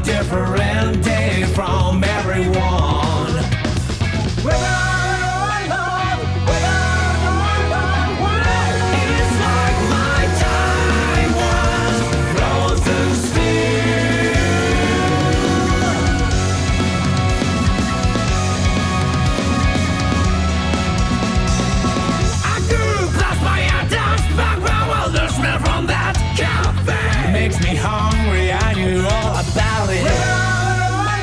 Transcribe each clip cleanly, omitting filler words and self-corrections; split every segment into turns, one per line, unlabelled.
different day from everyone. It's like my time was frozen still. I grew past my atoms, back well, the smell from that cafe makes me hungry. I knew all about it.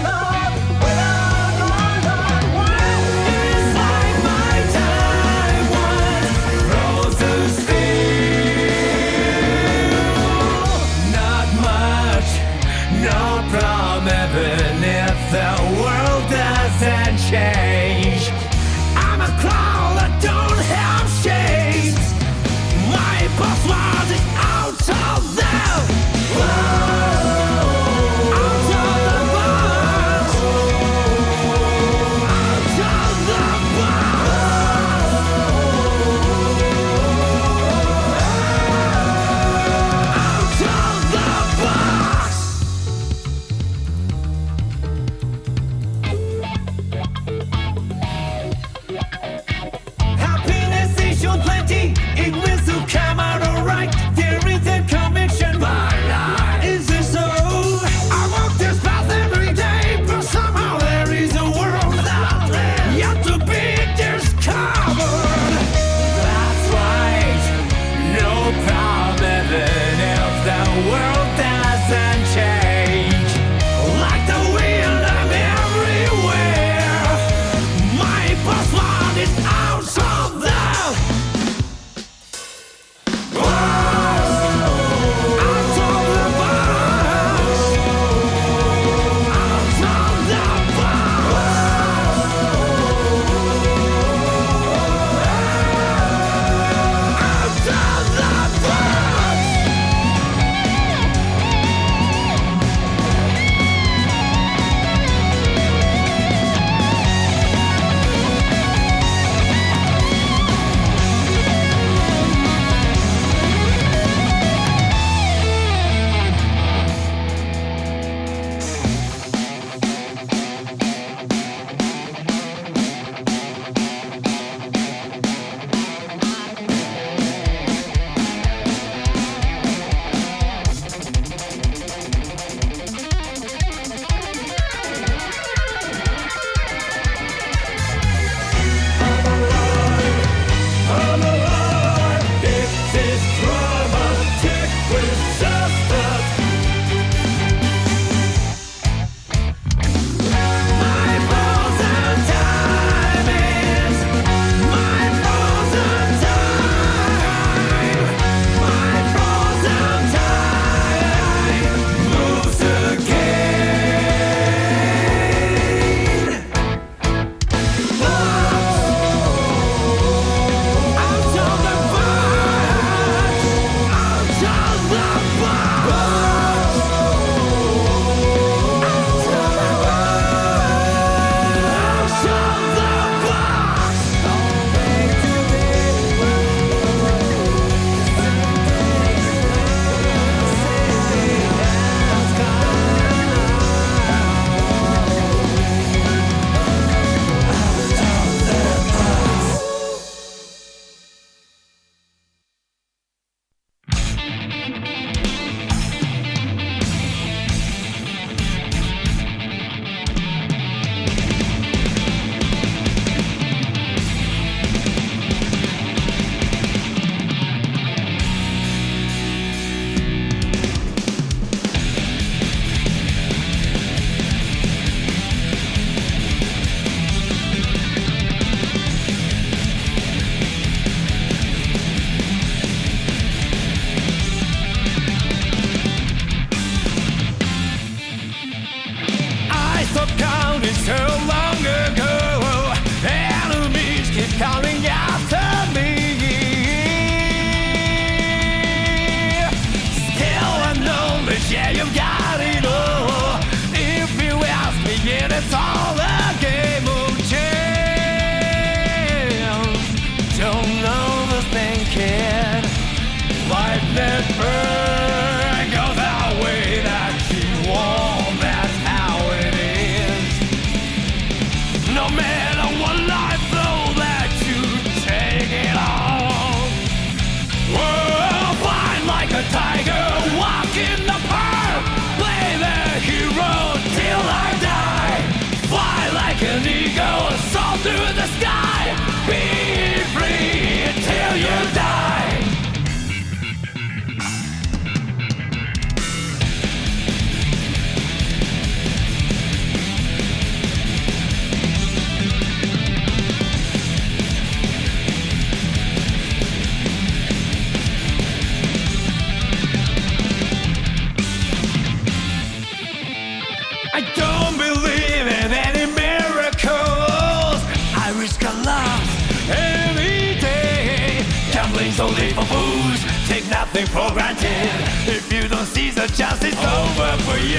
Fighting's only for fools. Take nothing for granted. If you don't seize the chance, it's over for you.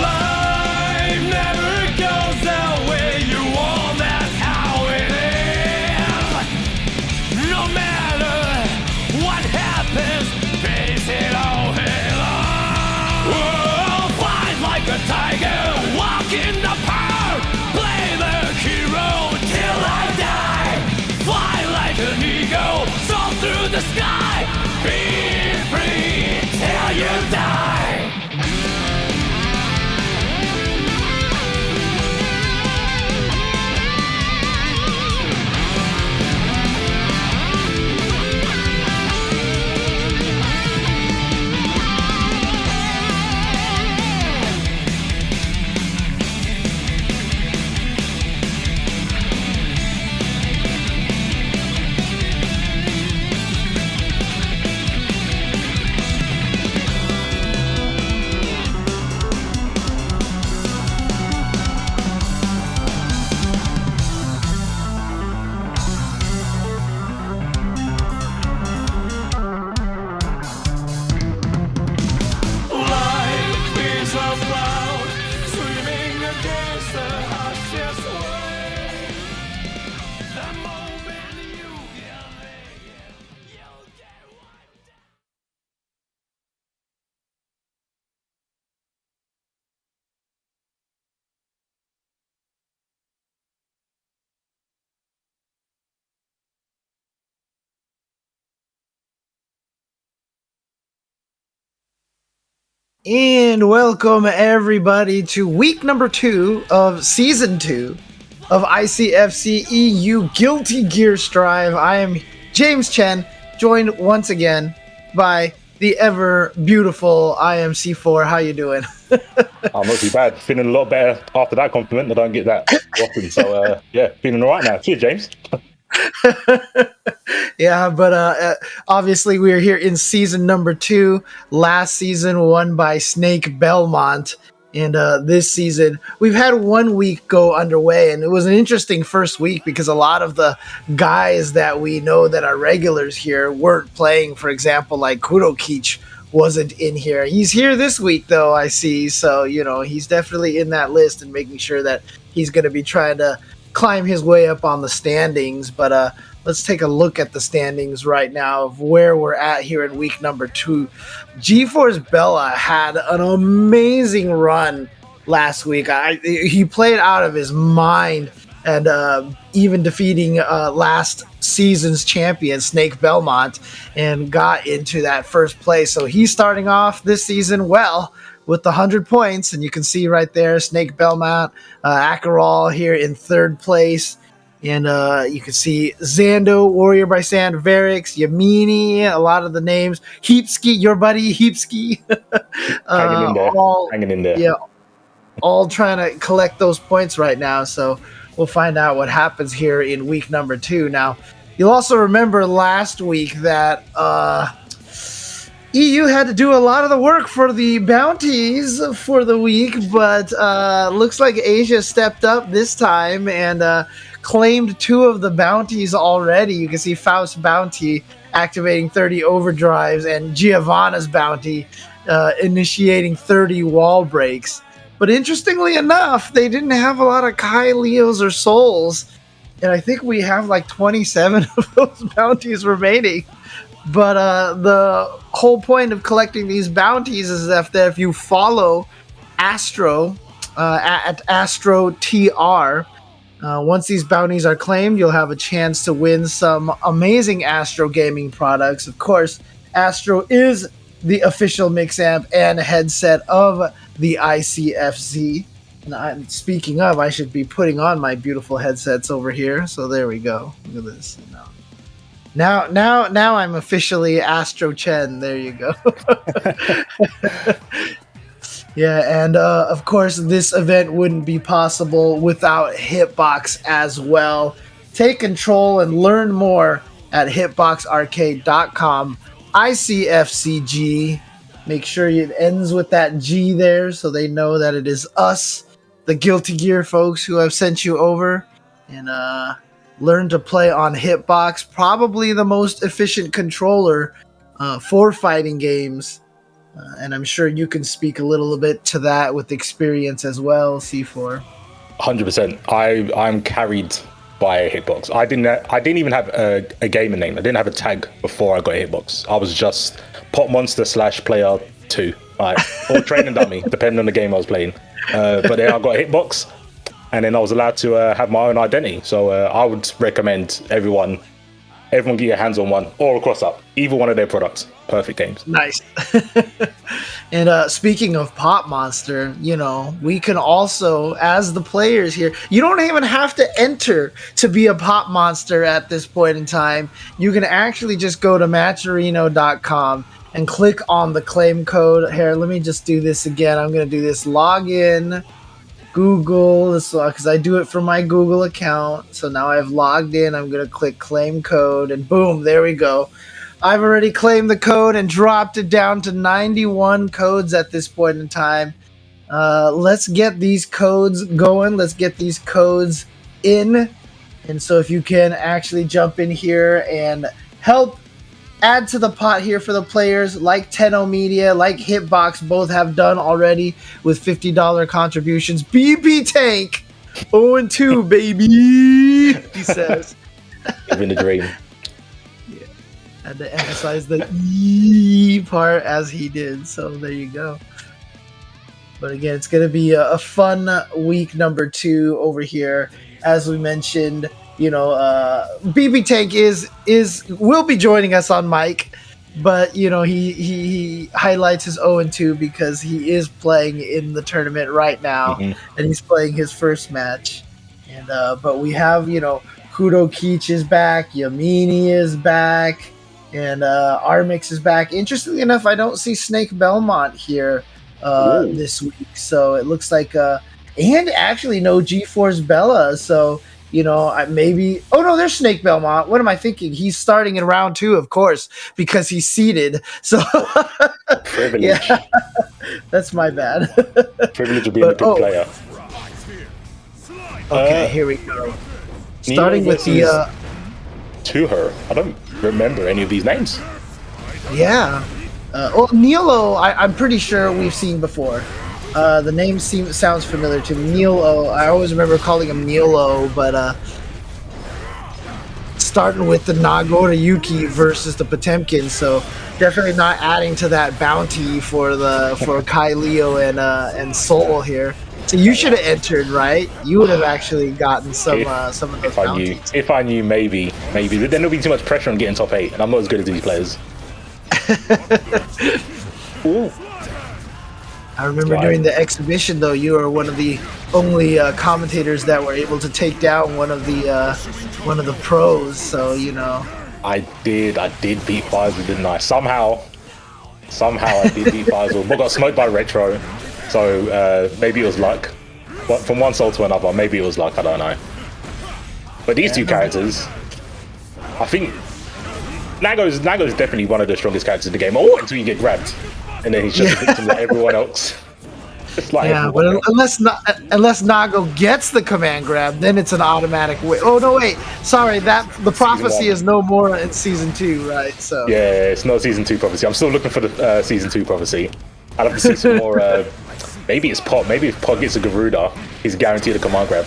Life never goes the way you want. That's how it is. No matter what happens, face it all head on. Whoa, fight like a tiger, walk in the park. Play the hero till I die. Fly like an eagle, soar through the sky. Be free till you die.
And welcome everybody to week number 2 of season 2 of ICFC EU Guilty Gear Strive. I am James Chen, joined once again by the ever beautiful IMC4. How you doing?
I'm not too bad. Feeling a lot better after that compliment. I don't get that often. So yeah, feeling all right now. Cheers, James.
Yeah, but obviously we are here in season number 2. Last season won by Snakebelmont, and this season we've had 1 week go underway, and it was an interesting first week because a lot of the guys that we know that are regulars here weren't playing. For example, like kurokich wasn't in here. He's here this week though, I see, so you know he's definitely in that list and making sure that he's going to be trying to climb his way up on the standings. But let's take a look at the standings right now of where we're at here in week number 2. G-Force Bella had an amazing run last week. He played out of his mind, and even defeating last season's champion Snakebelmont and got into that first place. So he's starting off this season well with the 100 points, and you can see right there Snakebelmont, Akerol here in 3rd place, and you can see Zando, XWarriorBySandx, Yammini, a lot of the names, Heapski, your buddy Heapski,
Hanging in there.
Yeah, all trying to collect those points right now. So we'll find out what happens here in week number 2. Now, you'll also remember last week that EU had to do a lot of the work for the bounties for the week, but looks like Asia stepped up this time and claimed 2 of the bounties already. You can see Faust's bounty activating 30 overdrives and Giovanna's bounty initiating 30 wall breaks. But interestingly enough, they didn't have a lot of Kai, Leos, or Souls, and I think we have like 27 of those bounties remaining. But the whole point of collecting these bounties is that if you follow Astro at Astro TR, once these bounties are claimed, you'll have a chance to win some amazing Astro gaming products. Of course, Astro is the official mix amp and headset of the ICFC. And speaking of, I should be putting on my beautiful headsets over here. So there we go. Look at this. Now I'm officially Astro Chen. There you go. Yeah, and of course, this event wouldn't be possible without Hitbox as well. Take control and learn more at hitboxarcade.com. ICFCG. Make sure it ends with that G there so they know that it is us, the Guilty Gear folks, who have sent you over. And learn to play on hitbox, probably the most efficient controller for fighting games. And I'm sure you can speak a little bit to that with experience as well, C4.
100%. I'm carried by a hitbox. I didn't even have a gamer name. I didn't have a tag before I got a hitbox. I was just Pot Monster / Player 2, right? Or Training Dummy, depending on the game I was playing. But then I got a hitbox, and then I was allowed to have my own identity. So I would recommend everyone get your hands on one or a cross-up, either one of their products. Perfect games.
Nice. And speaking of Pop Monster, we can also, as the players here, you don't even have to enter to be a Pop Monster at this point in time. You can actually just go to matcherino.com and click on the claim code. Here, let me just do this again. I'm going to do this login. Google, because I do it from my Google account. So now I've logged in. I'm going to click claim code, and boom, there we go. I've already claimed the code and dropped it down to 91 codes at this point in time. Let's get these codes going. Let's get these codes in. And so if you can actually jump in here and help add to the pot here for the players, like Tenno Media, like Hitbox, both have done already with $50 contributions. BP Tank, 0-2, baby, he says.
Living the dream.
Yeah, had to emphasize the E part as he did, so there you go. But again, it's going to be a fun week number 2 over here. As we mentioned, BB Tank will be joining us on mic, but he highlights his 0-2 because he is playing in the tournament right now, and he's playing his first match. And but we have kurokich is back, Yammini is back, and Armix is back. Interestingly enough, I don't see Snakebelmont here this week, so it looks like and actually no G-Force Bella, so. Maybe. Oh no, there's Snakebelmont. What am I thinking? He's starting in round 2, of course, because he's seeded. So,
privilege.
Yeah, that's my bad.
Privilege of being a good player.
Okay, here we go. Starting with the
tehuur. I don't remember any of these names.
Yeah. Neilo, I'm pretty sure we've seen before. The name sounds familiar to me. Neilo, I always remember calling him Neilo, but starting with the Nagoriyuki versus the Potemkin, so definitely not adding to that bounty for Kai Leo and Soul here. So you should have entered, right? You would have actually gotten some of those bounties.
If I knew, maybe, but then there'll be too much pressure on getting top 8, and I'm not as good as these players. Ooh.
I remember during the exhibition, though, you were one of the only commentators that were able to take down one of the pros. So
I did beat Frezzer, didn't I? Somehow I did beat Frezzer, but got smoked by Retro. So maybe it was luck. But from one soul to another, maybe it was luck. I don't know. But these two characters, I think Nago's definitely one of the strongest characters in the game. Oh, until you get grabbed. And then he's just a victim like everyone else.
But unless Nago gets the command grab, then it's an automatic win. Oh no, wait, sorry, the prophecy is no more in season 2, right? So
yeah, it's not season 2 prophecy. I'm still looking for the season 2 prophecy. I'd have to see some more. Maybe it's Pot. Maybe if Pot gets a Garuda, he's guaranteed a command grab.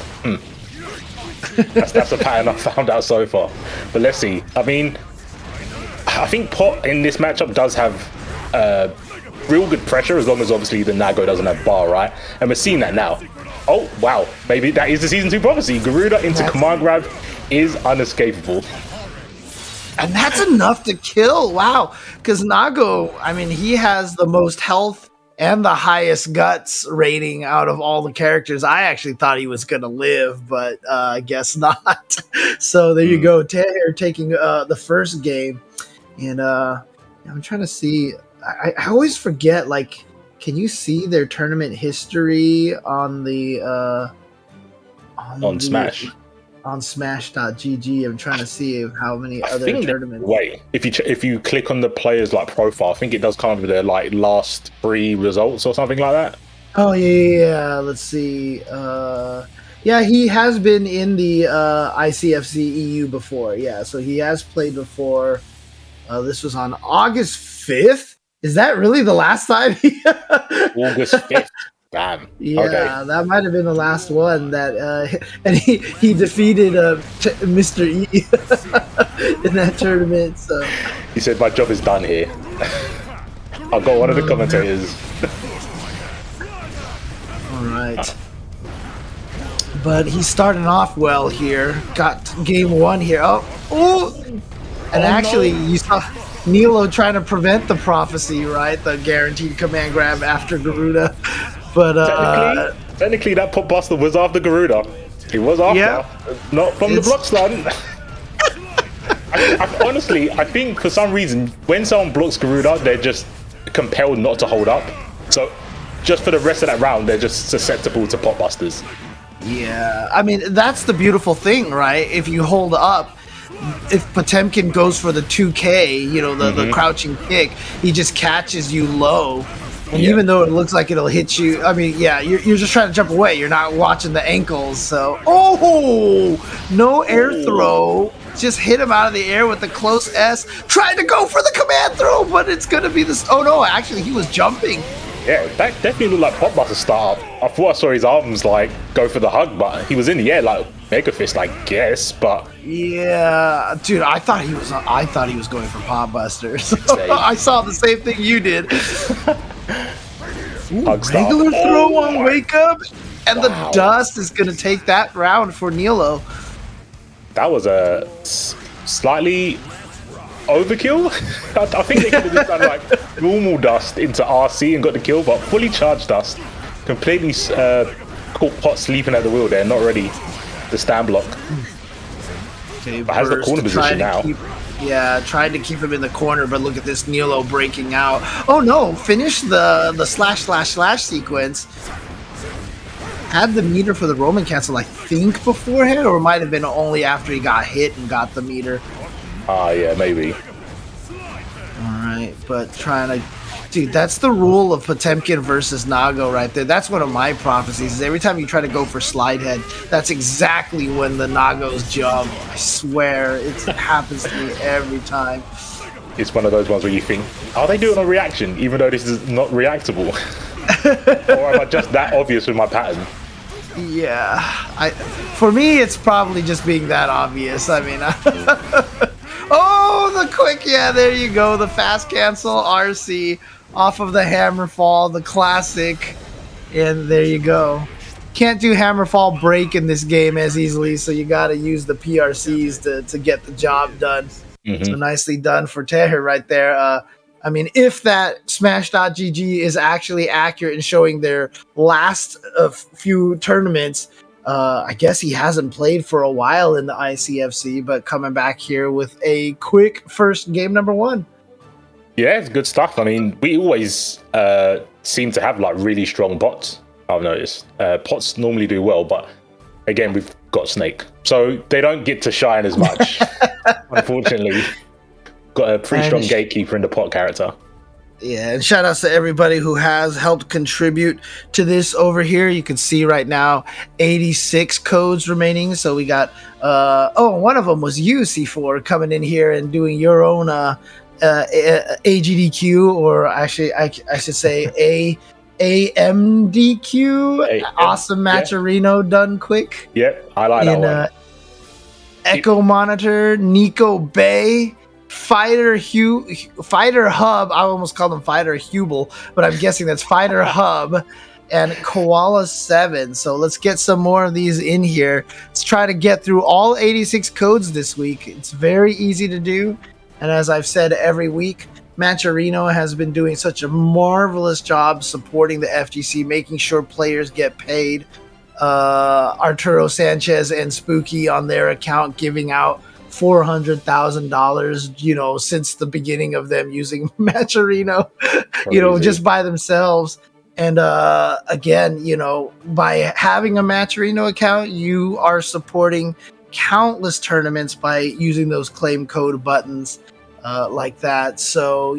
That's a pattern I've found out so far. But let's see. I mean, I think Pot in this matchup does have real good pressure, as long as obviously the Nago doesn't have bar, right? And we're seeing that now. Oh wow, maybe that is the season 2 prophecy. Garuda into command grab is unescapable,
and that's enough to kill. Wow, because Nago, I mean, he has the most health and the highest guts rating out of all the characters. I actually thought he was gonna live, but I guess not. So there you go, tehuur taking the first game, and I'm trying to see. I always forget, like, can you see their tournament history on the
Smash?
On Smash.gg. I'm trying to see how many other tournaments.
Wait, if you click on the players like profile, I think it does come with their like last 3 results or something like that.
Oh yeah. Let's see. Yeah, he has been in the ICFC EU before. Yeah, so he has played before. This was on August 5th. Is that really the last time?
August 5th. Damn.
Yeah,
Okay.
that might have been the last one that, and he defeated Mr. E in that tournament. So
He said, "My job is done here." I got one of the commentators.
all right, but he's starting off well here. Got game one here. And actually, you saw Neilo trying to prevent the prophecy, right? The guaranteed command grab after Garuda. But
technically, that pop buster was after Garuda. He was after, not from the block stun. Honestly, I think for some reason, when someone blocks Garuda, they're just compelled not to hold up. So, just for the rest of that round, they're just susceptible to pop busters.
Yeah, I mean, that's the beautiful thing, right? If you hold up, if Potemkin goes for the 2K, the crouching kick, he just catches you low. And even though it looks like it'll hit you, I mean, you're just trying to jump away. You're not watching the ankles. So, no air throw. Just hit him out of the air with the close S. Tried to go for the command throw, but it's going to be this. Oh, no, actually, he was jumping.
Yeah, that definitely looked like pop buster startup. I thought I saw his arms like go for the hug, but he was in the air like Mega Fist, I guess. But
yeah, dude, I thought he was going for pop busters. I saw the same thing you did. Regular throw on wake up, and the dust is going to take that round for Neilo.
That was a slightly overkill. I think they could have just done like normal dust into RC and got the kill, but fully charged dust, completely caught Pot sleeping at the wheel there, not ready to stand block.
Okay,
but has the corner position now.
Trying to keep him in the corner, but look at this Neilo breaking out. Oh no, finish the / sequence. Had the meter for the Roman cancel, I think, beforehand, or it might have been only after he got hit and got the meter.
Yeah, maybe.
Alright, but trying to... Dude, that's the rule of Potemkin versus Nago right there. That's one of my prophecies, is every time you try to go for slide head, that's exactly when the Nagos jump. I swear, it happens to me every time.
It's one of those ones where you think, are they doing a reaction, even though this is not reactable? Or am I just that obvious with my pattern?
Yeah, for me, it's probably just being that obvious. I mean, oh, the quick, there you go. The fast cancel RC off of the hammer fall, the classic, and there you go. Can't do hammer fall break in this game as easily, so you got to use the PRCs to get the job done. So nicely done for tehuur right there. I mean, if that Smash.gg is actually accurate in showing their last few tournaments, I guess he hasn't played for a while in the ICFC, but coming back here with a quick first game number one.
Yeah, it's good stuff. I mean, we always seem to have like really strong bots, I've noticed. Pots normally do well, but again, we've got Snake. So they don't get to shine as much, unfortunately. Got a pretty strong gatekeeper in the pot character.
Yeah, and shout outs to everybody who has helped contribute to this over here. You can see right now 86 codes remaining. So we got one of them was you, C4, coming in here and doing your own AGDQ, or actually I should say AMDQ. Awesome Matcherino done quick.
Yep, I like that one.
Echo Monitor, Nico Bay, Fighter Hub. I almost called him Fighter Hubel, but I'm guessing that's Fighter Hub, and Koala 7. So let's get some more of these in here. Let's try to get through all 86 codes this week. It's very easy to do, and as I've said every week, Matcherino has been doing such a marvelous job supporting the FGC, making sure players get paid. Arturo Sanchez and Spooky on their account giving out $400,000, since the beginning of them using Matcherino, just by themselves. And again, by having a Matcherino account, you are supporting countless tournaments by using those claim code buttons like that. So,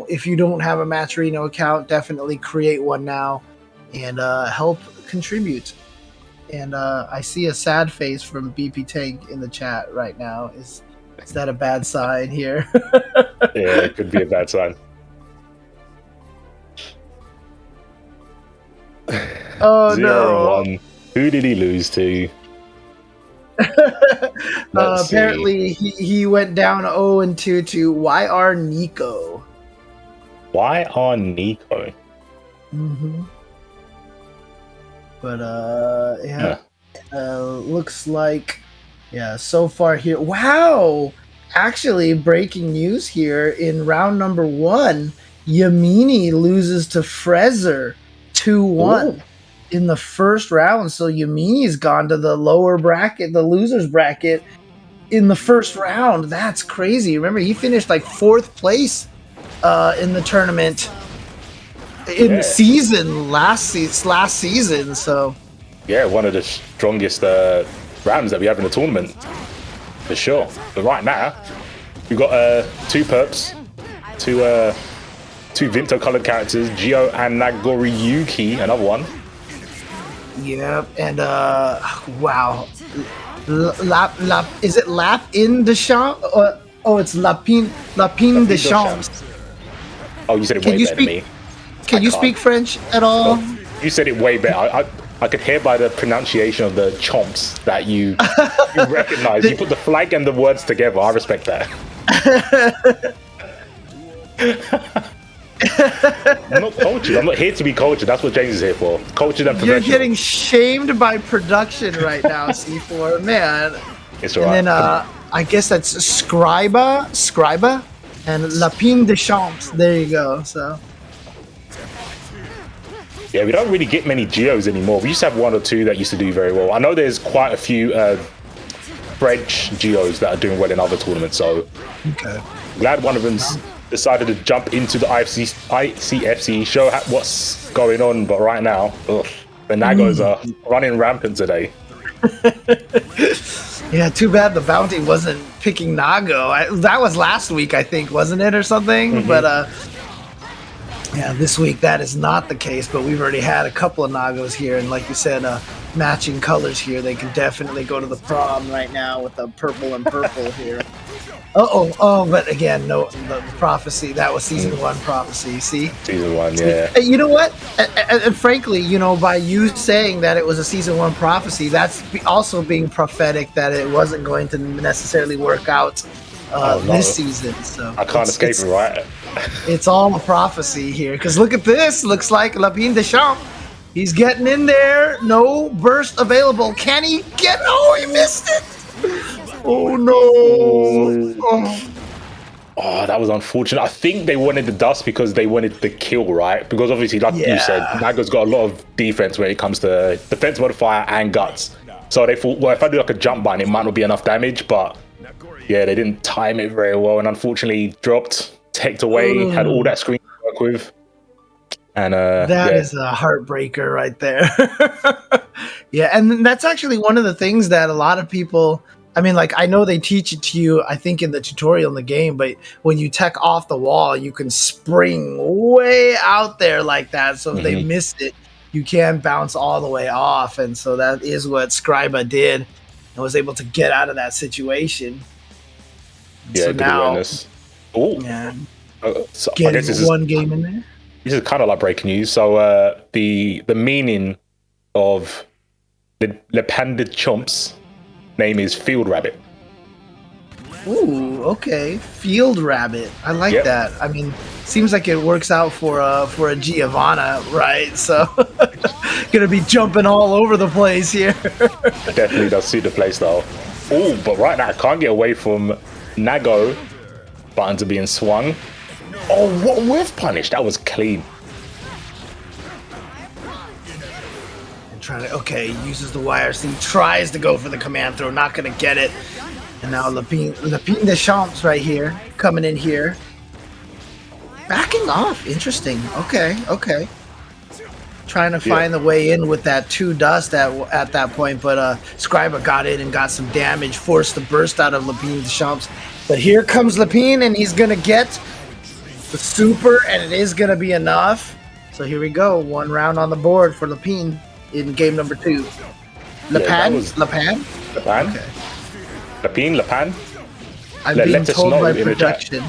if you don't have a Matcherino account, definitely create one now and help contribute. And I see a sad face from BP Tank in the chat right now. Is that a bad sign here?
Yeah, it could be a bad sign.
Oh
0-1. Who did he lose to?
Apparently, he went down 0-2 to YR Nico.
YR Nico?
Mm-hmm. But, looks like, so far here. Wow! Actually, breaking news here in round number 1, Yammini loses to Frezzer 2-1 in the first round. So Yammini's gone to the lower bracket, the losers bracket, in the first round. That's crazy. Remember, he finished like 4th place in the tournament in the season last season. So
one of the strongest rounds that we have in the tournament, for sure. But right now, we've got 2 perps, two Vinto colored characters, Gio and Nagoriyuki, another one.
Yep, and wow, is it LapinDesChamps? Oh, it's LapinDesChamps.
Oh, you said it way better than me.
Can you speak French at all?
No, you said it way better. I could hear by the pronunciation of the chomps that you recognize. You put the flag and the words together. I respect that. I'm not cultured. I'm not here to be cultured. That's what James is here for. Cultured and professional.
You're getting shamed by production right now, C4. Man.
It's alright.
And then I guess that's Skryba, and LapinDesChamps. There you go. So.
Yeah, we don't really get many Geos anymore. We used to have 1 or 2 that used to do very well. I know there's quite a few French Geos that are doing well in other tournaments, so glad one of them's decided to jump into the ICFC, show what's going on. But right now, the Nagos are running rampant today.
Yeah, too bad the bounty wasn't picking Nago. That was last week, I think, wasn't it, or something? But this week that is not the case. But we've already had a couple of Nagos here, and like you said, matching colors here. They can definitely go to the prom right now with the purple and purple here. But again, no, the prophecy, that was season 1 prophecy. See,
season 1, yeah.
You know what? And frankly, by you saying that it was a season 1 prophecy, that's also being prophetic that it wasn't going to necessarily work out this season. So
I can't escape it, right?
It's all a prophecy here. Because look at this. Looks like LapinDesChamps. He's getting in there. No burst available. Can he get? Oh, he missed it. Oh no!
Oh, that was unfortunate. I think they wanted the dust because they wanted the kill, right? Because obviously, like you said, Nago's got a lot of defense when it comes to defense modifier and guts. So they thought, well, if I do like a jump button, it might not be enough damage. But yeah, they didn't time it very well, and unfortunately dropped, teched away, had all that screen to work with. And
that is a heartbreaker right there. Yeah, and that's actually one of the things that a lot of people, I mean, like, I know they teach it to you, I think, in the tutorial in the game, but when you tech off the wall, you can spring way out there like that. So if they missed it, you can bounce all the way off. And so that is what Skryba did and was able to get out of that situation. And
yeah,
so
good
now,
awareness. Oh,
so getting
I guess
one game in there.
This is kind of like breaking news. So the meaning of the LapinDesChamps name is Field Rabbit.
Ooh, okay. Field Rabbit. I like that. I mean, seems like it works out for a Giovanna, right? So gonna be jumping all over the place here.
Definitely does suit the play style. Oh, but right now I can't get away from Nago. Buttons are being swung. Oh, what whiff punish! That was clean.
Uses the YRC, tries to go for the command throw, not gonna get it. And now LapinDesChamps right here, coming in here. Backing off, interesting. Okay. Trying to find the way in with that 2 dust at that point, but Skryba got in and got some damage, forced the burst out of LapinDesChamps. But here comes Lapin, and he's gonna get the super, and it is gonna be enough. So here we go, 1 round on the board for Lapin in game number 2. Lapan?
was-
Lapan?
Lapan?
Okay.
Lapan?
I'm
Let
being
us
told
know
by
in the chat.
production.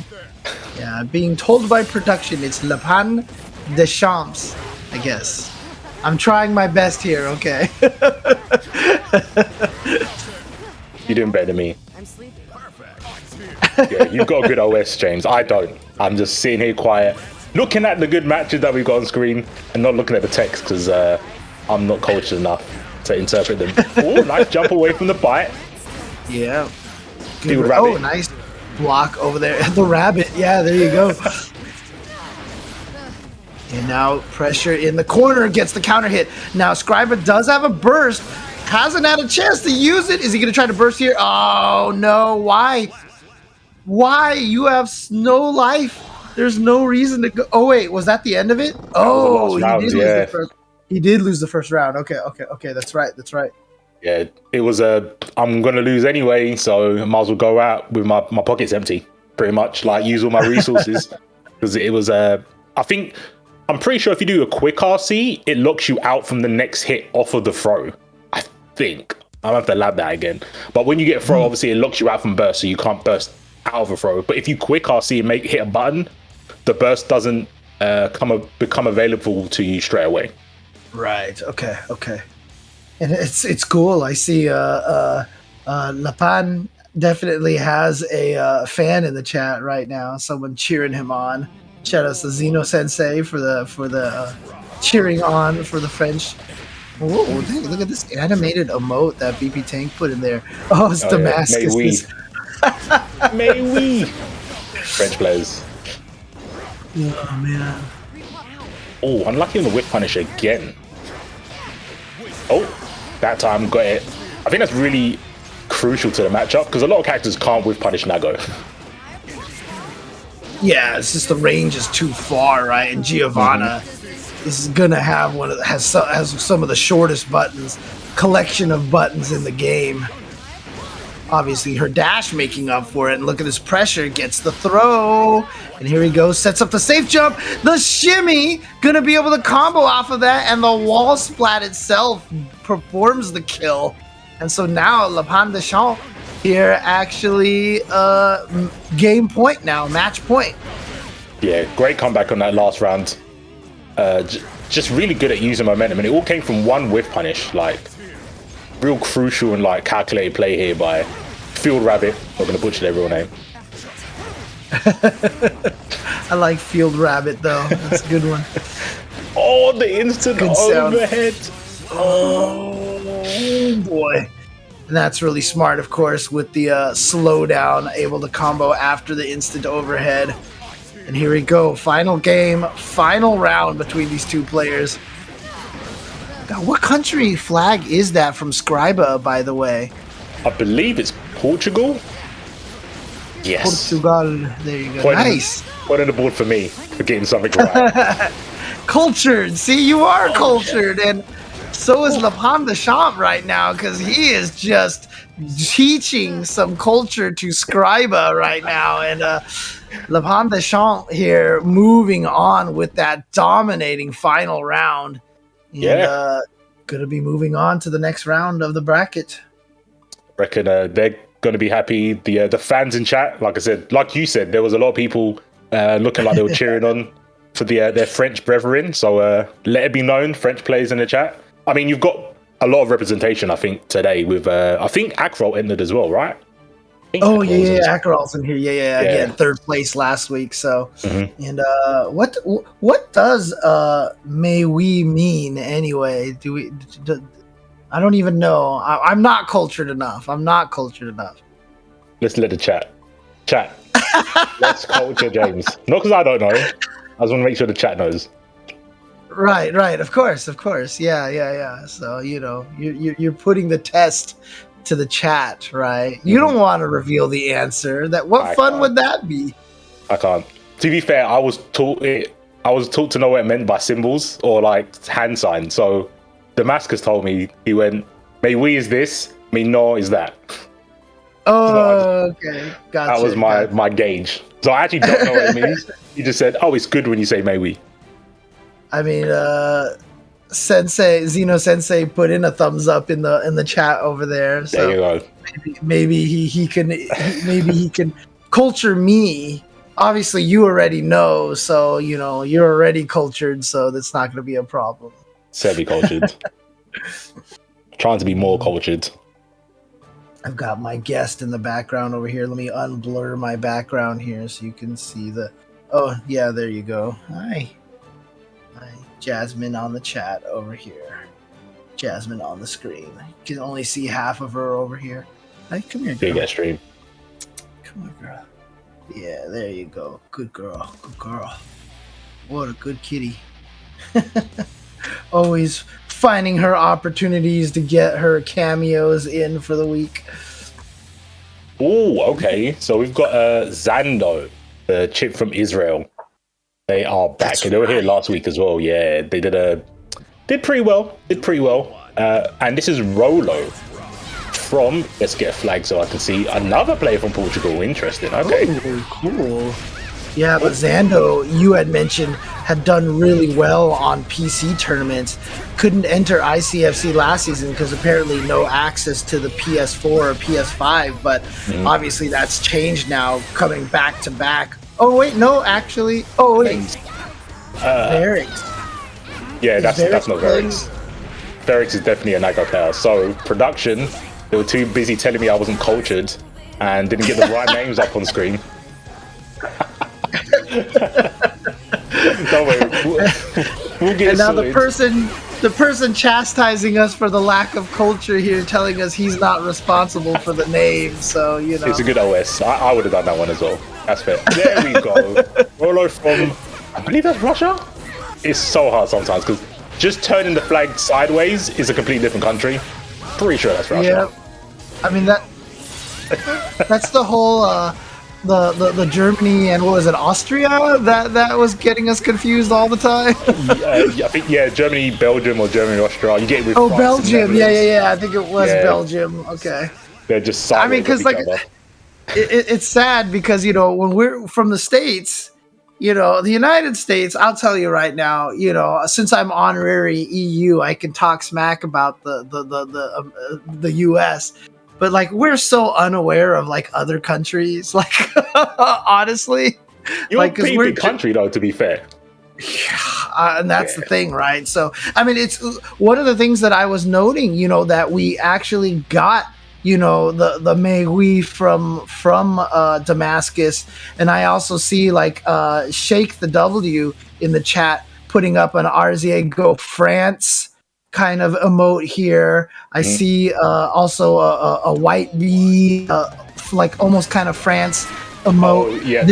Yeah, I'm being told by production it's LapinDesChamps, I guess. I'm trying my best here, okay?
You're doing better than me.
I'm sleepy.
Yeah, you've got a good OS, James. I don't. I'm just sitting here quiet, looking at the good matches that we've got on screen and not looking at the text because I'm not cultured enough to interpret them. Oh, nice jump away from the bite.
Yeah.
Field
Oh,
rabbit.
nice block over there. The rabbit. Yeah, there you go. And now pressure in the corner gets the counter hit. Now Skryba does have a burst. Hasn't had a chance to use it. Is he going to try to burst here? Oh, no. Why? Why? You have no life. There's no reason to go. Oh, wait. Was that the end of it? Oh,
last round,
lose
yeah.
the first. He did lose the first round. Okay. That's right.
Yeah, it was I'm going to lose anyway, so I might as well go out with my pockets empty, pretty much. Like, use all my resources. Because it was, I'm pretty sure if you do a quick RC, it locks you out from the next hit off of the throw. I think. I'll have to lab that again. But when you get a throw, obviously it locks you out from burst, so you can't burst out of a throw. But if you quick RC and hit a button, the burst doesn't become available to you straight away.
Right. Okay. And it's cool. I see Lapan definitely has a fan in the chat right now. Someone cheering him on. Shout out to Zeno Sensei for the cheering on for the French. Whoa, look at this animated emote that BP Tank put in there. Oh, it's Damascus.
Yeah. May we. French players.
Oh man.
Oh, unlucky on the whip punish again. Oh, that time got it. I think that's really crucial to the matchup because a lot of characters can't whip punish Nago.
Yeah, it's just the range is too far, right? And Giovanna is gonna have has some of the shortest collection of buttons in the game. Obviously, her dash making up for it. And look at this pressure, gets the throw. And here he goes, sets up the safe jump. The shimmy, gonna be able to combo off of that. And the wall splat itself performs the kill. And so now LapinDesChamps here actually game point now, match point.
Yeah, great comeback on that last round. Just really good at using momentum. And it all came from one whiff punish. Like, real crucial and like calculated play here by Field Rabbit. I'm gonna butcher their real name.
I like Field Rabbit though. That's a good one.
Oh, the instant
Good sound.
overhead.
Oh boy. And that's really smart, of course, with the slowdown, able to combo after the instant overhead. And here we go. Final game, final round between these two players. God, what country flag is that from Skryba, by the way?
I believe it's Portugal. Yes.
Portugal. There you go. Nice.
Point on the board for me for getting something right.
Cultured. See, you are cultured. And so is LapinDesChamps right now because he is just teaching some culture to Skryba right now. And LapinDesChamps here moving on with that dominating final round. And, gonna be moving on to the next round of the bracket.
Reckon they're gonna be happy. The fans in chat, like I said, like you said, there was a lot of people looking like they were cheering on for their French brethren. So let it be known, French players in the chat. I mean, you've got a lot of representation, I think, today with I think Akrol entered as well, right?
Oh yeah, Akrol's in here. Yeah. Again, third place last week. So, and what does may we mean anyway? I don't even know. I'm not cultured enough.
Let's let the chat. Let's culture James. Not because I don't know. I just want to make sure the chat knows.
Right. Of course. Yeah. So you're putting the test to the chat, right? You don't want to reveal the answer. What fun would that be?
I can't. To be fair, I was taught to know what it meant by symbols or like hand signs. So Damascus told me, he went, "May we is this, me no is that."
Oh, okay. Gotcha.
That was my gauge. So I actually don't know what it means. He just said, "Oh, it's good when you say may we."
I mean, Zeno Sensei put in a thumbs up in the chat over there. So
there you go.
maybe he can culture me. Obviously, you already know, so you're already cultured, so that's not going to be a problem.
Semi-cultured. Trying to be more cultured.
I've got my guest in the background over here. Let me unblur my background here so you can see the. Oh yeah, there you go. Hi, Jasmine on the chat over here. Jasmine on the screen. You can only see half of her over here. Hi, come here, girl.
Big stream.
Come on, girl. Yeah, there you go. Good girl. Good girl. What a good kitty. Always finding her opportunities to get her cameos in for the week.
Oh, okay. So we've got Zando, the Chipp from Israel. They are back.
That's
They were here
right.
last week as well. Yeah, they did pretty well. And this is Rolo from. Let's get a flag so I can see another player from Portugal. Interesting. Okay.
Ooh, cool. Yeah, but Zando, you had mentioned, had done really well on PC tournaments. Couldn't enter ICFC last season because apparently no access to the PS4 or PS5. But obviously that's changed now, coming back to back. Oh wait, no, actually. Oh wait, Varix.
Yeah, that's not
playing?
Varix. Varix is definitely a Nago player. So production, they were too busy telling me I wasn't cultured and didn't get the right names up on screen. Don't worry, we'll get
And now
sorted.
the person chastising us for the lack of culture here, telling us he's not responsible for the name. So
It's a good OS. I would have done that one as well. That's fair. There we go. Rolo from, I believe that's Russia? It's so hard sometimes because just turning the flag sideways is a completely different country. Pretty sure that's Russia.
Yeah, I mean that's the whole the Germany and what was it, Austria that was getting us confused all the time.
I think Germany, Belgium, or Germany, Austria. You get it with
Oh,
France and
Belgium.
Netherlands.
Yeah. I think it was
Yeah.
Belgium. Okay.
They're just
I mean,
sideways
because
of each
like
other.
it's sad because when we're from the States, the United States, I'll tell you right now, since I'm honorary EU, I can talk smack about the US. But like we're so unaware of like other countries, like honestly,
You're
like
a
'cause
pretty
we're
big country, though, to be fair.
and that's the thing, right? So I mean, it's one of the things that I was noting, that we actually got, the Megui from Damascus, and I also see like Shake the W in the chat putting up an RZA Go France kind of emote here. I see also a white bee, like almost kind of France emote.
Oh, yeah,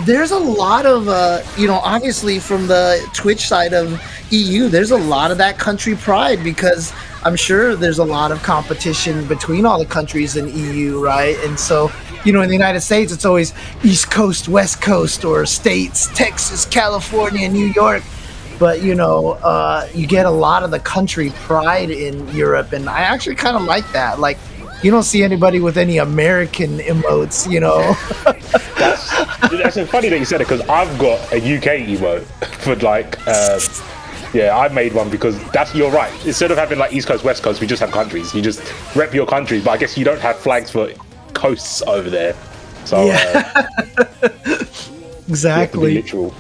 There's a lot of obviously from the Twitch side of EU, there's a lot of that country pride because I'm sure there's a lot of competition between all the countries in EU, right? And so, in the United States, it's always East Coast, West Coast, or states, Texas, California, New York. But, you get a lot of the country pride in Europe, and I actually kind of like that. Like, you don't see anybody with any American emotes,
That's funny that you said it because I've got a UK emote for like, I made one because you're right. Instead of having like East Coast, West Coast, we just have countries. You just rep your countries, but I guess you don't have flags for coasts over there. So,
exactly.
Literal.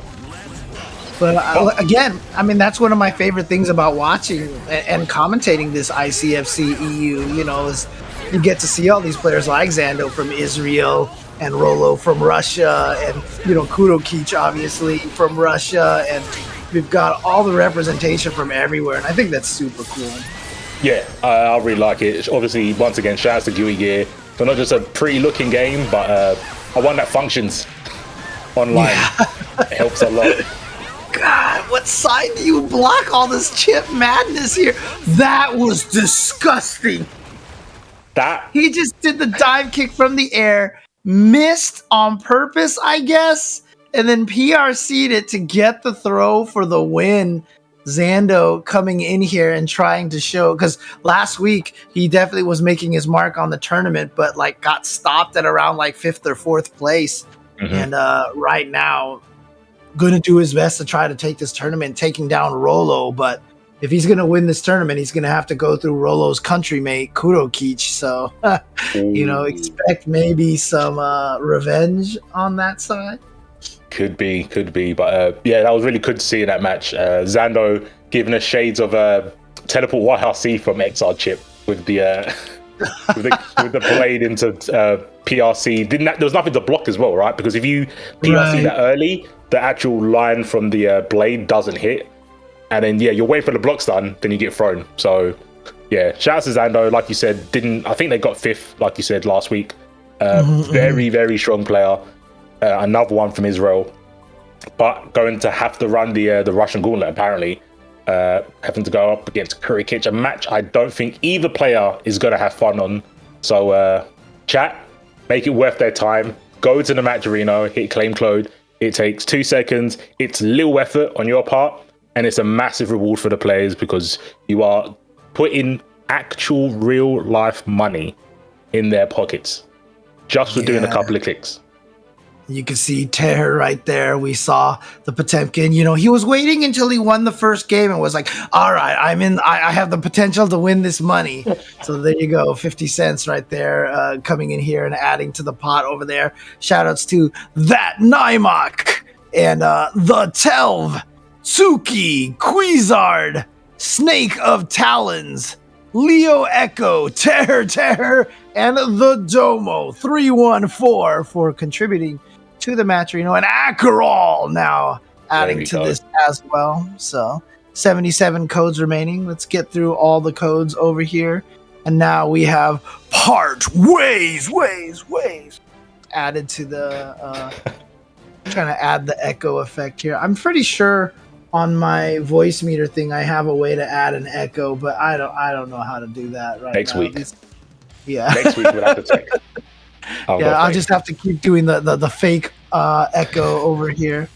But again, I mean, that's one of my favorite things about watching and commentating this ICFC EU, is you get to see all these players like Zando from Israel and Rolo from Russia and, kurokich obviously from Russia. And we've got all the representation from everywhere. And I think that's super cool.
Yeah, I really like it. Obviously, once again, shout out to Gooey Gear for not just a pretty looking game, but a one that functions online. Yeah. It helps a lot.
God, what side do you block all this Chipp madness here? That was disgusting. He just did the dive kick from the air, missed on purpose, I guess, and then PRC'd it to get the throw for the win. Zando coming in here and trying to show, because last week he definitely was making his mark on the tournament, but like got stopped at around like 5th or 4th place. And right now, going to do his best to try to take this tournament, taking down Rolo, but if he's going to win this tournament, he's going to have to go through Rolo's country mate, Kurokich. So, expect maybe some revenge on that side.
Could be. But that was really good to see in that match. Zando giving us shades of Teleport YRC from XR Chipp with the with the blade into PRC. There was nothing to block as well, right? Because if you PRC that early, the actual line from the blade doesn't hit. And then, you're waiting for the block stun, then you get thrown. So, shout out to Zando. Like you said, I think they got 5th, like you said, last week. Very, very strong player. Another one from Israel. But going to have to run the Russian gauntlet, apparently. Having to go up against kurokich, a match I don't think either player is going to have fun on. So, chat, make it worth their time. Go to the match arena, hit claim code. It takes 2 seconds. It's little effort on your part. And it's a massive reward for the players because you are putting actual real life money in their pockets just for doing a couple of clicks.
You can see tehuur right there. We saw the Potemkin. He was waiting until he won the first game and was like, all right, I have the potential to win this money. So there you go. 50 cents right there coming in here and adding to the pot over there. Shout outs to that Naimak and the Telv. Tsuki, Quizard, Snake of Talons, Leo Echo, tehuur, and the Domo 314 for contributing to the match. And Akerol now adding to this as well. So 77 codes remaining. Let's get through all the codes over here. And now we have part ways added to the trying to add the echo effect here. I'm pretty sure on my voice meter thing, I have a way to add an echo, but I don't know how to do that right
next
now.
week.
Next
week we'll have to check.
I'll just have to keep doing the fake echo over here.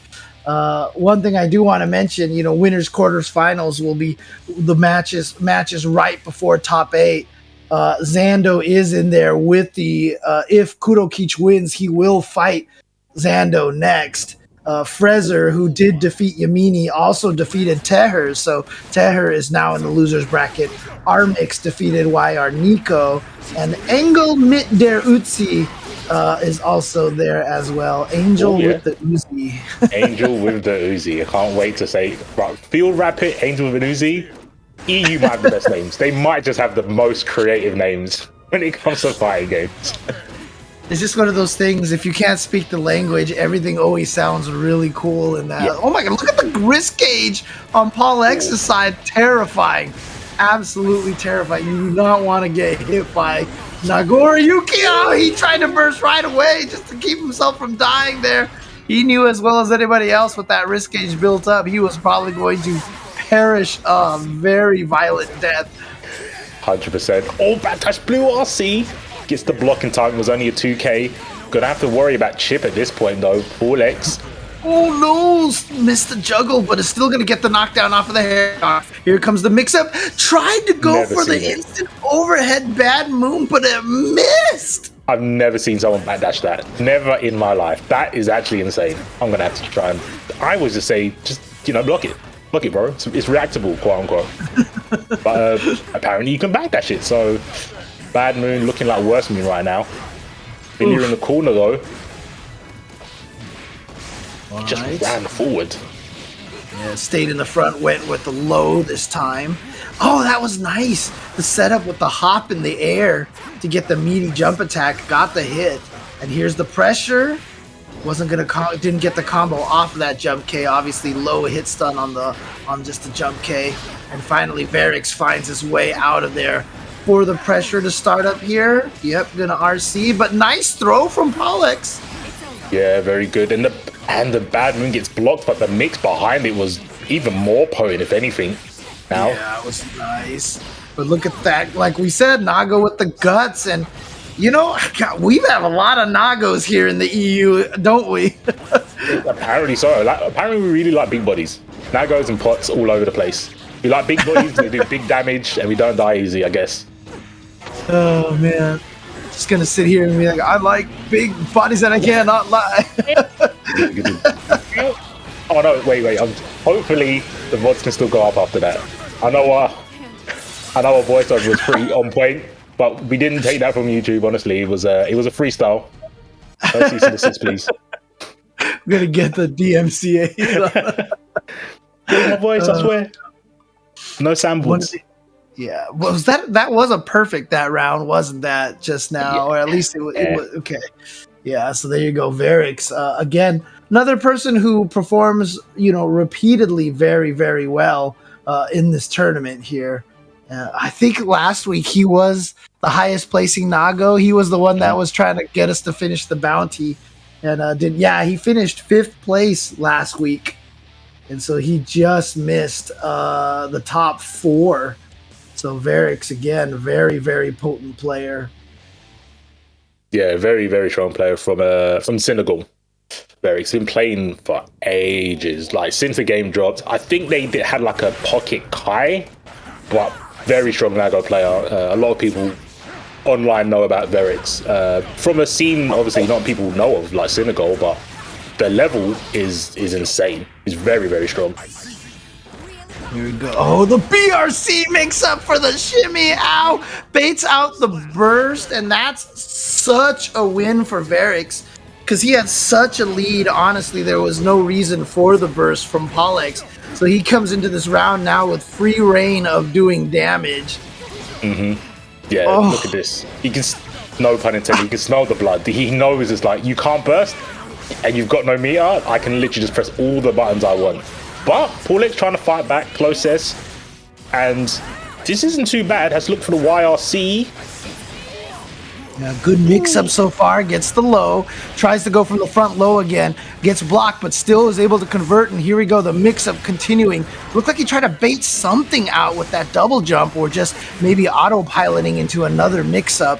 One thing I do want to mention, winners quarters finals will be the matches right before top 8. Zando is in there with the if Kurokich wins, he will fight Zando next. Frezzer, who did defeat Yammini, also defeated tehuur, so tehuur is now in the losers bracket. Armix defeated YR Nico, and Engelmitderuzi is also there as well. Angel with the Uzi.
Angel with the Uzi. I can't wait to say, right, Field Rapid, Angel with an Uzi. EU might have the best names. They might just have the most creative names when it comes to fighting games.
It's just one of those things, if you can't speak the language, everything always sounds really cool in that. Yeah. Oh my god, look at the risk gauge on Paulex's side. Terrifying. Absolutely terrifying. You do not want to get hit by Nagoriyuki. Oh, he tried to burst right away just to keep himself from dying there. He knew as well as anybody else with that risk gauge built up, he was probably going to perish a very violent death.
100%. Oh, bad touch blue RC. Gets the block in time. It was only a 2k. Gonna have to worry about Chipp at this point though. Paulex.
Oh no, missed the juggle, but is still gonna get the knockdown off of the hair. Here comes the mix-up. Tried to go for the instant overhead bad moon, but it missed.
I've never seen someone backdash that. Never in my life. That is actually insane. I'm gonna have to try and. I was just say, block it. Block it, bro. It's reactable, quote unquote. But apparently you can backdash it. So. Bad Moon looking like worse Moon right now. Millia in the corner though. He just ran forward.
Yeah, stayed in the front, went with the low this time. Oh, that was nice. The setup with the hop in the air to get the meaty jump attack. Got the hit. And here's the pressure. Didn't get the combo off of that jump K. Obviously low hit stun on just the jump K. And finally Varix finds his way out of there. For the pressure to start up here. Yep, gonna RC, but nice throw from Paulex.
Yeah, very good. And the bad moon gets blocked, but the mix behind it was even more potent, if anything. Now.
Yeah, it was nice. But look at that. Like we said, Nago with the guts. And, God, we have a lot of Nagos here in the EU, don't we?
Apparently so. Apparently we really like big bodies. Nagos and pots all over the place. We like big bodies, they do big damage, and we don't die easy, I guess.
Oh man, just gonna sit here and be like, I like big bodies and I cannot lie.
Oh no, wait. Hopefully the VODs can still go up after that. I know our voiceover was pretty on point, but we didn't take that from YouTube. Honestly, it was a freestyle. No cease and desist, please.
I'm gonna get the DMCA.
Here's my voice, I swear. No samples.
Yeah, was that was a perfect that round, wasn't that just now?
Yeah.
Or at least it was okay. Yeah, so there you go, Varix. Again, another person who performs, repeatedly very, very well in this tournament here. I think last week he was the highest placing Nago. He was the one that was trying to get us to finish the bounty, and he finished 5th place last week, and so he just missed the top 4. So Varix, again, very, very potent player.
Yeah, very, very strong player from Senegal. Varix been playing for ages, like since the game dropped. I think they had like a pocket Kai, but very strong Nago player. A lot of people online know about Varix. From a scene, obviously, not people know of, like Senegal, but the level is insane. He's very, very strong.
Here we go. Oh, the BRC makes up for the shimmy. Ow! Baits out the burst, and that's such a win for Varix because he had such a lead. Honestly, there was no reason for the burst from Paulex. So he comes into this round now with free reign of doing damage.
Yeah, look at this. He can, no pun intended, he can smell the blood. He knows it's like, you can't burst, and you've got no meter. I can literally just press all the buttons I want. But Paulex trying to fight back, closest, and this isn't too bad. Has looked for the YRC.
Yeah, good mix-up so far. Gets the low. Tries to go from the front low again. Gets blocked, but still is able to convert. And here we go. The mix-up continuing. Looked like he tried to bait something out with that double jump, or just maybe autopiloting into another mix-up.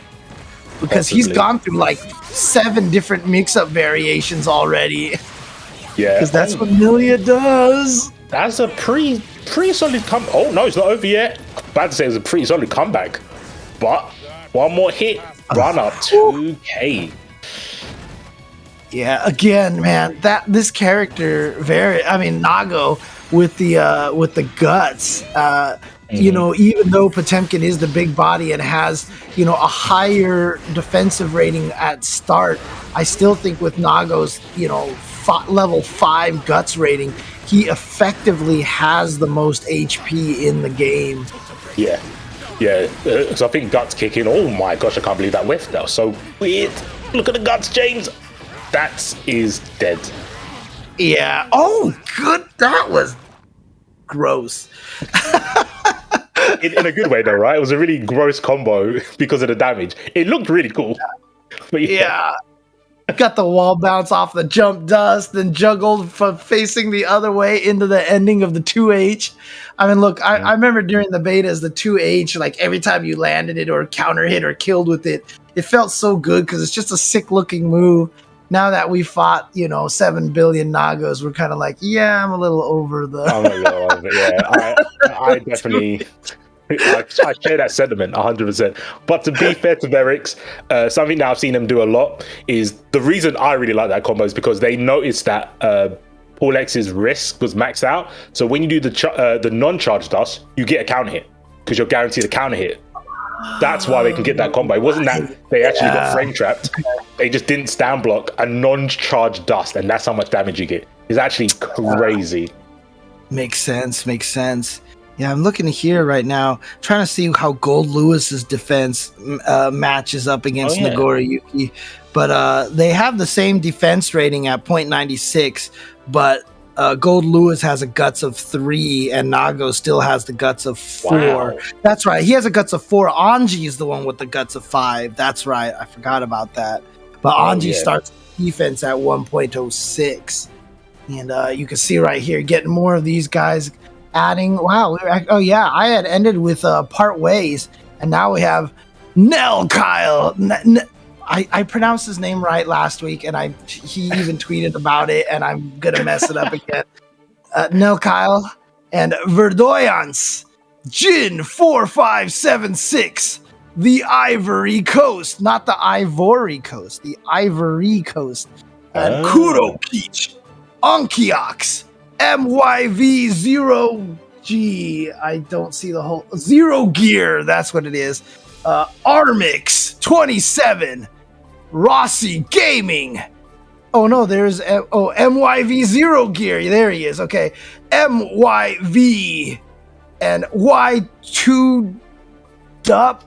Because he's gone through like 7 different mix-up variations already.
Yeah,
because that's what Millia does.
That's a pretty solid come. Oh no, it's not over yet. Bad to say, it was a pretty solid comeback, but one more hit, run up 2K.
Yeah, again, man, this character Nago with the guts. Even though Potemkin is the big body and has a higher defensive rating at start, I still think with Nago's level 5 guts rating, he effectively has the most HP in the game.
Yeah. Because I think guts kick in. Oh my gosh, I can't believe that whiff. That was so weird. Look at the guts, James. That is dead.
Yeah. Oh, good. That was gross.
in a good way, though, right? It was a really gross combo because of the damage. It looked really cool. But
yeah. Got the wall bounce off the jump dust, then juggled from facing the other way into the ending of the 2H. I mean, look, I remember during the betas, the 2H, like every time you landed it or counter hit or killed with it, it felt so good because it's just a sick looking move. Now that we fought, 7 billion Nagos, we're kind of like, yeah, I'm a little over the. I'm a little over it,
yeah. I definitely. I share that sentiment 100%. But to be fair to Varix, something that I've seen them do a lot is the reason I really like that combo is because they noticed that Paulex's risk was maxed out. So when you do the non-charge dust, you get a counter hit because you're guaranteed a counter hit. That's why they can get that combo. It wasn't that they actually got frame trapped. They just didn't stand block a non-charge dust, and that's how much damage you get. It's actually crazy.
Makes sense. Yeah, I'm looking here right now, trying to see how Goldlewis's defense matches up against Nagoriyuki. But they have the same defense rating at 0.96, but Goldlewis has a guts of 3, and Nago still has the guts of 4. Wow. That's right. He has a guts of 4. Anji is the one with the guts of 5. That's right. I forgot about that. But Anji starts defense at 1.06. And you can see right here, getting more of these guys adding. Wow. Oh, yeah. I had ended with part ways, and now we have Nel Kyle. I pronounced his name right last week, and he even tweeted about it, and I'm gonna mess it up again. Nel Kyle and Verdoyans Jin 4576, the Ivory Coast, not the Ivory Coast, the Ivory Coast. Kurokich, Onkiox, MYV0 Gee, I don't see the whole Zero Gear. That's what it is. Armix 27, Rossi Gaming. Oh no, there's MYV Zero Gear. There he is. Okay, MYV and Y2 Dup.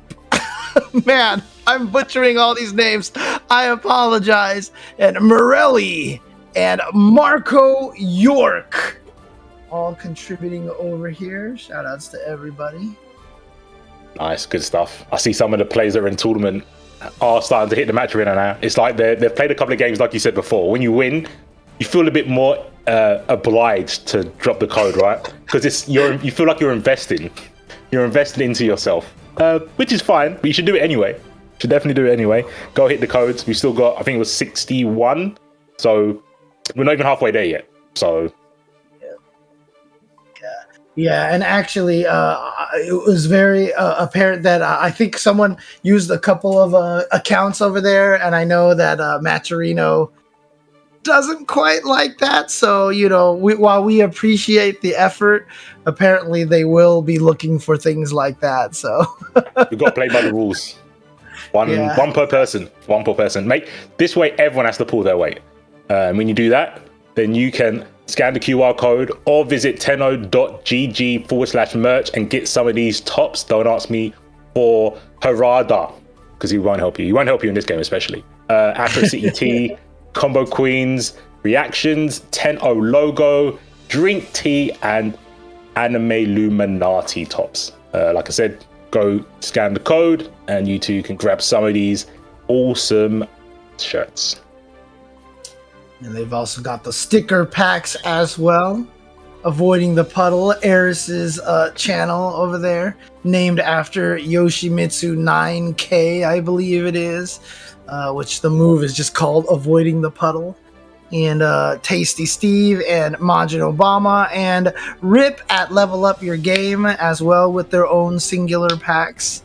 Man, I'm butchering all these names. I apologize. And Morelli and Marco York, all contributing over here. Shout outs to everybody.
Nice, good stuff. I see some of the players that are in tournament are starting to hit the match arena now. It's like they've played a couple of games, like you said before. When you win, you feel a bit more obliged to drop the code, right? Because you feel like you're investing. You're investing into yourself, which is fine, but you should do it anyway. Should definitely do it anyway. Go hit the codes. We still got, I think it was 61. So we're not even halfway there yet. So
yeah, and actually, it was very apparent that I think someone used a couple of accounts over there, and I know that Maturino doesn't quite like that. So, you know, while we appreciate the effort, apparently they will be looking for things like that. So
we've got to play by the rules. One per person. Make this way, everyone has to pull their weight. And when you do that, then you can scan the QR code or visit tenno.gg/merch and get some of these tops. Don't ask me for Harada, because he won't help you. He won't help you in this game, especially. Afro City Tea, Combo Queens, Reactions, Tenno logo, Drink Tea, and Anime Illuminati tops. Like I said, go scan the code and you too can grab some of these awesome shirts.
And they've also got the sticker packs as well. Avoiding the Puddle, Eris's channel over there, named after Yoshimitsu 9K, I believe it is, which the move is just called Avoiding the Puddle. And Tasty Steve and Majin Obama and Rip at Level Up Your Game as well with their own singular packs.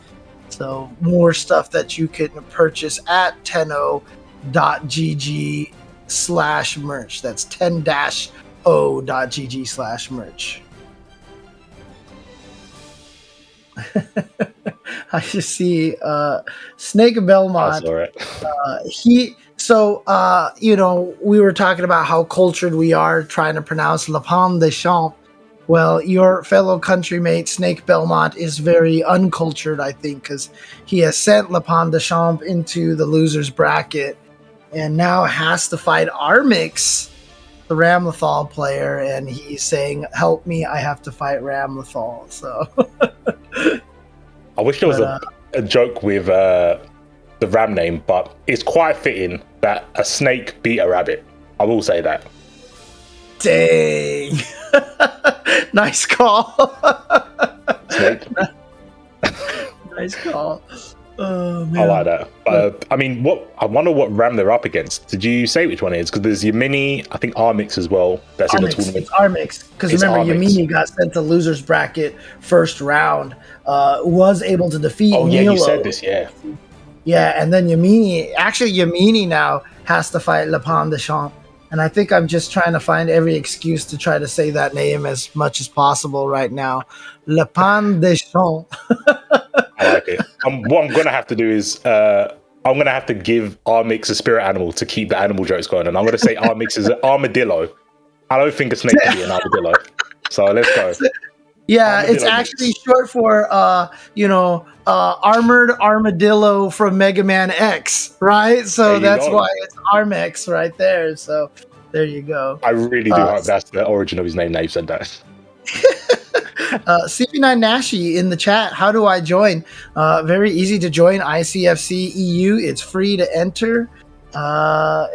So more stuff that you can purchase at tenno.gg/merch. That's 10-o.gg/merch. I just see Snakebelmont. You know, we were talking about how cultured we are trying to pronounce LapinDesChamps. Well, your fellow countrymate Snakebelmont is very uncultured, I think, because he has sent LapinDesChamps into the loser's bracket and now has to fight Armix, the Ramlethal player, and he's saying, "Help me, I have to fight Ramlethal." So
I wish there was a joke with the Ram name, but it's quite fitting that a snake beat a rabbit. I will say that.
Dang. Nice call.
Snake.
Nice call. Oh, man.
I like that. I mean, I wonder what Ram they're up against. Did you say which one it is? Because there's Yammini, I think Armix as well. That's in the tournament.
It's Armix. Because remember, Yammini got sent to loser's bracket first round. Was able to defeat Neilo.
Yeah, you said this, yeah.
Yeah, and then Yammini now has to fight LapinDesChamps. And I think I'm just trying to find every excuse to try to say that name as much as possible right now. LapinDesChamps.
I like it. What I'm going to have to do is I'm going to have to give Armix a spirit animal to keep the animal jokes going. And I'm going to say Armix is an armadillo. I don't think a snake can be an armadillo. So let's go.
Yeah,
Armadillo
it's actually short for, Armored Armadillo from Mega Man X, right? So that's why it's Armix right there. So there you go.
I really do hope that's the origin of his name. Now you've said that.
CP9 Nashi in the chat. How do I join? Very easy to join ICFC EU. It's free to enter.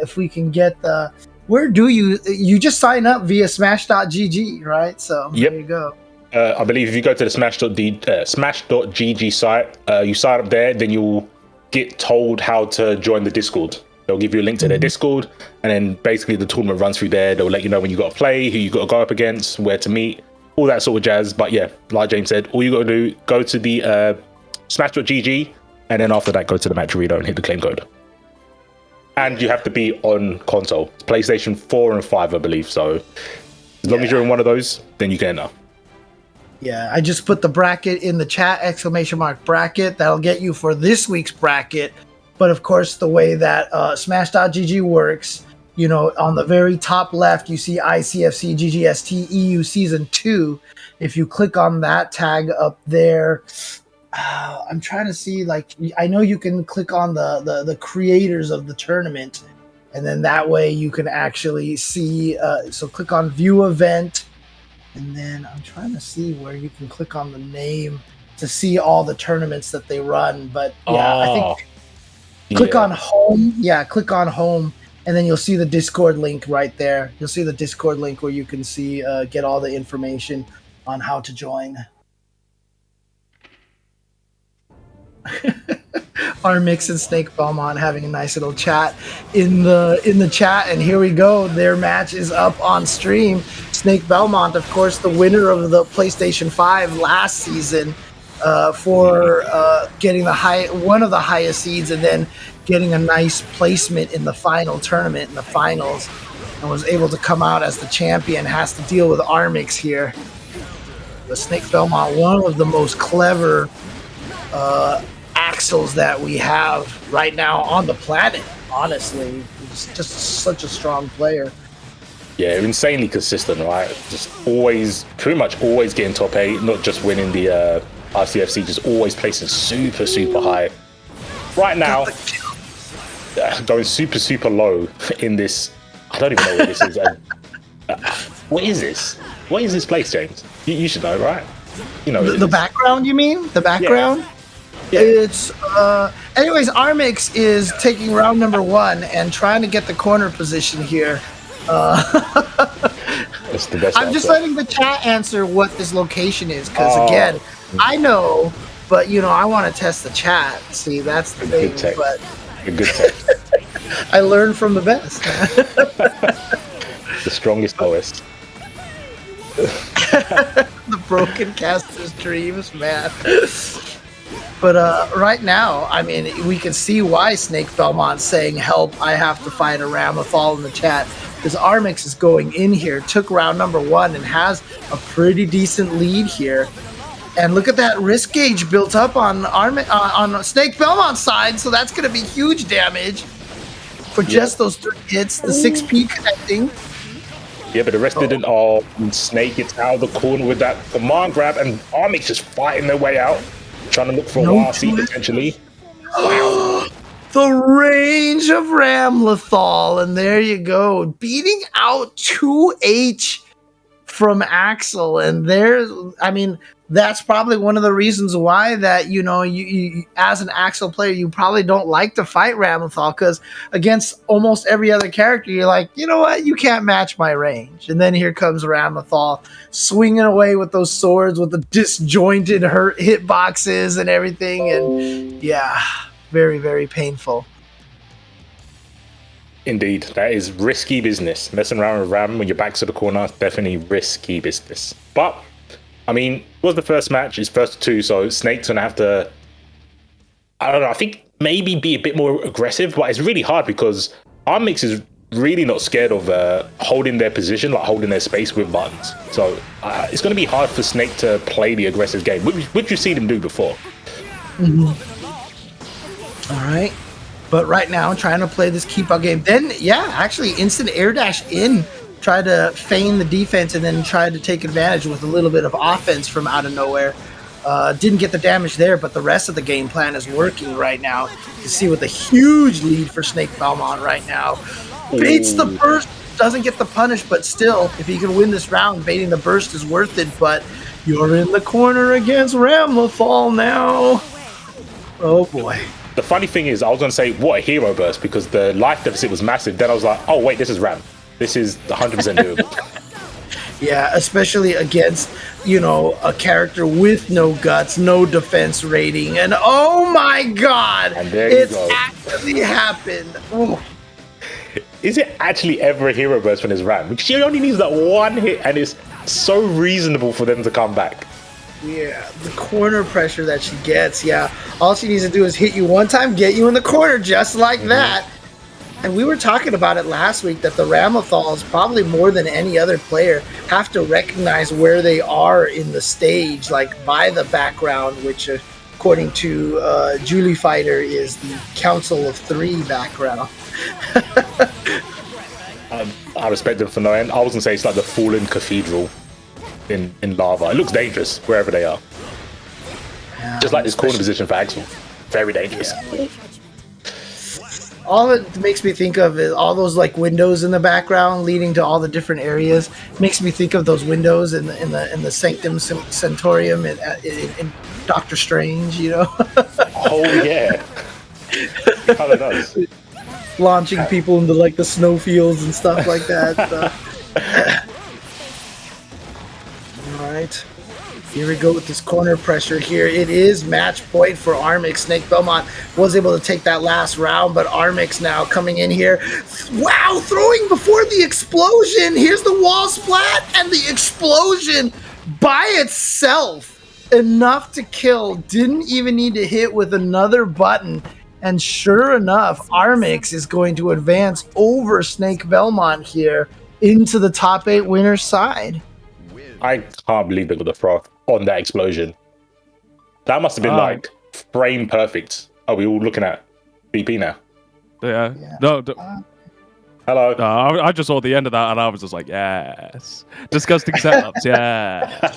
If we can get the... Where do you just sign up via smash.gg, right? So there you go.
I believe if you go to the smash.gg site, you sign up there, then you'll get told how to join the Discord. They'll give you a link to their Discord, and then basically the tournament runs through there. They'll let you know when you got to play, who you got to go up against, where to meet, all that sort of jazz. But yeah, like James said, all you got to do, go to the smash.gg, and then after that, go to the match arena and hit the claim code. And you have to be on console, PlayStation 4 and 5, I believe. So as long as you're in one of those, then you can enter.
Yeah, I just put the bracket in the chat, ! bracket. That'll get you for this week's bracket. But of course, the way that Smash.gg works, you know, on the very top left, you see ICFC GGST EU Season 2. If you click on that tag up there, I'm trying to see, like, I know you can click on the creators of the tournament, and then that way you can actually see, so click on View Event, and then I'm trying to see where you can click on the name to see all the tournaments that they run. But yeah, I think click on home. Yeah, click on home, and then you'll see the Discord link right there. You'll see the Discord link where you can see, get all the information on how to join. Armix and Snakebelmont having a nice little chat in the chat, and here we go. Their match is up on stream. Snakebelmont, of course, the winner of the PlayStation 5 last season, for getting one of the highest seeds, and then getting a nice placement in the final tournament in the finals, and was able to come out as the champion. Has to deal with Armix here. The Snakebelmont, one of the most clever axles that we have right now on the planet. Honestly, he's just such a strong player.
Yeah, insanely consistent, right? Just always, pretty much always getting top 8, not just winning the ICFC, just always placing super, super high. Right now, going super, super low in this. I don't even know what this is. What is this? What is this place, James? You should know, right? You know
the background. You mean the background? Yeah. It's anyways. Armix is taking round number 1 and trying to get the corner position here.
It's the best.
I'm just letting the chat answer what this location is, because again, I know, but you know, I want to test the chat. See, that's the thing. But
a good tech.
I learned from the best.
The strongest, lowest.
The broken caster's dreams, man. But right now, I mean, we can see why Snakebelmont's saying, help, I have to fight a Ramlethal in the chat. Because Armix is going in here, took round number 1, and has a pretty decent lead here. And look at that risk gauge built up on Snakebelmont's side, so that's going to be huge damage for just those 3 hits, the 6P connecting.
Yeah, but the rest didn't. Oh, Snake gets out of the corner with that command grab, and Armix just fighting their way out, trying to look for a wild seed potentially. Wow.
The range of Ramlethal, and there you go, beating out 2H from Axel. And there's, I mean, that's probably one of the reasons why that, you know, you as an Axel player, you probably don't like to fight Ramlethal, because against almost every other character, you're like, you know what, you can't match my range. And then here comes Ramlethal swinging away with those swords with the disjointed hitboxes and everything, and yeah. Very, very painful.
Indeed, that is risky business. Messing around with Ram when your back's to the corner, definitely risky business. But, I mean, it was the first match, it's first 2, so Snake's gonna have to, I don't know, I think maybe be a bit more aggressive, but it's really hard because Armix is really not scared of holding their position, like holding their space with buttons. So it's gonna be hard for Snake to play the aggressive game, which you've seen him do before.
Mm-hmm. All right, but right now trying to play this keep out game. Then, yeah, actually instant air dash in, try to feign the defense, and then try to take advantage with a little bit of offense from out of nowhere. Didn't get the damage there, but the rest of the game plan is working right now. You can see with a huge lead for Snakebelmont right now. Baits the burst, doesn't get the punish, but still, if he can win this round, baiting the burst is worth it. But you're in the corner against Ramlethal now. Oh boy.
The funny thing is, I was going to say, what a hero burst, because the life deficit was massive. Then I was like, oh, wait, this is Ram. This is 100% doable.
Yeah, especially against, you know, a character with no guts, no defense rating. And oh my God,
and there
it's actually happened. Ooh.
Is it actually ever a hero burst when it's Ram? Because she only needs that 1 hit, and it's so reasonable for them to come back.
Yeah, the corner pressure that she gets, yeah. All she needs to do is hit you 1 time, get you in the corner just like that. And we were talking about it last week that the Ramlethals, probably more than any other player, have to recognize where they are in the stage, like by the background, which according to Julie Fighter is the Council of Three background.
I respect them for knowing. I was gonna say it's like the fallen cathedral in lava. It looks dangerous wherever they are.
Yeah,
Just like this corner position for Axel. Very dangerous.
Yeah. All it makes me think of is all those like windows in the background leading to all the different areas. Makes me think of those windows in the Sanctum Sanctorium in Doctor Strange, you know.
Oh yeah. It kind of does.
Launching people into like the snowfields and stuff like that. All right. Here we go with this corner pressure here. It is match point for Armix. Snakebelmont was able to take that last round, but Armix now coming in here. Wow, throwing before the explosion. Here's the wall splat and the explosion by itself. Enough to kill. Didn't even need to hit with another button. And sure enough, Armix is going to advance over Snakebelmont here into the top 8 winners side.
I can't believe they got the throw on that explosion. That must have been like frame perfect. Are we all looking at BP now?
Yeah. No.
Hello.
No, I just saw the end of that and I was just like, yes. Disgusting setups, yeah.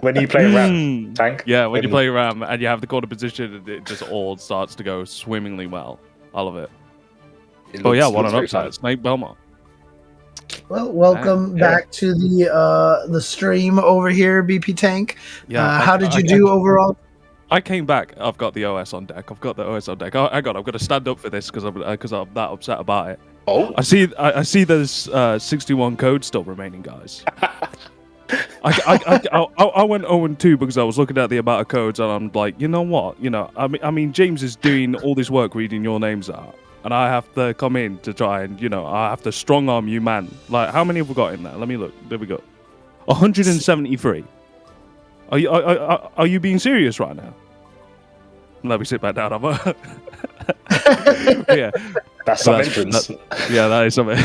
When you play Ram, Tank?
Yeah, when you play Ram and you have the corner position, it just all starts to go swimmingly well. I love it. Oh yeah, what an upside. Snakebelmont.
Well, welcome back to the stream over here, BP Tank.
Yeah.
How did you do overall?
I came back. I've got the OS on deck. I've got to stand up for this because I'm that upset about it.
Oh,
I see there's 61 codes still remaining, guys. I went 0-2 because I was looking at the amount of codes and I'm like, you know what? I mean, James is doing all this work reading your names out. And I have to come in to try and, I have to strong arm you, man. Like, how many have we got in there? Let me look. There we go. 173. Are you being serious right now? Let me sit back down. Yeah.
that's some entrance.
That is something.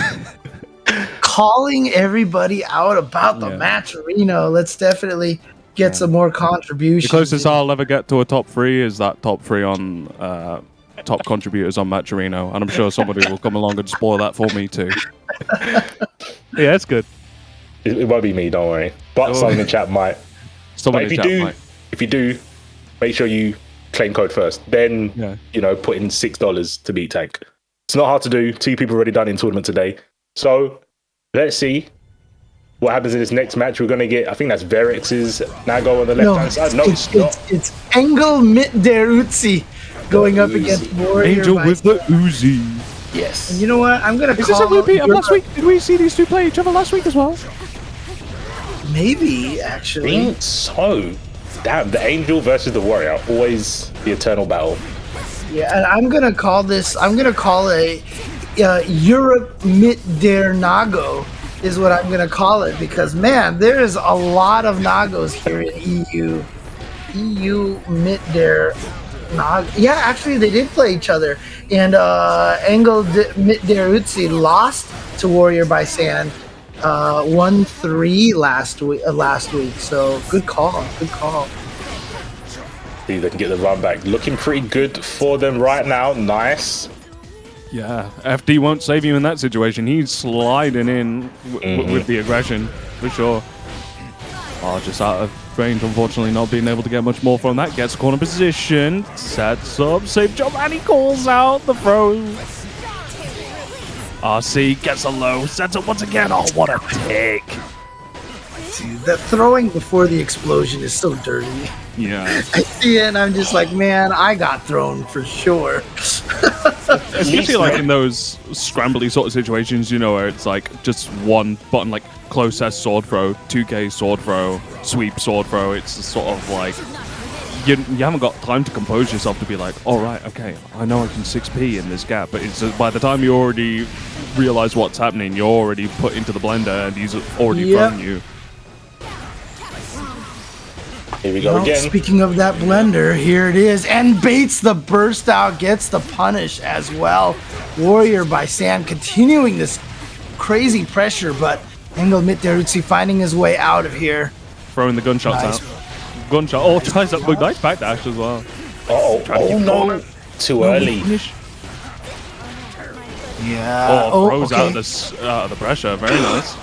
Calling everybody out about the match, Reno. Let's definitely get some more contributions.
The closest I'll ever get to a top 3 is that top 3 on top contributors on Matcherino, and I'm sure somebody will come along and spoil that for me too. Yeah, it's good.
It won't be me, don't worry. But someone in the chat might. If you do, make sure you claim code first. Then put in $6 to beat Tank. It's not hard to do. 2 people already done in tournament today. So let's see what happens in this next match. We're gonna get. I think that's Verex's Nago on the left hand side. No, it's not.
It's Engelmitderuzi going up against Warrior
Angel with the Uzi.
Yes.
And you know what? I'm gonna
Is this a repeat of last week? Did we see these 2 play each other last week as well?
Maybe,
I
actually.
think so. Damn, the Angel versus the Warrior. Always the eternal battle.
Yeah, and I'm gonna call it Europe Midder Nago is what I'm gonna call it, because man, there is a lot of Nagos here in EU Midder. Yeah, actually, they did play each other, and Engelmitderuzi lost to WarriorBySandx 1-3 last week. So good call.
See if they can get the run back. Looking pretty good for them right now. Nice.
Yeah, FD won't save you in that situation. He's sliding in with the aggression for sure. Oh, just out of range, unfortunately, not being able to get much more from that. Gets corner position, sets up, safe job, and he calls out the throw. RC gets a low, sets up once again. Oh, what a take.
Dude, that throwing before the explosion is so dirty.
Yeah.
I see it and I'm just like, man, I got thrown for sure.
Especially like in those scrambly sort of situations, where it's like just one button, like close S sword throw, 2K sword throw, sweep sword throw. It's sort of like you haven't got time to compose yourself to be like, all right, okay, I know I can 6P in this gap, but it's by the time you already realize what's happening, you're already put into the blender and he's already thrown you.
Here we go
Well,
again.
speaking of that blender, here it is. And baits the burst out, gets the punish as well. XWarriorBySandx continuing this crazy pressure, but Engelmitderuzi finding his way out of here.
Throwing the gunshots
Nice.
out. Gunshot. Oh, tries that nice backdash as well.
Oh no. Too early.
Finish.
Yeah.
Oh, throws
okay.
out of the pressure. Very nice.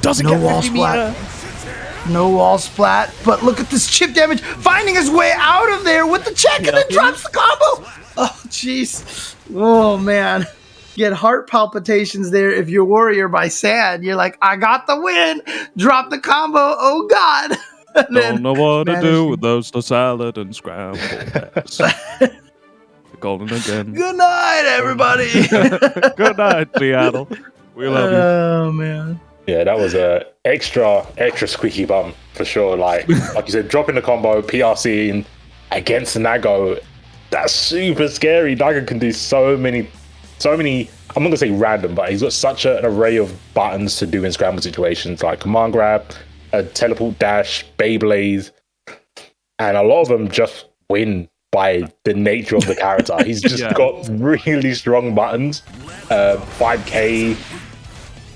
Doesn't
No
get
wall
50
splat.
meter.
No wall splat, but look at this chip damage, finding his way out of there with the check and then drops the combo. Oh, jeez. Oh, man. Get heart palpitations there if you're XWarriorBySandx. You're like, I got the win. Drop the combo. Oh, God. And then
Don't know what to
managed
do with those to salad and scrambled eggs. Golden again.
Good night, everybody.
Good night, Seattle. We love you.
Oh, man.
Yeah, that was a extra squeaky bum for sure. Like you said, dropping the combo, PRC against Nago. That's super scary. Nago can do so many. I'm not gonna say random, but he's got such an array of buttons to do in scramble situations, like command grab, a teleport dash, Beyblade, and a lot of them just win by the nature of the character. He's just got really strong buttons, 5K.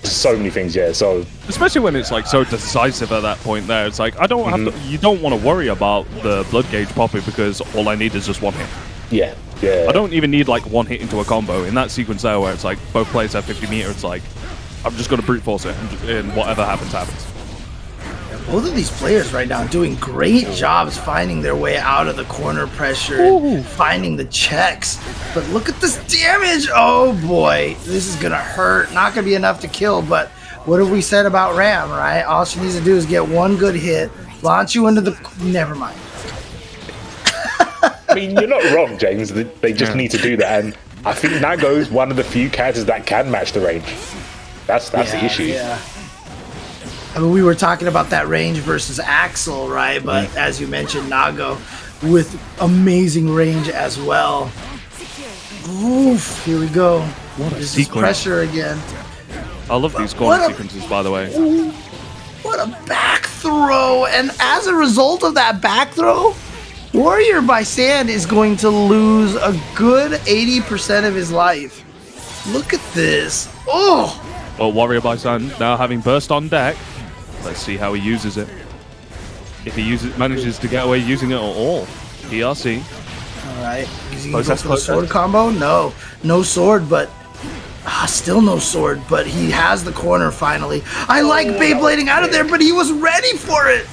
So many things, yeah. So
especially when it's like so decisive at that point there, it's like I don't have to. You don't want to worry about the blood gauge popping because all I need is just one hit.
yeah.
I don't even need like one hit into a combo in that sequence there where it's like both players have 50 meter. It's like I'm just gonna brute force it and whatever happens happens.
Both of these players right now doing great jobs finding their way out of the corner pressure and finding the checks. But look at this damage. Oh boy, this is gonna hurt. Not gonna be enough to kill, but what have we said about Ram, right? All she needs to do is get one good hit, launch you into the... Never mind.
I mean, you're not wrong, James. They just need to do that, and I think Nago's one of the few characters that can match the range. That's the issue.
Yeah. I mean, we were talking about that range versus Axel, right? But as you mentioned, Nago with amazing range as well. Oof, here we go. This is
sequence.
pressure again.
I love these corner sequences, by the way.
What a back throw. And as a result of that back throw, XWarriorBySandx is going to lose a good 80% of his life. Look at this. Oh!
Well, XWarriorBySandx now having burst on deck. Let's see how he uses it. If he manages to get away using it at all. PRC.
All right. Is he
Close,
going to go for the
close.
sword combo? No. No sword, but... still no sword, but he has the corner finally. I like Beyblading out of there, but he was ready for it.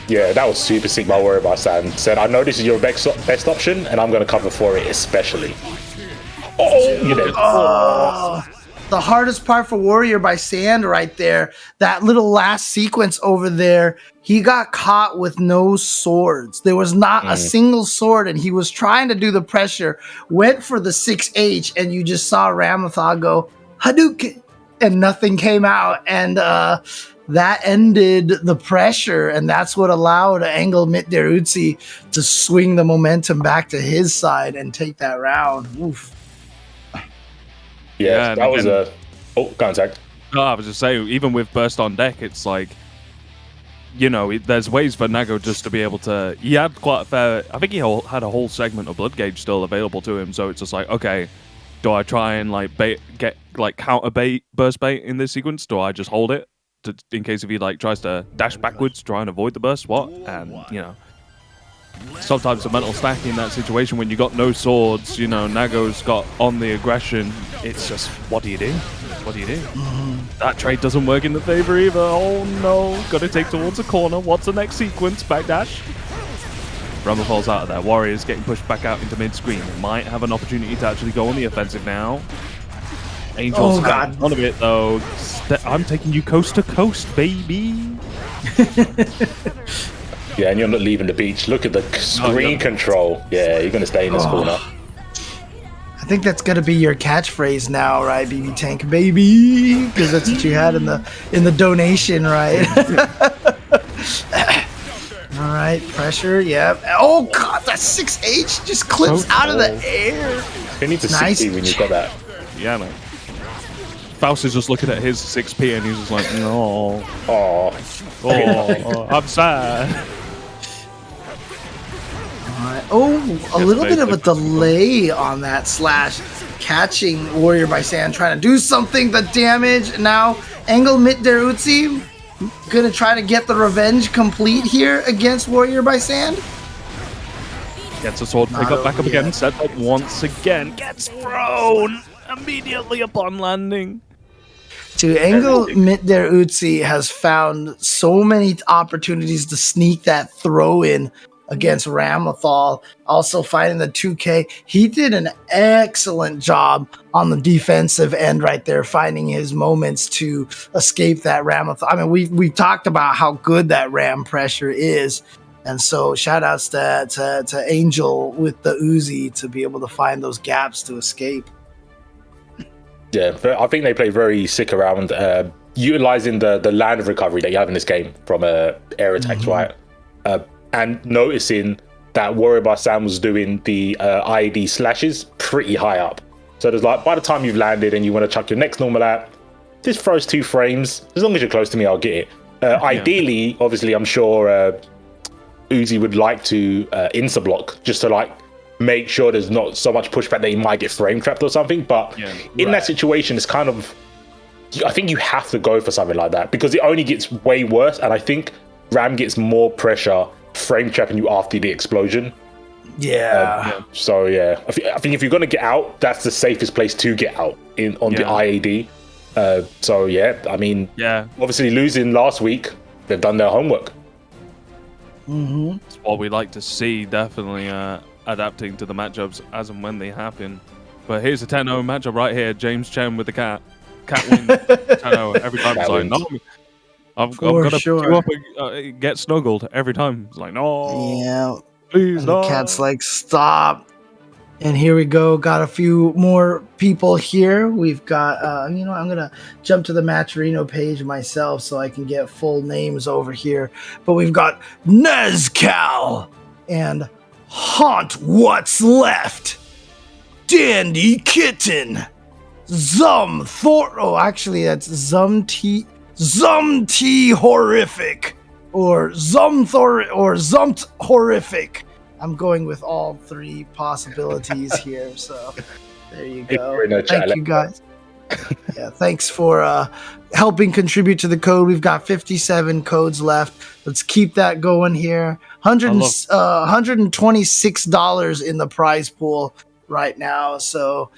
Yeah, that was super sick by XWarriorBySandx. Said, I know this is your best option, and I'm going to cover for it especially. Oh, you know.
The hardest part for XWarriorBySandx right there, that little last sequence over there, he got caught with no swords. There was not a single sword, and he was trying to do the pressure, went for the 6H, and you just saw Ramlethal go, Hadouken, and nothing came out. And that ended the pressure, and that's what allowed Engelmitderuzi to swing the momentum back to his side and take that round. Oof.
Yeah, that was a... Oh, contact.
No, I was just saying, even with burst on deck, it's like, you know, there's ways for Nago just to be able to... He had quite a fair... I think he had a whole segment of blood gauge still available to him, so it's just like, okay, do I try and like counter burst bait in this sequence? Do I just hold it in case if he like tries to dash backwards, try and avoid the burst? What? And, you know, sometimes a mental stack in that situation when you got no swords, you know, Nago's got on the aggression. It's just, what do you do? What do you do? That trade doesn't work in the favor either. Oh no, gotta take towards a corner. What's the next sequence? Backdash. Ramlethal out of there. Warriors getting pushed back out into mid-screen. Might have an opportunity to actually go on the offensive now. Angels have none of it though. I'm taking you coast to coast, baby.
Yeah, and you're not leaving the beach. Look at the screen control. Yeah, you're going to stay in this corner.
I think that's gonna be your catchphrase now, right? BB Tank baby, because that's what you had in the donation, right? All right, pressure, yeah. Oh god, that 6H just clips out of the air.
You need to 60 when you've got that.
Yeah, man. Faust is just looking at his 6p and he's just like, no.
Oh,
I'm sad.
a little bit of a delay on that slash. Catching XWarriorBySandx trying to do something. The damage now. Engelmitderuzi gonna try to get the revenge complete here against XWarriorBySandx.
Gets a sword pick up back up again. Set up once again. Gets thrown immediately upon landing.
Engelmitderuzi has found so many opportunities to sneak that throw in against Ramlethal, also finding the 2K. He did an excellent job on the defensive end right there, finding his moments to escape that Ramlethal. I mean, we've talked about how good that Ram pressure is, and so shout outs to Angel with the Uzi to be able to find those gaps to escape.
Yeah, I think they play very sick around utilizing the land of recovery that you have in this game from air attacks, right? And noticing that XWarriorBySandx was doing the IED slashes pretty high up. So there's like, by the time you've landed and you want to chuck your next normal at, this throws 2 frames. As long as you're close to me, I'll get it. Ideally, obviously, I'm sure Uzi would like to insta block just to like make sure there's not so much pushback that he might get frame trapped or something. But in that situation, it's kind of, I think you have to go for something like that because it only gets way worse. And I think Ram gets more pressure frame trapping you after the explosion. So yeah, I think if you're going to get out, that's the safest place to get out on the IAD. So yeah, I mean, obviously losing last week, they've done their homework.
It's what we like to see, definitely adapting to the matchups as and when they happen. But here's a 10-0 matchup right here. James Chen with the cat. Cat wins 10-0 every time. It's like, no, I've got to pick you up and get snuggled every time. It's like, no.
Yeah.
Please, no.
The cat's like, stop. And here we go. Got a few more people here. We've got, I'm going to jump to the Matcherino page myself so I can get full names over here. But we've got Nezcal and Haunt What's Left, Dandy Kitten, Zum Thor. Oh, actually, that's Zum T Horrific or Zumt Horrific. I'm going with all 3 possibilities here. So there you go. Thank you guys. Yeah, thanks for helping contribute to the code. We've got 57 codes left. Let's keep that going here. $126 in the prize pool right now. So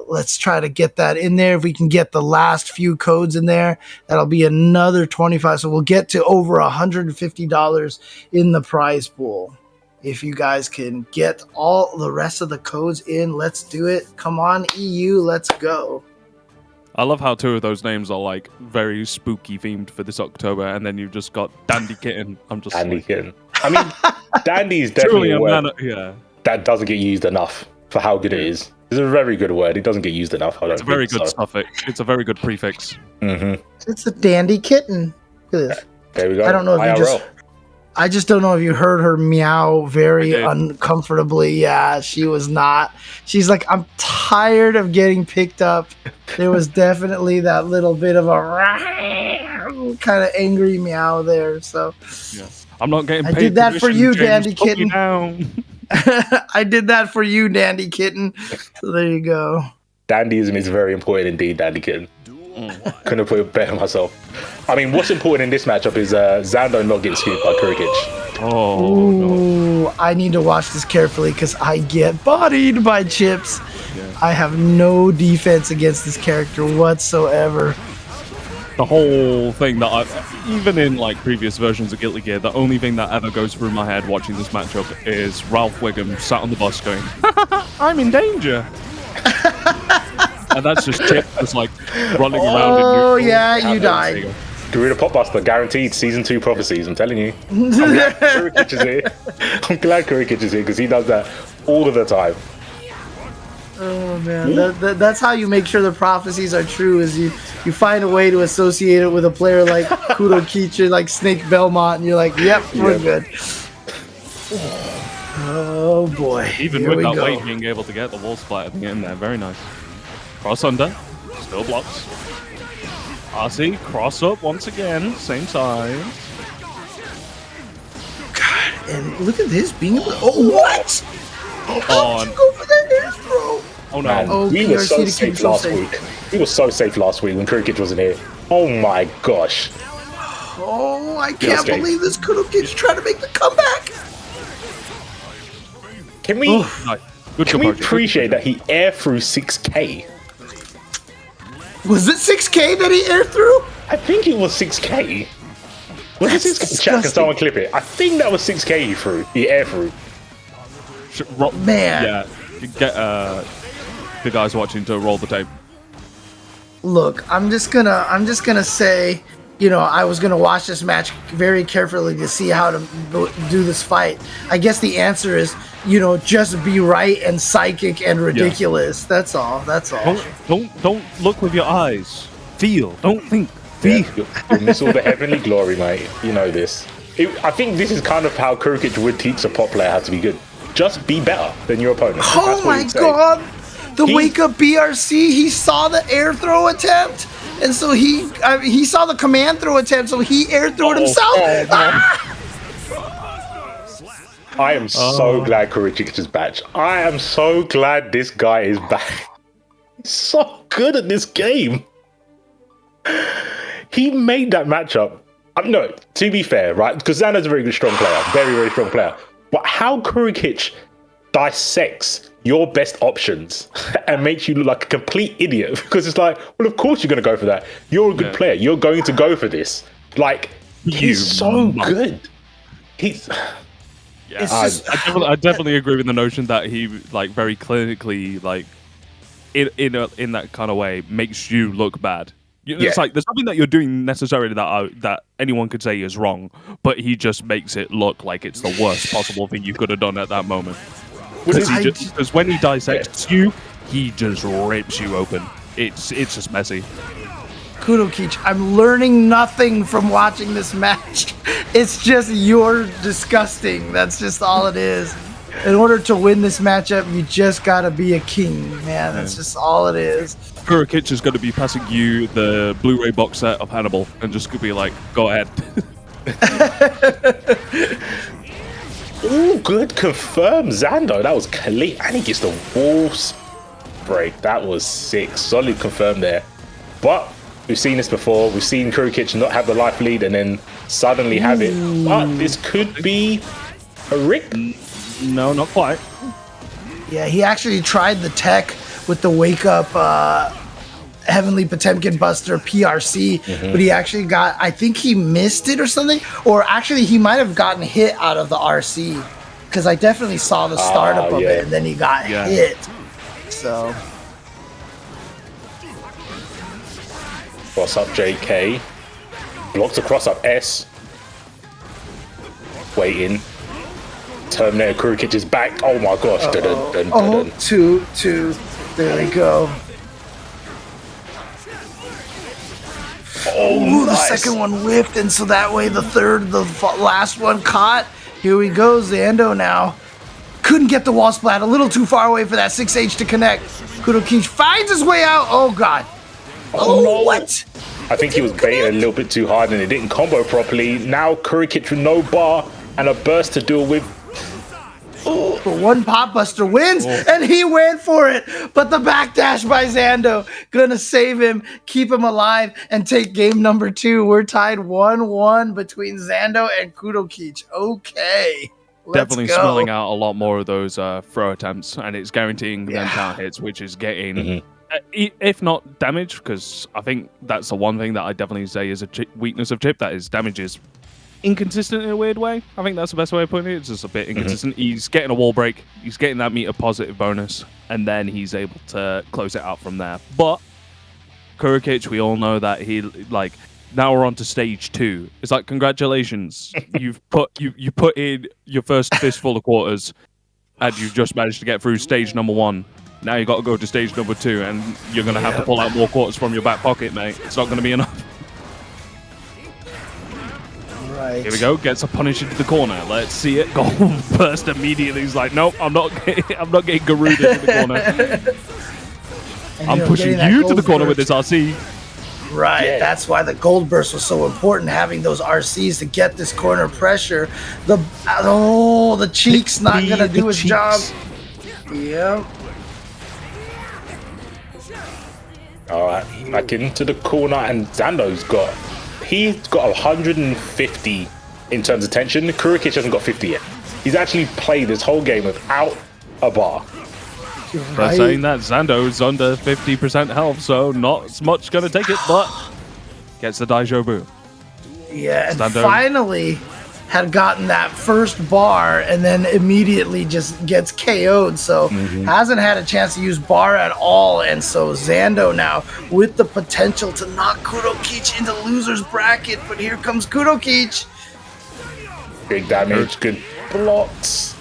let's try to get that in there. If we can get the last few codes in there, that'll be another 25. So we'll get to over $150 in the prize pool. If you guys can get all the rest of the codes in, let's do it. Come on, EU, let's go.
I love how 2 of those names are like very spooky themed for this October, and then you've just got Dandy Kitten. I'm just
Dandy Kitten. I mean, Dandy is definitely a word that doesn't get used enough for how good it is. It's a very good word. It doesn't get used enough.
It's a very good suffix. It's a very good prefix.
It's a Dandy Kitten. There
we go.
I don't know if I just don't know if you heard her meow very uncomfortably. Yeah, she was not. She's like, I'm tired of getting picked up. There was definitely that little bit of a kind of angry meow there. So
I'm not getting paid.
I did that for you, Dandy Kitten.
Down.
I did that for you, Dandy Kitten. So there you go.
Dandyism is very important indeed, Dandy Kitten. Couldn't have put it better myself. I mean, what's important in this matchup is Zando not getting scooped by kurokich.
No.
I need to watch this carefully because I get bodied by Chips. I have no defense against this character whatsoever.
The whole thing that even in like previous versions of Guilty Gear, the only thing that ever goes through my head watching this matchup is Ralph Wiggum sat on the bus going, I'm in danger. And that's just Chipp just like running around.
Oh, you died.
Garita Popbuster, guaranteed season 2 prophecies. I'm telling you. I'm glad kurokich is here. I'm glad kurokich is here because he does that all of the time.
Oh man, that's how you make sure the prophecies are true. Is you find a way to associate it with a player like kurokich, like Snakebelmont, and you're like, yep, we're good. Oh boy.
Even with that weight being able to get the wall splat at the end there, very nice. Cross under, still blocks. RC, cross up once again, same size.
God, And look at this being able to, what? How did you go for that air throw?
Oh no!
Man, we were so safe last week. We were so safe last week when kurokich wasn't here. Oh my gosh!
Oh, I can't believe this kurokich trying to make the comeback.
Can we appreciate that he air threw 6K?
Was it 6K that he air threw?
I think it was 6K. Was it 6K? Chat, can someone clip it? I think that was 6K he threw. He air threw.
Man.
Yeah, get the guys watching to roll the tape.
Look, I'm just gonna say, I was gonna watch this match very carefully to see how to do this fight. I guess the answer is, just be right and psychic and ridiculous. Yeah. That's all.
Don't look with your eyes. Feel. Don't think. Feel.
Yeah, you'll miss all the heavenly glory, mate. You know this. I think this is kind of how kurokich would teach a pot player how to be good. Just be better than your opponent.
Oh my god! The wake up BRC, he saw the air throw attempt, and so he saw the command throw attempt, so he air threw it himself.
I am so glad kurokich is back. I am so glad this guy is back. He's so good at this game. He made that matchup. No, to be fair, right? Because Zando's a very good, strong player. Very, very strong player. But how kurokich dissects your best options and makes you look like a complete idiot, because it's like, well, of course you're going to go for that. You're a good player. You're going to go for this. Like, he's so good. He's...
Yeah, I definitely agree with the notion that he, very clinically, in that kind of way, makes you look bad. It's like there's nothing that you're doing necessarily that anyone could say is wrong, but he just makes it look like it's the worst possible thing you could have done at that moment. Because when he dissects you, he just rips you open. It's just messy.
kurokich, I'm learning nothing from watching this match. It's just you're disgusting. That's just all it is. In order to win this matchup, you just gotta be a king, man. That's just all it is.
kurokich is going to be passing you the Blu-ray box set of Hannibal and just going to be like, go ahead.
Ooh, good confirm, Zando. That was clean. And he gets the wolves break. That was sick. Solid confirm there. But we've seen this before. We've seen kurokich not have the life lead and then suddenly have it. But this could be a Rick.
No, not quite.
Yeah, he actually tried the tech with the wake up Heavenly Potemkin Buster PRC, but he actually I think he missed it or something, or actually he might have gotten hit out of the RC, because I definitely saw the startup of it and then he got hit. So
cross up JK, blocks a cross up S, waiting. Terminator kurokich is back. Oh my gosh.
Two. There we go.
Oh,
the second one whipped, and so that way the last one caught. Here we go, Zando now. Couldn't get the wall splat, a little too far away for that 6H to connect. kurokich finds his way out. Oh god.
Oh no.
What?
I think he was baiting a little bit too hard and it didn't combo properly. Now kurokich with no bar and a burst to deal with.
But one pop buster wins, and he went for it. But the backdash by Zando gonna save him, keep him alive, and take game number 2. We're tied 1-1 between Zando and kurokich. Okay,
definitely smelling out a lot more of those throw attempts, and it's guaranteeing them count hits, which is getting, if not damage, because I think that's the one thing that I definitely say is a weakness of Chipp, that is damage is inconsistent in a weird way. I think that's the best way of putting it. It's just a bit inconsistent. He's getting a wall break, he's getting that meter positive bonus, and then he's able to close it out from there. But kurokich, we all know that he, now we're on to stage 2. It's like, congratulations, you put in your first fistful of quarters and you've just managed to get through stage number 1. Now you got to go to stage number 2, and you're going to have to pull out more quarters from your back pocket, mate. It's not going to be enough.
Right.
Here we go. Gets a punish into the corner. Let's see it. Go burst immediately. He's like, nope, I'm not getting garuded into the corner. I'm pushing you to the corner with this RC.
Right,
Yeah.
that's why the gold burst was so important, having those RCs to get this corner pressure. The cheek's not gonna do his job. Yep.
All right, back into the corner, and Zando's got 150 in terms of tension. Kurokich hasn't got 50 yet. He's actually played this whole game without a bar.
They're saying that Zando's under 50% health, so not much going to take it, but gets the Daijobu.
Yeah, and
Zando
finally had gotten that first bar and then immediately just gets KO'd, so hasn't had a chance to use bar at all, and so Zando now with the potential to knock kurokich into loser's bracket, but here comes kurokich.
Big damage, good blocks.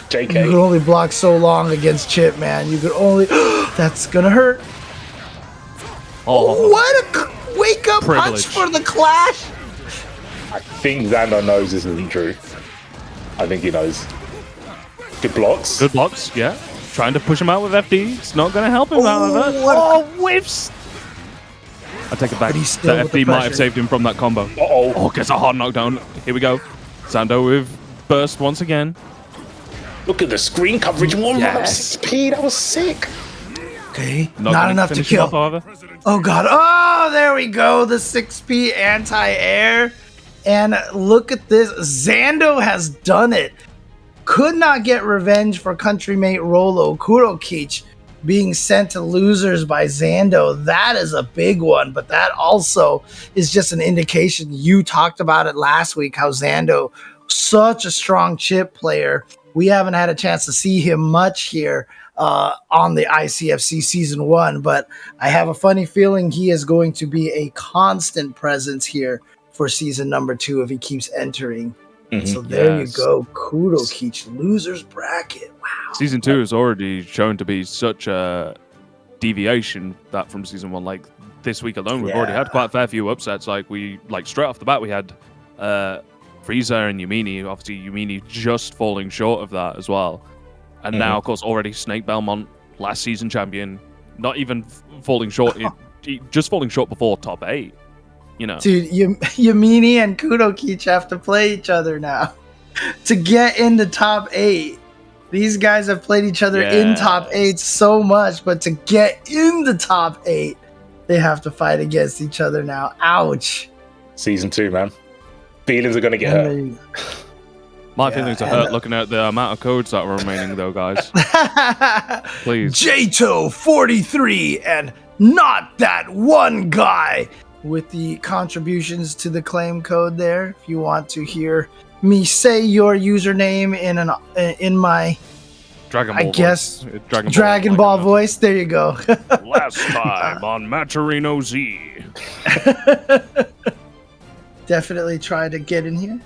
JK.
You can only block so long against Chipp, man. You could only... That's gonna hurt.
Oh,
What a wake-up punch
Privilege.
for the Clash.
I think Zando knows this isn't true. I think he knows. Good blocks.
good blocks, yeah. Trying to push him out with FD. It's not going to help him, however.
what a-
Oh, whiffs! I take it back.
But he's still
That
with the
FD might have
pressure.
saved him from that combo.
Uh-oh.
Oh, gets a hard knockdown. Here we go. Zando with burst once again.
Look at the screen coverage. 116p. That was sick.
Okay,
Not
not
gonna
enough to
finish him
kill.
off, however.
Oh god, oh there we go, the 6p anti-air. And look at this, Zando has done it. Could not get revenge for countrymate Rolo. Kurokich being sent to losers by Zando. That is a big one, but that also is just an indication. You talked about it last week, how Zando, such a strong chip player. We haven't had a chance to see him much here on the ICFC Season 1, but I have a funny feeling he is going to be a constant presence here for Season number 2 if he keeps entering. So there
Yes.
you go, kurokich, losers bracket. Wow.
Season 2 is already shown to be such a deviation that from Season 1. Like, this week alone, we've already had quite a fair few upsets. Like, straight off the bat, we had Frezzer and Yammini. Obviously, Yammini just falling short of that as well. And now, of course, already Snakebelmont, last season champion, not even falling short, just falling short before top 8. You know,
Dude, Yammini and kurokich have to play each other now to get into top 8. These guys have played each other in top 8 so much, but to get in the top 8, they have to fight against each other now. Ouch.
Season 2, man. Feelings are going to get hurt.
my feelings are hurt looking at the amount of codes that are remaining, though, guys. Please.
Jato 43 and not that one guy with the contributions to the claim code there. If you want to hear me say your username in my
Dragon Ball
guess
voice.
Dragon Ball voice, there you go.
Last time on Maturino Z.
Definitely try to get in here.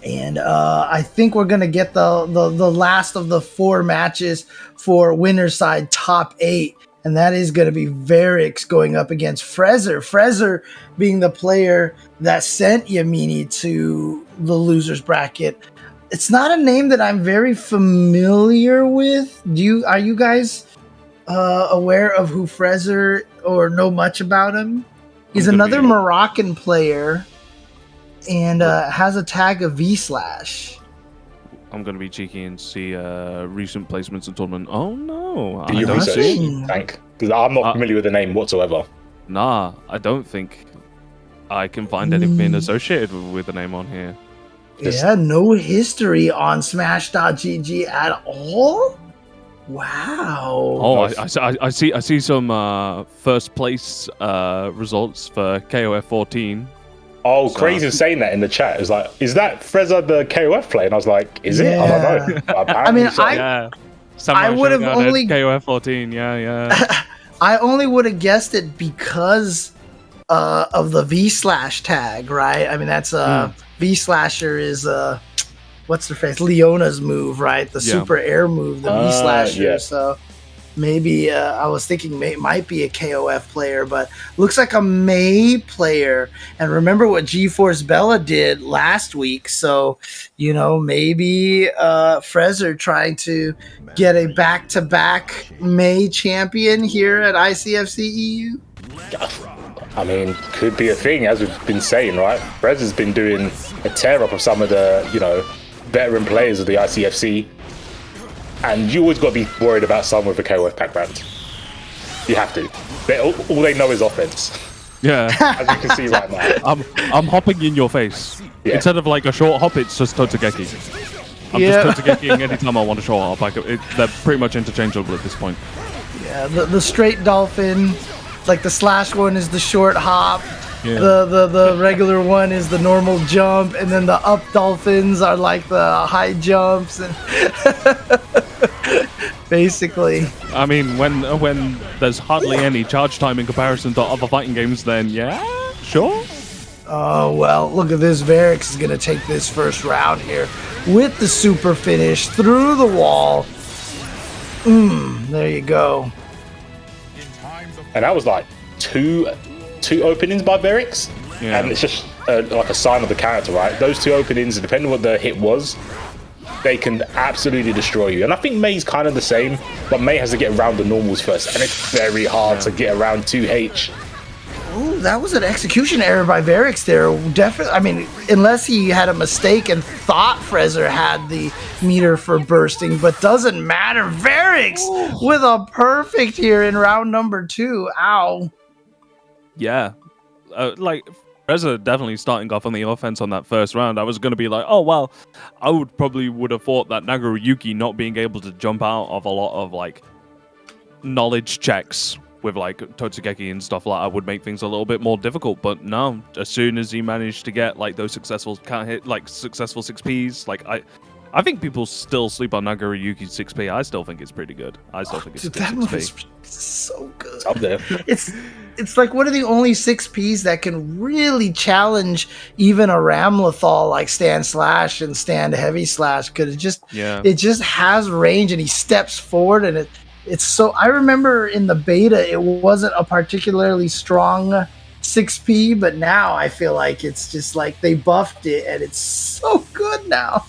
And I think we're gonna get the last of the 4 matches for winner's side top 8, and that is gonna be Varix going up against Frezzer. Frezzer being the player that sent Yammini to the losers bracket. It's not a name that I'm very familiar with. Are you guys aware of who Frezzer or know much about him? He's another Moroccan player and has a tag of V/.
I'm going to be cheeky and see recent placements in tournament. Oh, no.
Do you
don't
research,
see.
Tank? Because I'm not familiar with the name whatsoever.
Nah, I don't think I can find anything associated with the name on here.
Yeah, no history on Smash.gg at all? Wow.
Oh, I see some first place results for KOF 14.
Oh, Crazy saying that in the chat. It's like, is that Frezzer the KOF play? And I was like, is it? I don't know.
I mean,
Yeah.
I would have only
KOF 14. Yeah.
I only would have guessed it because of the V/ tag, right? I mean, that's V slasher is what's the phrase? Leona's move, right? The super air move, the V slasher.
yeah.
So maybe I was thinking might be a KOF player, but looks like a May player. And remember what GeForce Bella did last week, so maybe Frezzer trying to get a back-to-back May champion here at ICFC EU.
I mean, could be a thing, as we've been saying, right? Frezzer's been doing a tear up of some of the veteran players of the ICFC. And you always got to be worried about someone with a KOF background. You have to. All they know is offense.
Yeah.
As you can see right now.
I'm hopping in your face.
Yeah.
Instead of like a short hop, it's just Totogeki. I'm just Totogekiing anytime I want a short hop. They're pretty much interchangeable at this point.
Yeah, the straight dolphin, like the slash one is the short hop.
Yeah.
The regular one is the normal jump, and then the up dolphins are like the high jumps, and basically.
I mean, when there's hardly any charge time in comparison to other fighting games, then yeah, sure.
Oh well, look at this. xWarriorBySandx is gonna take this first round here with the super finish through the wall. There you go.
And that was like two openings by xWarriorBySandx, and it's just like a sign of the character, right? Those two openings, depending on what the hit was, they can absolutely destroy you. And I think May's kind of the same, but May has to get around the normals first, and it's very hard to get around 2H.
Oh, that was an execution error by xWarriorBySandx there. Definitely, I mean, unless he had a mistake and thought Frezzer had the meter for bursting, but doesn't matter. xWarriorBySandx with a perfect here in round number 2. Ow.
Yeah, like Frezzer definitely starting off on the offense on that first round. I was going to be like, oh well, I would have thought that Nagoriyuki not being able to jump out of a lot of like knowledge checks with like Totogeki and stuff like that would make things a little bit more difficult. But no, as soon as he managed to get like those successful successful 6Ps, like I think people still sleep on Nagoriyuki's 6P. I still think it's pretty good. I still think it's
Dude,
a good
that move
6P.
is so good.
It's up there.
It's like one of the only 6Ps that can really challenge even a Ramlethal like stand slash and stand heavy slash, because it just has range, and he steps forward, and it's so. I remember in the beta it wasn't a particularly strong 6P, but now I feel like it's just like they buffed it, and it's so good now.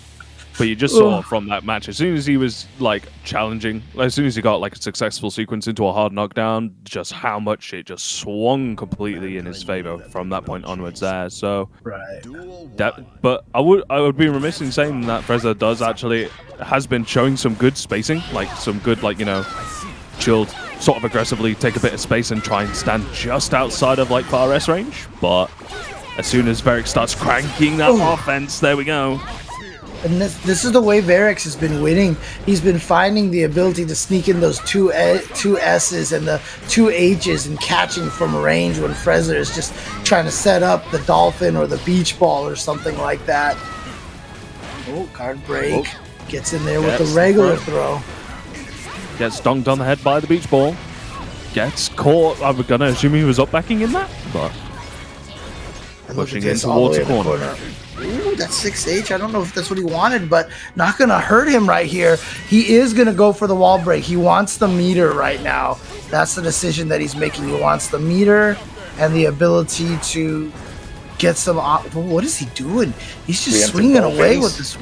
But you just saw from that match, as soon as he was like challenging, as soon as he got like a successful sequence into a hard knockdown, just how much it just swung completely in his favor from that point onwards there. So, but I would be remiss in saying that Frezzer has been showing some good spacing, like some good chilled, sort of aggressively take a bit of space and try and stand just outside of like far S range. But as soon as xWarriorBySandx starts cranking that offense, there we go.
And this is the way xWarriorBySandx has been winning. He's been finding the ability to sneak in those two S's and the 2 H's and catching from range when Frezzer is just trying to set up the dolphin or the beach ball or something like that. Oh, card break. Gets in there with the regular throw.
Gets dunked on the head by the beach ball. Gets caught. I'm going to assume he was up backing in that, but pushing in towards the corner.
Ooh, that's 6H. I don't know if that's what he wanted, but not going to hurt him right here. He is going to go for the wall break. He wants the meter right now. That's the decision that he's making. He wants the meter and the ability to get some... What is he doing? He's just swinging away with this...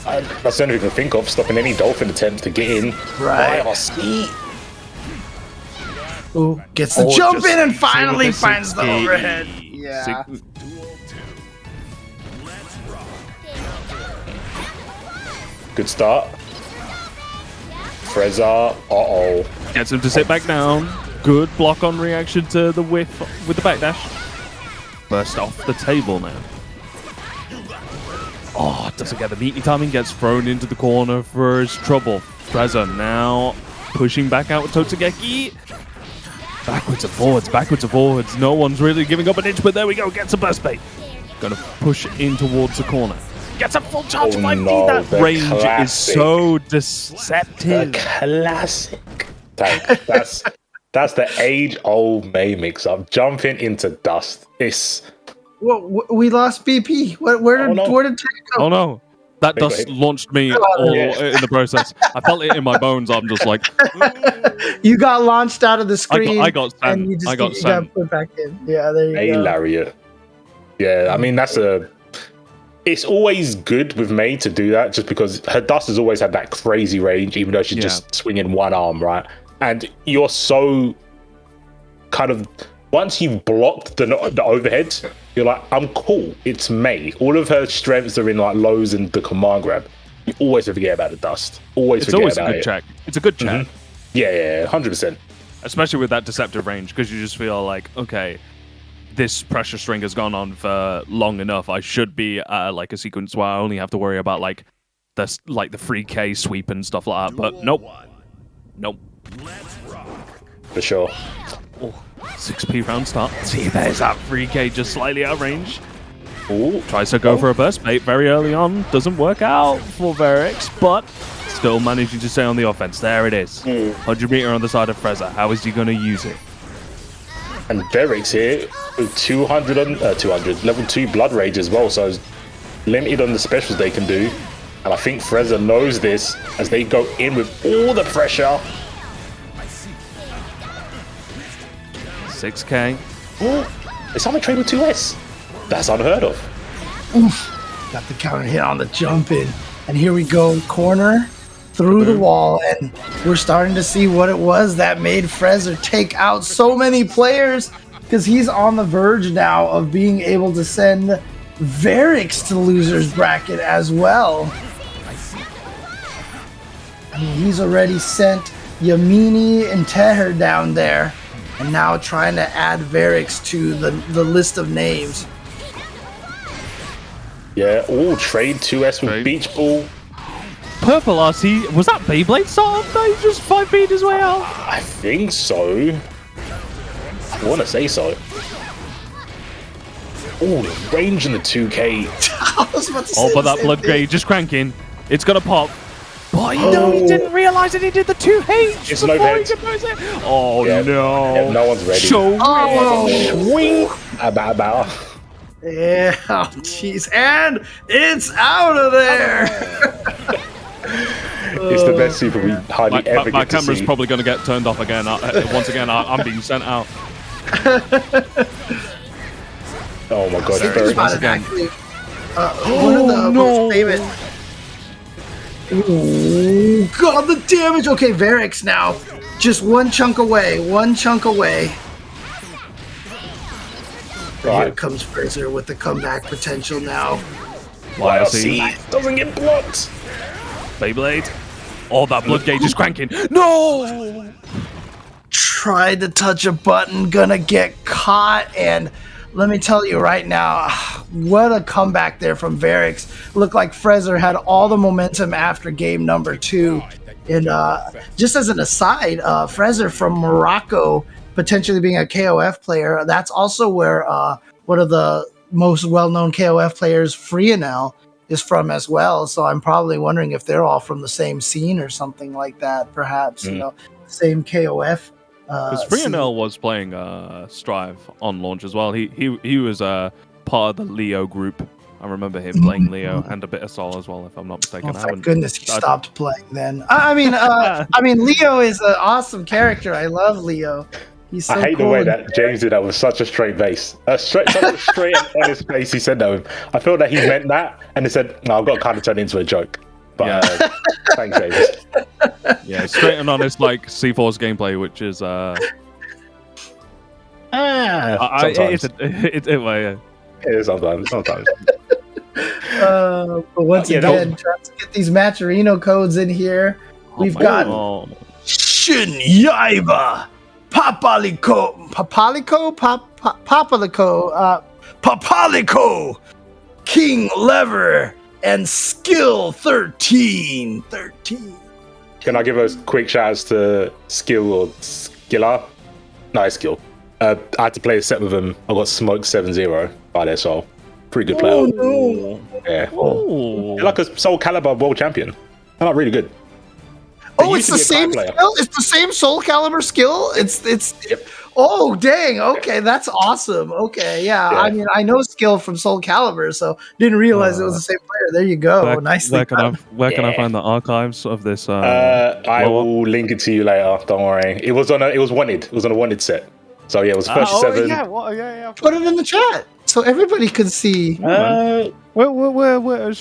That's the only thing I can think of, stopping any dolphin attempt to get in.
Right. Ooh, gets the jump in and finally finds the overhead. Yeah.
Good start. Frezzer,
Gets him to sit back down. Good block on reaction to the whiff with the backdash. Burst off the table now. Oh, doesn't get the meaty timing. Gets thrown into the corner for his trouble. Frezzer now pushing back out with Totogeki. Backwards and forwards. No one's really giving up an inch, but there we go. Gets a burst bait. Gonna push in towards the corner. Gets a full charge 5D.
No,
that range is so deceptive.
The classic. That's the age-old May mix-up. Jumping into dust. It's...
Well, we lost BP. Where did Tank go?
Oh no. That dust launched me all in the process. I felt it in my bones. I'm just like,
you got launched out of the screen.
I got sent.
And you just got put back in. Yeah, there you go.
Lariat. Yeah, I mean it's always good with May to do that, just because her dust has always had that crazy range, even though she's just swinging one arm, right? And you're so kind of, once you've blocked the overhead, you're like, I'm cool. It's May. All of her strengths are in like lows and the command grab. You always forget about the dust.
It's always a good check. It's a good check.
Yeah, 100%.
Especially with that deceptive range, because you just feel like, okay, this pressure string has gone on for long enough. I should be like a sequence where I only have to worry about like the 3K sweep and stuff like that. But nope.
For sure.
Oh, 6p round start. See, there's that 3K just slightly out of range.
Ooh.
Tries to go for a burst bait very early on. Doesn't work out for Verix, but still managing to stay on the offense. There it is. 100 meter on the side of Frezzer. How is he going to use it?
And Verix here with 200 level 2 Blood Rage as well, so limited on the specials they can do. And I think Frezzer knows this as they go in with all the pressure.
6K.
It's on the trade with 2S. That's unheard of.
Oof. Got the counter hit on the jump in. And here we go, corner through the wall. And we're starting to see what it was that made Frezzer take out so many players, because he's on the verge now of being able to send Verix to losers bracket as well. I mean, he's already sent Yammini and tehuur down there. And now trying to add Verix to the list of names.
Yeah, trade 2S with Beach Ball.
Purple RC, was that Beyblade start that he just 5B'd his way out?
I think so. I want to say so. Oh, the range in the 2K.
I was about to say
but that blood gauge just cranking. It's gonna pop. But no, he didn't realize that he did the 2H
it's
before
no
he could pose it. Oh no!
Yeah, no one's ready.
Swing!
Bow.
Yeah, jeez, and it's out of there.
It's the best super we hardly ever get
my
to
camera's
see.
probably going to get turned off again. Once again, I'm being sent out.
Oh my god!
Actually, one of the most famous. Oh god, the damage! Okay, Verix now, just one chunk away. Here comes Frezzer with the comeback potential now.
YLC doesn't get blocked.
Beyblade. Oh, that blood gauge is cranking. No!
Tried to touch a button, gonna get caught, and let me tell you right now, what a comeback there from Verix. Looked like Frezzer had all the momentum after game number 2. And just as an aside, Frezzer from Morocco, potentially being a KOF player, that's also where one of the most well-known KOF players, Freenel, is from as well. So I'm probably wondering if they're all from the same scene or something like that, perhaps, same KOF.
Because Freenel was playing Strive on launch as well. He was part of the Leo group. I remember him playing Leo and a bit of Sol as well, if I'm not mistaken.
Oh, thank goodness he stopped playing then. I mean, Leo is an awesome character. I love Leo. He's so
I hate
cool.
the way that James did that with such a straight face. Such a straight and honest face he said that with. I feel that he meant that, and he said, no, I've got to kind of turn it into a joke. But thanks, James.
Yeah, straight and honest, like C4's gameplay, which is
sometimes. Sometimes.
But once again, trying to get these Matcherino codes in here. We've got Shin Yaiba, Papalico, King Lever, and Skill 13.
Can I give a quick shout out to Skill or Skilla? No, it's Skill. I had to play a set with him. I got smoked 7-0 by their Soul. Pretty good player.
Oh, no.
Yeah. They're like a Soul Calibur world champion. They're not really good.
Oh, it's the same skill? It's the same Soul Calibur skill? It's
Yep.
Oh, dang. Okay, that's awesome. Okay, yeah. I mean, I know Skill from Soul Calibur, so didn't realize it was the same player. There you go. Nicely done.
Where can I find the archives of this?
I will link it to you later. Don't worry. It was wanted. It was on a wanted set. So yeah, it was 37.
Yeah.
Put it in the chat so everybody can see.
Where
You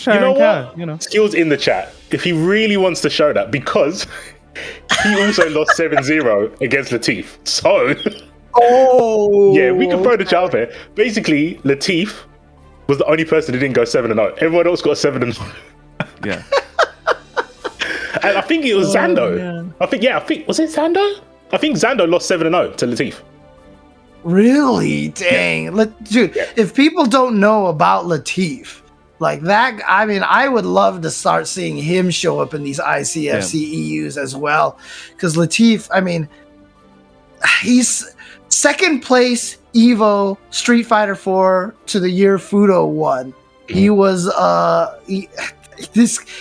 know what? Skill's in the chat. If he really wants to show that, because he also lost 7-0 against Latif. So
Oh,
yeah, we can throw the chat up here. Basically, Latif was the only person who didn't go 7-0. Everyone else got 7-0.
Yeah.
And I think it was Zando. Man. I think was it Zando? I think Zando lost 7-0 to Latif.
Really? Dang. Dude, if people don't know about Latif, like that, I mean, I would love to start seeing him show up in these ICFC EUs as well. Because Latif, I mean, he's second place Evo Street Fighter 4 to the year Fudo won. He was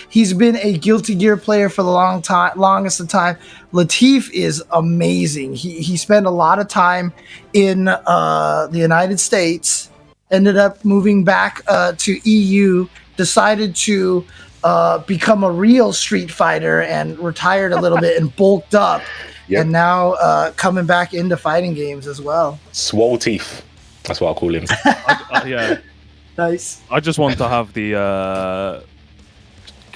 he's been a Guilty Gear player for the longest of time. Latif is amazing. He spent a lot of time in the United States, ended up moving back to EU, decided to become a real Street Fighter and retired a little bit and bulked up. Yep. And now coming back into fighting games as well.
Swole teeth. That's what I'll call him.
Yeah.
Nice.
I just want to have the...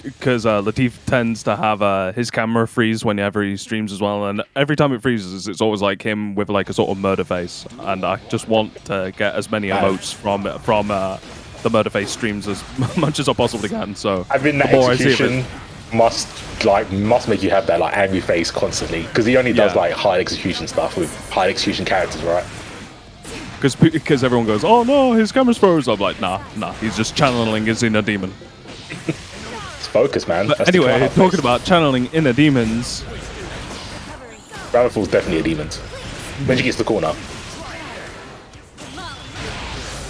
Because Latif tends to have his camera freeze whenever he streams as well, and every time it freezes, it's always like him with like a sort of murder face. And I just want to get as many emotes from the murder face streams as much as I possibly can. So
I mean, that execution must make you have that like angry face constantly, because he only does like high execution stuff with high execution characters, right?
Because everyone goes, oh no, his camera's froze. I'm like, nah, he's just channeling his inner demon.
Focus, man.
But anyway, talking about channeling inner demons.
Ramlethal definitely a demon. When she gets the corner.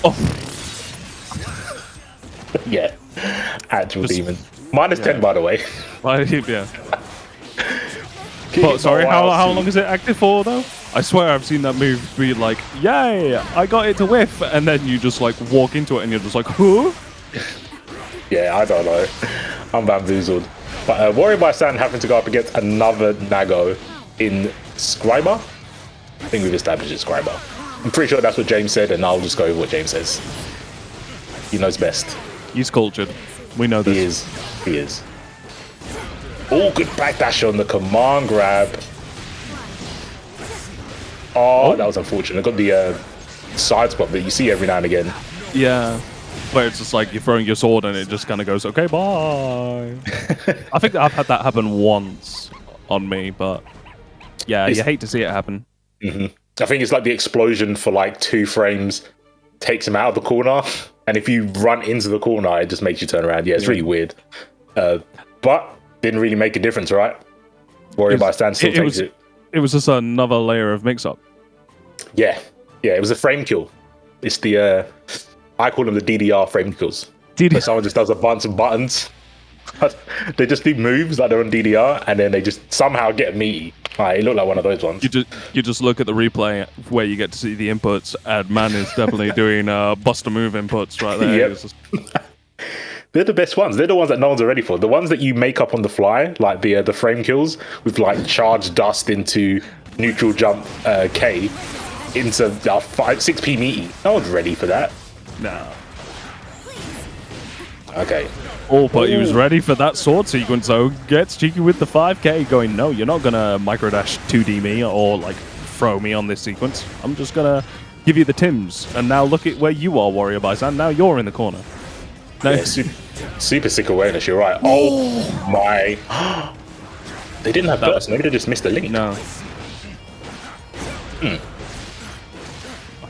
Oh.
Yeah. Actual demon. Minus 10, by the way.
Yeah. But sorry, how long is it active for, though? I swear I've seen that move be like, yay, I got it to whiff. And then you just like walk into it and you're just like, who?
Yeah, I don't know. I'm bamboozled. But XWarriorBySandx having to go up against another Nago in Skryba. I think we've established it's Skryba. I'm pretty sure that's what James said, and I'll just go with what James says. He knows best.
He's cultured. We know this.
He is. Oh, good backdash on the command grab. Oh, that was unfortunate. I got the side spot that you see every now and again.
Yeah. Where it's just like you're throwing your sword and it just kind of goes, okay, bye. I think I've had that happen once on me, but yeah, you hate to see it happen.
Mm-hmm. I think it's like the explosion for like 2 frames takes him out of the corner, and if you run into the corner, it just makes you turn around. Yeah, it's really weird. But didn't really make a difference, right? XWarriorBySandx still takes it. It
was just another layer of mix-up.
Yeah, it was a frame kill. It's the... I call them the DDR frame kills. So someone just does a bunch of buttons. They just do moves like they're on DDR, and then they just somehow get meaty. It looked like one of those ones.
You just look at the replay where you get to see the inputs, and man is definitely doing Buster move inputs right there.
Yep. They're the best ones. They're the ones that no one's ready for. The ones that you make up on the fly, like the frame kills with like charge dust into neutral jump K into 6p meaty. No one's ready for that.
No.
Okay.
Oh, but he was ready for that sword sequence, so gets cheeky with the 5k, going, no, you're not going to microdash 2D me or, like, throw me on this sequence. I'm just going to give you the Tims. And now look at where you are, XWarriorBySandx. Now you're in the corner. No.
Yeah, super sick awareness, you're right. Oh, my. They didn't have burst. Maybe they just missed the link.
No. I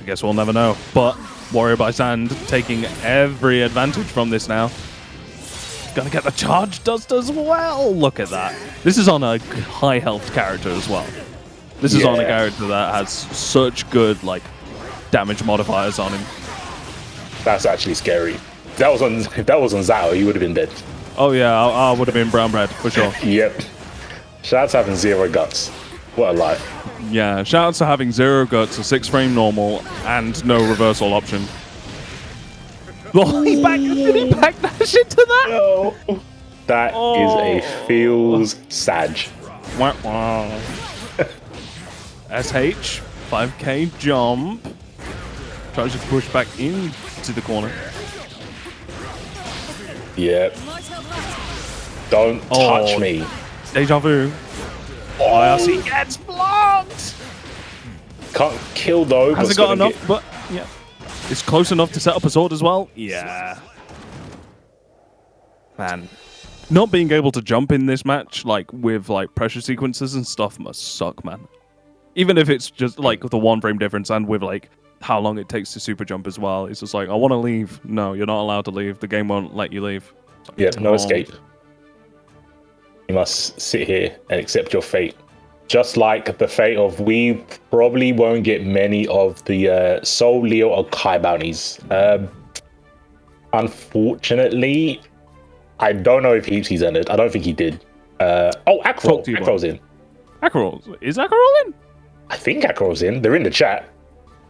guess we'll never know. But XWarriorBySandx taking every advantage from this now. Gonna get the charge dust as well. Look at that. This is on a high health character as well. This is on a character that has such good like damage modifiers on him.
That's actually scary. If that was on Zao, he would have been dead.
Oh yeah, I would have been brown bread for sure.
Yep. Shad's having 0 guts. What a life.
Yeah, shout out to having 0 guts, a 6 frame normal, and no reversal option. Oh, he backed that shit to that?
No. That is a feels sag.
SH, 5k jump. Tries to push back into the corner.
Yep. Don't touch me.
Deja vu. IRC gets blocked!
Can't kill though.
Has it got enough? But yeah. It's close enough to set up a sword as well. Yeah. Man. Not being able to jump in this match, like with like pressure sequences and stuff, must suck, man. Even if it's just like the 1 frame difference and with like how long it takes to super jump as well. It's just like, I want to leave. No, you're not allowed to leave. The game won't let you leave. Like,
yeah, no escape. You must sit here and accept your fate. Just like the fate of, we probably won't get many of the Soul, Leo, or Kai bounties. Unfortunately, I don't know if he's entered. I don't think he did. Akrol. Akrol's in.
Akrol? Is Akrol in?
I think Akrol's in. They're in the chat.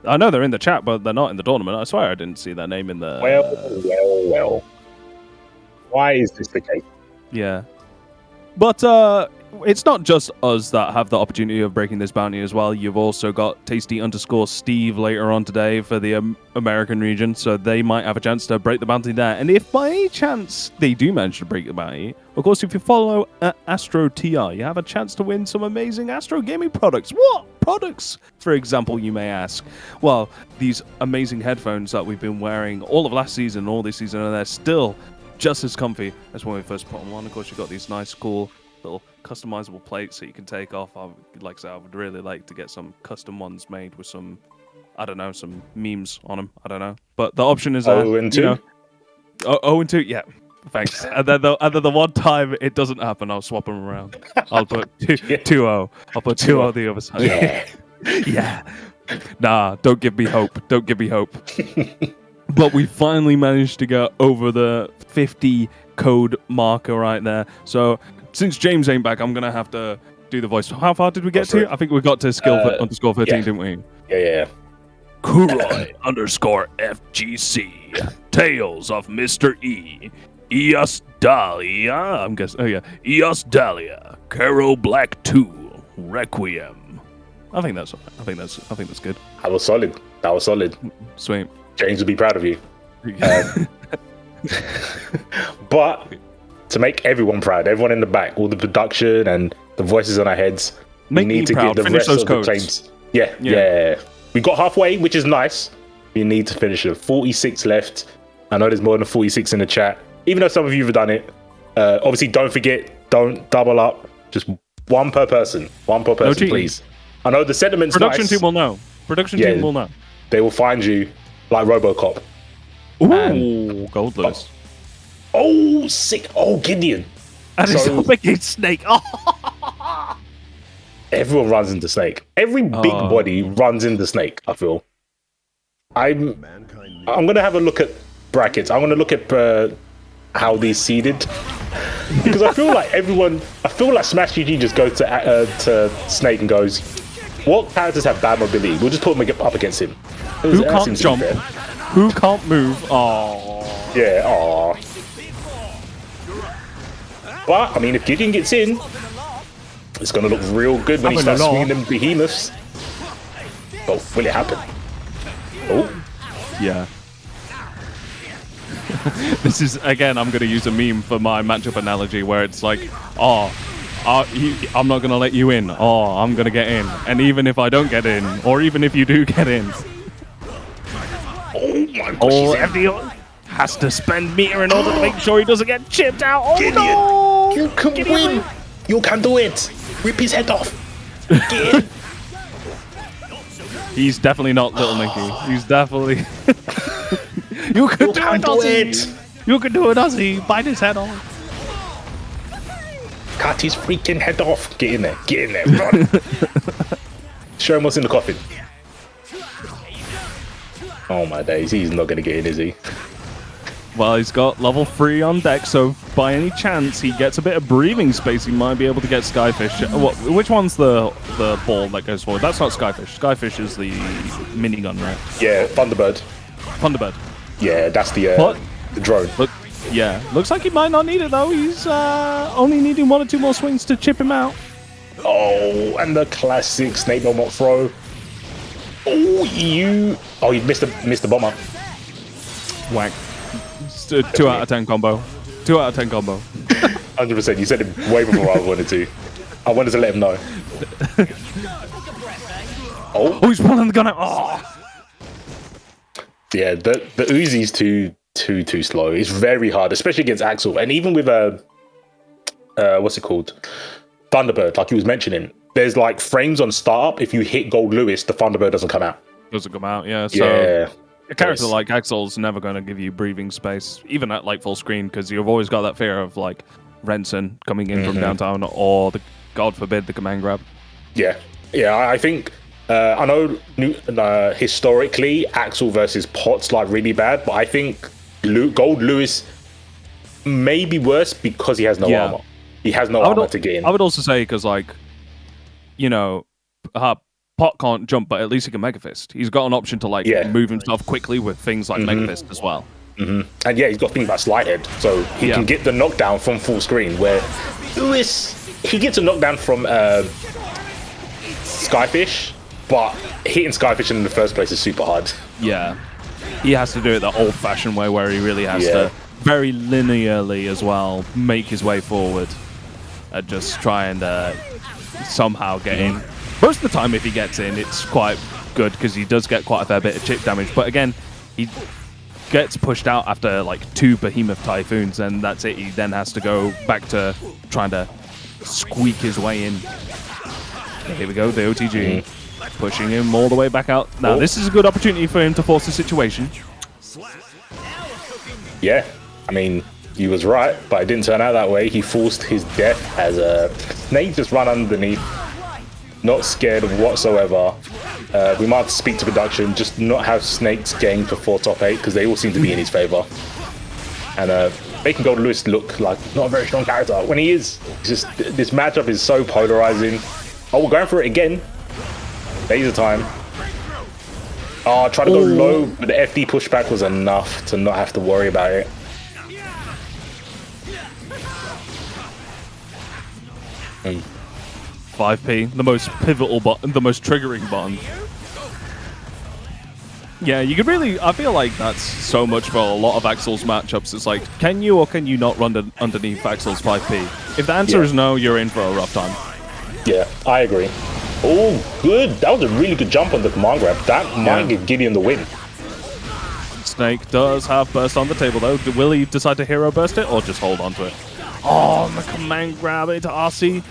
I know they're in the chat, but they're not in the tournament. I swear I didn't see their name in the...
Well. Why is this the case?
Yeah. But it's not just us that have the opportunity of breaking this bounty as well. You've also got Tasty_Steve later on today for the American region, so they might have a chance to break the bounty there. And if by any chance they do manage to break the bounty, of course, if you follow Astro TR, you have a chance to win some amazing Astro gaming products. What products, for example, you may ask? Well, these amazing headphones that we've been wearing all of last season, all this season, and they're still just as comfy as when we first put them on. Of course, you've got these nice, cool little customizable plates that you can take off. Like I said, I would really like to get some custom ones made with some, I don't know, some memes on them. I don't know. But the option is
0 and 2?
You know, 0 and 2, yeah. Thanks. And then the one time it doesn't happen, I'll swap them around. I'll put 2-0. I'll put 2-0 the other side.
Yeah.
Yeah. Nah, don't give me hope. Don't give me hope. But we finally managed to get over the 50 code marker right there. So since James ain't back, I'm going to have to do the voice. How far did we get to? I think we got to skill _13, didn't we?
Yeah.
Kuroi _FGC. Tales of Mr. E. Eos Dahlia. I'm guessing. Oh, yeah. Eos Dahlia. Caro Black 2. Requiem. I think that's good.
That was solid.
Sweet.
James would be proud of you. But to make everyone proud, everyone in the back, all the production and the voices on our heads,
we need to get the
rest of the claims. Yeah. We got halfway, which is nice. We need to finish it. 46 left. I know there's more than 46 in the chat. Even though some of you have done it. Obviously, don't forget, don't double up. Just one per person. One per person, please. I know the sentiment's
Production
nice.
team will know. Production team will know.
They will find you like RoboCop.
Ooh, Goldlewis.
Oh, sick. Oh, Gideon.
And it's up against Snake. Oh.
Everyone runs into Snake. Every big body runs into Snake, I feel. I'm going to have a look at brackets. I'm going to look at how these seeded. Because I feel like Smash GG just goes to Snake and goes, what characters have bad mobility? We'll just put them up against him.
Who can't jump? Who can't move? Oh.
Yeah, oh. But, I mean, if Gideon gets in, it's going to look real good when he starts swinging them behemoths. Oh, will it happen? Oh.
Yeah. This is, again, I'm going to use a meme for my matchup analogy where it's like, I'm not going to let you in. Oh, I'm going to get in. And even if I don't get in, or even if you do get in.
Oh my gosh.
Oh, FDO has to spend meter in order to make sure he doesn't get chipped out. Oh,
Gideon,
no!
you can win. You can do it. Rip his head off. Get in.
He's definitely not Little Nicky. He's definitely... You can do it. You can do it, Ozzy. Bite his head off.
Cut his freaking head off. Get in there. Get in there. Run. Show him what's in the coffin. Oh my days. He's not going to get in, is he?
Well, he's got level 3 on deck, so by any chance he gets a bit of breathing space, he might be able to get Skyfish. Which one's the ball that goes forward? That's not Skyfish. Skyfish is the minigun, right?
Yeah, Thunderbird.
Thunderbird.
Yeah, that's the drone.
Look, yeah, looks like he might not need it though. He's only needing 1 or 2 more swings to chip him out.
Oh, and the classic Snakebelmont throw. Oh, you missed the bomber.
Whack. 2 out of 10 combo. 2 out of 10 combo.
100%. You said it way before I wanted to. I wanted to let him know.
Oh, he's pulling the gun out. Oh.
Yeah, the Uzi's too slow. It's very hard, especially against Axel, and even with what's it called, Thunderbird, like he was mentioning. There's like frames on startup. If you hit Goldlewis, the Thunderbird doesn't come out.
Doesn't come out, yeah. So
yeah.
A character like Axel's never going to give you breathing space, even at like full screen, because you've always got that fear of like Renson coming in from Downtime, or God forbid, the command grab.
Yeah, I think I know historically Axel versus Pot's like really bad, but I think Goldlewis may be worse because he has no armor. He has no armor to get in.
I would also say because Pot can't jump, but at least he can Mega Fist. He's got an option to move himself quickly with things like Mega Fist as well. And
yeah, he's got things like Slide Head, so he can get the knockdown from full screen. Where Lewis, he gets a knockdown from Skyfish, but hitting Skyfish in the first place is super hard.
Yeah, he has to do it the old-fashioned way, where he really has to very linearly as well make his way forward and just try and somehow get in. Most of the time, if he gets in, it's quite good because he does get quite a fair bit of chip damage. But again, he gets pushed out after like 2 Behemoth Typhoons, and that's it. He then has to go back to trying to squeak his way in. Here we go, the OTG pushing him all the way back out. Now, this is a good opportunity for him to force the situation.
Yeah, I mean, he was right, but it didn't turn out that way. He forced his death as a Snake just run underneath. Not scared whatsoever. We might have to speak to production, just not have Snake's game before top 8, because they all seem to be in his favor. And making Goldlewis look like not a very strong character when he is. It's just, this matchup is so polarizing. Oh, we're going for it again. Laser time. Oh, try to go low, but the FD pushback was enough to not have to worry about it. Mm.
5p, the most pivotal button, the most triggering button. Yeah, you could really, I feel like that's so much for a lot of Axel's matchups. It's like, can you or can you not run underneath Axel's 5p? If the answer is no, you're in for a rough time.
Yeah, I agree. Oh, good. That was a really good jump on the command grab. That might get Gideon the win.
Snake does have burst on the table though. Will he decide to hero burst it or just hold on to it? Oh, the command grab into RC.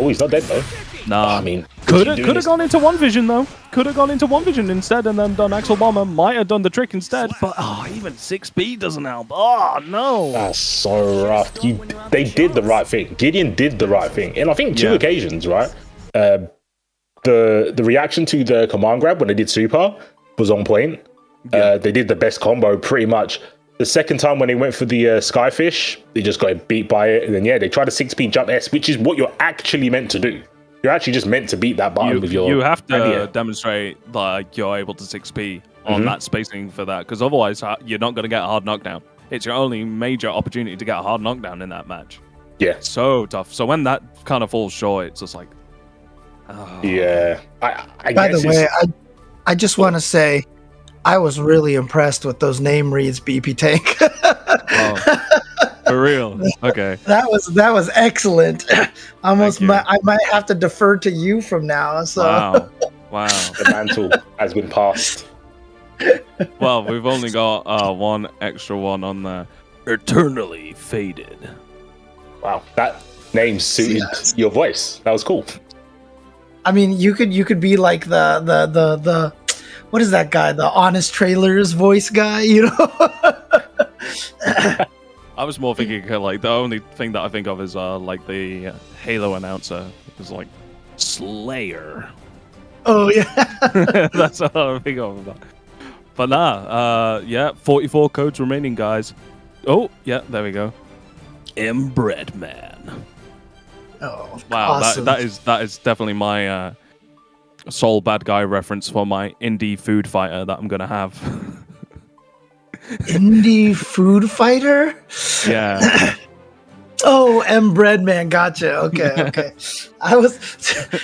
Oh, he's not dead though.
Nah,
I mean,
could have gone into one vision though. Could have gone into one vision instead and then done Axel Bomber. Might have done the trick instead, but even 6B doesn't help. Oh no,
that's so rough. They did the right thing. Gideon did the right thing, and I think 2 occasions, right? The reaction to the command grab when they did super was on point. They did the best combo pretty much. The second time when they went for the Skyfish, they just got beat by it. And then, they tried a 6-speed jump S, which is what you're actually meant to do. You're actually just meant to beat that button with your...
You have to demonstrate like you're able to 6P on that spacing for that, because otherwise you're not going to get a hard knockdown. It's your only major opportunity to get a hard knockdown in that match.
Yeah.
So tough. So when that kind of falls short, it's just like... Oh.
Yeah.
By the way, I just want to say... I was really impressed with those name reads, BP Tank.
For real? Okay.
That was excellent. I might have to defer to you from now. So.
Wow.
The mantle has been passed.
Well, we've only got one extra one on there. Eternally Faded.
Wow, that name suited your voice. That was cool.
I mean, you could be like the what is that guy? The Honest Trailers voice guy, you know?
I was more thinking like the only thing that I think of is like the Halo announcer. It's like Slayer.
Oh yeah.
That's all I think of. But yeah, 44 codes remaining, guys. Oh, yeah, there we go. Inbred Man.
Oh,
Wow,
awesome.
that is definitely my sole bad guy reference for my indie food fighter that I'm gonna have.
Indie food fighter?
Yeah.
Oh, Bread Man, gotcha. Okay. I was,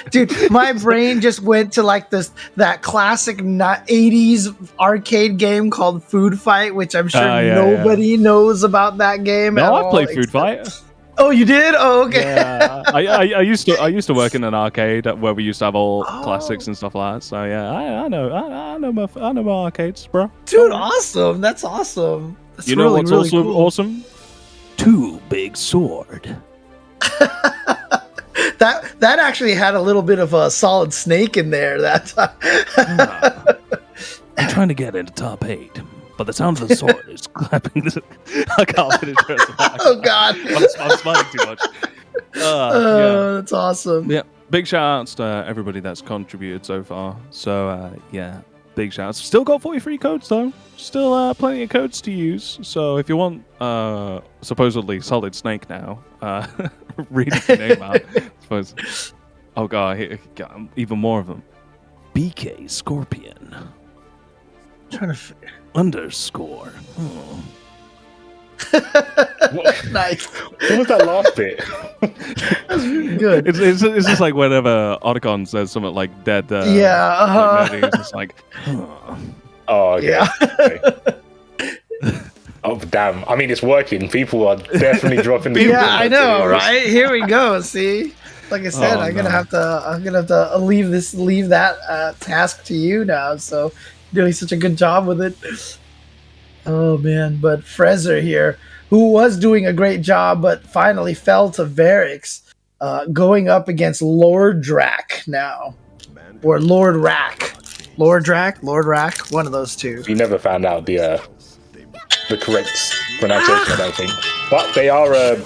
dude, my brain just went to like that classic 80s arcade game called Food Fight, which I'm sure nobody knows about that game.
No,
at
I
all,
played Food Fight.
Oh, you did? Oh, okay.
Yeah, I used to work in an arcade where we used to have all classics and stuff like that. So yeah, I know my arcades, bro.
Dude, awesome. That's awesome. That's
You know
really,
what's
really
also
cool.
awesome? Two big sword.
That actually had a little bit of a Solid Snake in there that time.
I'm trying to get into top 8, but the sound of the sword is clapping. I can't finish the rest of that.
Oh God,
I'm smiling too much. Yeah.
That's awesome.
Yeah, big shout outs to everybody that's contributed so far. So yeah, big shout outs. Still got 43 codes though. Still plenty of codes to use. So if you want supposedly Solid Snake now, reading the name out. I suppose. Oh God, here, even more of them. BK Scorpion.
Trying to figure.
Underscore. Oh.
Nice.
What was that last bit?
That's really good.
It's just like whenever Otacon says something like dead.
Yeah.
Like it's just like. Huh.
Oh, okay.
Yeah.
Okay. Oh, damn. I mean, it's working. People are definitely dropping the
Yeah, I know, right? Here we go. See, like I said, I'm gonna have to leave that task to you now. So you're doing such a good job with it. Oh man, but Frezzer here, who was doing a great job, but finally fell to Varix, going up against Lordrak now, or Lordrak, one of those two.
We never found out the correct pronunciation, I don't think. But they are an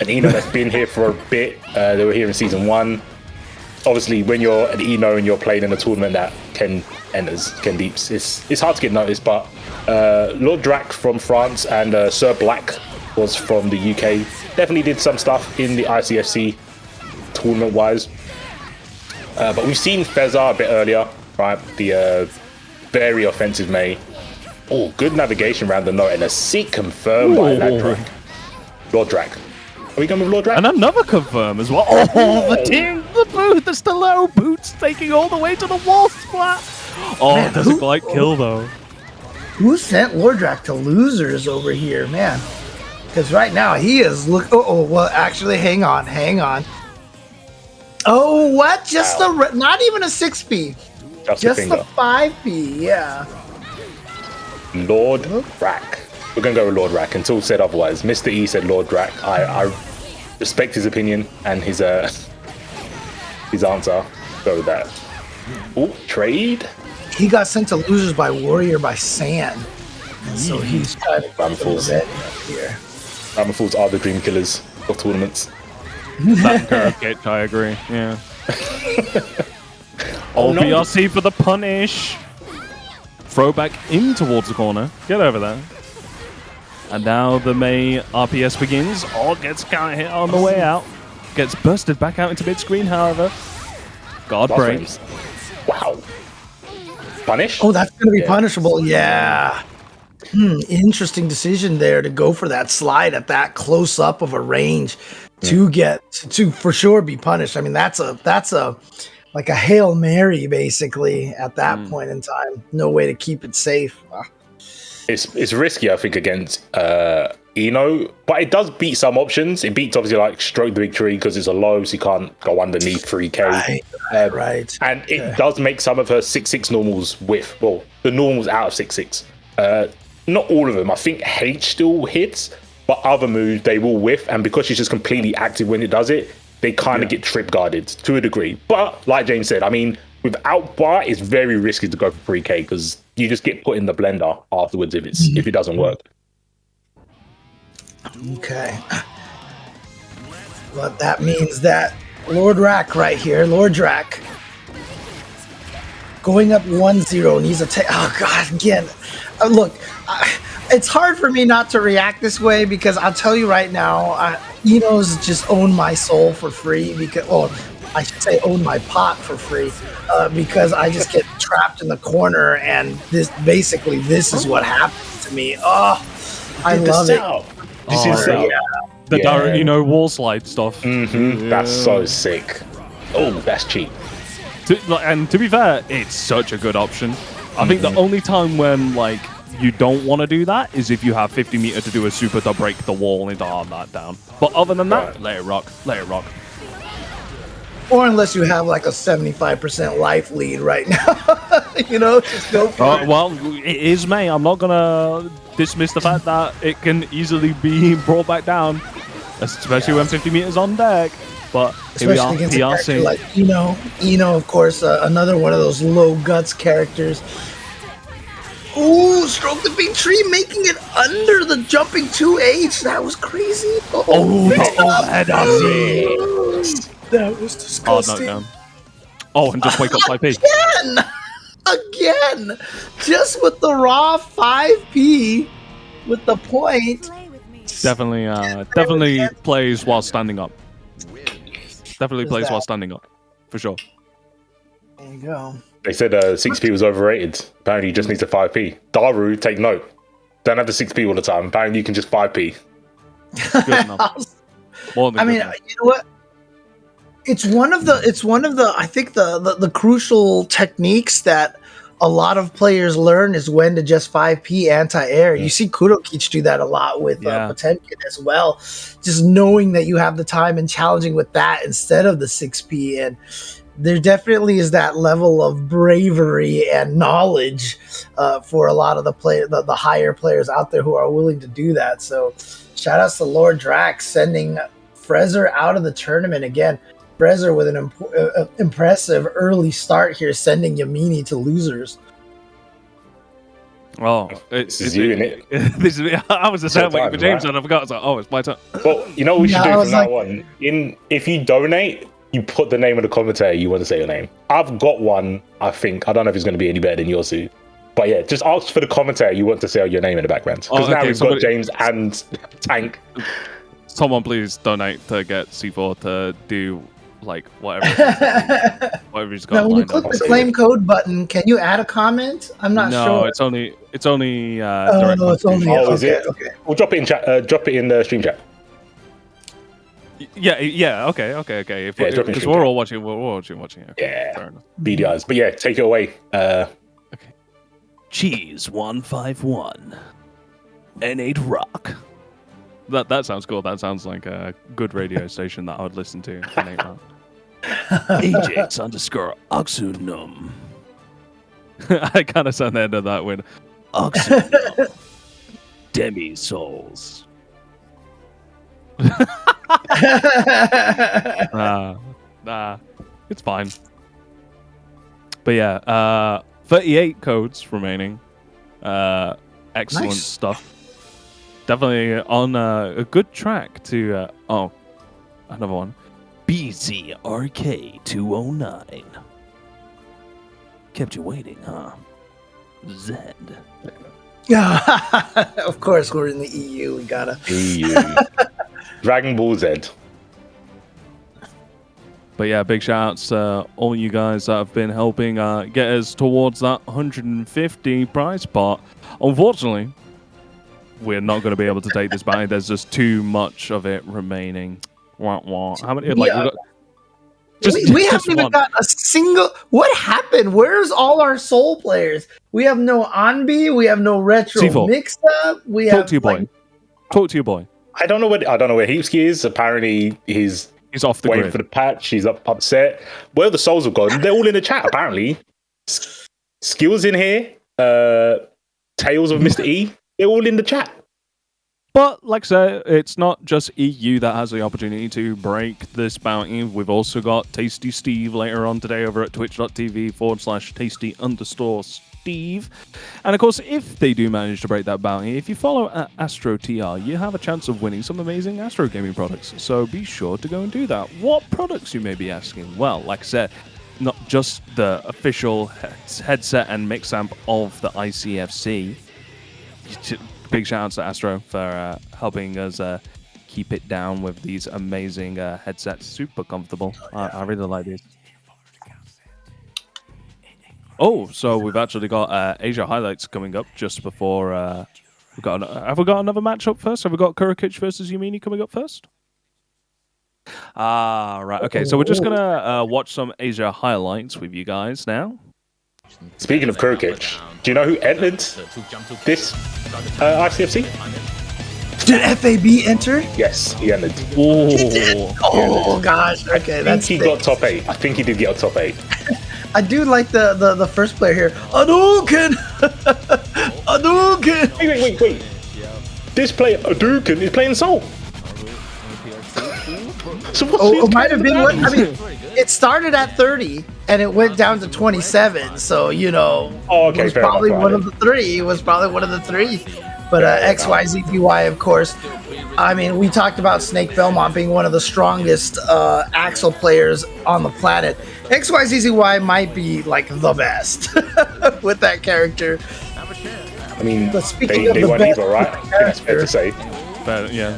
Eno that's been here for a bit. They were here in season 1. Obviously, when you're an Eno and you're playing in a tournament that Ken Deeps, it's hard to get noticed. But Lordrak from France and Sir Black was from the UK. Definitely did some stuff in the ICFC tournament-wise. But we've seen Frezzer a bit earlier, right? The very offensive May. Oh, good navigation around the note and a seat confirmed by Lordrak. Are we going with Lordrak?
And another confirm as well. Oh, the stiletto boots taking all the way to the wall splat. Oh,
Man,
does a glide kill though?
Who sent Lordrak to losers over here, man? Because right now he is well, actually, hang on. Oh, what? Just not even a 6P. Just a 5P, yeah.
Lordrak. We're going to go with Lordrak until said otherwise. Mr. E said Lordrak. I respect his opinion and his answer. Go with that. Oh, trade.
He got sent to losers by XWarriorBySandx. And so he's kind of
Ramlethals.
here.
Ramlethals are the dream killers of tournaments.
That kurokich, I agree. Yeah.
Oh, no.
BRC for the punish. Throw back in towards the corner. Get over there. And now the May RPS begins. Oh, gets counter hit on the way out. Gets bursted back out into mid-screen, however. Guard break.
Wow. Punish?
Oh, that's going to be punishable. Yeah. Interesting decision there to go for that slide at that close up of a range to get to for sure be punished. I mean, that's a like a Hail Mary basically at that point in time. No way to keep it safe.
It's risky, I think, against Eno, but it does beat some options. It beats obviously like Stroke the Victory because it's a low, so you can't go underneath 3k.
Right.
And it does make some of her 6-6 normals whiff. Well, the normals out of 6-6. Not all of them. I think H still hits, but other moves they will whiff. And because she's just completely active when it does it, they kind of get trip guarded to a degree. But like James said, I mean, without bar, it's very risky to go for 3k because you just get put in the blender afterwards if it doesn't work.
Okay. But that means that Lordrak right here, Lordrak, going up 1-0 and he's oh god, again. Look, it's hard for me not to react this way because I'll tell you right now, Eno's just owned my soul for free because, I should say own my pot for free because I just get trapped in the corner and this is what happens to me. Oh, I love it.
This is
the direct, wall slide stuff.
Mm-hmm. That's so sick. Oh, that's cheap.
And to be fair, it's such a good option. I think the only time when you don't want to do that is if you have 50 meter to do a super to break the wall and to arm that down. But other than that, let it rock.
Or unless you have like a 75% life lead right now, just go for it.
Well, it is May. I'm not gonna dismiss the fact that it can easily be brought back down, especially when 50 meters on deck. But
especially against a character like Eno, of course, another one of those low guts characters. Ooh, stroke the big tree, making it under the jumping 2H. That was crazy. That was disgusting.
And just wake up 5p.
Again, just with the raw 5p with the point.
Definitely plays while standing up. Definitely plays while standing up, for sure.
There you go.
They said 6p was overrated. Apparently, you just need to 5p. Daru, take note. Don't have the 6p all the time. Apparently, you can just 5p.
Good enough.
You know what? It's one of the I think the crucial techniques that a lot of players learn is when to just 5p anti-air. You see kurokich do that a lot with Potemkin as well. Just knowing that you have the time and challenging with that instead of the 6p. And there definitely is that level of bravery and knowledge for a lot of the higher players out there who are willing to do that. So shout outs to Lordrak sending Frezzer out of the tournament again. Frezzer with an impressive early start here, sending Yammini to losers.
Oh, this is you, innit?
I was just waiting for James, and I forgot. I was like, it's my turn.
Well, you know what we should do from now on? If you donate, you put the name of the commentator you want to say your name. I've got one, I think. I don't know if it's going to be any better than yours, too. But yeah, just ask for the commentator you want to say your name in the background. Because now we've got James and Tank.
Someone please donate to get C4 to do whatever he's got.
Now, when you click the claim code button, can you add a comment? I'm not sure.
No, it's only
direct.
No,
it's only.
Is it? Okay. We'll drop it in chat. Drop it in the stream chat.
Yeah. Okay. Because we're all watching. We're all watching. Okay,
yeah.
Fair enough.
BDIs. But yeah, take it away.
Okay.
Cheese 151. N8 Rock.
That sounds cool. That sounds like a good radio station that I would listen to.
Ajax _Oxunum.
I kind of sound the end of that with
Oxunum. Demi Souls.
It's fine. But yeah, 38 codes remaining. Excellent stuff. Definitely on a good track to another one.
BZRK209. Kept you waiting, huh? Zed.
Yeah, of course we're in the EU. We gotta
EU. Dragon Ball Z.
But yeah, big shout outs to all you guys that have been helping get us towards that 150 prize pot. Unfortunately, we're not going to be able to take this bounty. There's just too much of it remaining. How many? We haven't
even got a single. What happened? Where's all our soul players? We have no Anbi. We have no retro
C4.
mix up.
Talk to your boy.
I don't know where Heapski is. Apparently, he's
off the
waiting
grid
for the patch. He's upset. Where the souls have gone? They're all in the chat. Apparently, Skills in here. Tales of Mr. E. They're all in the chat.
But like I said, it's not just EU that has the opportunity to break this bounty. We've also got Tasty Steve later on today over at twitch.tv/tasty_Steve. And of course, if they do manage to break that bounty, if you follow at AstroTR, you have a chance of winning some amazing Astro gaming products. So be sure to go and do that. What products, you may be asking? Well, like I said, not just the official headset and mix amp of the ICFC. Big shout out to Astro for helping us keep it down with these amazing headsets. Super comfortable. I really like these. Oh, so we've actually got Asia highlights coming up just before. Have we got another matchup first? Have we got Kurokich versus Yammini coming up first? Right. Okay, so we're just gonna watch some Asia highlights with you guys now.
Speaking of kurokich, do you know who entered this ICFC?
Did FAB enter?
Yes, he entered.
Oh gosh. Okay, that's.
He got top 8. I think he did get a top 8.
I do like the first player here. Hadouken! Hadouken!
Wait. This player, Hadouken, is playing Soul. So
it might have been. It started at 30 and it went down to 27. So you know,
okay,
it was probably one of the three. It was probably one of the three. But XYZPY, of course. I mean, we talked about Snakebelmont being one of the strongest Axel players on the planet. XYZZY might be like the best with that character.
I mean,
but speaking
they weren't either, right? I think that's fair to say.
But yeah.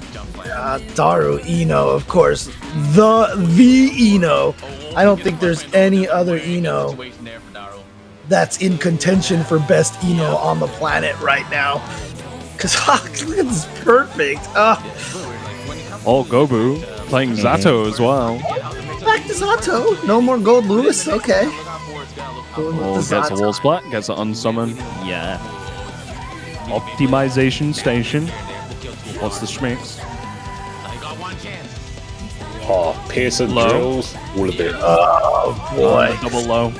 Daru Ino, of course, the Ino. I don't think there's any other Ino that's in contention for best Ino on the planet right now. Because look at this, perfect.
Oh, Gobu playing Zato as well.
Back to Zato. No more Goldlewis. Okay.
Gets a wall splat, gets an unsummon. Yeah. Optimization station. What's the schmicks?
Oh, Pearson drills, all of it.
Oh boy.
Double low.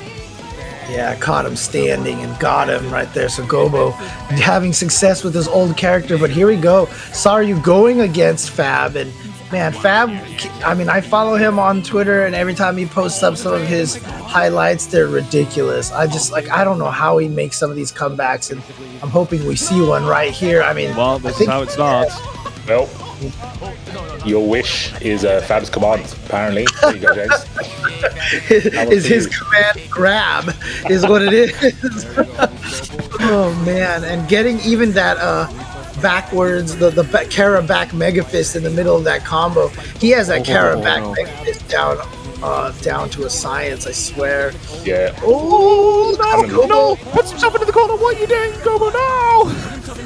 Yeah, caught him standing and got him right there. So Gobo having success with his old character, but here we go. Saryu going against Fab, and man, Fab, I mean, I follow him on Twitter, and every time he posts up some of his highlights, they're ridiculous. I don't know how he makes some of these comebacks, and I'm hoping we see one right here. I mean,
well, this is how it starts.
Well, your wish is Fab's command, apparently. There you go, James.
is his command grab is what it is. Oh man, and getting even that backwards the Kara back Mega Fist in the middle of that combo. He has that Kara back Mega Fist down to a science, I swear.
Yeah.
Oh no,
no! Put yourself into the corner. What are you doing, Gobo? No!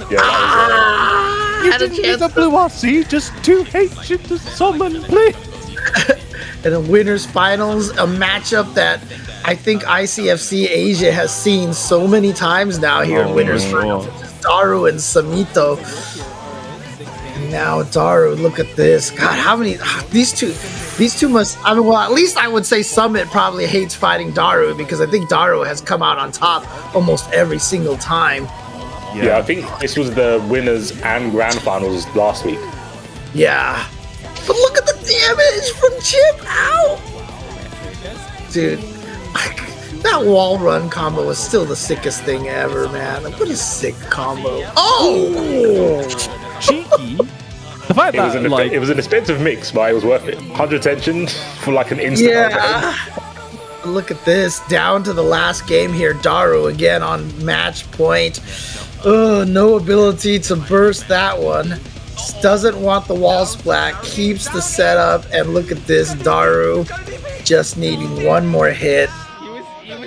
Yeah,
you didn't need the blue RC, just 2H to summon, please.
And the winners finals, a matchup that I think ICFC Asia has seen so many times now here in winners finals. Daru and Samito. And now Daru, look at this. God, how many these two must, I mean, well, at least I would say Summit probably hates fighting Daru, because I think Daru has come out on top almost every single time.
Yeah, I think this was the winners and grand finals last week.
Yeah. But look at the damage from Chipp. Ow! Dude, that wall run combo was still the sickest thing ever, man. What a sick combo. Oh!
Cheeky. The fact that,
it was an expensive mix, but it was worth it. 100 tension for like an instant.
Yeah. Look at this. Down to the last game here. Daru again on match point. No ability to burst that one. Doesn't want the wall splat. Keeps the setup. And look at this. Daru just needing one more hit.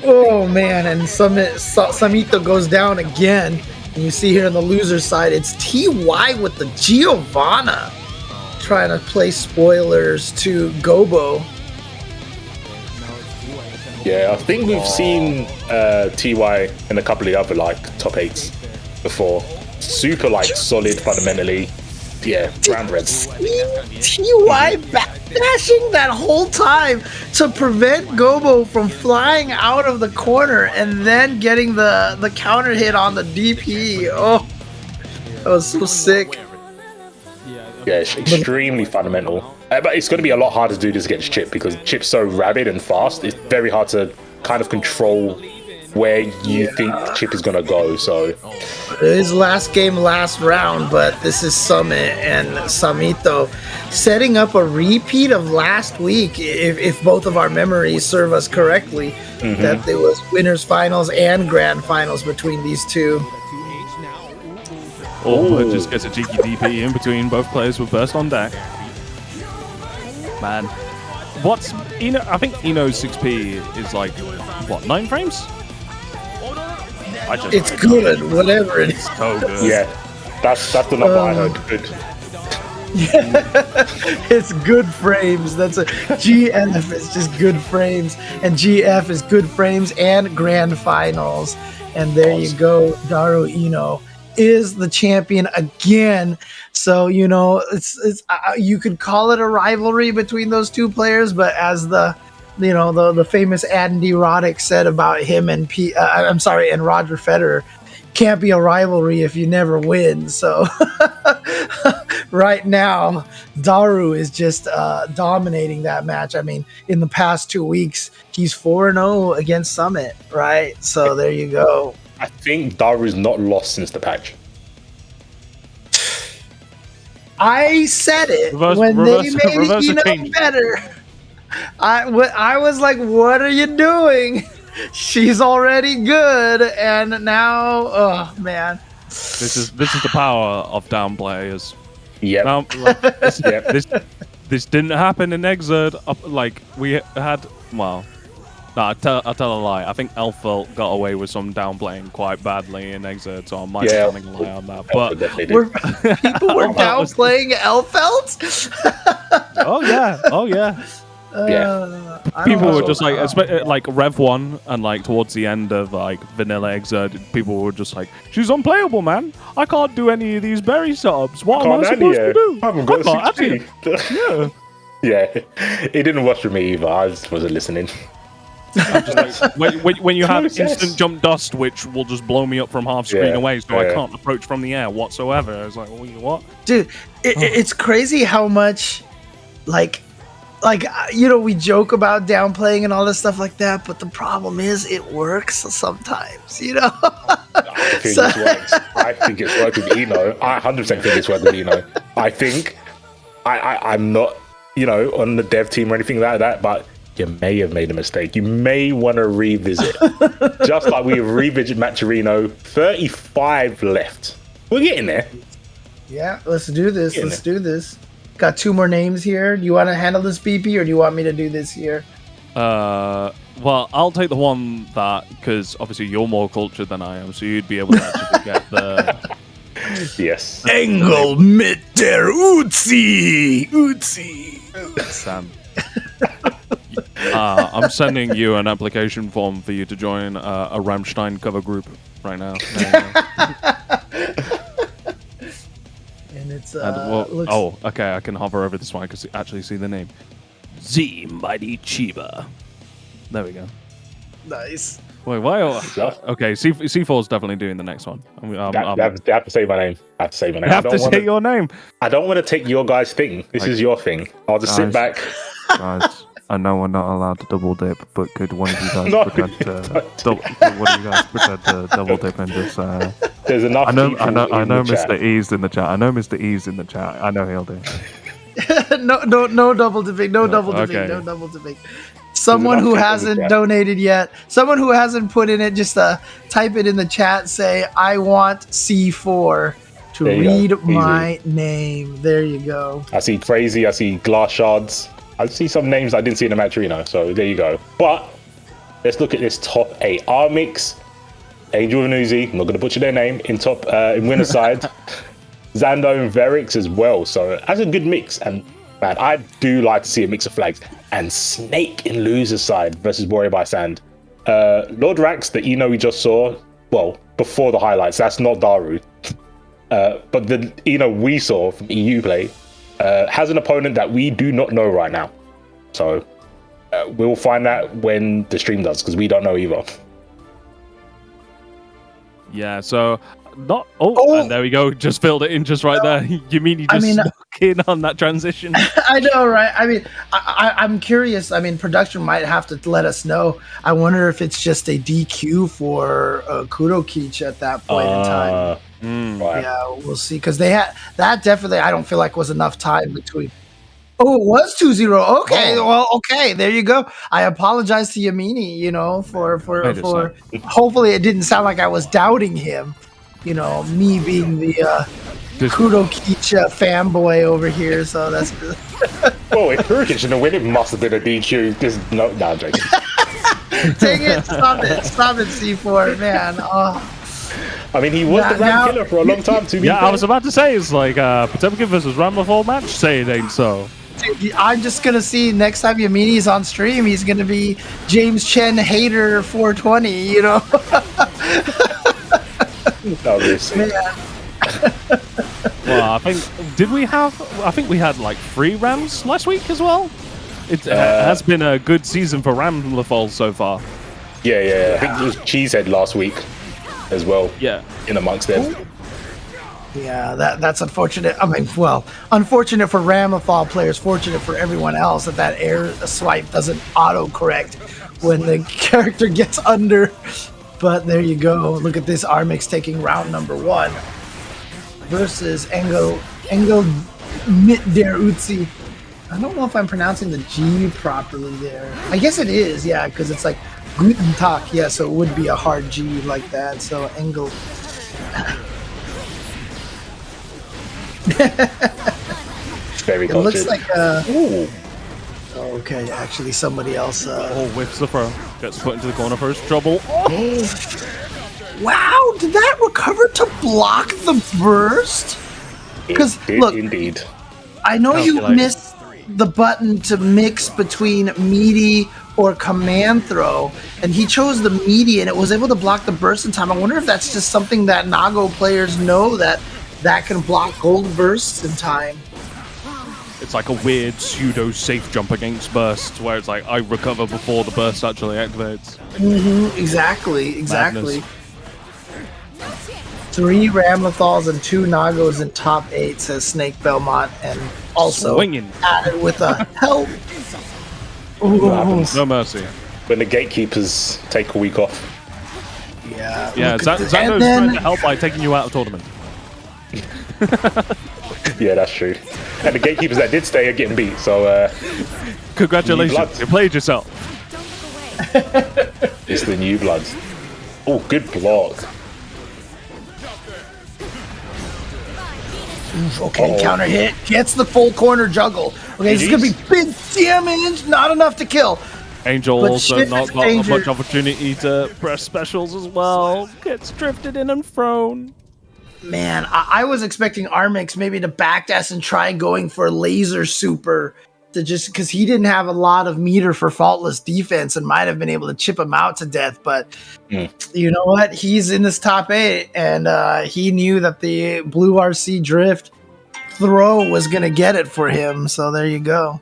Oh man. And Samito goes down again. And you see here on the loser side, it's TY with the Giovanna trying to play spoilers to Gobo.
Yeah, I think we've seen TY in a couple of the other top 8s before. Super solid fundamentally. Yeah, round red.
TY backdashing that whole time to prevent Gobo from flying out of the corner and then getting the counter hit on the DP. Oh, that was so sick.
Yeah, it's extremely fundamental. But it's going to be a lot harder to do this against Chipp, because Chipp's so rabid and fast. It's very hard to kind of control where you think Chipp is gonna go. So
His last game, last round, but this is Summit and Samito setting up a repeat of last week, if both of our memories serve us correctly, that there was winners finals and grand finals between these two.
Or just gets a cheeky DP in between both players with burst on deck. Man, what's Eno? I think Eno's 6P is like what, 9 frames?
It's good, whatever it is.
So good.
yeah, that's the number I heard. Good.
It's good frames. That's a GF is just good frames, and GF is good frames and grand finals. And there you go, Daru Eno is the champion again. So it's you could call it a rivalry between those two players, but as the famous Andy Roddick said about him and and Roger Federer, can't be a rivalry if you never win. So right now, Daru is just dominating that match. I mean, in the past 2 weeks, he's 4-0 against Summit, right? So there you go.
I think Daru's not lost since the patch.
I said it when they made better. I was like, what are you doing? She's already good, and now, oh man.
This is the power of down players.
Yeah.
This didn't happen in Exerd. Like we had, well, no, I tell a lie. I think Elfelt got away with some downplaying quite badly in Exerd, so I might be telling a lie on that. But
people were downplaying Elfelt.
Oh yeah. People were just like Rev 1 and like towards the end of like vanilla Exerd, people were just like, she's unplayable, man. I can't do any of these berry setups. What am I supposed to do?
I haven't got 6G. Yeah, it didn't work for me either. I just wasn't listening.
I'm just like, when you have instant jump dust, which will just blow me up from half screen away, so I can't approach from the air whatsoever. I was like, well, what?
Dude, it's crazy how much, like, we joke about downplaying and all this stuff like that, but the problem is it works sometimes,
I think it works. I think it's worked with Eno. I 100% think it's worked with Eno. I think I'm not, on the dev team or anything like that, but you may have made a mistake. You may want to revisit. Just like we revisit Maturino, 35 left. We're getting there.
Yeah, let's do this. Let's do this. Got 2 more names here. Do you want to handle this, BP, or do you want me to do this here?
Well, I'll take the one that, because obviously you're more cultured than I am, so you'd be able to actually get the...
Yes.
Engelmitderuzi.
Sam. I'm sending you an application form for you to join a Rammstein cover group right now.
And it's
okay. I can hover over this one. I can actually see the name. Z Mighty Chiba. There we go.
Nice.
Wait, why? Okay, C4 is definitely doing the next one.
They have to say my name. I have to say my name.
You have to say your name.
I don't want to take your guys' thing. This is your thing. I'll just sit back.
Guys, I know we're not allowed to double dip, but could one of you guys pretend to double dip and just?
There's enough.
I know Mr. E's in the chat. I know Mr. E's in the chat. I know he'll do.
No double dipping. No double dipping.
Okay.
No double dipping. Someone who hasn't donated yet, someone who hasn't put in it, just type it in the chat. Say, I want C4 to read my name. There you go.
I see Crazy. I see Glass Shards. I see some names I didn't see in the Maturino. So there you go. But let's look at this top 8. Armix, Engelmitderuzi, I'm not going to butcher their name, in top in winner side. Zando and Verix as well. So that's a good mix. And man, I do like to see a mix of flags. And Snake in loser side versus XWarriorBySandx. Lordrak, the Eno we just saw, well, before the highlights, that's not Daru. But the Eno we saw from EU play has an opponent that we do not know right now. So we'll find that when the stream does, because we don't know either.
Yeah, so not. Oh, and there we go. Just filled it in just right there. Yammini just snuck in on that transition.
I know, right? I mean, I'm curious. I mean, production might have to let us know. I wonder if it's just a DQ for kurokich at that point in time. Yeah, we'll see. Because they had that definitely. I don't feel like was enough time between. Oh, it was 2-0. Okay, well, okay, there you go. I apologize to Yammini, for hopefully it didn't sound like I was doubting him. Me being the kurokich fanboy over here, so that's good.
Well, if kurokich in the win, it must have been a DQ. No, I'm joking.
Dang it, stop it, C4, man. Oh.
I mean, he was the rank killer for a long time, too.
Yeah, I was about to say, it's like Potemkin versus Ramlethal match. Say it ain't so.
I'm just going to see next time Yammini's on stream, he's going to be James Chen Hater 420,
That'll be sick.
Well, I think we had like 3 Rams last week as well. It has been a good season for Ramlethal so far.
Yeah. I think it was Cheesehead last week as well.
Yeah.
In amongst them.
Yeah, that's unfortunate. I mean, well, unfortunate for Ramlethal players, fortunate for everyone else that air swipe doesn't auto-correct when the character gets under. But there you go. Look at this. Armix taking round number 1 versus Engelmitderuzi. I don't know if I'm pronouncing the G properly there. I guess it is, yeah, because it's like Guten Tag. Yeah, so it would be a hard G like that. So Engel.
Very
it
cultured.
looks like okay, actually somebody else
whiffs the throw, gets put into the corner for his trouble.
Wow, did that recover to block the burst? Because look,
indeed,
I know you missed the button to mix between meaty or command throw, and he chose the meaty and it was able to block the burst in time. I wonder if that's just something that Nago players know that can block gold bursts in time.
It's like a weird pseudo safe jump against bursts where it's like I recover before the burst actually activates.
Exactly.
Madness.
3 Ramlethals and 2 Nagos in top 8, says Snakebelmont, and also
swinging
added with a help.
No mercy.
When the gatekeepers take a week off.
Yeah.
Zando's trying to help by taking you out of tournament.
Yeah, that's true. And the gatekeepers that did stay are getting beat, so
congratulations, you played yourself.
It's the new bloods. Oh, good block.
Okay, counter hit. Gets the full corner juggle. Okay, this is going to be big damage. Not enough to kill.
Angel
But
also
shit
not
is
got
danger.
much opportunity to press specials as well. Gets drifted in and thrown.
Man, I was expecting Armix maybe to backdash and try going for laser super to just because he didn't have a lot of meter for faultless defense and might have been able to chip him out to death. But you know what? He's in this top 8 and he knew that the blue RC drift throw was going to get it for him. So there you go.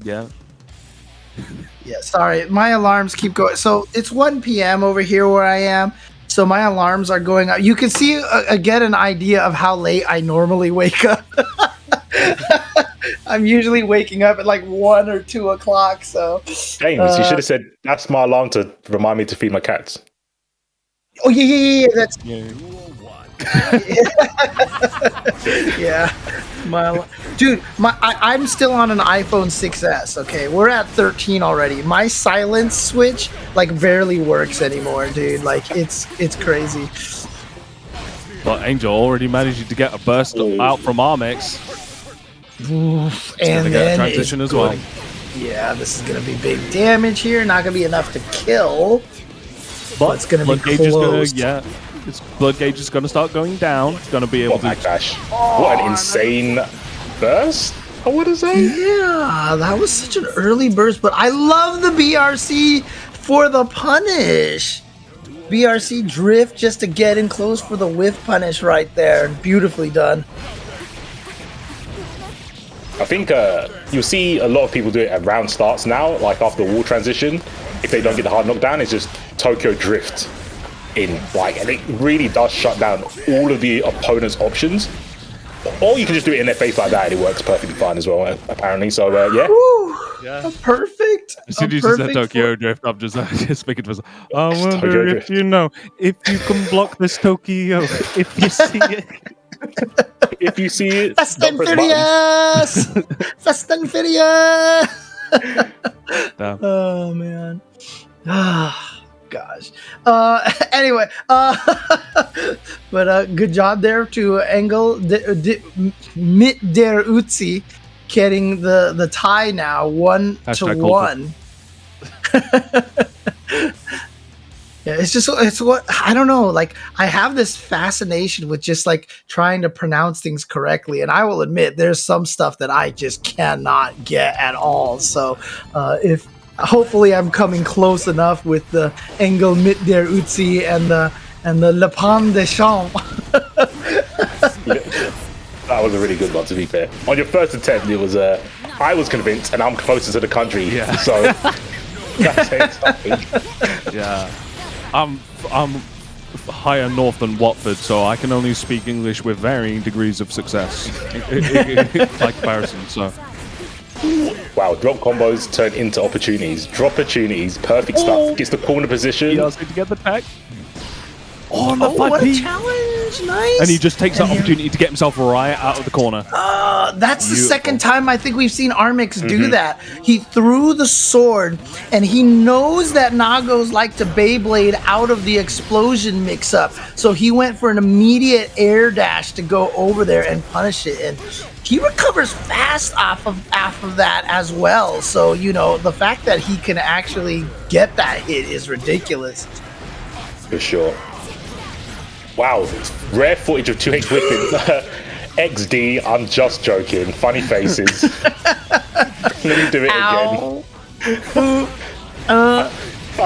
Yeah.
Yeah, sorry. My alarms keep going. So it's 1 p.m. over here where I am. So my alarms are going up. You can see, get an idea of how late I normally wake up. I'm usually waking up at like 1 or 2 o'clock. So,
James, you should have said, that's my alarm to remind me to feed my cats.
Oh, yeah. That's... Yeah. Dude, I'm still on an iPhone 6S, okay? We're at 13 already. My silence switch, like, barely works anymore, dude. Like, it's crazy.
But Angel already managed to get a burst out from Armix.
And then
transition as well.
Yeah, this is gonna be big damage here. Not gonna be enough to kill, but it's gonna be close.
Its blood gauge is gonna start going down. It's gonna be able to
backdash. What an insane burst, I would have said.
Yeah, that was such an early burst, but I love the BRC for the punish. BRC drift just to get in close for the whiff punish right there. Beautifully done.
I think you'll see a lot of people do it at round starts now, like after the wall transition. If they don't get the hard knockdown, it's just Tokyo drift in, like, and it really does shut down all of the opponent's options. Or you can just do it in their face like that, and it works perfectly fine as well, apparently. So, yeah.
A perfect.
As soon as you said Tokyo Drift, I'm just thinking to myself, I wonder if you know, if you can block this Tokyo, if you see it.
If you see it,
Fast and Furious! Fast and Furious! Oh, man. Ah, gosh. Anyway, but good job there to Engelmitderuzi getting the tie now, 1-1. Yeah, it's what I don't know. Like, I have this fascination with just like trying to pronounce things correctly, and I will admit there's some stuff that I just cannot get at all. So, if hopefully I'm coming close enough with the Engelmitderuzi and the LapinDesChamps.
That was a really good one, to be fair. On your first attempt, it was I was convinced, and I'm closer to the country, so that's saying something.
Yeah. I'm higher north than Watford, so I can only speak English with varying degrees of success by comparison. So,
wow, drop combos turn into opportunities. Drop opportunities, perfect stuff. Gets the corner position.
He asking to get the pack.
Oh, no, what a challenge! Nice.
And he just takes that opportunity to get himself right out of the corner.
That's the second time I think we've seen Armix do that. He threw the sword, and he knows that Nagos like to Beyblade out of the explosion mix-up, so he went for an immediate air dash to go over there and punish it, and he recovers fast off of that as well. So, you know, the fact that he can actually get that hit is ridiculous.
For sure. Wow, rare footage of 2H whipping. XD, I'm just joking. Funny faces. Let me do it again. I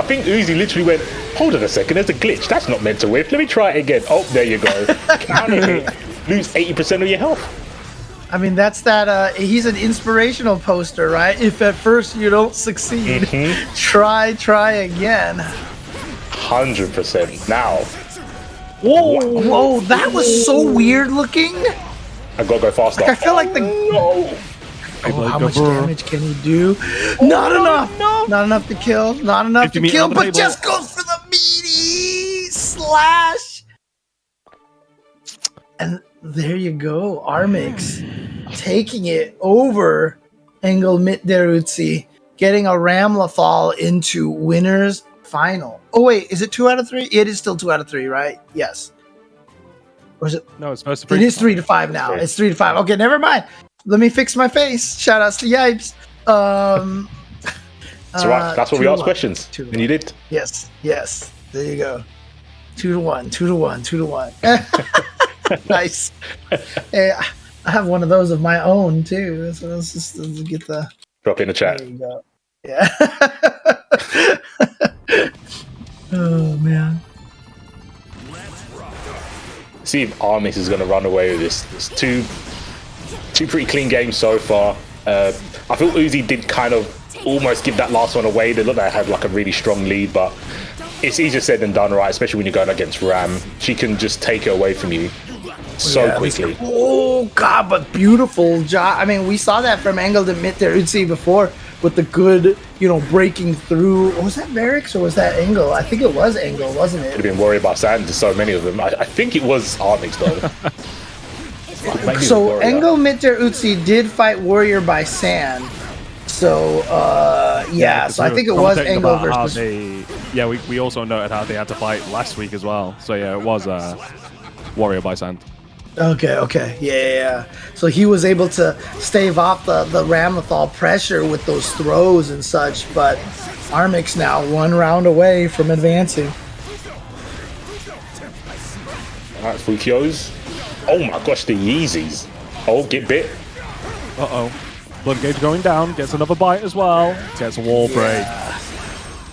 think Uzi literally went, hold on a second, there's a glitch. That's not meant to whip. Let me try it again. Oh, there you go. Counter hit. Lose 80% of your health.
I mean, that's that, he's an inspirational poster, right? If at first you don't succeed, try again.
100%. Now.
Whoa, that was so weird looking.
I gotta go faster.
Like, I feel like the... how much damage can he do? Not enough. Not enough to kill. Not enough to kill, but just goes for the meaty slash. And there you go. Armix taking it over Engelmitderuzi, getting a Ramlethal into winners final. Oh wait, is it 2 out of 3? It is still 2 out of 3, right? Yes. Or is it?
No, it's supposed to be.
It is 3 to 5 now. It's 3 to 5. Okay, never mind. Let me fix my face. Shout outs to Yipes.
That's right. That's what we asked questions. And you did.
Yes. There you go. 2 to 1. 2 to 1. 2 to 1. Nice. Hey, I have one of those of my own too. So let's just get the.
Drop in the chat.
There you go. Yeah. Oh man.
See if Armix is going to run away with this. It's two pretty clean games so far. I feel Uzi did kind of almost give that last one away. They looked like they had like a really strong lead, but it's easier said than done, right? Especially when you're going against Ram. She can just take it away from you so quickly.
Oh god, but beautiful job. I mean, we saw that from Engelmitderuzi before with the good, breaking through. Was that Varix or was that Engel? I think it was Engel, wasn't it?
Could have been XWarriorBySandx, so many of them. I think it was Armix though.
So Engelmitderuzi did fight XWarriorBySandx. So so I think it was Engel versus.
We also noted how they had to fight last week as well. So yeah, it was XWarriorBySandx.
Okay, yeah. So he was able to stave off the Ramlethal pressure with those throws and such, but Armix now 1 round away from advancing.
Alright, Fukios. Oh my gosh, the Yeezys. Oh, get bit.
Uh-oh. Blood gauge going down, gets another bite as well, gets a wall break.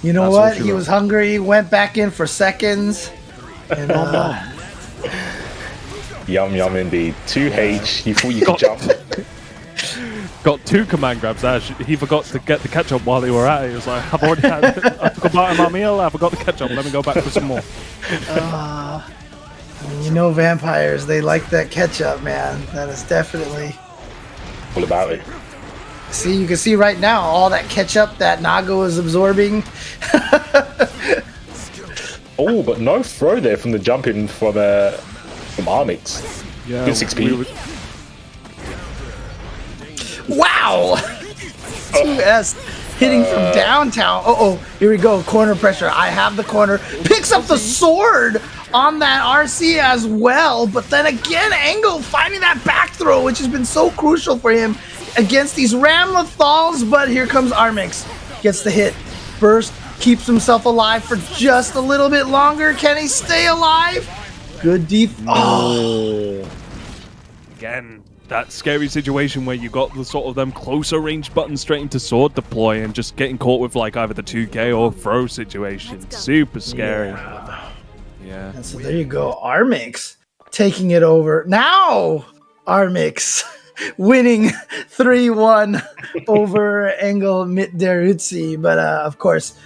You know what? He was hungry, went back in for seconds. And
Yum indeed. 2H, you thought you could jump.
got 2 command grabs there. He forgot to get the ketchup while they were at it. He was like, I've already had I forgot my meal, I forgot the ketchup, let me go back for some more.
You know vampires, they like that ketchup, man. That is definitely...
All about it.
See, you can see right now all that ketchup that Nago is absorbing.
Oh, but no throw there from the jump in from Armix.
Yeah,
Good 6P.
Wow! 2S hitting from downtown. Here we go. Corner pressure. I have the corner. Picks up the sword on that RC as well. But then again, Engel finding that back throw, which has been so crucial for him against these Ramlethals. But here comes Armix. Gets the hit. Burst. Keeps himself alive for just a little bit longer. Can he stay alive? Good defense. Oh.
Again, that scary situation where you got the sort of them closer range buttons straight into sword deploy and just getting caught with like either the 2K or throw situation. Super scary. Yeah.
And so there you go. Armix taking it over. Now Armix winning 3-1 over Engelmitderuzi. But of course,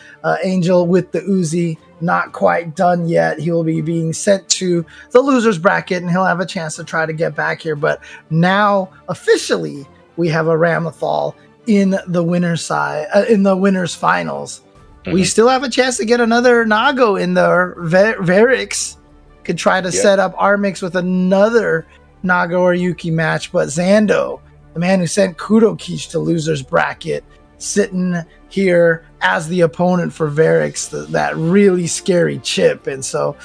Angel with the Uzi, not quite done yet. He will be being sent to the losers bracket and he'll have a chance to try to get back here. But now officially we have a Ramlethal in the winner's side, in the winners finals. We still have a chance to get another Nago in there. Verix could try to set up Armix with another Nagoriyuki match, but Zando, the man who sent kurokich to losers bracket, sitting here as the opponent for Verix, that really scary Chipp. And so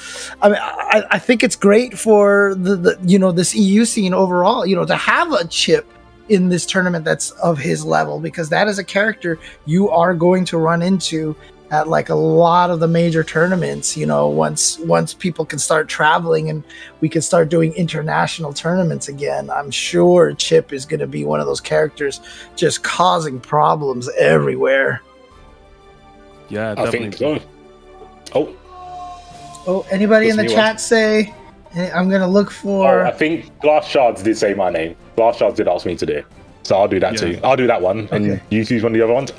I think it's great for the this EU scene overall, to have a Chipp in this tournament that's of his level, because that is a character you are going to run into at like a lot of the major tournaments, once people can start traveling and we can start doing international tournaments again. I'm sure Chipp is going to be one of those characters just causing problems everywhere.
Yeah,
I
definitely.
think so. Oh,
anybody in the chat say, I'm going to look for...
I think Glass Shards did say my name. Glass Shards did ask me to do it. So I'll do that too. I'll do that one, and you choose one of the other ones.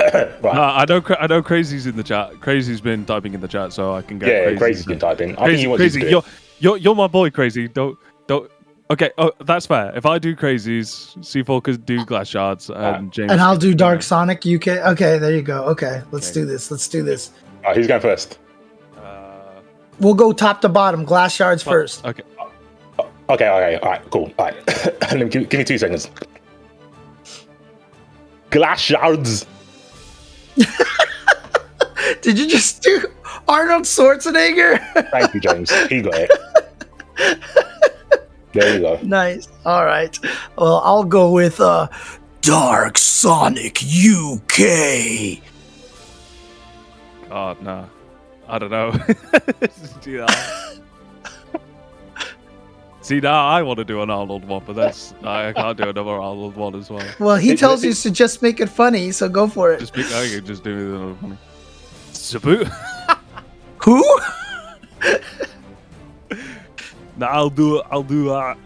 Right.
I know Crazy's in the chat. Crazy's been typing in the chat, so I can get.
Yeah, Crazy's been typing. I think he wants
Crazy,
to do it.
you're my boy, Crazy. Don't. Okay, that's fair. If I do Crazy's, C4 could do Glass Shards, and James.
And I'll do Dark Sonic UK. Okay, there you go. Okay, let's do this. Let's do this.
All right, who's going first?
We'll go top to bottom. Glass Shards first.
Okay. Okay. All right. Cool. All right. Give me 2 seconds. Glass Shards.
Did you just do Arnold Schwarzenegger?
Thank you, James. He got it. There you go.
Nice. All right. Well, I'll go with Dark Sonic UK.
God, nah. I don't know. Do that. See, now I want to do an Arnold one, but I can't do another Arnold one as well.
Well, he tells you to just make it funny, so go for it.
I can just do another funny. Sabu.
Who?
Now I'll do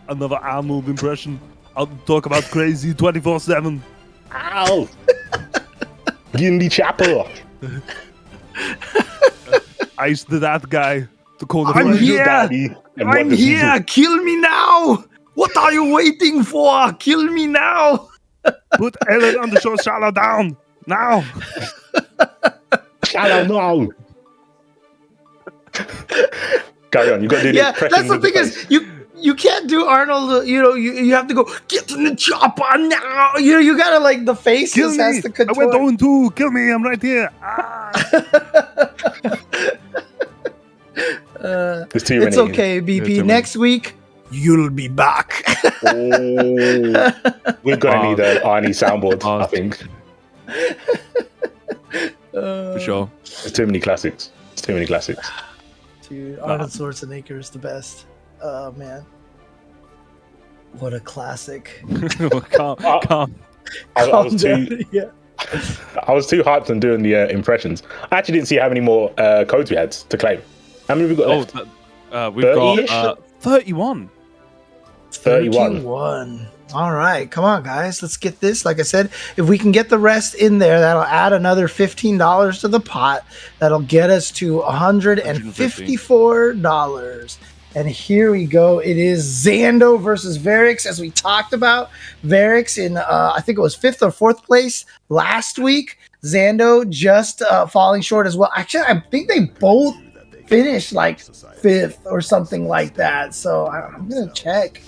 another Arnold impression. I'll talk about Crazy 24/7.
Ow! Give the chapel.
I used to that guy to call the
I'm here.
Daddy.
I'm here. Kill me now. What are you waiting for? Kill me now.
Put Ellen on the show, Shallow down now.
Shallow now. Carry on. You got to do the impression.
That's the thing is you can't do Arnold. You have to go get in the chopper now. You gotta like the face
Kill
has
me.
to control.
I went on to kill me. I'm right here.
There's too many.
It's okay, BP. Next week, you'll be back.
We're going to need an Arnie soundboard, I think.
For sure.
There's too many classics. There's too many classics.
Dude, Arnold Schwarzenegger is the best. Oh, man. What a classic.
Calm.
I was too...
Yeah.
I was too hyped on doing the impressions. I actually didn't see how many more codes we had to claim. How many have we got left?
We've got 31.
31. 31. All right, come on, guys. Let's get this. Like I said, if we can get the rest in there, that'll add another $15 to the pot. That'll get us to $154. And here we go. It is Zando versus Varix, as we talked about. Varix in, I think it was 5th or 4th place last week. Zando just falling short as well. Actually, I think they both finished like 5th or something like that. So I'm going to check.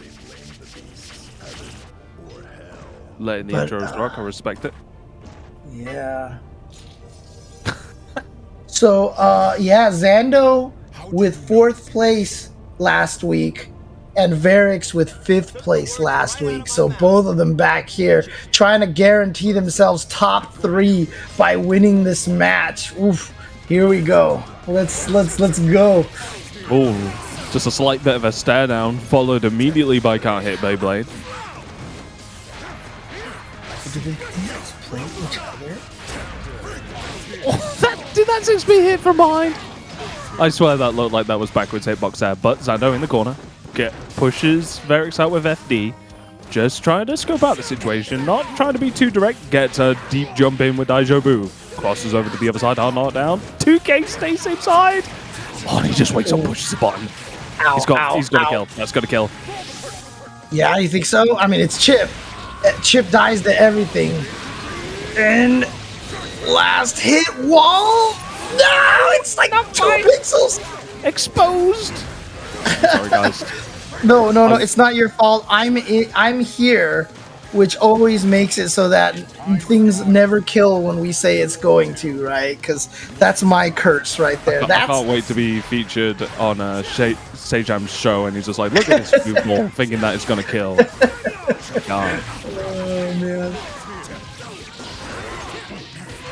Letting the intros rock, I respect it.
Yeah. So, Zando with 4th place last week and Varix with 5th place last week. So both of them back here trying to guarantee themselves top 3 by winning this match. Oof. Here we go. Let's go.
Oh, just a slight bit of a stare down, followed immediately by can't hit Beyblade.
Did these play each other?
Oh, did that 6B hit from behind? I swear that looked like that was backwards hitbox there, but Zando in the corner pushes Varix out with FD, just trying to scope out the situation, not trying to be too direct, gets a deep jump in with Daijobu, crosses over to the other side, hard knock down, 2K stays same side. Oh, and he just wakes up, pushes the button. He's got a kill. That's got a kill.
Yeah, you think so? I mean, it's Chipp. Chipp dies to everything. And last hit wall. No, it's like 2 pixels.
Exposed. Sorry, guys.
No, it's not your fault. I'm here, which always makes it so that things never kill when we say it's going to, right? Because that's my curse right there.
I can't wait to be featured on Sejam's show, and he's just like, look at this goofball, thinking that it's going to kill. God.
Oh, man.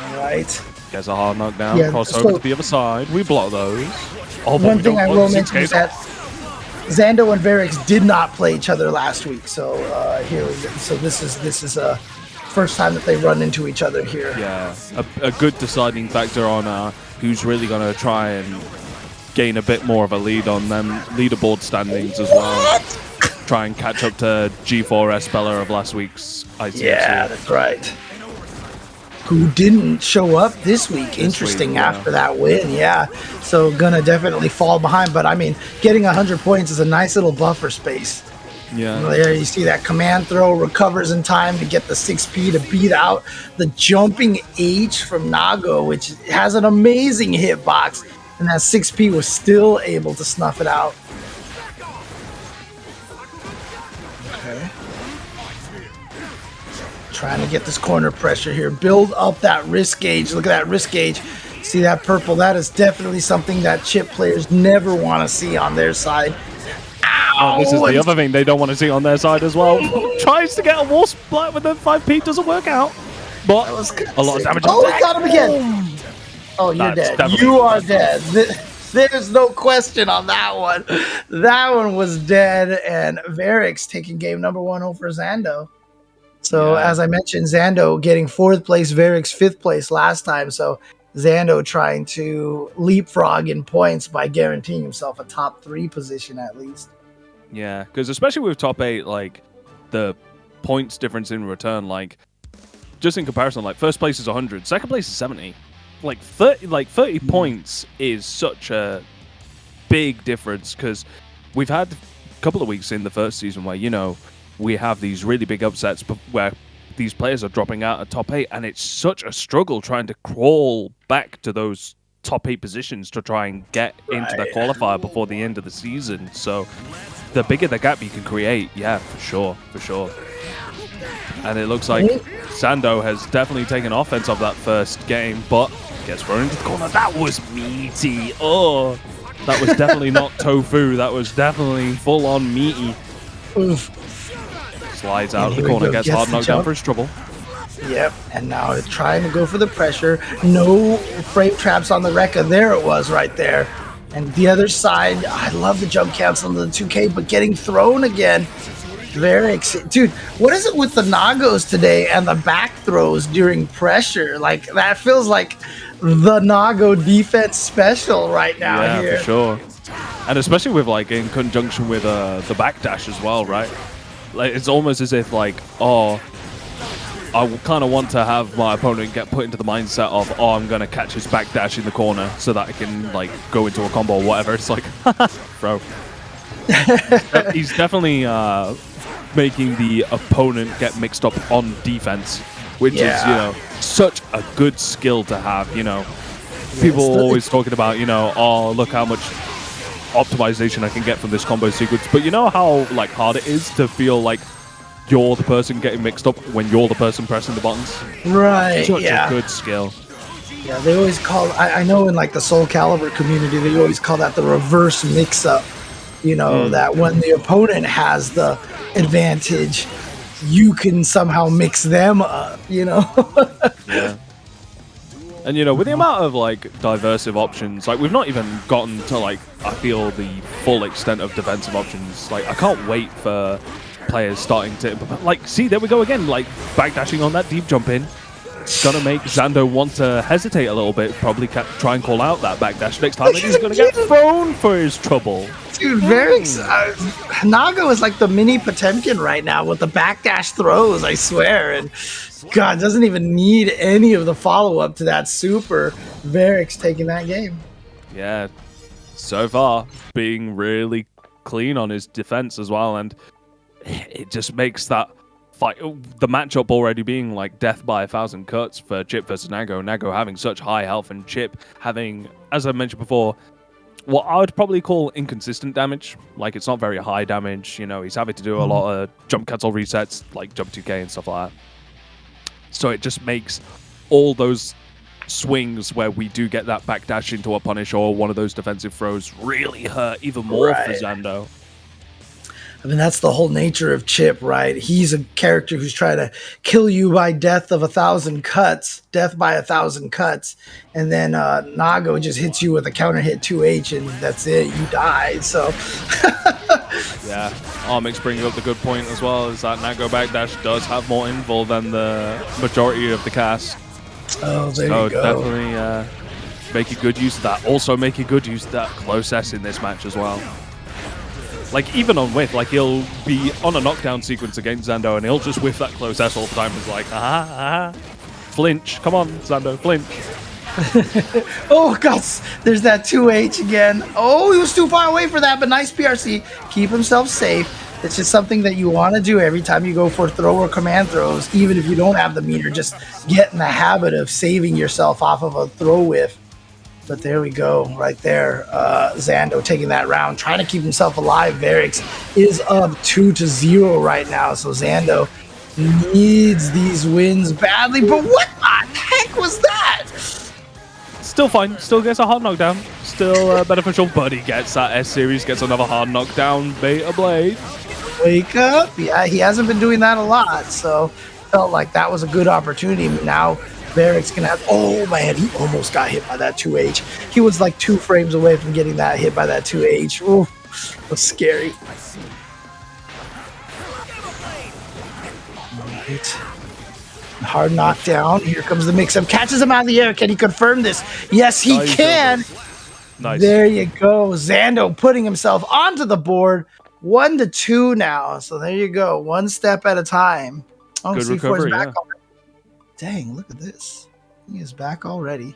All right.
Gets a hard knockdown, cross over to the other side. We block those. Oh,
one thing I will mention is that Zando and Varix did not play each other last week, so this is a first time that they run into each other here.
Yeah, a good deciding factor on who's really going to try and gain a bit more of a lead on them leaderboard standings as well. Try and catch up to G4S Bella of last week's ICFC.
Yeah, that's right. Who didn't show up this week. Interesting after that win, yeah. So gonna definitely fall behind, but I mean, getting 100 points is a nice little buffer space.
Yeah.
There you see that command throw, recovers in time to get the 6P to beat out the jumping H from Nago, which has an amazing hitbox, and that 6P was still able to snuff it out. Okay. Trying to get this corner pressure here. Build up that risk gauge. Look at that risk gauge. See that purple? That is definitely something that Chipp players never want to see on their side. Ow!
This is the other thing they don't want to see on their side as well. Tries to get a wall splat with the 5P, doesn't work out. But a lot of damage.
Oh, he got him again. Oh, you're dead. You are dead. There's no question on that one. That one was dead, and Varix taking game number 1 over Zando. So, as I mentioned, Zando getting 4th place, Varix 5th place last time. So, Zando trying to leapfrog in points by guaranteeing himself a top 3 position at least.
Yeah, because especially with top 8, like, the points difference in return, like, just in comparison, like, first place is 100, second place is 70. Like, 30 points is such a big difference, because we've had a couple of weeks in the first season where, you know, we have these really big upsets where these players are dropping out at top 8, and it's such a struggle trying to crawl back to those top 8 positions to try and get into the qualifier before the end of the season. So the bigger the gap you can create, yeah, for sure. And it looks like Zando has definitely taken offense of that first game, but gets thrown into the corner. That was meaty. Oh, that was definitely not tofu. That was definitely full-on meaty.
Oof.
Slides out of the corner, gets hard knocked down for his trouble.
Yep, and now they're trying to go for the pressure. No frame traps on the Rekka. There it was right there. And the other side, I love the jump cancel into the 2K, but getting thrown again. Varix, dude, what is it with the Nagos today and the back throws during pressure? Like, that feels like the Nago defense special right now.
Yeah,
here.
For sure. And especially with, like, in conjunction with the backdash as well, right? Like, it's almost as if like, oh, I kind of want to have my opponent get put into the mindset of, oh, I'm gonna catch his backdash in the corner so that I can like go into a combo or whatever. It's like, bro. He's definitely making the opponent get mixed up on defense, which is, you know, such a good skill to have. You know, people are always talking about, you know, oh, look how much optimization I can get from this combo sequence. But you know how like hard it is to feel like you're the person getting mixed up when you're the person pressing the buttons.
Right.
Such a good skill.
Yeah, they always call. I know in like the Soul Calibur community, they always call that the reverse mix-up. You know, that when the opponent has the advantage, you can somehow mix them up, you know?
Yeah. And, you know, with the amount of, like, diversive options, like, we've not even gotten to, like, I feel the full extent of defensive options. Like, I can't wait for players starting to, like, see, there we go again, like, backdashing on that deep jump in. It's gonna make Zando want to hesitate a little bit, probably try and call out that backdash next time, and he's gonna get thrown for his trouble.
Dude, Varix, Nago is like the mini Potemkin right now with the backdash throws, I swear. And God, doesn't even need any of the follow-up to that super. Varix taking that game.
Yeah, so far, being really clean on his defense as well, and it just makes that fight, the matchup already being like death by 1,000 cuts for Chipp versus Nago. Nago having such high health and Chipp having, as I mentioned before, what I would probably call inconsistent damage. Like, it's not very high damage. You know, he's having to do a lot of jump cancel resets, like jump 2K and stuff like that. So it just makes all those swings where we do get that backdash into a punish or one of those defensive throws really hurt even more for Zando.
I mean, that's the whole nature of Chipp, right? He's a character who's trying to kill you by death by 1,000 cuts. And then Nago just hits you with a counter hit 2H, and that's it. You die. So,
yeah. Armix bringing up the good point as well, is that Nago backdash does have more invul than the majority of the cast.
Oh, there you go.
Definitely making good use of that. Also making good use of that close S in this match as well. Like, even on whiff, like, he'll be on a knockdown sequence against Zando, and he'll just whiff that close S all the time. It's like, flinch. Come on, Zando, flinch.
Oh, God, there's that 2H again. Oh, he was too far away for that, but nice PRC. Keep himself safe. It's just something that you want to do every time you go for throw or command throws, even if you don't have the meter. Just get in the habit of saving yourself off of a throw whiff. But there we go, right there. Zando taking that round, trying to keep himself alive. Varix is up 2-0 right now, so Zando needs these wins badly. But what the heck was that?
Still fine, still gets a hard knockdown. Still beneficial, but he gets that S-Series, gets another hard knockdown. Beta Blade.
Wake up. Yeah, he hasn't been doing that a lot, so felt like that was a good opportunity. Now Varix gonna have, oh man, he almost got hit by that 2H. He was like 2 frames away from getting that hit by that 2H. Ooh, was scary. Right. Hard knockdown. Here comes the mix-up. Catches him out of the air. Can he confirm this? Yes, he can.
Nice.
There you go. Zando putting himself onto the board. 1-2 now. So there you go. One step at a time. Oh,
good
C4's
recovery,
back
yeah.
already. Dang, look at this. He is back already.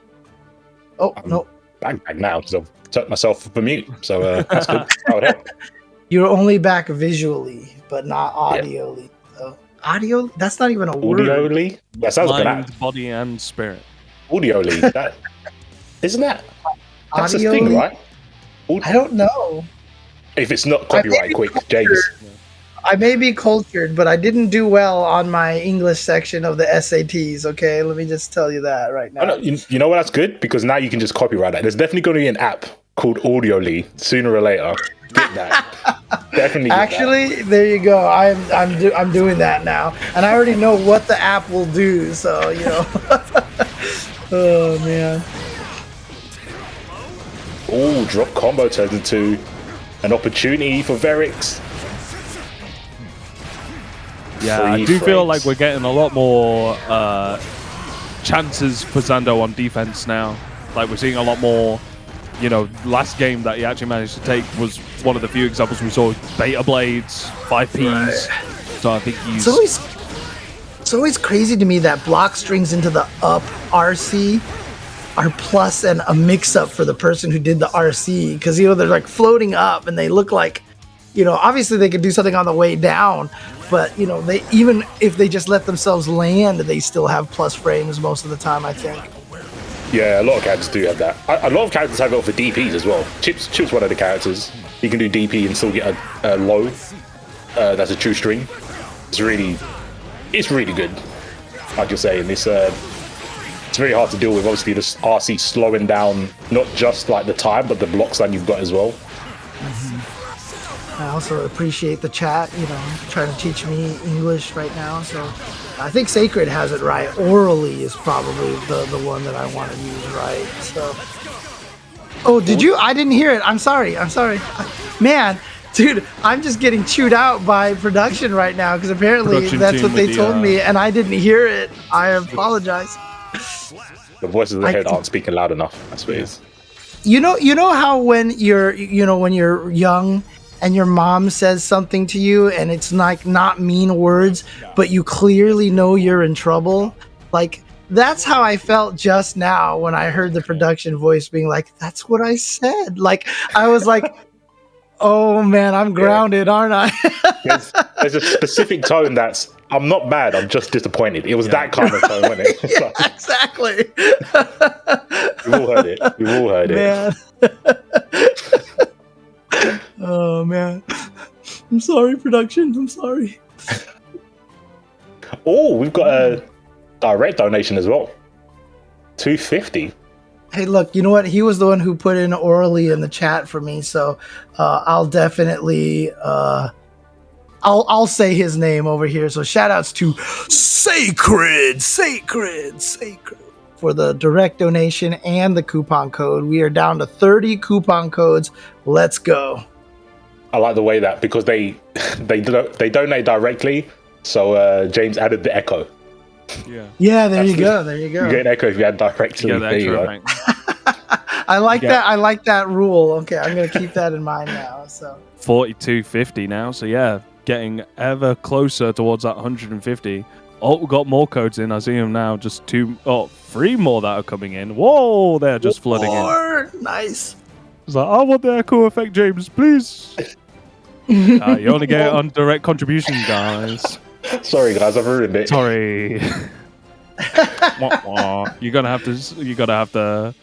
Oh, no.
I'm back now because I've turned myself for mute. So that's good. That would help.
You're only back visually, but not audioly. So, audio? That's not even a word.
Audioly? That sounds good.
Mind, body, and spirit.
Audioly. That, isn't that? That's a
Audioly?
thing, right?
I don't know.
If it's not copyright, quick, James.
I may be cultured, but I didn't do well on my English section of the SATs, okay? Let me just tell you that right now.
Oh, no, you know what? That's good because now you can just copyright that. There's definitely going to be an app called Audioly sooner or later. Get that. Definitely. Get
Actually,
that.
there you go. I'm doing that now, and I already know what the app will do. So you know. Oh man.
Oh, drop combo turns into an opportunity for Varix.
Yeah, I do feel like we're getting a lot more chances for Zando on defense now. Like, we're seeing a lot more, you know, last game that he actually managed to take was one of the few examples we saw. Beta Blades, 5Ps. So I think he's...
It's always crazy to me that block strings into the up RC are plus and a mix-up for the person who did the RC, because they're like floating up and they look like, obviously they could do something on the way down, but they, even if they just let themselves land, they still have plus frames most of the time, I think.
Yeah, a lot of characters do have that. A lot of characters have it for DPs as well. Chipp's one of the characters. He can do DP and still get a low. That's a true string. It's really good. Like you're saying, it's very hard to deal with. Obviously, the RC slowing down not just like the time, but the blocks that you've got as well.
I also appreciate the chat, trying to teach me English right now. So I think Sacred has it right. Orally is probably the one that I want to use right. So, oh, did you? I didn't hear it. I'm sorry. Man, dude, I'm just getting chewed out by production right now because apparently that's what they told me, and I didn't hear it. I apologize.
The voices in the head aren't speaking loud enough, I suppose.
You know how when you're young and your mom says something to you and it's like not mean words, but you clearly know you're in trouble? Like, that's how I felt just now when I heard the production voice being like, that's what I said. Like, I was like, oh man, I'm grounded, aren't I?
There's a specific tone that's, I'm not mad, I'm just disappointed. It was that kind of tone, wasn't it?
Yeah, exactly.
We've all heard it.
Oh man, I'm sorry, production. I'm sorry.
Oh, we've got a direct donation as well. $2.50.
Hey, look, you know what? He was the one who put in orally in the chat for me, so I'll definitely I'll say his name over here. So shout outs to Sacred for the direct donation and the coupon code. We are down to 30 coupon codes. Let's go.
I like the way that, because they donate directly, so James added the echo.
Yeah, there you go.
You get an echo if you add directly. There you go.
I like that. I like that rule. Okay, I'm gonna keep that in mind now. So
42.50 now. So yeah, getting ever closer towards that 150. Oh, we've got more codes in. I see them now. Just 3 more that are coming in. Whoa, they're just flooding in.
Nice.
It's like, I want the echo effect, James, please. You only get it on direct contributions, guys.
Sorry, guys, I've ruined it.
Sorry. You're gonna have to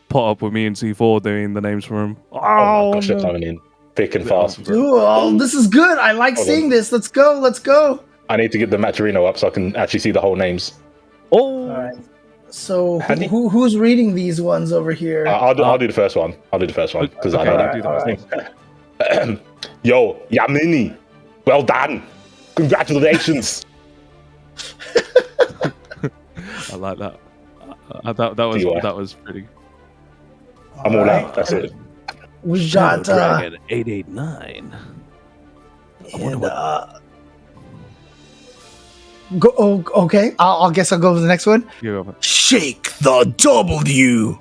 put up with me and C4 doing the names for him.
Oh my gosh, they're coming in thick and fast.
Oh, this is good. I like seeing this. Let's go.
I need to get the Maturino up so I can actually see the whole names.
Oh. All right. So who's reading these ones over here?
I'll do the first one. Because I know that. Right. Yo, Yammini, well done. Congratulations.
I like that. That was pretty.
I'm all out. That's it.
We got
Dragon 889.
Okay. I'll guess I'll go with the next one.
You go.
Shake the W.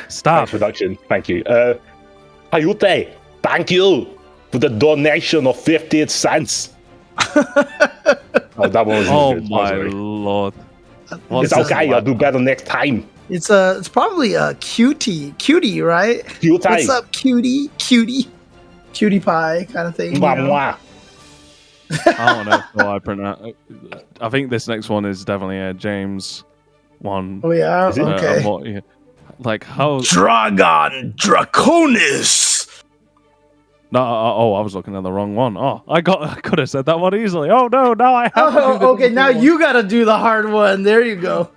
Stop.
Production. Thank you. Hayute, thank you for the donation of 50 cents. That one was good.
My lord.
It's okay. I'll do better next time.
It's probably a cutie, right?
Cutie.
What's up, cutie pie kind of thing.
Mwah.
I don't know how I pronounce. I think this next one is definitely a James one.
Oh yeah. Okay.
Like how
Dragon Draconis.
No, I was looking at the wrong one. Oh, I could have said that one easily. Oh no, now I have to do the
okay, now
one.
you gotta do the hard one. There you go.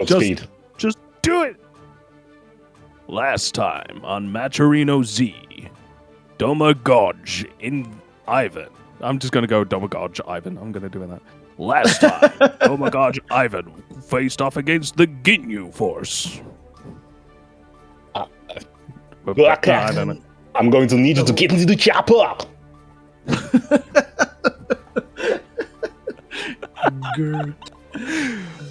Speed.
Just do it. Last time on Maturino Z, Domagoj in Ivan. I'm just gonna go Domagoj Ivan. I'm gonna do that. Last time, Domagoj Ivan faced off against the Ginyu force.
I'm going to need you to get into the chopper.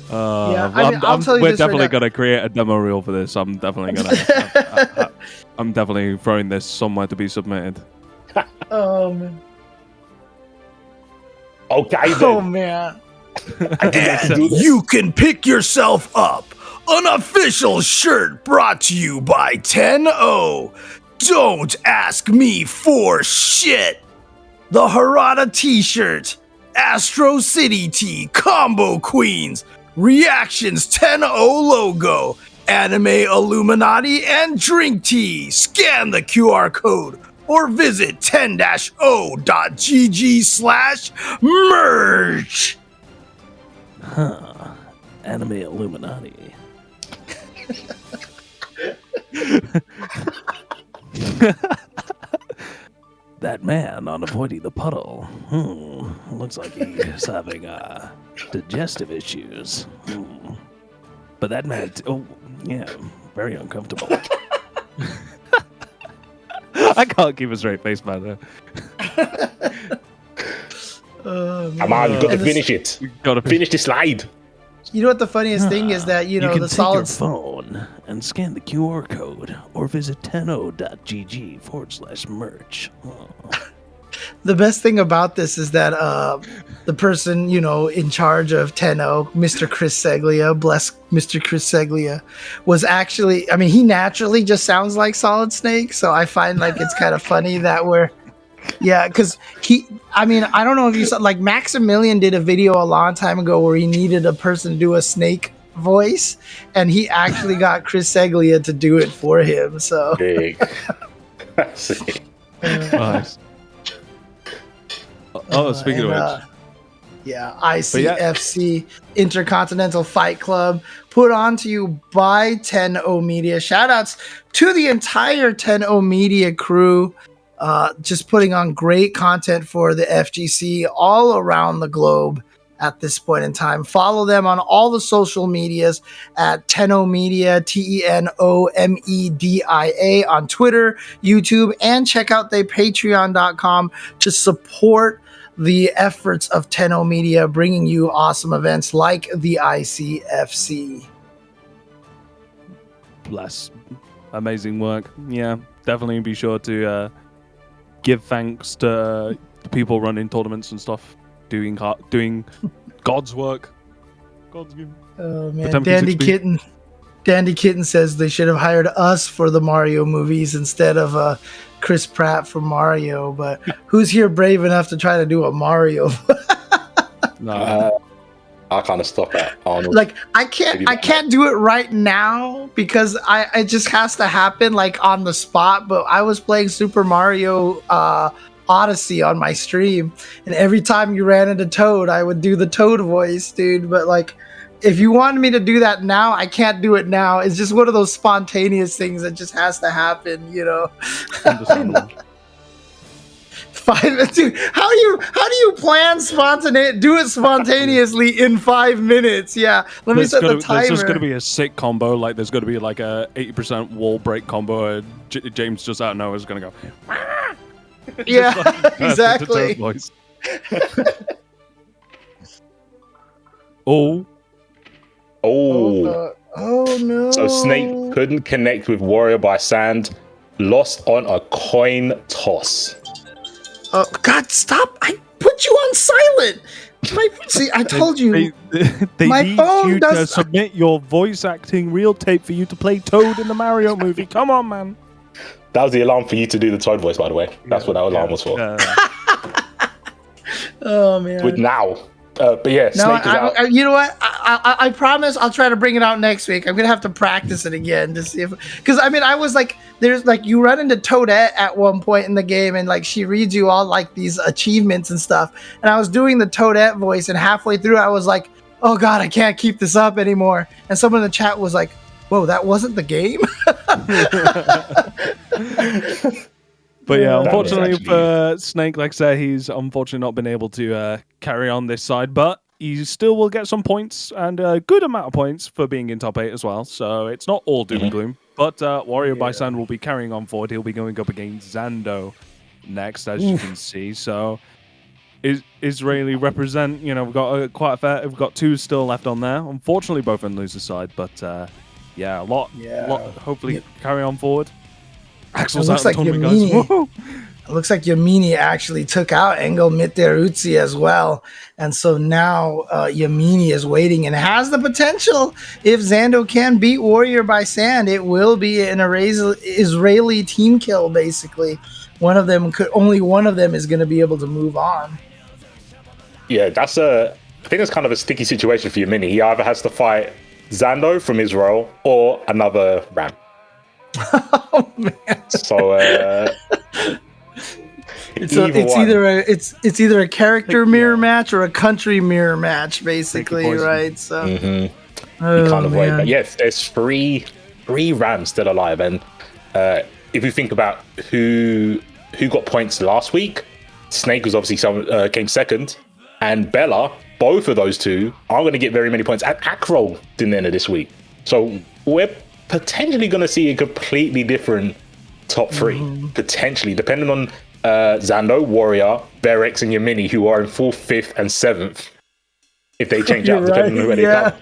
I'll tell you
we're
this
definitely
right
going to create a demo reel for this. I'm definitely going to I'm definitely throwing this somewhere to be submitted.
Oh man.
Okay, then.
Oh man.
And you can pick yourself up an official shirt brought to you by 10-0. Don't ask me for shit. The Harada t-shirt, Astro City tee, Combo Queens, Reactions 10-0 logo, Anime Illuminati, and Drink Tea. Scan the QR code or visit 10-o.gg/merch.
Huh. Anime Illuminati. That man on avoiding the puddle. Looks like he's having digestive issues. But that man, very uncomfortable.
I can't keep a straight face, man.
Come on, you got to finish it. Finish the slide.
You know what the funniest thing is that
you can
the
take
solid
your phone and scan the QR code or visit 10o.gg/merch.
The best thing about this is that the person, in charge of 10-0, Mr. Chris Seglia, bless Mr. Chris Seglia, was actually, he naturally just sounds like Solid Snake. So I find like it's kind of funny that because I don't know if you saw, like Maximilian did a video a long time ago where he needed a person to do a snake voice, and he actually got Chris Seglia to do it for him. So
big.
Nice. Speaking of which.
ICFC Intercontinental Fight Club, put on to you by 10-0 Media. Shoutouts to the entire 10-0 Media crew. Just putting on great content for the FGC all around the globe at this point in time. Follow them on all the social medias at 10-0 Media, TENOMEDIA on Twitter, YouTube, and check out their patreon.com to support the efforts of 10-0 Media, bringing you awesome events like the ICFC.
Bless. Amazing work. Yeah, definitely be sure to give thanks to the people running tournaments and stuff, doing God's work. God's good.
Oh man, Dandy Kitten says they should have hired us for the Mario movies instead of Chris Pratt for Mario. But who's here brave enough to try to do a Mario?
No, I kind of stop at Arnold.
Like I can't do it right now because it just has to happen like on the spot. But I was playing Super Mario Odyssey on my stream, and every time you ran into Toad, I would do the Toad voice, dude. But like, if you wanted me to do that now, I can't do it now. It's just one of those spontaneous things that just has to happen,
Understandable.
Dude, how do you plan do it spontaneously in 5 minutes? Yeah, let me set the timer.
There's just going to be a sick combo, like there's going to be like a 80% wall break combo. James just out of nowhere is going to go.
Yeah, exactly.
Oh
no.
So Snake couldn't connect with WarriorBySandx, lost on a coin toss.
Oh God, stop! I put you on silent. See, I told you.
They
my
need
phone
you
does.
to submit your voice acting real tape for you to play Toad in the Mario movie. Come on, man.
That was the alarm for you to do the Toad voice, by the way. That's what that alarm was for.
Oh man.
With now. But yeah, Snake is out.
You know what? I promise I'll try to bring it out next week. I'm gonna have to practice it again to see because I was like, there's like you run into Toadette at one point in the game, and like she reads you all like these achievements and stuff. And I was doing the Toadette voice, and halfway through I was like, oh God, I can't keep this up anymore. And someone in the chat was like, whoa, that wasn't the game.
But yeah, unfortunately for Snake, like I said, he's unfortunately not been able to carry on this side, but he still will get some points and a good amount of points for being in top 8 as well. So it's not all doom and gloom. But WarriorBySandx will be carrying on forward. He'll be going up against Zando next, as you can see. So Israeli represent, we've got quite a fair, we've got 2 still left on there. Unfortunately, both on loser side, but a lot, hopefully carry on forward. Axel's
looks
out of the
like
tournament, guys.
Yammini-
Woohoo!
It looks like Yammini actually took out Engelmitderuzi as well. And so now Yammini is waiting and has the potential. If Zando can beat XWarriorBySandx, it will be an Israeli team kill, basically. Only one of them is going to be able to move on.
Yeah, I think that's kind of a sticky situation for Yammini. He either has to fight Zando from Israel or another Ram.
Oh, man.
So
It's either a character mirror match or a country mirror match, basically, right? So,
you can't avoid that. Yes, there's three Rams still alive, and if you think about who got points last week, Snake was obviously came second, and Bella, both of those two aren't going to get very many points. And Acro didn't enter this week, so we're potentially going to see a completely different top three, potentially, depending on Zando, Warrior, Berex, and Yammini, who are in 4th, 5th, and 7th. If they change out, depending on where they come.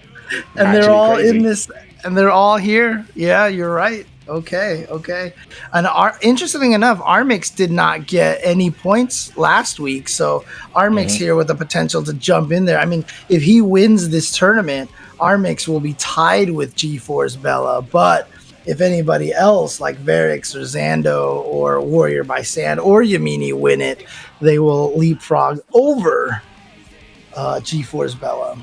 And they're all crazy in this, and they're all here. Yeah, you're right. Okay. And interestingly enough, Armix did not get any points last week, so Armix here with the potential to jump in there. I mean, if he wins this tournament, Armix will be tied with G4's Bella, but if anybody else like Verix or Zando or XWarriorBySandx or Yammini win it, they will leapfrog over G4's Bella.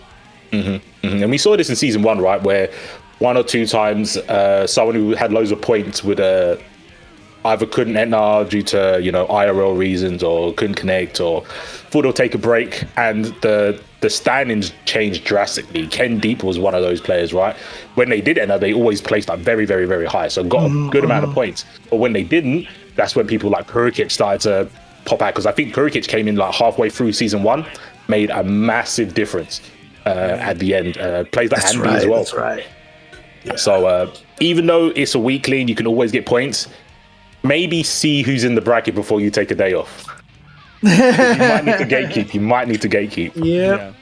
And we saw this in season 1, right, where 1 or 2 times someone who had loads of points would either couldn't enter due to IRL reasons, or couldn't connect, or thought they'll take a break, and the standings changed drastically. Ken Deep was one of those players, right? When they did enter, they always placed like very, very, very high, so got a good amount of points. But when they didn't, that's when people like Kurokich started to pop out, because I think Kurokich came in like halfway through season 1, made a massive difference at the end. Plays like Andy as well.
That's right.
Yeah. So even though it's a weekly and you can always get points, maybe see who's in the bracket before you take a day off. You might need to gatekeep.
Yeah.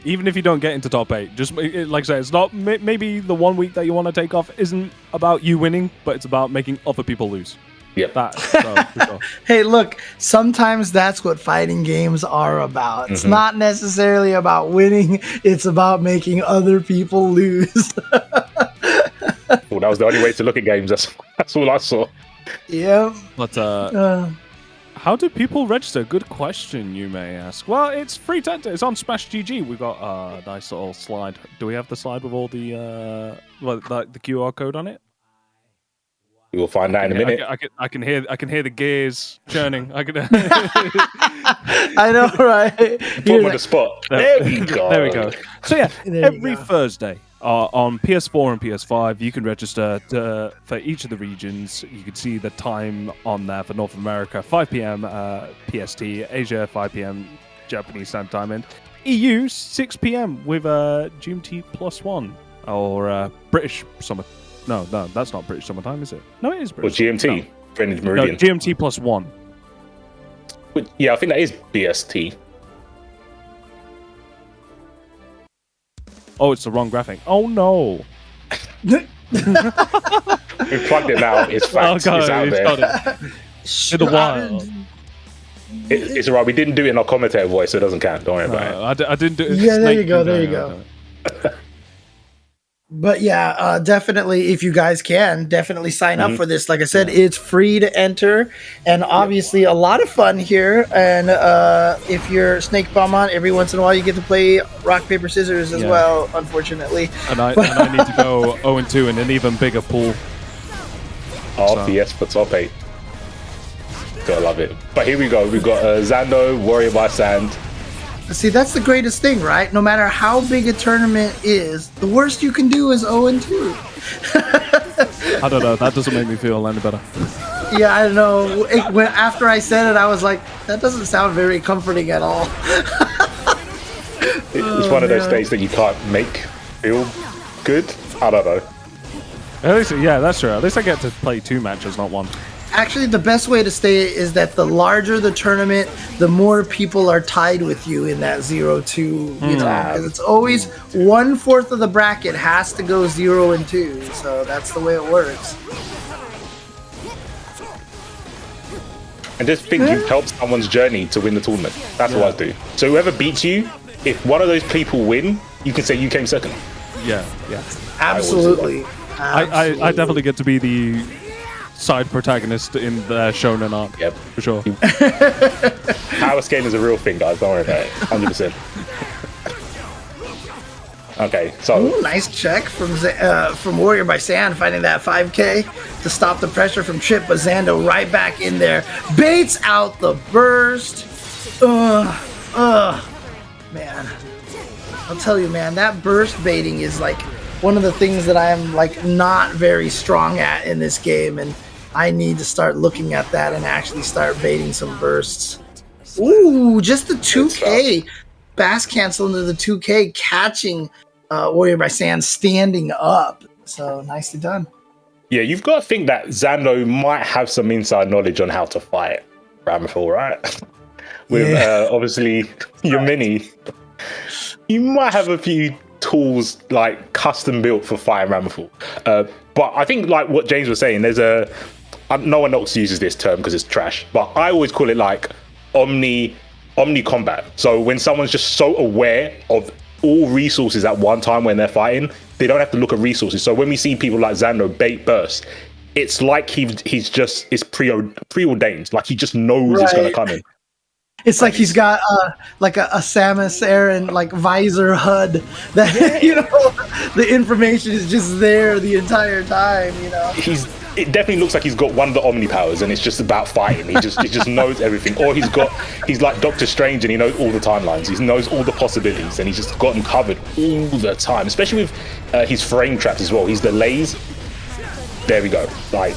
Even if you don't get into top 8, just like I say, it's not maybe the 1 week that you want to take off isn't about you winning, but it's about making other people lose.
Yep.
Sure.
Hey, look, sometimes that's what fighting games are about. It's not necessarily about winning, it's about making other people lose.
Well, that was the only way to look at games. That's all I saw.
Yeah.
But how do people register? Good question, you may ask. Well, it's free to enter. It's on Smash GG. We've got a nice little slide. Do we have the slide with all the the QR code on it?
We will find out in a minute.
I can hear the gears churning. I
know, right?
Put them on the spot. There we go.
There we go. So yeah, every Thursday on PS4 and PS5, you can register for each of the regions. You can see the time on there for North America, 5 p.m. PST, Asia 5 p.m. Japanese Standard Time, and EU 6 p.m. with GMT +1 or British Summer. No, that's not British summertime, is it? No, it is British.
Or GMT,
no.
Greenwich Meridian.
No, GMT +1.
Yeah, I think that is BST.
Oh, it's the wrong graphic. Oh no!
We plugged it now. It's fact.
Oh,
it's out there.
In the wild.
It's alright. We didn't do it in our commentator voice, so it doesn't count. Don't worry about it.
I didn't do it.
Yeah, there you go. There you go. But yeah, definitely, if you guys can, definitely sign up for this. Like I said, it's free to enter, and obviously a lot of fun here. And if you're Snakebelmont, every once in a while you get to play rock, paper, scissors as well, unfortunately.
And I need to go 0-2 in an even bigger pool.
RPS for top 8. Gotta love it. But here we go. We've got Zando, XWarriorBySandx.
See, that's the greatest thing, right? No matter how big a tournament is, the worst you can do is 0-2.
I don't know. That doesn't make me feel any better.
Yeah, I don't know. After I said it, I was like, that doesn't sound very comforting at all.
It's one of those days that you can't make feel good. I don't know.
At least, yeah, that's true. At least I get to play 2 matches, not 1.
Actually, the best way to say it is that the larger the tournament, the more people are tied with you in that 0-2. You know, because it's always 1/4 of the bracket has to go 0-2. So that's the way it works.
And just think you've helped someone's journey to win the tournament. That's what I do. So whoever beats you, if one of those people win, you can say you came second.
Yeah.
Absolutely.
I definitely get to be the side protagonist in the shonen arc.
Yep.
For sure.
Power scaling is a real thing, guys. Don't worry about it. 100%. Okay, so
Ooh, nice check from XWarriorBySandx, finding that 5K to stop the pressure from Chipp, but Zando right back in there, baits out the burst. Man, I'll tell you, man, that burst baiting is like one of the things that I'm like not very strong at in this game, and I need to start looking at that and actually start baiting some bursts. Ooh, just the 2K. Bass cancel into the 2K, catching XWarriorBySandx standing up. So nicely done.
yeah, you've got to think that Zando might have some inside knowledge on how to fight Ramlethal, right? With obviously Yammini, you might have a few tools like custom built for fighting Ramlethal. But I think like what James was saying, there's no one else uses this term because it's trash, but I always call it like omni combat. So when someone's just so aware of all resources at one time when they're fighting, they don't have to look at resources. So when we see people like Zando bait burst, it's like it's preordained. Like he just knows it's gonna come in.
It's like he's got like a Samus Aran like visor HUD that you know the information is just there the entire time. You know,
it definitely looks like he's got one of the Omni powers, and it's just about fighting. He just knows everything. Or he's like Doctor Strange, and he knows all the timelines. He knows all the possibilities, and he's just got them covered all the time. Especially with his frame traps as well. He's the lays. There we go. Like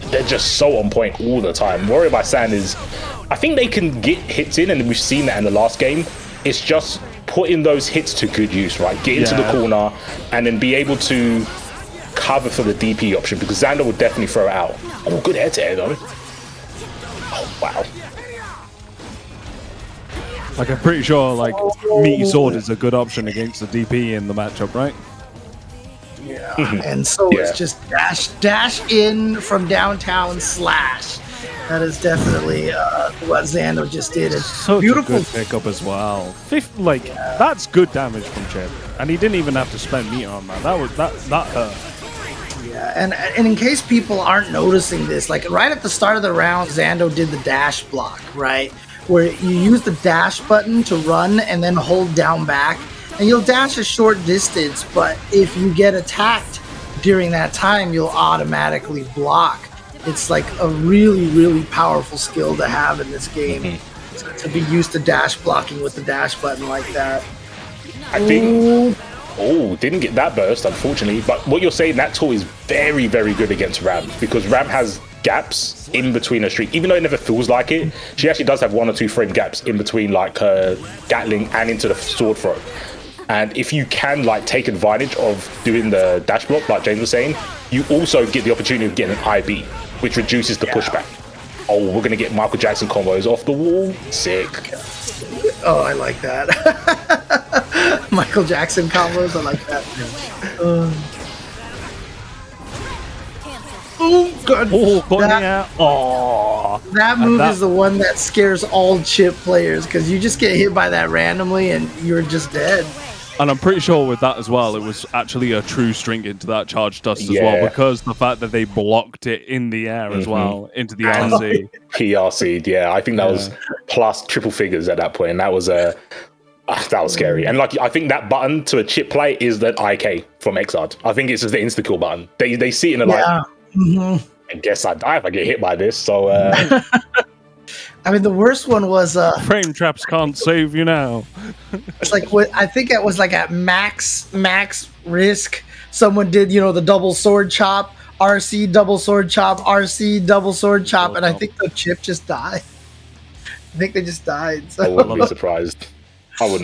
they're just so on point all the time. XWarriorBySandx is. I think they can get hits in, and we've seen that in the last game. It's just putting those hits to good use, right? Get into the corner, and then be able to cover for the DP option, because Zando will definitely throw it out. Oh, good head-to-head, though. Oh, wow.
Like, I'm pretty sure, like, Meaty Sword is a good option against the DP in the matchup, right?
Yeah, and so it's just dash in from downtown slash. That is definitely what Zando just did. It's
such
beautiful.
a good pickup as well. That's good damage from Chipp, and he didn't even have to spend meter on that. That hurt.
Yeah, and in case people aren't noticing this, like right at the start of the round, Zando did the dash block, right? Where you use the dash button to run and then hold down back, and you'll dash a short distance, but if you get attacked during that time, you'll automatically block. It's like a really, really powerful skill to have in this game, to be used to dash blocking with the dash button like that.
I think... Oh, didn't get that burst, unfortunately. But what you're saying, that tool is very, very good against Ram, because Ram has gaps in between her streak. Even though it never feels like it, she actually does have 1 or 2 frame gaps in between like her Gatling and into the sword throw. And if you can like take advantage of doing the dash block, like James was saying, you also get the opportunity of getting an IB, which reduces the pushback. Oh, we're going to get Michael Jackson combos off the wall. Sick.
Oh, I like that. Michael Jackson combos, I like that. Oh, God. That move is the one that scares all Chipp players, because you just get hit by that randomly and you're just dead.
And I'm pretty sure with that as well, it was actually a true string into that charge dust as well, because the fact that they blocked it in the air as well, into the RC.
PRC'd, yeah. I think that was plus triple figures at that point, and that was scary. And like, I think that button to a Chipp play is that IK from Xrd. I think it's just the insta-kill button. They see it and they're like, I guess I die if I get hit by this, so...
I mean, the worst one was
frame traps can't save you now.
It's like I think it was like at max risk. Someone did, you know, the double sword chop, RC double sword chop, RC double sword chop, and I think the Chipp just died. I think they just died. So.
I wouldn't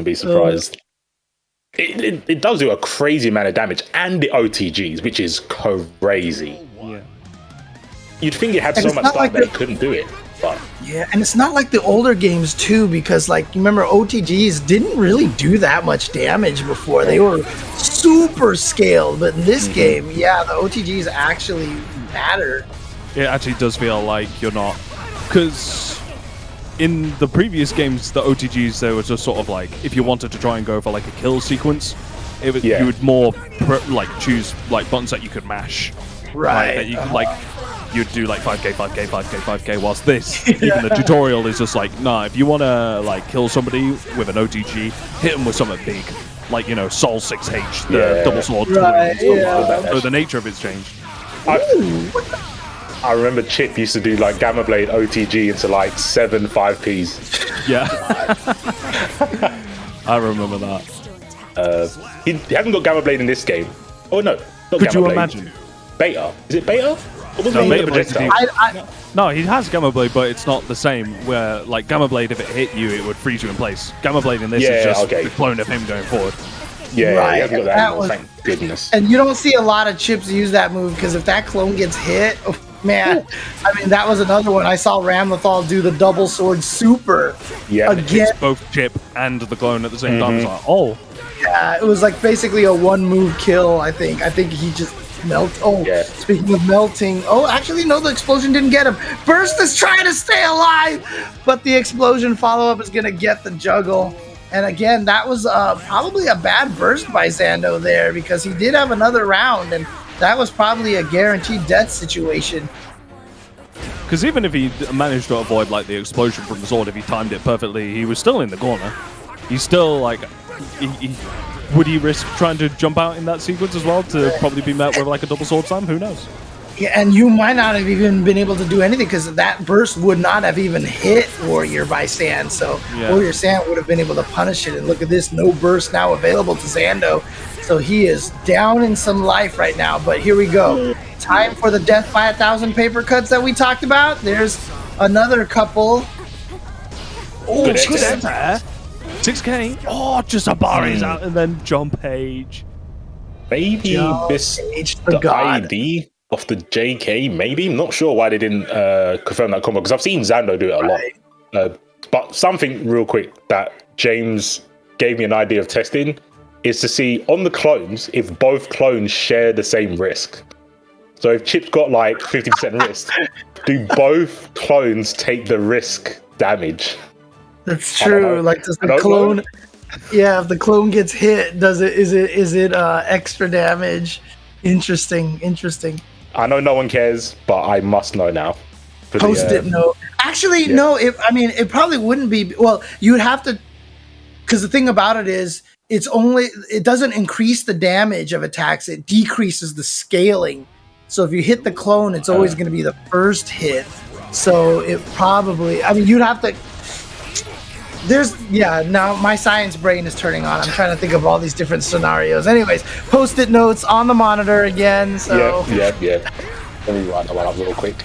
be surprised. It does do a crazy amount of damage, and the OTGs, which is crazy. Yeah. You'd think it had so much stuff that it couldn't do it. But.
Yeah, and it's not like the older games too, because like remember OTGs didn't really do that much damage before. They were super scaled, but in this game, the OTGs actually matter.
it actually does feel like you're not, because in the previous games, the OTGs, they were just sort of like, if you wanted to try and go for like a kill sequence, it was, you would more choose like buttons that you could mash,
Right.
That you could, like, you'd do like 5k, 5k, 5k, 5k. Whilst this, even the tutorial is just like, nah, if you want to like kill somebody with an OTG, hit them with something big, like, you know, Sol 6H, the double sword.
Right,
So the nature of it's changed.
I remember Chipp used to do like Gamma Blade OTG into like 7 5Ps.
Yeah. I remember that.
He hasn't got Gamma Blade in this game. Oh no, not
Could
Gamma
you
Blade.
imagine?
Beta? Is it beta?
No, Beta Blade.
I,
No, he has Gamma Blade, but it's not the same. Where like Gamma Blade, if it hit you, it would freeze you in place. Gamma Blade in this is just the clone of him going forward.
Yeah,
Right,
he hasn't got that,
that
anymore,
was-
thank goodness.
and you don't see a lot of Chips use that move because if that clone gets hit, oh, man, I mean that was another one. I saw Ramlethal do the double sword super.
Yeah,
Again,
It's both Chipp and the clone at the same time. It's like, oh,
yeah, it was like basically a one move kill. I think he just melt. Oh,
Yeah.
speaking of melting, oh, actually no, the explosion didn't get him. Burst is trying to stay alive, but the explosion follow up is gonna get the juggle. And again, that was probably a bad burst by Zando there because he did have another round, and that was probably a guaranteed death situation.
because even if he managed to avoid like the explosion from the sword, if he timed it perfectly, he was still in the corner. He's still like, would he risk trying to jump out in that sequence as well to probably be met with like a double sword slam? Who knows?
Yeah, and you might not have even been able to do anything because that burst would not have even hit XWarriorBySandx. So XWarriorBySandx would have been able to punish it. And look at this, no burst now available to Zando. So he is down in some life right now. But here we go. Time for the death by 1,000 paper cuts that we talked about. There's another couple. Oh,
Good
Chips.
exit.
6k. Oh, just a bar is out and then jump page.
Maybe
Jump
this
H
the
for God.
ID of the JK. Maybe I'm not sure why they didn't confirm that combo because I've seen Zando do it a lot. But something real quick that James gave me an idea of testing is to see on the clones if both clones share the same risk. So if Chipp's got like 50% risk, do both clones take the risk damage?
That's
I don't
true.
know.
Like, does
I
the
don't
clone?
know.
Yeah, if the clone gets hit, is it extra damage? Interesting.
I know no one cares, but I must know now. For the,
Post-it note. Actually, no. It probably wouldn't be. Well, you would have to, because the thing about it is, it doesn't increase the damage of attacks. It decreases the scaling. So if you hit the clone, it's always going to be the first hit. So it probably. I mean, you'd have to. Now my science brain is turning on. I'm trying to think of all these different scenarios. Anyways, post-it notes on the monitor again. So
Yeah. Let me write that one up real quick.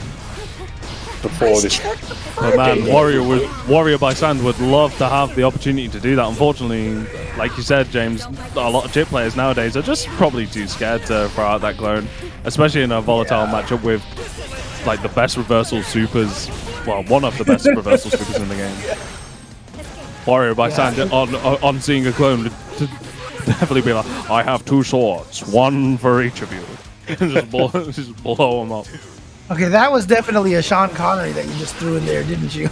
Before this.
But man, XWarriorBySandx would love to have the opportunity to do that. Unfortunately, like you said, James, a lot of Chipp players nowadays are just probably too scared to throw out that clone, especially in a volatile matchup with like the best reversal supers. Well, one of the best reversal supers in the game. XWarriorBySandx on seeing a clone would definitely be like, I have 2 swords, one for each of you. just blow them up.
okay, that was definitely a Sean Connery that you just threw in there, didn't you?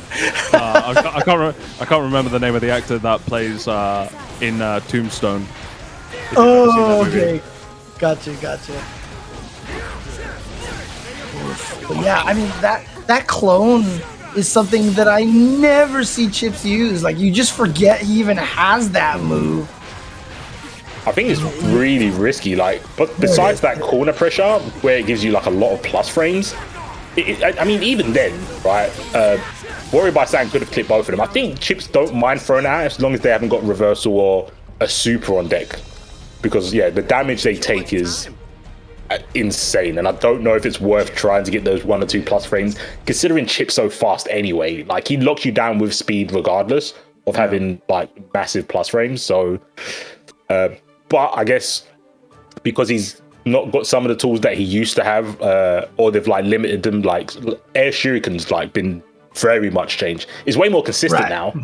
I can't remember the name of the actor that plays in Tombstone. If you've ever seen that movie.
Okay. Gotcha. But yeah, I mean that clone is something that I never see Chips use. Like, you just forget he even has that move.
I think it's really risky. Like, but besides that corner pressure, where it gives you like a lot of plus frames, I mean, even then, right? XWarriorBySandx could have clipped both of them. I think Chips don't mind throwing out as long as they haven't got reversal or a super on deck, because the damage they take is insane, and I don't know if it's worth trying to get those 1 or 2 plus frames, considering Chipp's so fast anyway. Like, he locks you down with speed regardless of having like massive plus frames. So, but I guess because he's not got some of the tools that he used to have, or they've like limited them, like air shuriken's like been very much changed. It's way more consistent now,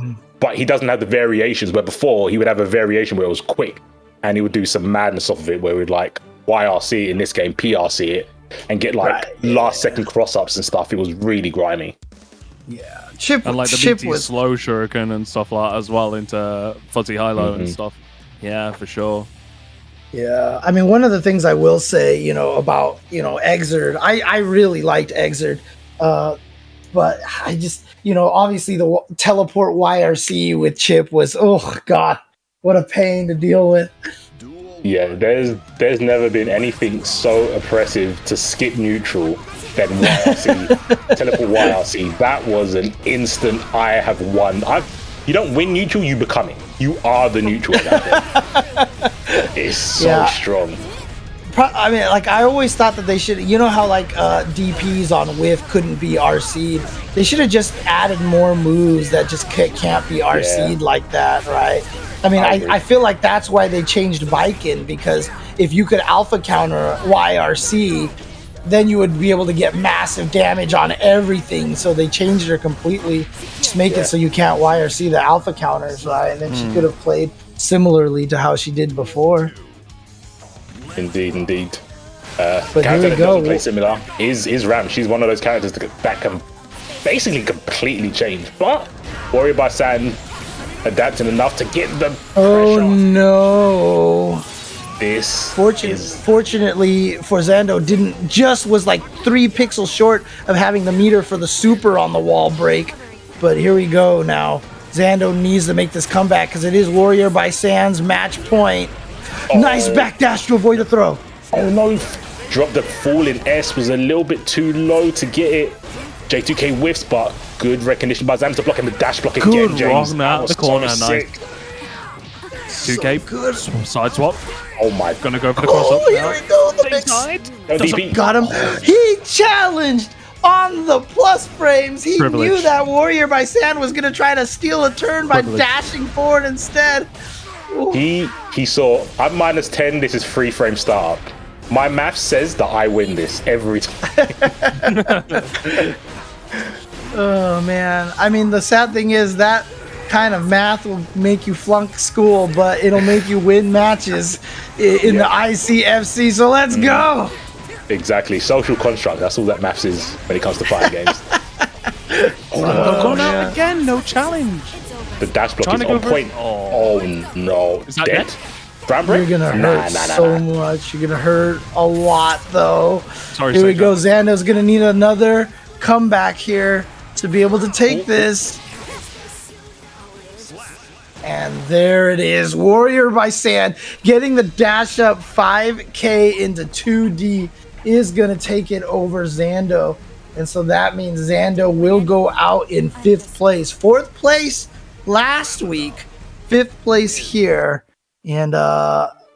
but he doesn't have the variations where before he would have a variation where it was quick and he would do some madness off of it where we'd like YRC in this game, PRC it, and get like last second cross ups and stuff. It was really grimy.
Yeah, Chipp
And like the
Chipp
BT
was
slow shuriken and stuff like that as well into fuzzy high-low and stuff. Yeah, for sure.
Yeah, I mean, one of the things I will say, about xWarrior, I really liked xWarrior, but I just, obviously the teleport YRC with Chipp was, oh god, what a pain to deal with.
Yeah, there's never been anything so oppressive to skip neutral than YRC, teleport YRC. That was an instant. I have won. You don't win neutral, you become it. You are the neutral at that point. It's so strong.
I mean, like, I always thought that they should, how like DPs on Whiff couldn't be RC'd. They should have just added more moves that just can't be RC'd like that, right? I mean, I feel like that's why they changed Bikin, because if you could alpha counter YRC, then you would be able to get massive damage on everything. So they changed her completely. Just make it so you can't YRC the alpha counters, right? And then she could have played similarly to how she did before.
Indeed.
But
character
here we
that
go.
doesn't play similar is Ram. She's one of those characters that can basically completely change. But XWarriorBySandx adapting enough to get the
Oh
pressure.
no.
Fortunately
for Zando, was like 3 pixels short of having the meter for the super on the wall break. But here we go now. Zando needs to make this comeback because it is XWarriorBySandx match point. Nice backdash to avoid a throw.
Oh no, drop the fall in S was a little bit too low to get it. J2K whiffs, but good recognition by Zando to block him. The dash block again,
Good
James.
run out the corner,
so
nice.
sick.
2K,
good.
side swap.
Oh my.
Gonna go for the cross up.
Here we go. The mix.
No DP.
Got him. He challenged on the plus frames. He
Privilege.
knew that XWarriorBySandx was going to try to steal a turn by dashing forward instead. Ooh.
He saw, I'm -10, this is 3 frame startup. My math says that I win this every time.
Oh man, I mean, the sad thing is that kind of math will make you flunk school, but it'll make you win matches in the ICFC, so let's go.
Exactly, social construct, that's all that maths is when it comes to fighting games.
Going out again, no challenge.
The dash block
Trying
is
to go
on
for
point.
it.
Oh no.
Is that
Dead?
dead?
Ground break?
You're gonna hurt so much. You're gonna hurt a lot, though.
Sorry,
Here we go. Zando's gonna need another comeback here to be able to take this. And there it is. XWarriorBySandx getting the dash up 5K into 2D is gonna take it over Zando. And so that means Zando will go out in 5th place. 4th place last week, 5th place here. And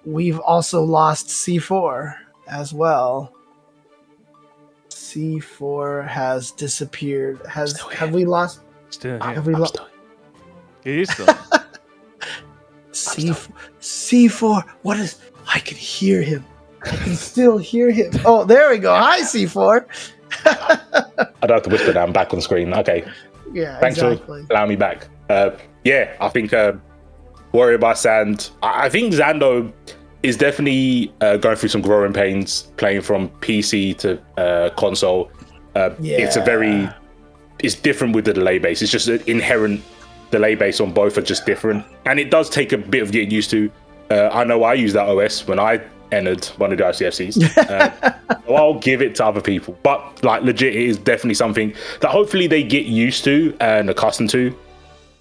we've also lost C4 as well. C4 has disappeared. Have we lost?
Still
Have we lost?
He is still.
C4. What is? I can hear him. I can still hear him. Oh, there we go. Hi, C4.
I don't have to whisper now, I'm back on screen. Okay.
Yeah,
Thanks
exactly.
for allowing me back. Yeah, I think XWarriorBySandx. I think Zando is definitely going through some growing pains, playing from PC to console. It's different with the delay base. It's just an inherent delay base on both are just different. And it does take a bit of getting used to. I know I used that OS when I entered one of the ICFCs. So I'll give it to other people. But like legit, it is definitely something that hopefully they get used to and accustomed to.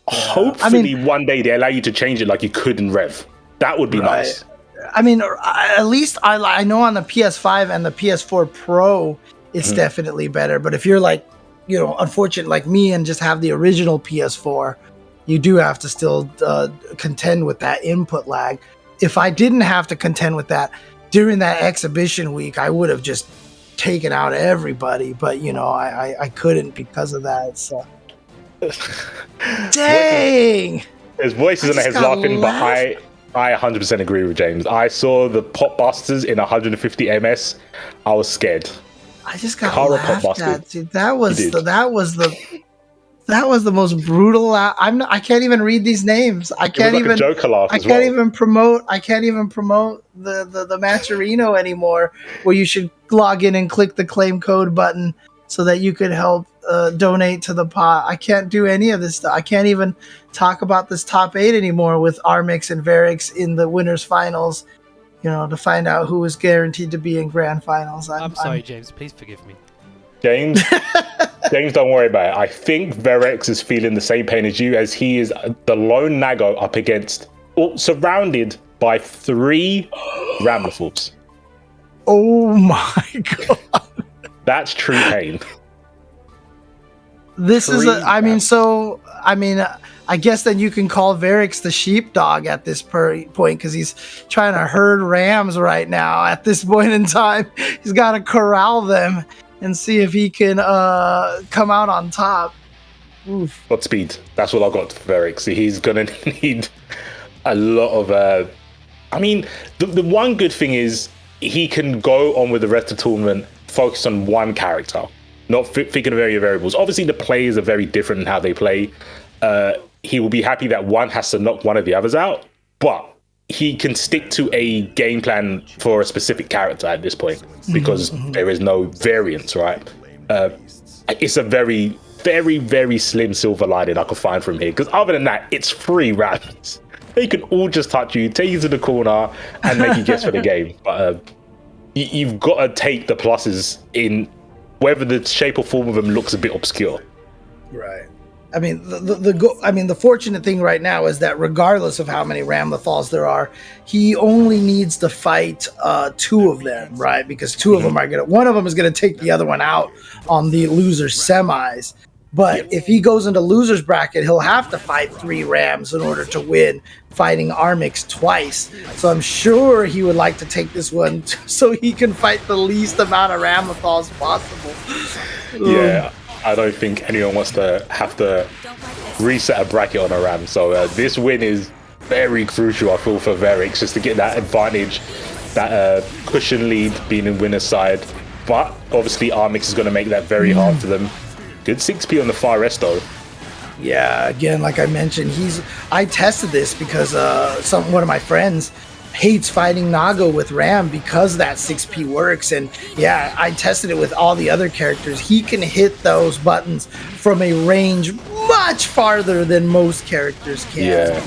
Hopefully one day they allow you to change it like you could in Rev. That would be nice.
I mean, at least I know on the PS5 and the PS4 Pro, it's definitely better. But if you're like, unfortunate like me and just have the original PS4, you do have to still contend with that input lag. If I didn't have to contend with that during that exhibition week, I would have just taken out everybody. But, I couldn't because of that. So, dang!
There's voices in the heads laughing, but I 100% agree with James. I saw the pop busters in 150 ms. I was scared.
I just got
Kara
laughed
pop busted.
at. Dude, that was the That was the most brutal. I can't even read these names. I can't
like
even.
a Joker laugh
I
as
can't
well.
even promote. I can't even promote the Matcherino anymore. Where you should log in and click the claim code button so that you could help donate to the pot. I can't do any of this stuff. I can't even talk about this top 8 anymore with Armix and Varix in the winners finals. You know, to find out who is guaranteed to be in grand finals.
I'm sorry, James. Please forgive me.
James, don't worry about it. I think Varix is feeling the same pain as you, as he is the lone Nago up against, surrounded by 3 Ramlethals.
Oh my god.
That's true pain.
This is I guess then you can call Varix the sheepdog at this point because he's trying to herd rams right now. At this point in time, he's got to corral them and see if he can come out on top. Oof.
Got speed. That's what I got for Varix. He's gonna need a lot of. The one good thing is he can go on with the rest of the tournament, focus on one character, not thinking of any variables. Obviously, the players are very different in how they play. He will be happy that one has to knock one of the others out, but he can stick to a game plan for a specific character at this point because there is no variance, right? It's a very, very, very slim silver lining I could find from here, because other than that, it's 3 rounds. They can all just touch you, take you to the corner, and make you guess for the game. But you've got to take the pluses in whether the shape or form of them looks a bit obscure.
Right. I mean, the fortunate thing right now is that regardless of how many Ramlethals there are, he only needs to fight 2 of them, right? Because 2 of them one of them is gonna take the other one out on the loser semis. But if he goes into loser's bracket, he'll have to fight 3 Rams in order to win, fighting Armix twice. So I'm sure he would like to take this one so he can fight the least amount of Ramlethals possible.
Yeah. I don't think anyone wants to have to reset a bracket on a Ram. So this win is very crucial, I feel, for Varix, just to get that advantage, that cushion lead being in winner's side. But obviously Armix is going to make that very hard for them. Good 6p on the far rest though.
Yeah, again, like I mentioned, I tested this because one of my friends hates fighting Nago with Ram because that 6p works, and yeah, I tested it with all the other characters. He can hit those buttons from a range much farther than most characters can.
Yeah.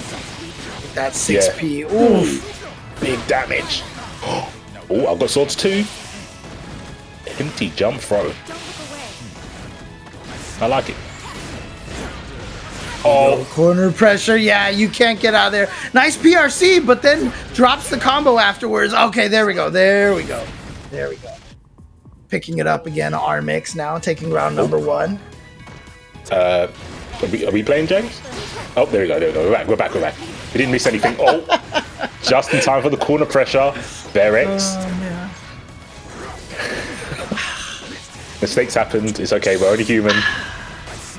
That 6p. Yeah. Oof.
Big damage. Oh, I've got swords too. Empty jump throw. I like it.
Oh, corner pressure. Yeah, you can't get out of there. Nice PRC, but then drops the combo afterwards. Okay, there we go. Picking it up again. Armix now taking round number 1.
Are we playing, James? Oh, there we go. We're back. We didn't miss anything. Oh, just in time for the corner pressure. Varix.
Yeah.
Mistakes happened. It's okay. We're only human.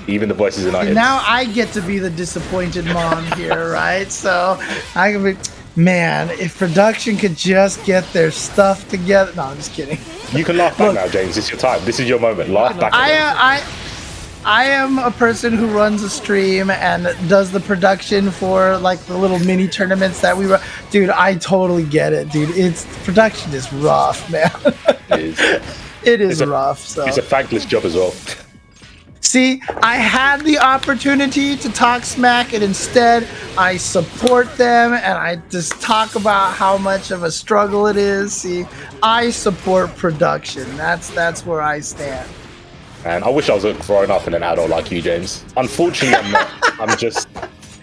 Even the voices in our heads.
Now I get to be the disappointed mom here, right? So I can be, man, if production could just get their stuff together. No, I'm just kidding.
You can laugh back now, James. It's your time. This is your moment. Laugh back.
I am a person who runs a stream and does the production for like the little mini tournaments that we run. Dude, I totally get it, dude. Production is rough, man. It is rough. So
it's a thankless job as well.
See, I had the opportunity to talk smack, and instead I support them and I just talk about how much of a struggle it is. See, I support production. That's where I stand.
And I wish I was growing up in an adult like you, James. Unfortunately, I'm not. I'm just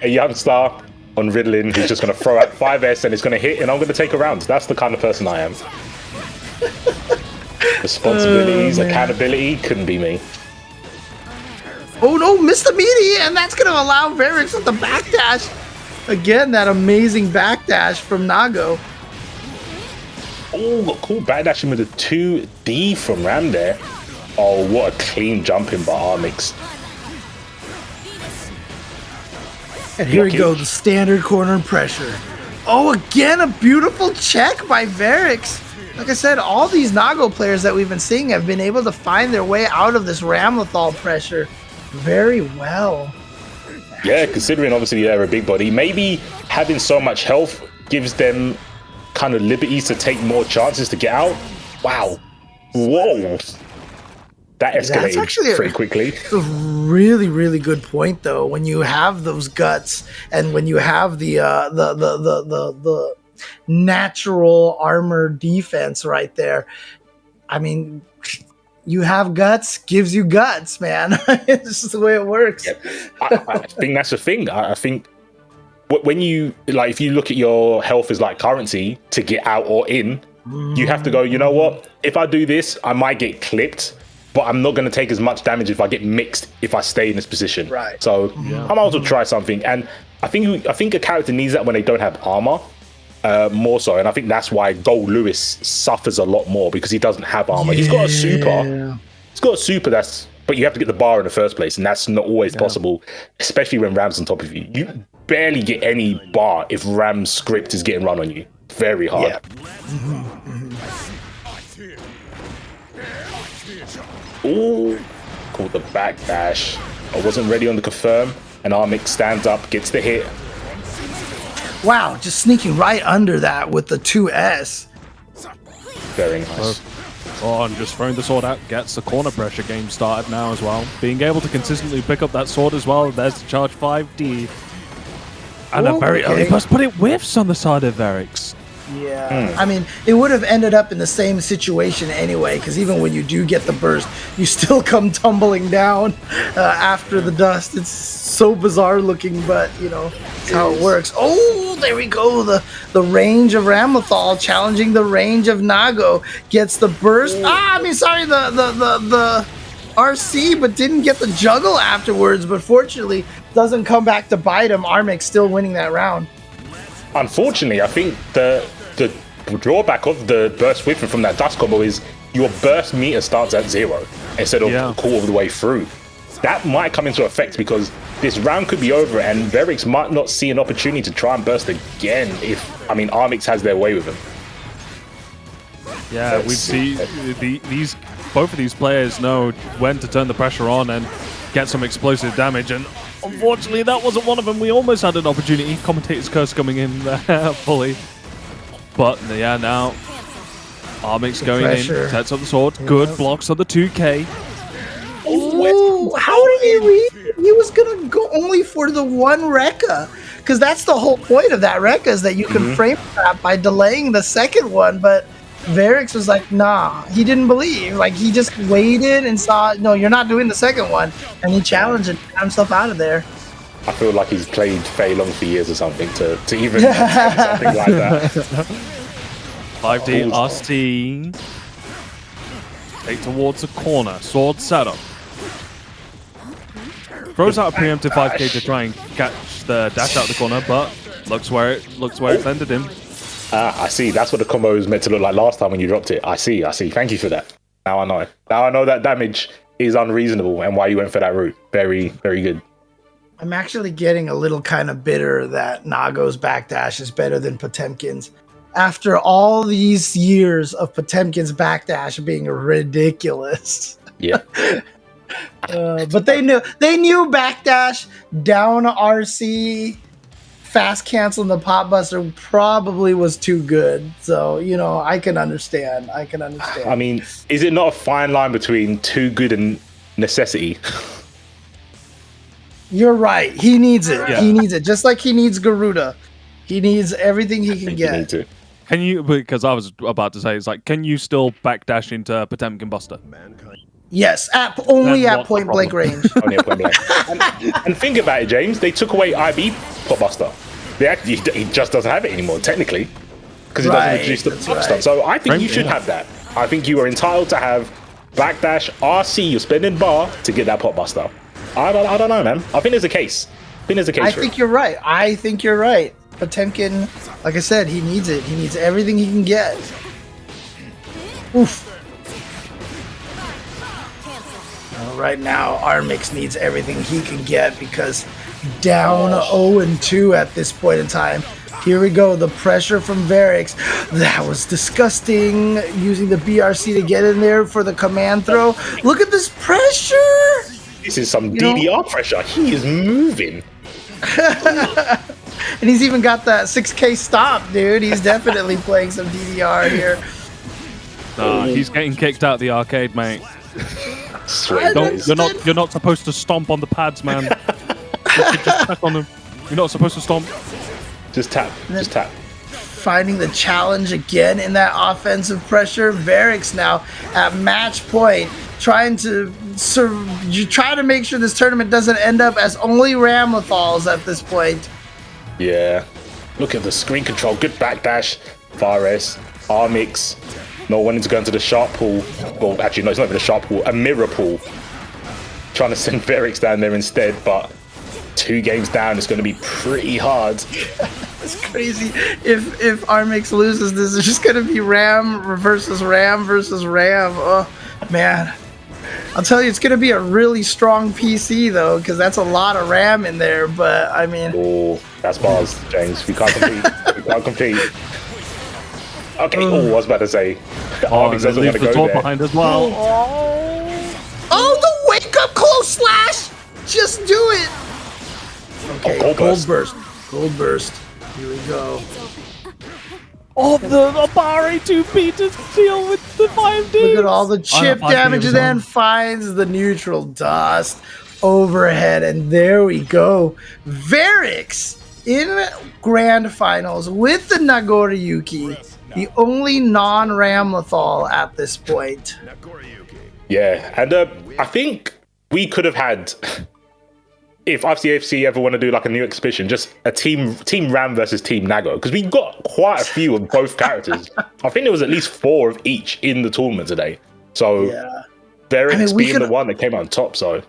a youngster on Ritalin who's just going to throw out 5S and it's going to hit, and I'm going to take a round. That's the kind of person I am. Responsibilities, accountability, couldn't be me.
Oh no, missed the meaty, and that's going to allow Varix with the backdash. Again, that amazing backdash from Nago.
Oh, cool backdashing with a 2D from Ram there. Oh, what a clean jumping by Armix.
And here we go, the standard corner pressure. Oh, again, a beautiful check by Varix. Like I said, all these Nago players that we've been seeing have been able to find their way out of this Ramlethal pressure. very well.
Yeah, considering obviously they're a big body, maybe having so much health gives them kind of liberties to take more chances to get out. Wow. Whoa. That escalated
actually
pretty quickly.
A really, really good point, though. When you have those guts, and when you have the natural armor defense right there, I mean, you have guts, gives you guts, man. It's just the way it works.
Yeah. I think that's the thing. I think when you like, if you look at your health as like currency to get out or in, you have to go, you know what? If I do this, I might get clipped, but I'm not going to take as much damage if I get mixed if I stay in this position.
Right.
So I might as well try something. And I think a character needs that when they don't have armor. More so, and I think that's why Goldlewis suffers a lot more, because he doesn't have armor. He's got a super, but you have to get the bar in the first place, and that's not always possible, especially when Ram's on top of you. You barely get any bar if Ram's script is getting run on you. Very hard. Ooh, called the backdash. I wasn't ready on the confirm, and Armix stands up, gets the hit.
Wow, just sneaking right under that with the 2S.
Very nice.
Oh, and just throwing the sword out gets the corner pressure game started now as well. Being able to consistently pick up that sword as well. There's the charge 5D. And a very early burst, but it whiffs on the side of Verix.
Yeah, I mean, it would have ended up in the same situation anyway, because even when you do get the burst, you still come tumbling down after the dust. It's so bizarre looking, but you know, it's how it works. Oh, there we go. The range of Ramlethal challenging the range of Nago, gets the burst. The RC, but didn't get the juggle afterwards. But fortunately, doesn't come back to bite him. Armix still winning that round.
Unfortunately, I think the drawback of the burst whiffing from that dust combo is your burst meter starts at 0 instead of a quarter of the way through. That might come into effect because this round could be over and Verix might not see an opportunity to try and burst again if, Armix has their way with him.
Yeah, we see both of these players know when to turn the pressure on and get some explosive damage, and unfortunately that wasn't one of them. We almost had an opportunity. Commentator's curse coming in there fully. But yeah, now Armix going in, sets up the sword. Good blocks on the 2K.
Ooh, how did he read? He was gonna go only for the one Rekka, because that's the whole point of that Rekka, is that you can frame trap by delaying the second one. But Verix was like, nah, he didn't believe. Like, he just waited and saw, no, you're not doing the second one, and he challenged and got himself out of there.
I feel like he's played Fei Long for years or something to even something like that.
5D RC. Take towards the corner. Sword setup. Throws out a preemptive 5K to try and catch the dash out of the corner, but looks where it landed him.
I see. That's what the combo was meant to look like last time when you dropped it. I see. Thank you for that. Now I know. Now I know that damage is unreasonable and why you went for that route. Very, very good.
I'm actually getting a little kind of bitter that Nago's backdash is better than Potemkin's. After all these years of Potemkin's backdash being ridiculous.
Yeah.
But they knew backdash, down RC, fast canceling the pop buster probably was too good. So, you know, I can understand. I
mean, is it not a fine line between too good and necessity?
You're right. He needs it. Yeah. He needs it. Just like he needs Garuda. He needs everything he can get.
Can you, because I was about to say, it's like, can you still backdash into Potemkin Buster?
Yes, only at point blank range.
Only at point blank. And think about it, James. They took away IB Pop Buster. He just doesn't have it anymore, technically, because it doesn't reduce the pop stuff. So I think you should have that. I think you are entitled to have backdash RC. You're spending bar to get that Pop Buster. I don't know, man. I think there's a case.
I think you're right. Potemkin, like I said, he needs it. He needs everything he can get. Oof. Right now, Armix needs everything he can get because down 0-2 at this point in time. Here we go, the pressure from Verix. That was disgusting. Using the BRC to get in there for the command throw. Look at this pressure!
This is some DDR pressure. He is moving.
And he's even got that 6K stop, dude. He's definitely playing some DDR here.
Nah, he's getting kicked out of the arcade, mate.
Sweet.
You're not supposed to stomp on the pads, man. You should just tap on them. You're not supposed to stomp.
Just tap. Just tap.
Finding the challenge again in that offensive pressure. xWarrior's now at match point, trying to try to make sure this tournament doesn't end up as only Ramlethal's at this point.
Yeah. Look at the screen control. Good backdash. Fares. Armix. Not wanting to go into the sharp pool. Well, actually, no, it's not even a sharp pool. A mirror pool. Trying to send xWarrior's down there instead, but 2 games down, it's going to be pretty hard.
It's crazy. If Armix loses, this is just going to be Ram versus Ram versus Ram. Oh, man. I'll tell you, it's going to be a really strong PC, though, because that's a lot of RAM in there, but, I mean...
Oh, that's bars, James. We can't compete. We can't compete. Okay, I was about to say. Armix doesn't want to go there.
Behind as well.
Oh, the wake-up close slash! Just do it! Okay,
Gold
burst. Gold burst. Here we go.
Oh, the Abari 2P to deal with the 5D.
Look at all the chip damage, and then finds the neutral dust overhead, and there we go. xWarrior's in grand finals with the Nagoriyuki, the only non-Ramlethal at this point.
Yeah, and I think we could have had, if ICFC ever want to do like a new exhibition, just a team Ram versus Team Nago, because we got quite a few of both characters. I think there was at least 4 of each in the tournament today. So xWarrior's being the one that came out on top. So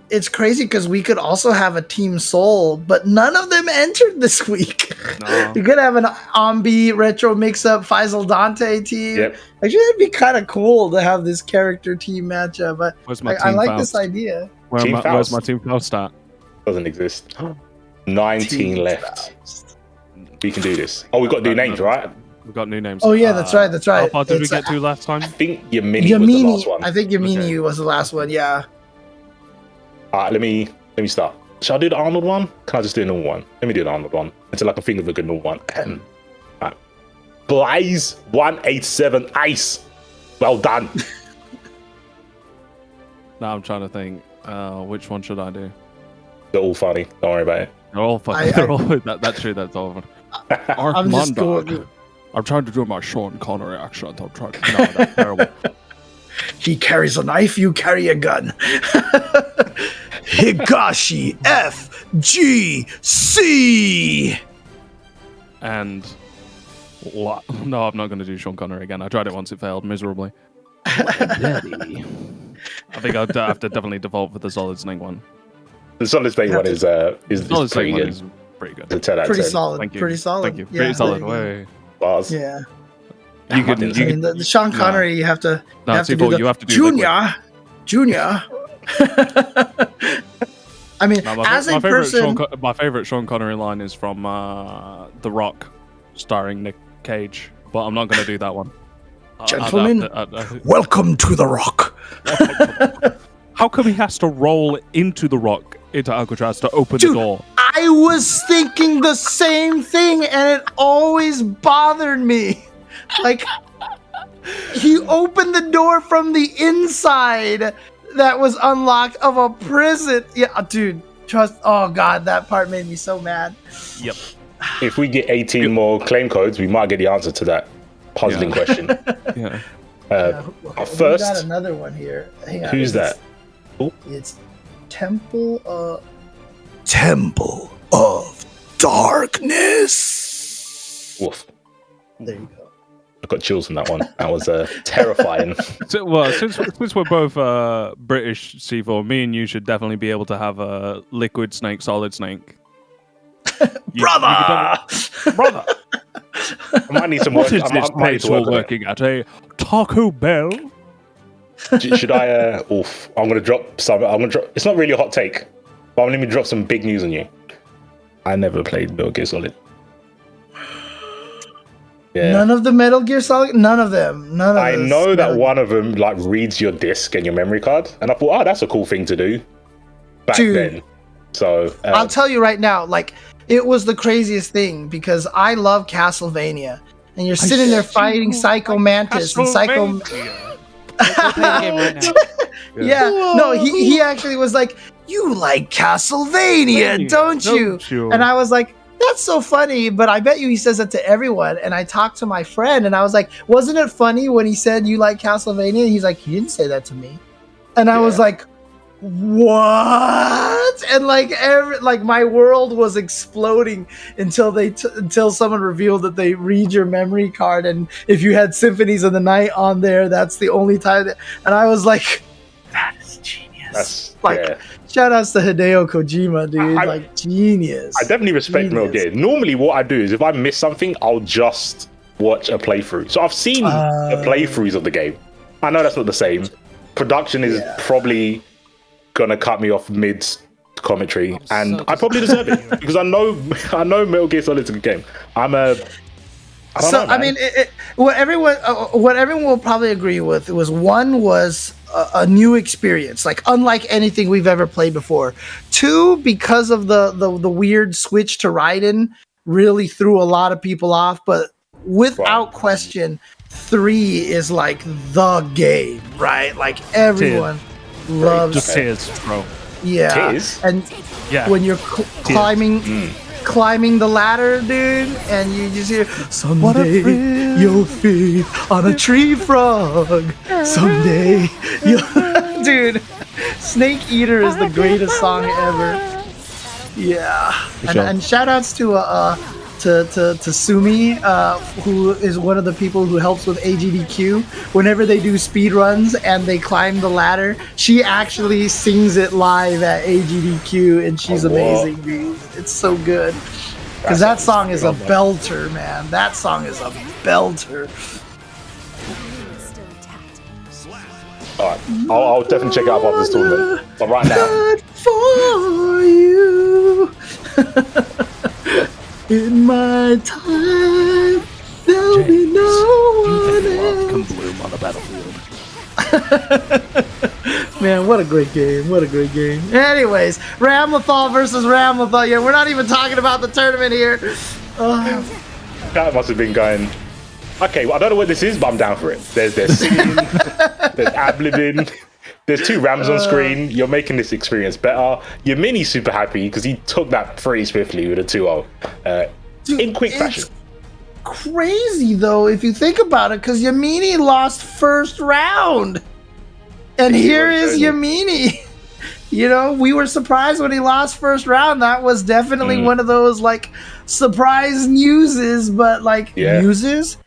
it's crazy because we could also have a Team Soul, but none of them entered this week. No. You could have an Ombi Retro Mix-Up Faisal Dante team.
Yep.
Actually, it'd be kind of cool to have this character team matchup. But I like this idea.
Where's my Team Faust at?
Doesn't exist. 19 left. We can do this. Oh, we've got new names, right?
We've got new names.
Oh yeah, that's right. That's right.
How far did we get to last time?
I think Yammini was the last one.
I think Yammini was the last one. Yeah.
Alright, let me start. Shall I do the Arnold one? Can I just do a normal one? Let me do the Arnold one until I can think of a good normal one. Alright. Blaze 187 Ice. Well done.
Now I'm trying to think. Which one should I do?
They're all funny. Don't worry about it.
They're all funny. That's true. That's all funny.
I'm just going.
I'm trying to do my Sean Connery accent. I'm trying. No, that's terrible.
He carries a knife, you carry a gun. Higashi FGC.
And no, I'm not going to do Sean Connery again. I tried it once; it failed miserably. I think I'd have to definitely default for the Solid Snake one.
The Solid Snake one is pretty good.
Is pretty good.
It's a 10 out of 10.
Pretty solid.
Thank you.
Pretty solid.
Thank you.
Yeah,
pretty solid. Way.
Bars.
Yeah.
You could.
The Sean Connery, you have to.
No,
you have to do Junior. I mean, as a person,
my favorite Sean Connery line is from The Rock, starring Nick Cage, but I'm not going to do that one.
Gentlemen, welcome to The Rock.
How come he has to roll into The Rock, into Alcatraz, to open the door?
I was thinking the same thing, and it always bothered me. Like, he opened the door from the inside that was unlocked of a prison. Yeah, dude, oh God, that part made me so mad.
Yep.
If we get 18 more claim codes, we might get the answer to that puzzling question.
Yeah.
First,
we got another one here. Hang on,
who's that?
It's Temple of Darkness.
Woof.
There you go.
I got chills from that one. That was terrifying.
Since we're both British C4, me and you should definitely be able to have a liquid snake, solid snake.
Brother!
Brother!
I might need some work.
What is this place you're working at? A Taco Bell?
Should I? Oof! I'm gonna drop some. It's not really a hot take, but let me drop some big news on you. I never played Metal Gear Solid. Yeah.
None of the Metal Gear Solid. None of them.
I know that one of them like reads your disc and your memory card, and I thought, oh, that's a cool thing to do. back
Dude.
then. So
I'll tell you right now, like, it was the craziest thing because I love Castlevania, and you're sitting there fighting Psycho Mantis and Psycho.
We're playing the game right now.
Yeah, no, he actually was like, "You like Castlevania, don't you?" And I was like, "That's so funny," but I bet you he says that to everyone. And I talked to my friend, and I was like, "Wasn't it funny when he said you like Castlevania?" And he's like, "He didn't say that to me," and I was like, what? And like my world was exploding until someone revealed that they read your memory card, and if you had Symphonies of the Night on there, that's the only time and I was like, that is genius. Shout outs to Hideo Kojima, dude. Genius.
I definitely respect Metal Gear. Normally what I do is if I miss something, I'll just watch a playthrough. So I've seen the playthroughs of the game. I know that's not the same. Production is probably gonna cut me off mid commentary, and I probably deserve it because I know Metal Gear Solid's a good game. I mean, what everyone will probably agree with was one was a new experience, like unlike anything we've ever played before. Two, because of the weird switch to Raiden, really threw a lot of people off. But without question, 3 is like the game, right? Like everyone loves
just tears, bro.
Yeah,
Tears?
and when you're climbing the ladder, dude, and you just hear someday you'll feed on a tree frog. Someday you'll dude, Snake Eater is the greatest song ever. Yeah, and shout outs to Sumi, who is one of the people who helps with AGDQ. Whenever they do speed runs and they climb the ladder, she actually sings it live at AGDQ, and she's amazing, dude. It's so good. Because that song is a belter, man. That song is a belter.
Alright, I'll definitely check it out after this tournament. But right now,
for you. In my time, there'll be no one else.
Can bloom on the battlefield.
Man, what a great game. What a great game. Anyways, Ramlethal versus Ramlethal. Yeah, we're not even talking about the tournament here.
that must have been going. Okay, well, I don't know what this is, but I'm down for it. There's singing, there's ad-libbing, there's 2 Rams on screen. You're making this experience better. Yammini's super happy because he took that pretty swiftly with a 2-0 in quick fashion.
Crazy though, if you think about it, because Yammini lost first round, and here is Yammini. You know, we were surprised when he lost first round. That was definitely one of those like surprise newses, but like newses.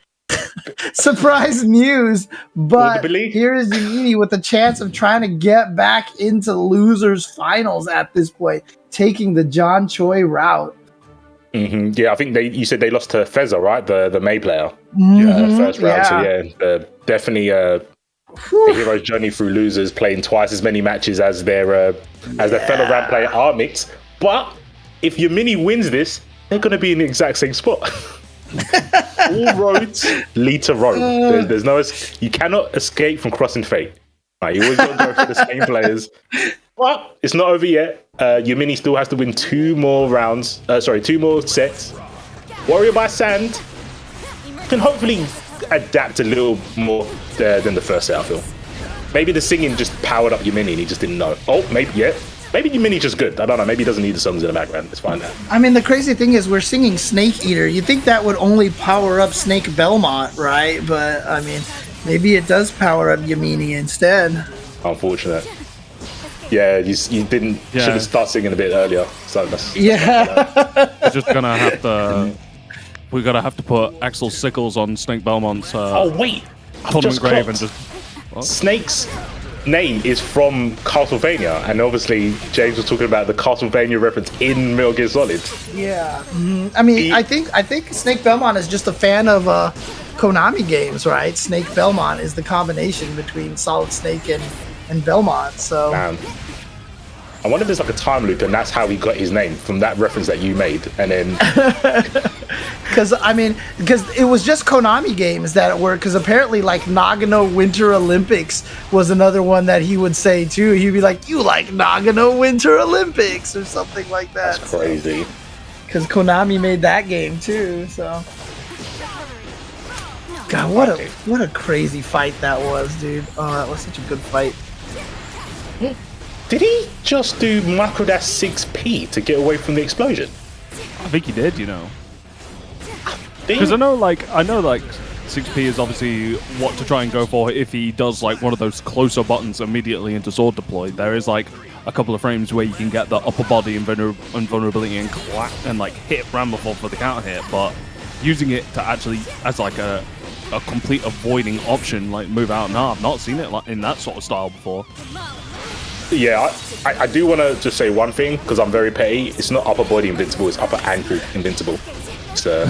Surprise news, but here is Yammini with a chance of trying to get back into losers finals at this point, taking the John Choi route.
Yeah, I think you said they lost to Frezzer, right? The May player, first round. So definitely a hero's journey through losers, playing twice as many matches as their fellow round player Armix. But if Yammini wins this, they're going to be in the exact same spot. All roads lead to Rome. There's no, you cannot escape from crossing fate. Right, you always got to go for the same players. But it's not over yet. Yammini still has to win 2 more rounds. 2 more sets. XWarriorBySandx can hopefully adapt a little more than the first set, I feel. Maybe the singing just powered up Yammini and he just didn't know. Oh, maybe Yammini's just good. I don't know. Maybe he doesn't need the songs in the background. Let's find out.
I mean, the crazy thing is we're singing Snake Eater. You'd think that would only power up Snakebelmont, right? But, I mean, maybe it does power up Yammini instead.
Unfortunate. Yeah, you didn't. Should have started singing a bit earlier. So that's
we're just gonna have to. We're gonna have to put Axel Sickles on Snakebelmont's. Tournament grave and just. What?
Snake's name is from Castlevania, and obviously James was talking about the Castlevania reference in Metal Gear Solid.
Yeah, I mean, I think Snakebelmont is just a fan of Konami games, right? Snakebelmont is the combination between Solid Snake and Belmont. So
man, I wonder if there's like a time loop, and that's how he got his name from that reference that you made, and then.
Because it was just Konami games that were. Because apparently, like Nagano Winter Olympics was another one that he would say too. He'd be like, "You like Nagano Winter Olympics" or something like that.
That's crazy.
Because Konami made that game too. So, God, what a crazy fight that was, dude. Oh, that was such a good fight.
Did he just do macro dash 6p to get away from the explosion?
I think he did, you know. Because I know 6p is obviously what to try and go for if he does like one of those closer buttons immediately into sword deploy. There is like a couple of frames where you can get the upper body invulnerability and like hit Ramlethal for the counter hit, but using it to actually as like a complete avoiding option, like move out. No, I've not seen it like in that sort of style before.
Yeah, I do want to just say one thing, because I'm very petty. It's not upper body invincible, it's upper ankle invincible. It's a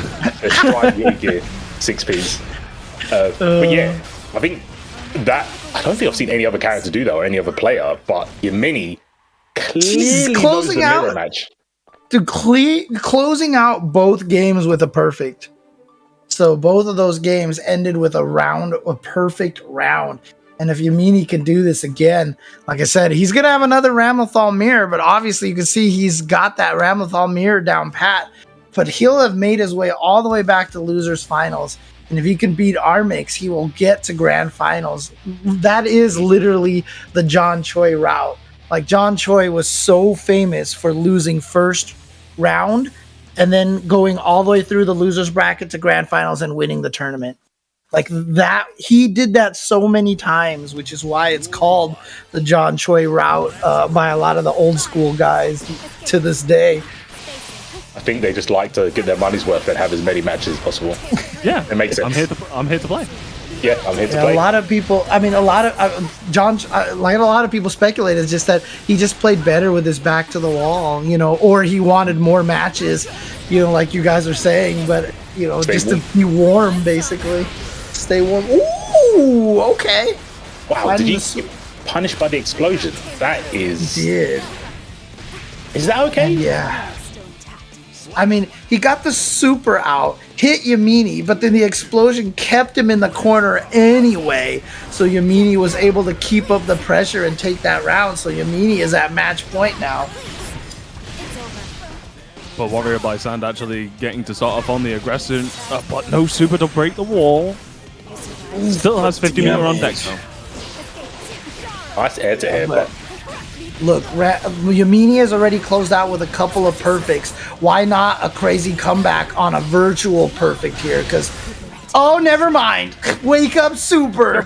stride really gear 6Ps. But yeah, I think that, I don't think I've seen any other character do that or any other player, but Yammini clearly knows the mirror match.
Dude, closing out both games with a perfect. So both of those games ended with a perfect round. And if Yammini can do this again, like I said, he's going to have another Ramlethal mirror, but obviously you can see he's got that Ramlethal mirror down pat. But he'll have made his way all the way back to losers finals. And if he can beat Armix, he will get to grand finals. That is literally the John Choi route. Like, John Choi was so famous for losing first round and then going all the way through the losers bracket to grand finals and winning the tournament. Like that, he did that so many times, which is why it's called the John Choi route by a lot of the old school guys to this day.
I think they just like to get their money's worth and have as many matches as possible.
Yeah,
it makes sense.
I'm here to play.
Yeah, I'm here to play.
A lot of people, a lot of people speculate it's just that he just played better with his back to the wall, or he wanted more matches, like you guys are saying, but just to be warm, basically. Stay warm. Ooh, okay.
Wow, did he get punished by the explosion? That is...
He did.
Is that okay?
Yeah. I mean, he got the super out, hit Yammini, but then the explosion kept him in the corner anyway. So Yammini was able to keep up the pressure and take that round. So Yammini is at match point now.
But XWarriorBySandx actually getting to start off on the aggression, but no super to break the wall. Still has 50 meter on deck though.
Nice air to air, but
look, Yammini has already closed out with a couple of perfects. Why not a crazy comeback on a virtual perfect here? Because, oh, never mind. Wake up, super.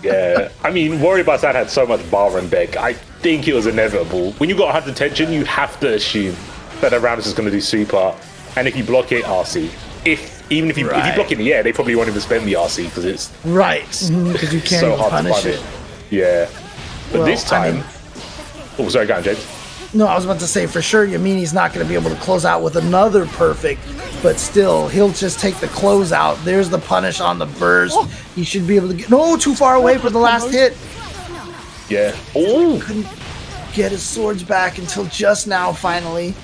Yeah, I mean, XWarriorBySandx had so much bar and deck. I think it was inevitable. When you got 100 tension, you have to assume that the round is just going to do super. And if you block it, RC. Even if you block it in the air, they probably won't even spend the RC because it's
because you can't
so hard
punish
to punish.
it.
Yeah, but this time, oh, sorry, go on, James.
No, I was about to say for sure Yammini's not going to be able to close out with another perfect, but still, he'll just take the close out. There's the punish on the burst. He should be able to get too far away for the last hit.
Yeah. Oh,
couldn't get his swords back until just now. Finally,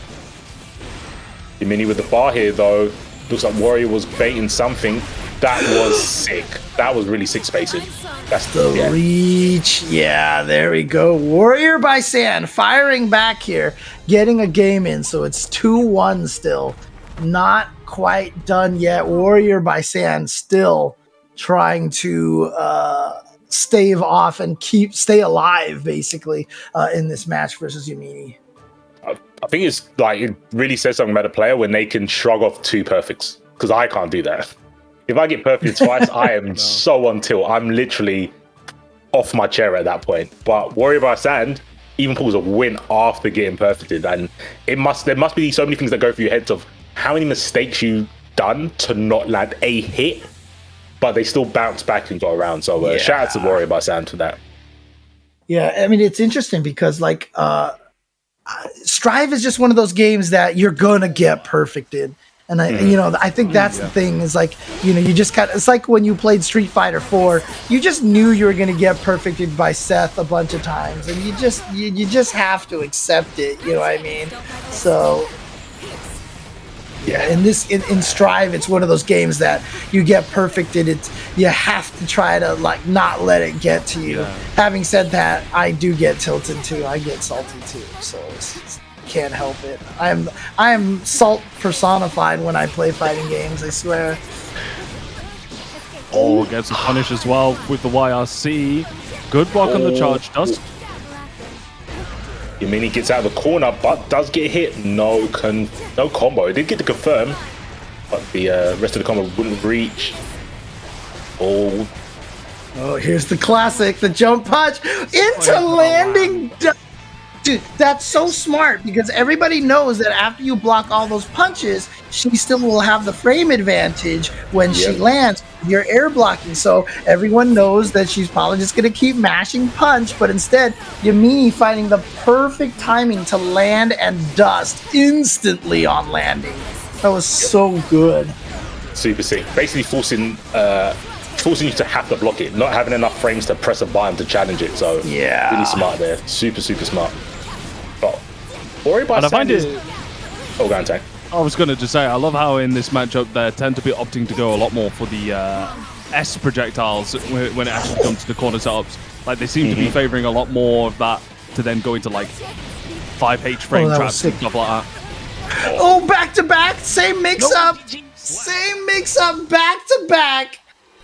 Yammini with the bar here though. Looks like Warrior was baiting something. That was sick. That was really sick spacing. That's
the reach. Yeah, there we go. XWarriorBySandx firing back here, getting a game in. So it's 2-1 still. Not quite done yet. XWarriorBySandx still trying to stave off and stay alive, basically, in this match versus Yammini.
I think it's like, it really says something about a player when they can shrug off 2 perfects, because I can't do that. If I get perfect twice, I am so on tilt. I'm literally off my chair at that point. But XWarriorBySandx even pulls a win after getting perfected, and there must be so many things that go through your heads of how many mistakes you've done to not land a hit, but they still bounce back and go around. So shout out to XWarriorBySandx for that.
Yeah, I mean, it's interesting because Strive is just one of those games that you're gonna get perfected. And I think that's the thing is like, you just it's like when you played Street Fighter 4, you just knew you were going to get perfected by Seth a bunch of times, and you just have to accept it. You know what I mean? So yeah, in Strive, it's one of those games that you get perfected. You have to try to like not let it get to you. Yeah. Having said that, I do get tilted too. I get salty too. So it's can't help it. I am salt personified when I play fighting games, I swear.
Oh, gets a punish as well with the YRC. Good block on the charge, Dust.
Yammini gets out of the corner, but does get hit. No combo. It did get to confirm, but the rest of the combo wouldn't reach. Oh,
here's the classic, the jump punch into landing. Dude, that's so smart because everybody knows that after you block all those punches, she still will have the frame advantage when she lands. You're air blocking, so everyone knows that she's probably just going to keep mashing punch, but instead, Yammini finding the perfect timing to land and dust instantly on landing. That was so good.
Super sick. Basically forcing you to have to block it, not having enough frames to press a button to challenge it. So
yeah,
really smart there. Super smart. But XWarriorBySandx. Oh, go on, Tank.
I was going to just say, I love how in this matchup they tend to be opting to go a lot more for the S projectiles when it actually comes to the corner setups. Like they seem to be favoring a lot more of that to then go into like 5H frame traps and stuff like that.
Oh, back to back, same mix up, back to back.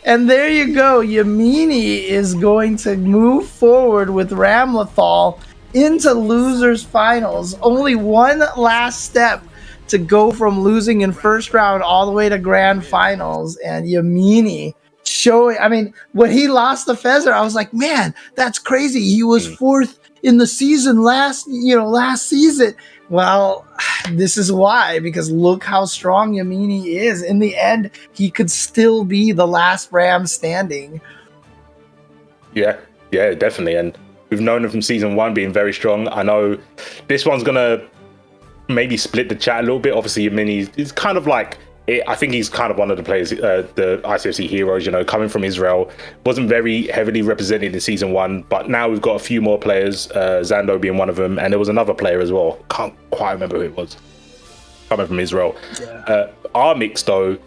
And there you go. Yammini is going to move forward with Ramlethal into losers finals. Only one last step to go from losing in first round all the way to grand finals. And Yammini showing, I mean, when he lost the Frezzer, I was like, man, that's crazy. He was fourth in the season last season. Well, this is why, because look how strong Yammini is. In the end, he could still be the last Ram standing.
Yeah, definitely. And we've known him from season 1 being very strong. I know this one's going to maybe split the chat a little bit. Obviously, Yammini is kind of like, I think he's kind of one of the players, the ICFC heroes, coming from Israel. Wasn't very heavily represented in season 1, but now we've got a few more players, Zando being one of them, and there was another player as well. Can't quite remember who it was. Coming from Israel. Yeah. Our mix, though,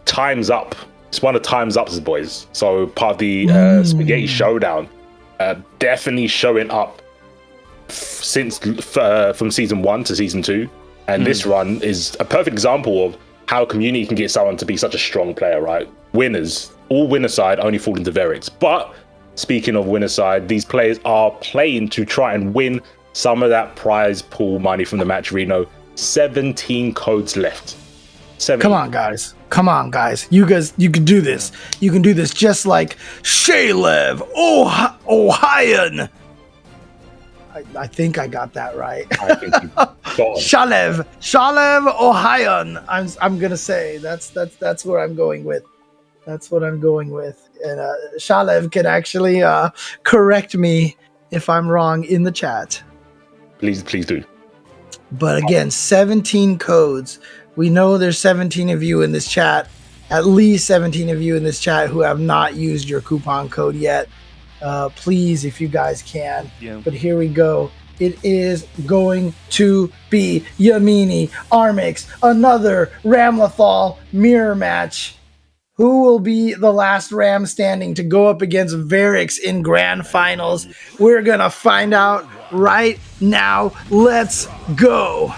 Time's Up. It's one of Time's Up's boys. So part of the Spaghetti Showdown. Definitely showing up since from season 1 to season 2. And this run is a perfect example of how community can get someone to be such a strong player, right? Winners, all winner side only fall into Verix. But speaking of winner side, these players are playing to try and win some of that prize pool money from the match. Reno, 17 codes left. 17.
Come on, guys. You can do this. You can do this just like Shalev Ohayan. I think I got that right.
I think you got it.
Shalev Ohayan. I'm gonna say that's where I'm going with. That's what I'm going with. And Shalev can actually correct me if I'm wrong in the chat.
Please do.
But again, 17 codes. We know there's 17 of you in this chat, at least 17 of you in this chat who have not used your coupon code yet. Please, if you guys can. Yeah. But here we go. It is going to be Yammini, Armix, another Ramlethal mirror match. Who will be the last Ram standing to go up against Verix in grand finals? We're going to find out right now. Let's go.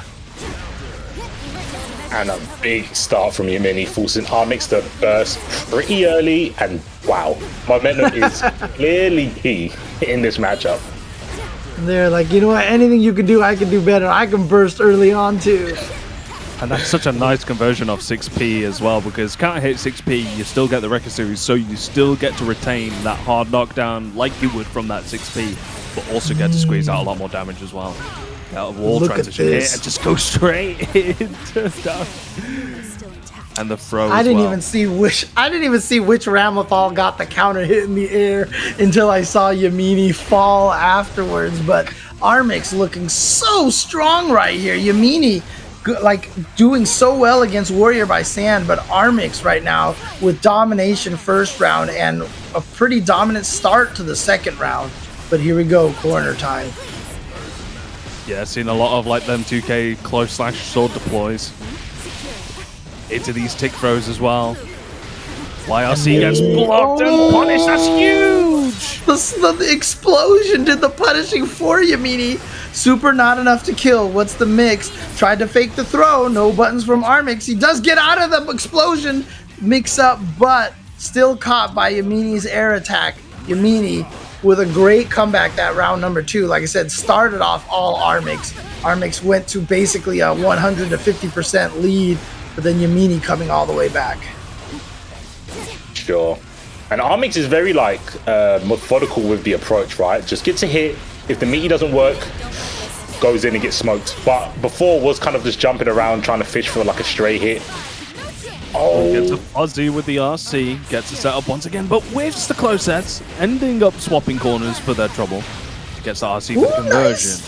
And a big start from Yammini, forcing Armix to burst pretty early. And wow, momentum is clearly key in this matchup.
They're like, you know what? Anything you can do, I can do better. I can burst early on too.
And that's such a nice conversion of 6p as well, because counter hit 6p, you still get the record series, so you still get to retain that hard knockdown like you would from that 6p, but also get to squeeze out a lot more damage as well. Out of wall transition here and just go straight into down. And the throw. I didn't even see which Ramlethal got the counter hit in the air until I saw Yammini fall afterwards. But Armix looking so strong right here. Yammini
like doing so well against Warrior by Sand, but Armix right now with domination first round and a pretty dominant start to the second round. But here we go, corner time.
Yeah, seen a lot of like them 2K close slash sword deploys into these tick throws as well. YRC gets blocked and punished. That's huge.
The explosion did the punishing for Yammini. Super not enough to kill. What's the mix? Tried to fake the throw. No buttons from Armix. He does get out of the explosion mix up, but still caught by Yammini's air attack. Yammini with a great comeback that round number 2. Like I said, started off all Armix. Armix went to basically a 100 to 50% lead, but then Yammini coming all the way back.
Sure. And Armix is very like methodical with the approach, right? Just gets a hit. If the meaty doesn't work, goes in and gets smoked. But before was kind of just jumping around trying to fish for like a stray hit. Oh,
gets a fuzzy with the RC, gets a setup once again, but whiffs the close sets, ending up swapping corners for their trouble. Gets the RC for the conversion.
Nice.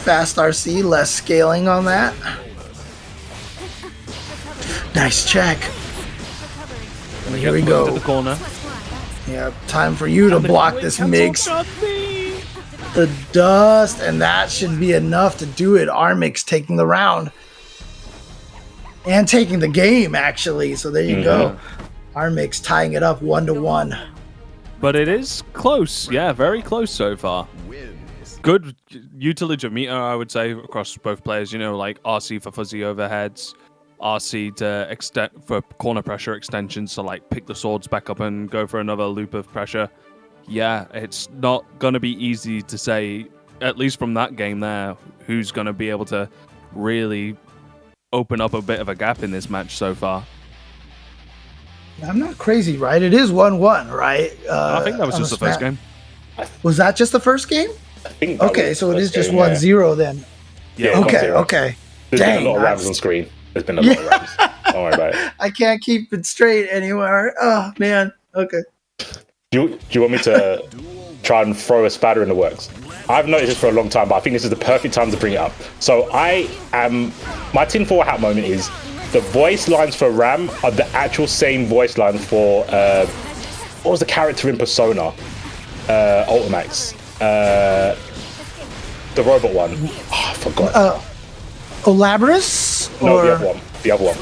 Fast RC, less scaling on that. Nice check. And here we go.
To the corner.
Yeah, time for you to block this mix. The dust, and that should be enough to do it. Armix taking the round. And taking the game, actually. So there you go. Armix tying it up 1-1.
But it is close. Yeah, very close so far. Good utility of meter, I would say, across both players. You know, like RC for fuzzy overheads, RC to extend for corner pressure extensions, so like pick the swords back up and go for another loop of pressure. Yeah, it's not going to be easy to say, at least from that game there, who's going to be able to really open up a bit of a gap in this match so far.
I'm not crazy, right? It is 1-1, right?
I think that was just the first game.
Was that just the first game?
I think
okay, so it is just 1-0 then.
Yeah.
Okay.
There's been a lot of rams on screen. There's been a lot of rams. Don't worry about it.
I can't keep it straight anymore. Oh, man. Okay.
Do you want me to try and throw a spatter in the works? I've noticed this for a long time, but I think this is the perfect time to bring it up. So my tinfoil hat moment is the voice lines for Ram are the actual same voice line for, what was the character in Persona? Ultimax. The robot one. Oh, I forgot.
Olabrus?
No,
or
the other one.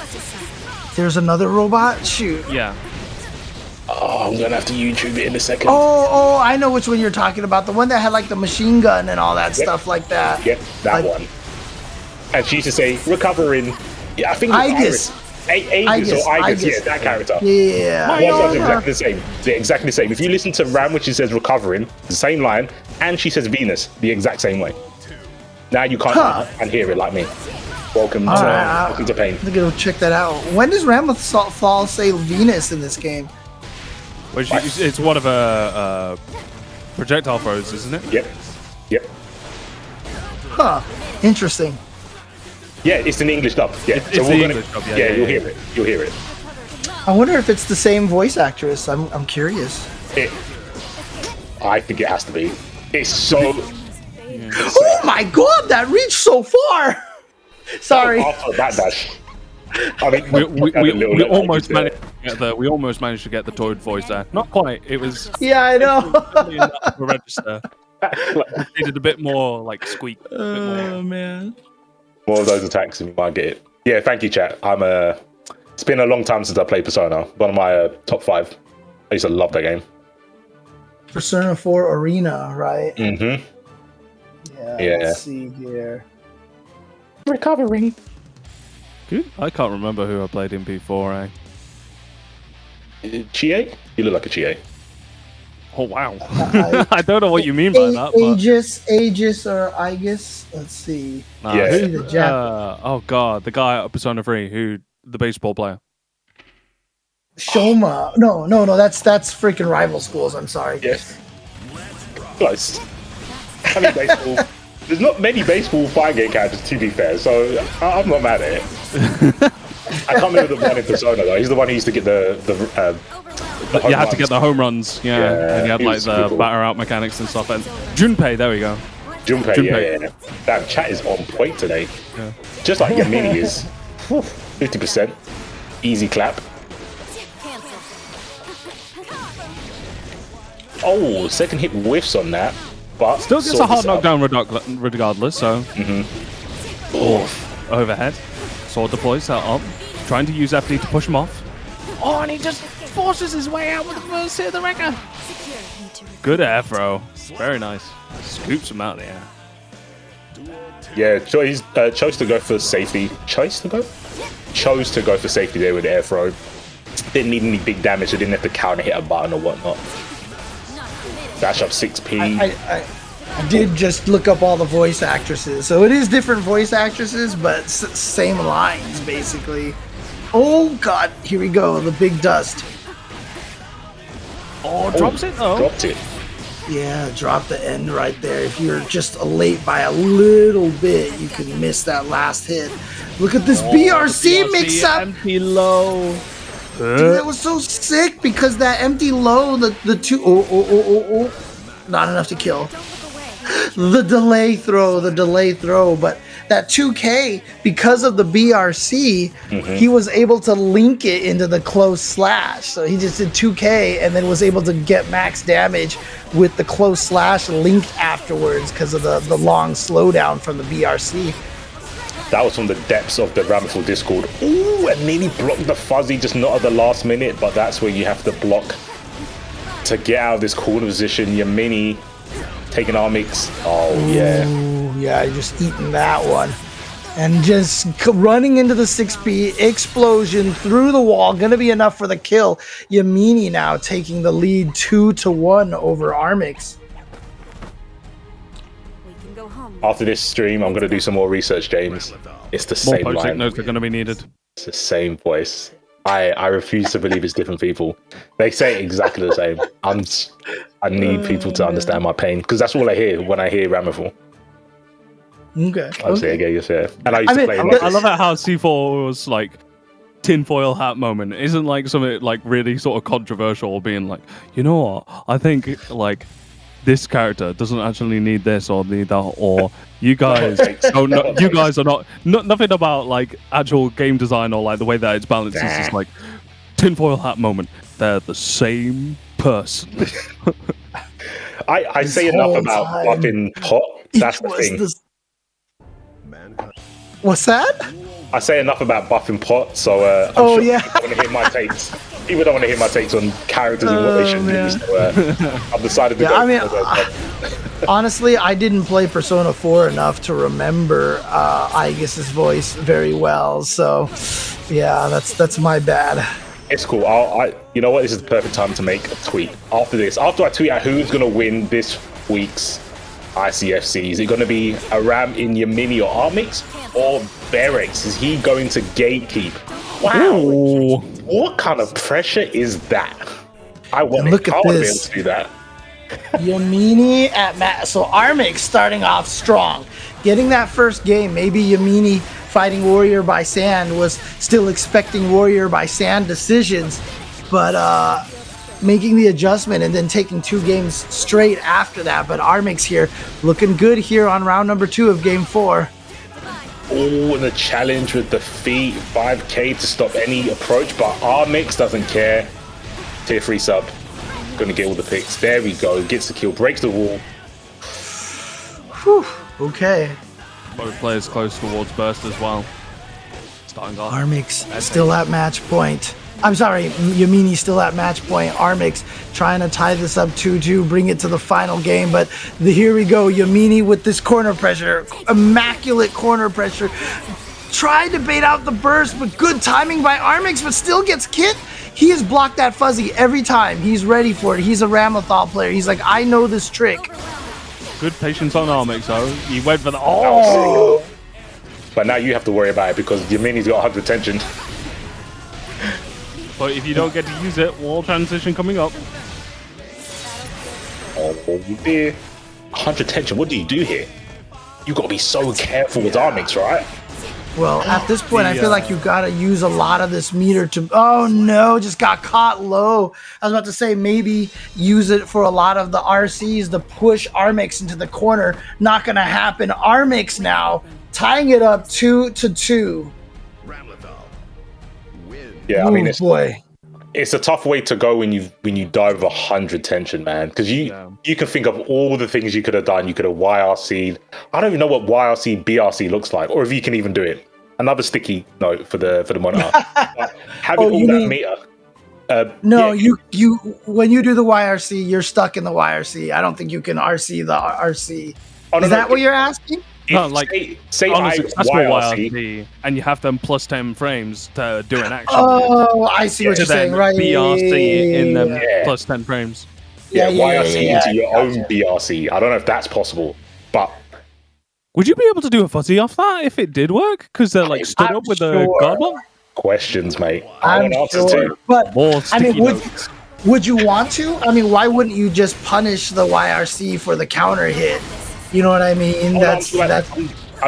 There's another robot? Shoot.
Yeah.
Oh, I'm gonna have to YouTube it in a second.
Oh, I know which one you're talking about. The one that had like the machine gun and all that stuff like that.
Yep, that one. And she used to say, recovering. Yeah, I think
Aegis.
Aegis or Aegis, yeah, that character.
Yeah.
One exactly the same. They're exactly the same. If you listen to Ram, which she says recovering, the same line, and she says Venus, the exact same way. Now you can't and hear it like me. Welcome to pain.
I'm gonna go check that out. When does Ramlethal say Venus in this game?
Which it's one of a projectile throws, isn't it?
Yep.
Huh. Interesting.
Yeah, it's an English dub. Yeah,
it's the English dub. Yeah,
you'll hear it. You'll hear it.
I wonder if it's the same voice actress. I'm curious.
I think it has to be. It's so.
Oh my god, that reached so far. Sorry.
After that dash. I mean,
we almost managed to get the Toad voice there. Not quite. It was.
Yeah, I know.
Register. It needed a bit more like squeak.
Oh man.
More of those attacks, and you might get it. Yeah, thank you, chat. It's been a long time since I played Persona. One of my top 5. I used to love that game.
Persona 4 Arena, right?
Mm-hmm.
Yeah. Let's see here.
Recovering.
Good. I can't remember who I played in P4.
Chie? You look like a Chie.
Oh wow! I don't know what you mean by that.
Aegis or Aegis. Let's see.
Oh god, the guy at Persona 3, the baseball player.
Shoma. No. That's freaking Rival Schools. I'm sorry.
Yes. Close. I mean, baseball. There's not many baseball fighting game characters, to be fair, so I'm not mad at it. I can't remember the one in Persona though. He's the one who used to get the
you had to get the home runs, and you had like the batter out mechanics and stuff. And Junpei, there we go.
Junpei, yeah. That chat is on point today.
Yeah.
Just like Yammini is. 50%. Easy clap. Oh, second hit whiffs on that. But
Still gets a hard knockdown regardless, so. Overhead. Sword deploys that up. Trying to use FD to push him off. Oh, and he just forces his way out with the first hit of the wrecker. Good air throw. Very nice. Scoops him out of the air.
Yeah, chose to go for safety. Chose to go for safety there with the air throw. Didn't need any big damage, so didn't have to counter hit a button or whatnot. Dash up 6p.
I did just look up all the voice actresses. So it is different voice actresses, but same lines, basically. Oh, God. Here we go. The big dust.
Oh, drops it, though.
Dropped it.
Yeah, drop the end right there. If you're just late by a little bit, you can miss that last hit. Look at this BRC mix-up.
Empty low.
Dude, that was so sick because that empty low, the two... Oh. Not enough to kill. The delay throw, but that 2K, because of the BRC, he was able to link it into the close slash. So he just did 2K and then was able to get max damage with the close slash linked afterwards because of the long slowdown from the BRC.
That was from the depths of the Ramlethal Discord. Ooh, and nearly blocked the fuzzy, just not at the last minute, but that's where you have to block to get out of this corner position. Yammini taking Armix. Oh, yeah.
Ooh, yeah, just eating that one. And just running into the 6P, explosion through the wall, gonna be enough for the kill. Yammini now taking the lead 2-1 over Armix.
After this stream, I'm going to do some more research, James. It's the same
More
line.
notes are going to be needed.
It's the same voice. I refuse to believe it's different people. They say exactly the same. I need people to understand my pain because that's all I hear when I hear Ramlethal.
Okay.
I say again, yeah. And I used to play.
I love how C4 was like tinfoil hat moment. Isn't like something like really sort of controversial, being like, you know what? I think like this character doesn't actually need this or need that, or you guys you guys are not nothing about like actual game design or like the way that it's balanced. It's just like tinfoil hat moment. They're the same person.
I say enough about buffing pot. That's the thing.
What's that?
I say enough about buffing pot, so I'm sure people want to hear my takes. People don't want to hear my takes on characters and what they should do. So I've decided to go.
Honestly, I didn't play Persona 4 enough to remember Aegis's voice very well. So, yeah, that's my bad.
It's cool. You know what? This is the perfect time to make a tweet. After I tweet out who's going to win this week's ICFC, is it going to be a Ram in Yammini or Armix, or Berex? Is he going to gatekeep? Wow. Ooh. What kind of pressure is that? I want to be able to do that.
Yammini at so Armix starting off strong, getting that first game. Maybe Yammini fighting XWarriorBySandx was still expecting XWarriorBySandx decisions, but making the adjustment and then taking 2 games straight after that. But Armix here looking good here on round number 2 of game 4.
Oh, and a challenge with the feet, 5k to stop any approach, but Armix doesn't care. Tier 3 sub, gonna get all the picks. There we go, gets the kill, breaks the wall.
Whew. Okay.
Both players close towards burst as well. Starting off.
Armix still at match point. I'm sorry, Yammini still at match point. Armix trying to tie this up 2-2, bring it to the final game. But here we go, Yammini with this corner pressure, immaculate corner pressure. Tried to bait out the burst, but good timing by Armix, but still gets hit. He has blocked that fuzzy every time. He's ready for it. He's a Ramlethal player. He's like, I know this trick.
Good patience on Armix, though. He went for the... Oh!
But now you have to worry about it because Yammini's got 100 tension.
But if you don't get to use it, wall transition coming up.
Oh dear. 100 tension, what do you do here? You got to be so careful with Armix, right?
Well, at this point, I feel like you gotta use a lot of this meter to. Oh no, just got caught low. I was about to say maybe use it for a lot of the RCs to push Armix into the corner. Not gonna happen. Armix now tying it up 2-2.
Yeah, I mean, it's a tough way to go when you die with 100 tension, man. Because you can think of all the things you could have done. You could have YRC'd. I don't even know what YRC BRC looks like, or if you can even do it. Another sticky note for the monitor. Having all that meter.
No, you when you do the YRC, you're stuck in the YRC. I don't think you can RC the RC. Is that what you're asking?
No, like
say
on a
I
successful
YRC,
YRC, and you have them plus 10 frames to do an action.
Oh, I see what you're saying, right?
BRC in them plus 10 frames.
YRC into your own BRC. I don't know if that's possible, but
would you be able to do a fuzzy off that if it did work? Because they're like stood up with a guard block?
Questions, mate. I want answers too.
But
more sticky
would you want to? I mean, why wouldn't you just punish the YRC for the counter hit? You know what I mean?
I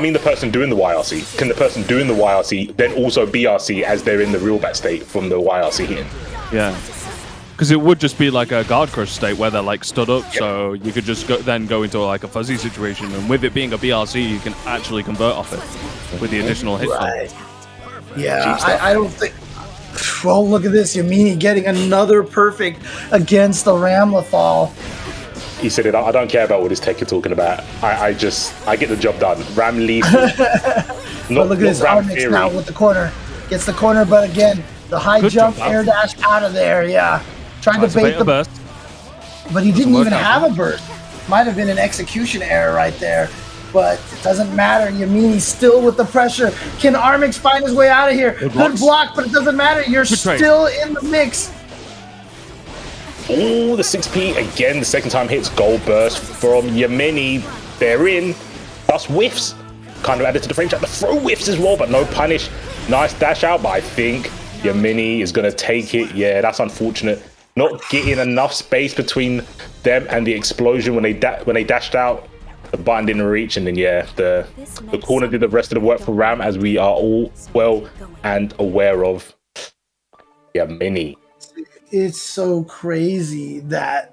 mean the person doing the YRC. Can the person doing the YRC then also BRC as they're in the real bat state from the YRC hitting?
Yeah. Because it would just be like a guard crush state where they're like stood up, so you could just then go into like a fuzzy situation, and with it being a BRC, you can actually convert off it with the additional hit.
Right. Yeah, I don't think. Well, look at this, Yammini getting another perfect against the Ramlethal.
He said it. I don't care about what this tech you're talking about. I get the job done. Ramlethal.
But look at this Armix now with the corner. Gets the corner, but again, the high jump, air dash out of there. Yeah. Trying to bait the burst. But he didn't even have a burst. Might have been an execution error right there. But doesn't matter. Yammini still with the pressure. Can Armix find his way out of here? Good block, but it doesn't matter. You're still in the mix.
Oh, the 6P again. The second time hits gold burst from Yammini. They're in. Plus whiffs. Kind of added to the frame chat. The throw whiffs as well, but no punish. Nice dash out, but I think Yammini is going to take it. Yeah, that's unfortunate. Not getting enough space between them and the explosion when they dashed out. The button didn't reach, and then the corner did the rest of the work for Ram, as we are all well and aware of. Yammini.
It's so crazy that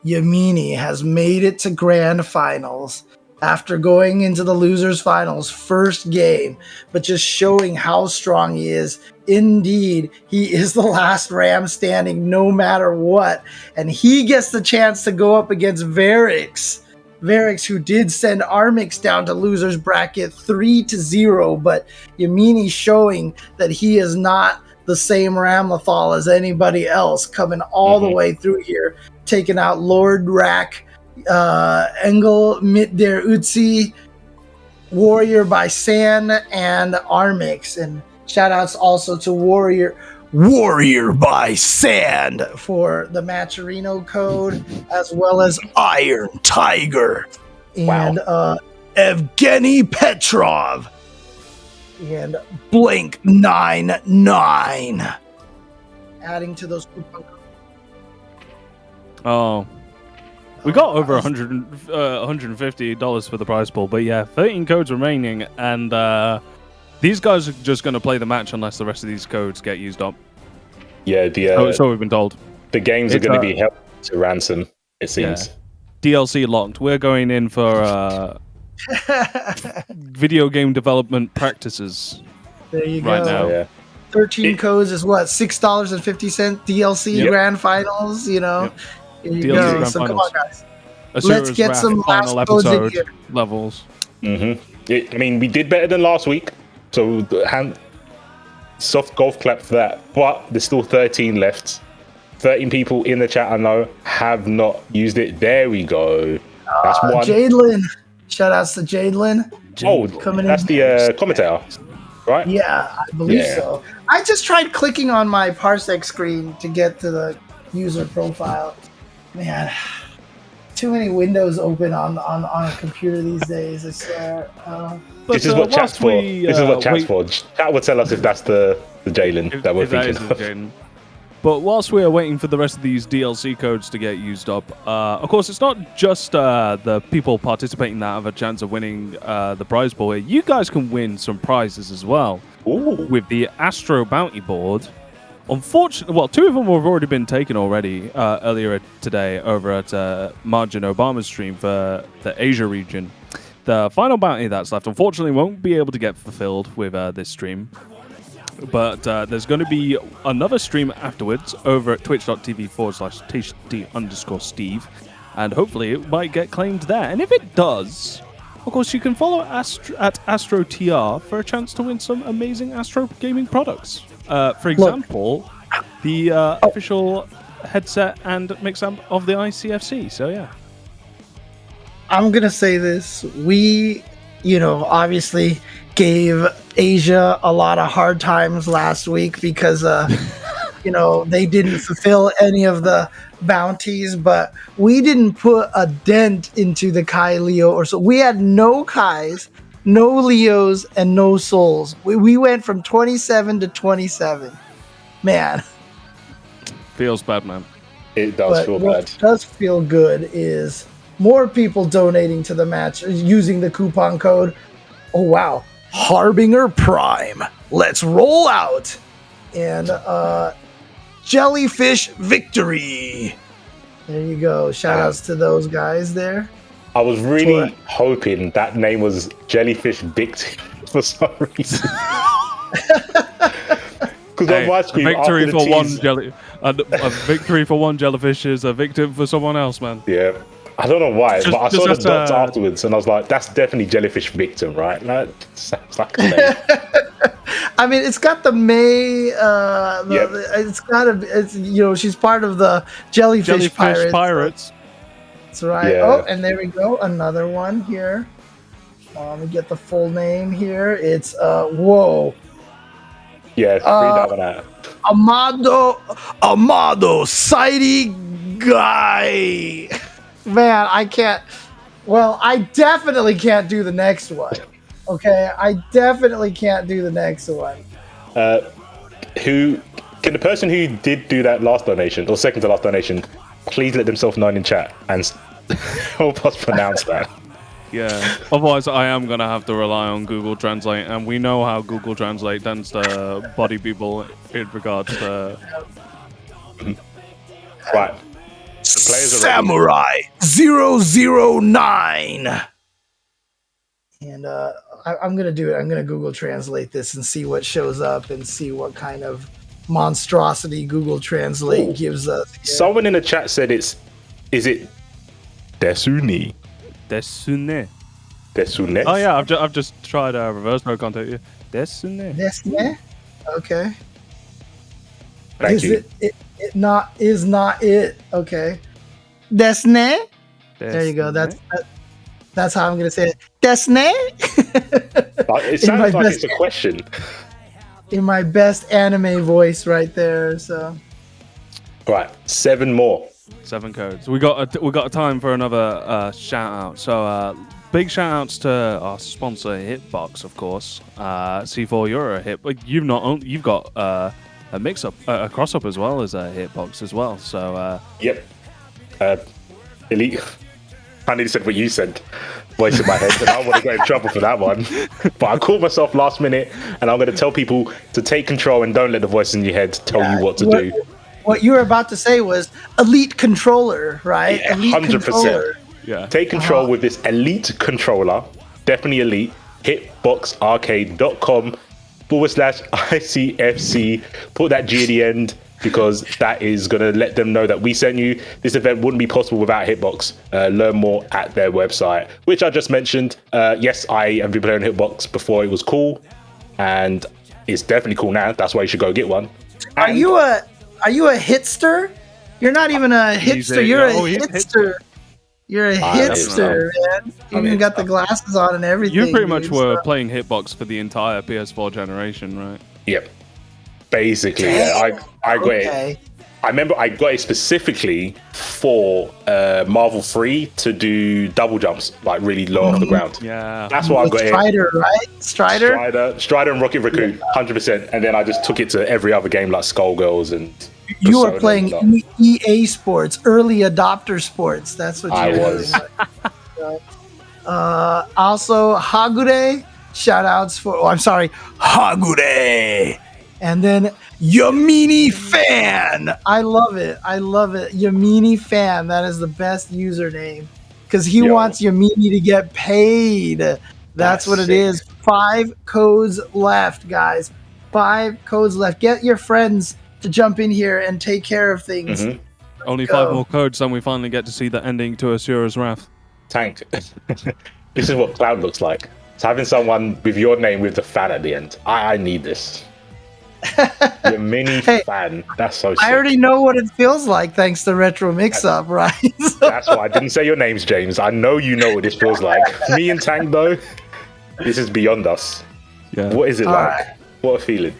Yammini has made it to grand finals after going into the losers finals first game, but just showing how strong he is. Indeed, he is the last Ram standing no matter what, and he gets the chance to go up against Varix, who did send Armix down to losers bracket 3-0, but Yammini showing that he is not the same Ramlethal as anybody else, coming all the way through here, taking out Lordrak, Engelmitderuzi, XWarriorBySandx, and Armix. And shout outs also to XWarriorBySandx for the Matcherino code, as well as Iron Tiger and Evgeny Petrov and Blink99 adding to those coupon codes.
Oh, we got over $150 for the prize pool, but yeah, 13 codes remaining, and these guys are just going to play the match unless the rest of these codes get used up.
Yeah,
so we've been told.
The games are going to be held to ransom, it seems.
Yeah. DLC locked. We're going in for video game development practices.
There you
right
go.
Now.
Yeah.
13 codes is what, $6.50 DLC grand finals, you know? There you
DLC
go. So come on, guys.
Let's
get some last codes in here.
Levels.
I mean, we did better than last week, so soft golf clap for that. But there's still 13 left. 13 people in the chat I know have not used it. There we go. That's one.
Jadelin. Shout outs to Jadelin.
Oh, that's the commentator, right?
Yeah, I believe so. I just tried clicking on my Parsec screen to get to the user profile. Man, too many windows open on a computer these days, I swear.
This is what chat's for. This is what chat's for. Chat will tell us if that's the Jalen that we're thinking of.
But whilst we are waiting for the rest of these DLC codes to get used up, of course, it's not just the people participating that have a chance of winning the prize pool here. You guys can win some prizes as well.
Ooh.
With the Astro Bounty Board. Unfortunately, well, 2 of them have already been taken already earlier today over at Margin Obama's stream for the Asia region. The final bounty that's left, unfortunately, won't be able to get fulfilled with this stream. But there's going to be another stream afterwards over at twitch.tv/THD_Steve. And hopefully it might get claimed there. And if it does, of course, you can follow at AstroTR for a chance to win some amazing Astro gaming products. For example, the official headset and mix amp of the ICFC. So, yeah.
I'm going to say this. We, obviously gave Asia a lot of hard times last week because, they didn't fulfill any of the bounties, but we didn't put a dent into the Kai, Leo, or so. We had no Kais, no Leos, and no Souls. We went from 27 to 27. Man.
Feels bad, man.
It does feel bad.
What does feel good is more people donating to the match using the coupon code. Oh, wow. Harbinger Prime. Let's roll out. And Jellyfish Victory. There you go. Shout outs to those guys there.
I was really hoping that name was Jellyfish Victim for some reason. Because on my screen,
victory for a victory for one jellyfish is a victim for someone else, man.
Yeah. I don't know why, but I saw the dots afterwards, and I was like, "That's definitely Jellyfish Victim, right?" That sounds like a name.
I mean, it's got the May.
Yep.
It's got she's part of the Jellyfish Pirates. That's right.
Yeah.
Oh, and there we go, another one here. Let me get the full name here. It's whoa.
Yeah, read that one out.
Amado Sighty Guy. Man, I can't. Well, I definitely can't do the next one. Okay, I definitely can't do the next one.
Who can the person who did do that last donation or second to last donation please let themselves know in chat and help us pronounce that?
Yeah. Otherwise, I am gonna have to rely on Google Translate, and we know how Google Translate tends to body people in regards to.
Right. The players are
Samurai 009. And I'm gonna do it. I'm gonna Google Translate this and see what shows up and see what kind of monstrosity Google Translate gives us. Here.
Someone in the chat said is it Desuni?
Desune.
Desune?
Oh yeah, I've just tried reverse mode contact you. Desune.
Desune? Okay.
Thank you.
It not it. Okay. Desne? There you go. That's how I'm gonna say it. Desne?
It sounds like it's a question.
In my best anime voice right there, so.
Right, 7 more.
7 codes. We got a time for another shout out. So big shout outs to our sponsor Hitbox, of course. C4, you're a hit, but you've got a mix up, a cross up as well as a Hitbox as well. So
yep. Elite. I nearly said what you said. Voice in my head, and I want to get in trouble for that one. But I called myself last minute, and I'm going to tell people to take control and don't let the voice in your head tell you what to do.
What you were about to say was elite controller, right?
Yeah,
elite
100%.
Controller.
yeah,
Take control with this elite controller. Definitely elite. Hitboxarcade.com/ICFC. Put that G at the end because that is going to let them know that we sent you. This event wouldn't be possible without Hitbox. Learn more at their website, which I just mentioned. Yes, I have been playing Hitbox before it was cool, and it's definitely cool now. That's why you should go get one.
Are you a hitster? You're not even a hipster. You're a hitster. You're a hitster, man. You even got the glasses on and everything.
You pretty much were playing Hitbox for the entire PS4 generation, right?
Yep. Basically, yeah. I got it. I remember I got it specifically for Marvel 3 to do double jumps, like really low off the ground.
Yeah.
That's why I got
Strider, right?
Strider and Rocket Raccoon, 100%. And then I just took it to every other game like Skullgirls and
You were
Persona
playing
and whatnot.
EA Sports, early adopter sports. That's what
I
you were
was.
doing. Also, Hagure, shout outs for, Hagure. And then Yammini Fan. I love it. Yammini Fan. That is the best username because he wants Yammini to get paid. That's what it is. 5 codes left, guys. 5 codes left. Get your friends to jump in here and take care of things.
Mhm.
Only 5 more codes, and we finally get to see the ending to Asura's Wrath.
Tank. This is what Cloud looks like. It's having someone with your name with the fan at the end. I need this. Your mini fan. That's so sick.
I already know what it feels like thanks to Retro Mix-Up, right?
That's why I didn't say your names, James. I know you know what this feels like. Me and Tank, though, this is beyond us.
Yeah.
What is it
All
like?
right.
What a feeling.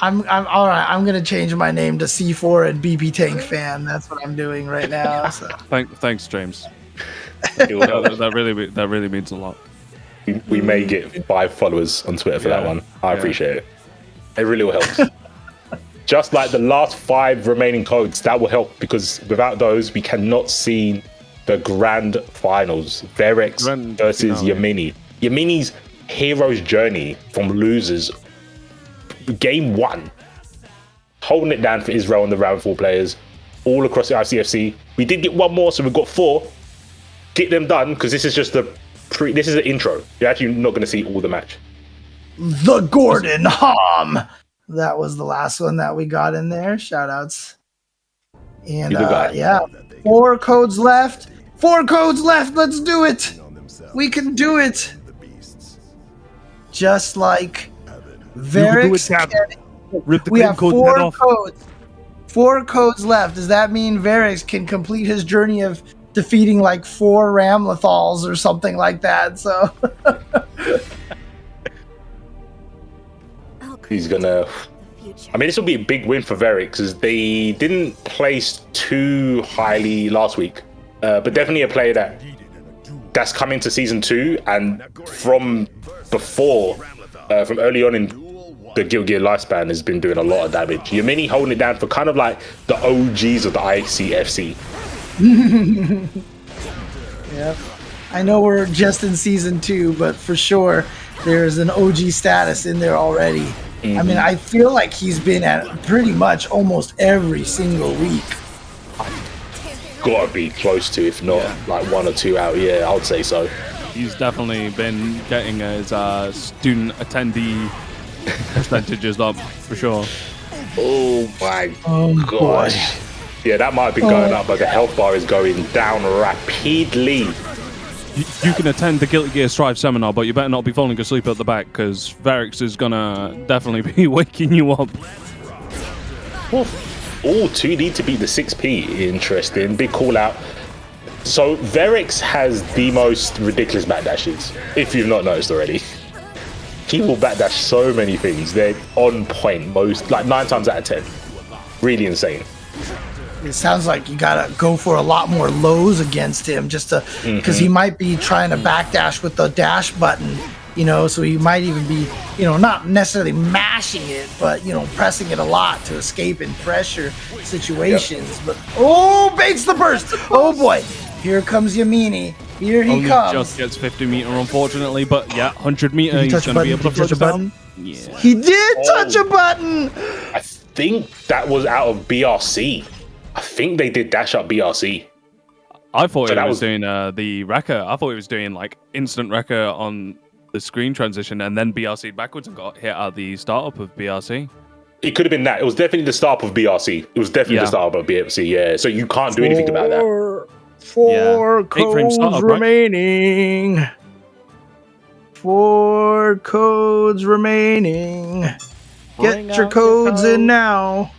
I'm all right. I'm gonna change my name to C4 and BP Tank Fan. That's what I'm doing right now. So.
Thanks, James.
It will help.
That really means a lot.
We may get 5 followers on Twitter for that one. I appreciate it. It really will help. Just like the last 5 remaining codes, that will help because without those, we cannot see the grand finals. Verex versus Yammini. Yammini's hero's journey from losers. Game 1. Holding it down for Israel and the Ramlethal players all across the ICFC. We did get 1 more, so we've got 4. Get them done because this is just this is the intro. You're actually not going to see all the match.
The Gordon Hom. That was the last one that we got in there. Shout outs. And 4 codes left. 4 codes left. Let's do it. We can do it. Just like Verex. We have 4 codes. 4 codes left. Does that mean Verex can complete his journey of defeating like 4 Ramlethals or something like that? So
he's gonna. I mean, this will be a big win for Verex because they didn't place too highly last week, but definitely a player that's come into season 2 and from before, from early on in the Guild Gear lifespan has been doing a lot of damage. Yammini holding it down for kind of like the OGs of the ICFC.
Yep. I know we're just in season 2, but for sure there's an OG status in there already. I mean, I feel like he's been at pretty much almost every single week.
Gotta be close to, if not like 1 or 2 out. Yeah, I would say so.
He's definitely been getting his student attendee percentages up for sure.
Oh my gosh.
Boy.
Yeah, that might have been going up, but the health bar is going down rapidly.
You can attend the Guilty Gear Strive seminar, but you better not be falling asleep at the back because Verex is gonna definitely be waking you up.
Oh, 2D to beat the 6P. Interesting. Big call out. So Verex has the most ridiculous backdashes, if you've not noticed already. He will backdash so many things. They're on point, most like 9 times out of 10. Really insane.
It sounds like you gotta go for a lot more lows against him just to because he might be trying to backdash with the dash button, you know, so he might even be, you know, not necessarily mashing it, but you know, pressing it a lot to escape in pressure situations. But baits the burst. Oh boy, here comes Yammini. Here he comes.
Just gets 50 meter, unfortunately, but yeah, 100 meter. He's gonna be able to
touch a button.
Yeah.
He did touch a button.
I think that was out of BRC. I think they did dash up BRC.
I thought he was doing the wrecker. I thought he was doing like instant wrecker on the screen transition and then BRC backwards and got hit at the startup of BRC.
It could have been that. It was definitely the start of BRC. It was definitely the start of BRC, yeah. So you can't do anything about that.
4 codes remaining. Right? 4 codes remaining. Get your codes in now.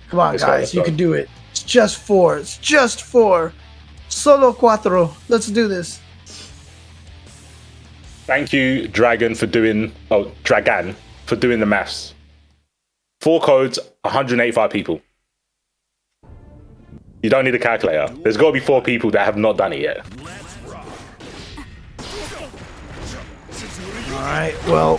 Come on, guys. You can do it. It's just 4. It's just 4. Solo 4. Let's do this.
Thank you, Dragan, for doing the maths. 4 codes, 185 people. You don't need a calculator. There's got to be 4 people that have not done it yet.
All right, well,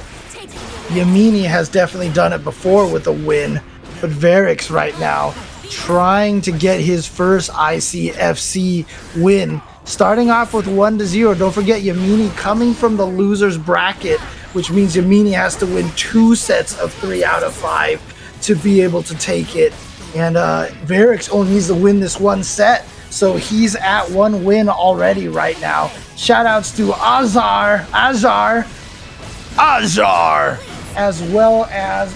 Yammini has definitely done it before with a win, but xWarrior's right now trying to get his first ICFC win. Starting off with 1-0. Don't forget Yammini coming from the loser's bracket, which means Yammini has to win 2 sets of 3 out of 5 to be able to take it. And xWarrior's only needs to win this 1 set, so he's at 1 win already right now. Shoutouts to Azar, as well as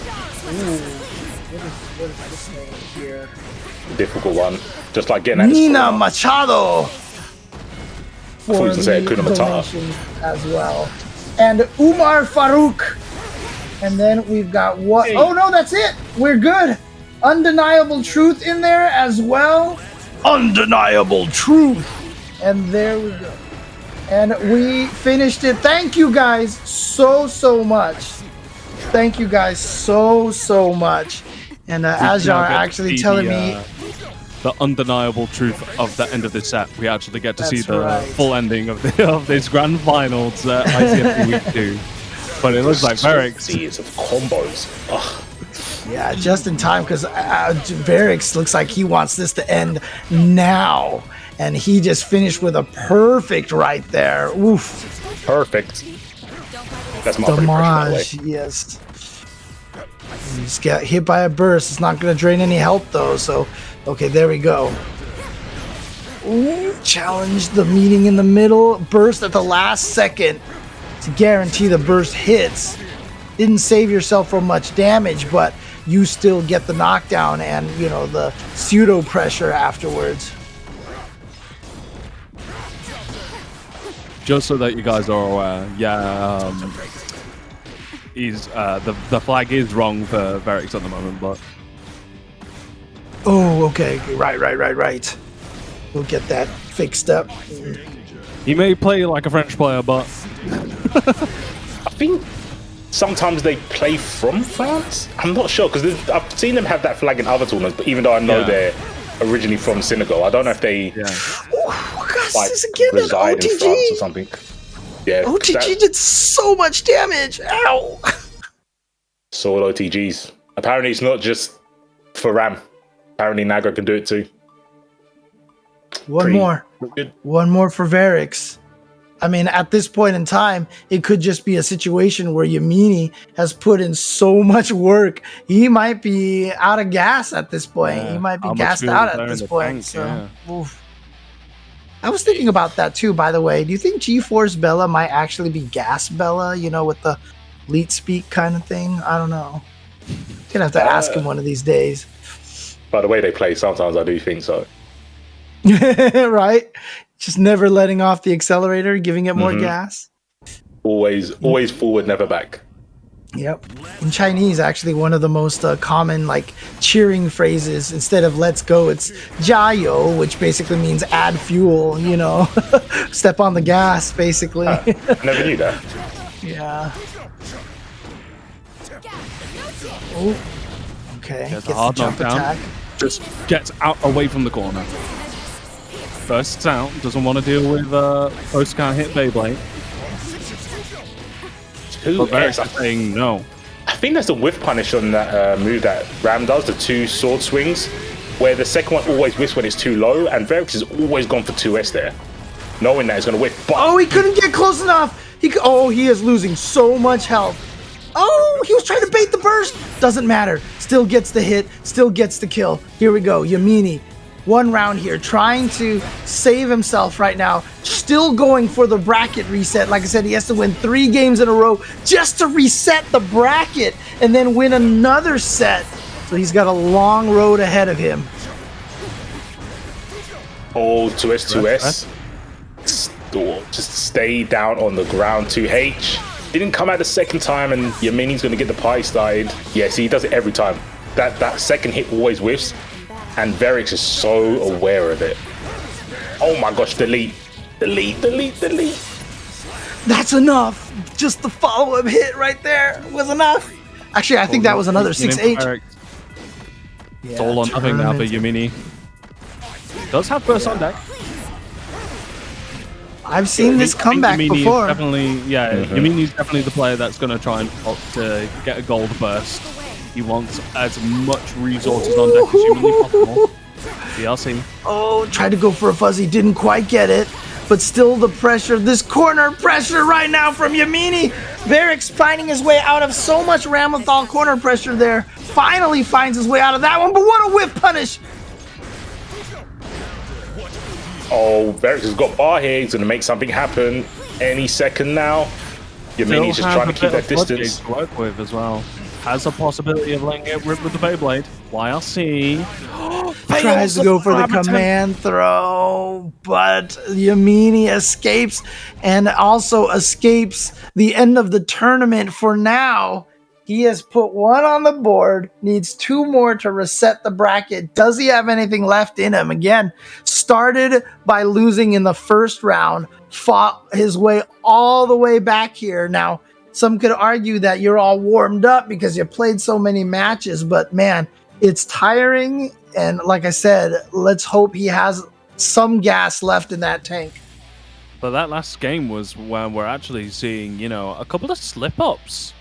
what is this name here?
Difficult one. Just like getting at
Nina Machado for the
Hakuna Matata
donations as well. And Umar Farouk. And then we've got what? Oh no, that's it. We're good. Undeniable Truth in there as well. Undeniable Truth. And there we go. And we finished it. Thank you guys so much. Thank you guys so much. And Ajar actually telling me
the undeniable truth of the end of this set. We actually get to see the
right.
full ending of this grand finals ICFC Week 2. But it looks like xWarrior's.
Series of combos. Ugh.
yeah, just in time because xWarrior's looks like he wants this to end now. And he just finished with a perfect right there. Oof.
Perfect. That's my
Damage, yes. You just get hit by a burst. It's not going to drain any health though. So, okay, there we go. Ooh, challenge the meeting in the middle. Burst at the last second to guarantee the burst hits. Didn't save yourself from much damage, but you still get the knockdown and, you know, the pseudo pressure afterwards.
Just so that you guys are aware, he's the flag is wrong for xWarrior's at the moment, but
Oh, okay. Right. We'll get that fixed up.
he may play like a French player, but
I think sometimes they play from France. I'm not sure because I've seen them have that flag in other tournaments, but even though I know they're originally from Senegal, I don't know if they like reside in France or something. Yeah,
OTG did so much damage. Ow.
Sword OTGs. Apparently, it's not just for Ram. Apparently, Naga can do it too.
One more for xWarrior's. I mean, at this point in time, it could just be a situation where Yammini has put in so much work. He might be out of gas at this point.
Yeah.
He might be
How much
gassed
fuel
out
is there
at
in
this
the
point.
tank?
Oof. I was thinking about that too, by the way. Do you think G-Force Bella might actually be Gas Bella, you know, with the leet speak kind of thing? I don't know. Gonna have to ask him one of these days.
By the way they play, sometimes I do think so.
Right? Just never letting off the accelerator, giving it more gas.
Always forward, never back.
Yep. In Chinese, actually, one of the most common like cheering phrases, instead of "let's go," it's "jiao," which basically means add fuel. You know, step on the gas, basically.
I never knew that.
Yeah. Oh. Okay.
Gets
Gets
a hard
the jump
knockdown.
attack.
just gets out away from the corner. Bursts out, doesn't want to deal with post-count hit Beyblade. But xWarrior's saying no.
I think there's a whiff punish on that move that Ram does, the 2 sword swings, where the second one always whiffs when it's too low, and xWarrior's has always gone for 2S there, knowing that it's going to whiff. But
oh, he couldn't get close enough. He is losing so much health. Oh, he was trying to bait the burst. Doesn't matter. Still gets the hit. Still gets the kill. Here we go. Yammini. 1 round here, trying to save himself right now. Still going for the bracket reset. Like I said, he has to win 3 games in a row just to reset the bracket and then win another set. So he's got a long road ahead of him.
Oh, 2S. Just stay down on the ground. 2H. Didn't come out the second time, and Yammini's going to get the pie started. Yeah, see, he does it every time. That second hit always whiffs, and xWarrior's is so aware of it. Oh my gosh, delete.
That's enough. Just the follow-up hit right there was enough. Actually, I think that was another 6H.
It's all or nothing now for Yammini. Does have burst on deck.
I've seen this comeback
Yammini
before.
Yammini's definitely the player that's going to try and opt to get a gold burst. He wants as much resources on deck as humanly possible. DLC.
Oh, tried to go for a fuzzy, didn't quite get it. But still the pressure, this corner pressure right now from Yammini. Varix finding his way out of so much Ramlethal corner pressure there. Finally finds his way out of that one, but what a whiff punish.
Oh, Varix has got bar here. He's going to make something happen any second now. Yammini's just trying to keep that distance.
To work with as well. Has a possibility of letting it rip with the Beyblade. YLC.
Tries to go for the command throw, but Yammini escapes and also escapes the end of the tournament for now. He has put one on the board, needs 2 more to reset the bracket. Does he have anything left in him? Again, started by losing in the first round, fought his way all the way back here. Now, some could argue that you're all warmed up because you played so many matches, but man, it's tiring. And like I said, let's hope he has some gas left in that tank.
But that last game was when we're actually seeing, a couple of slip-ups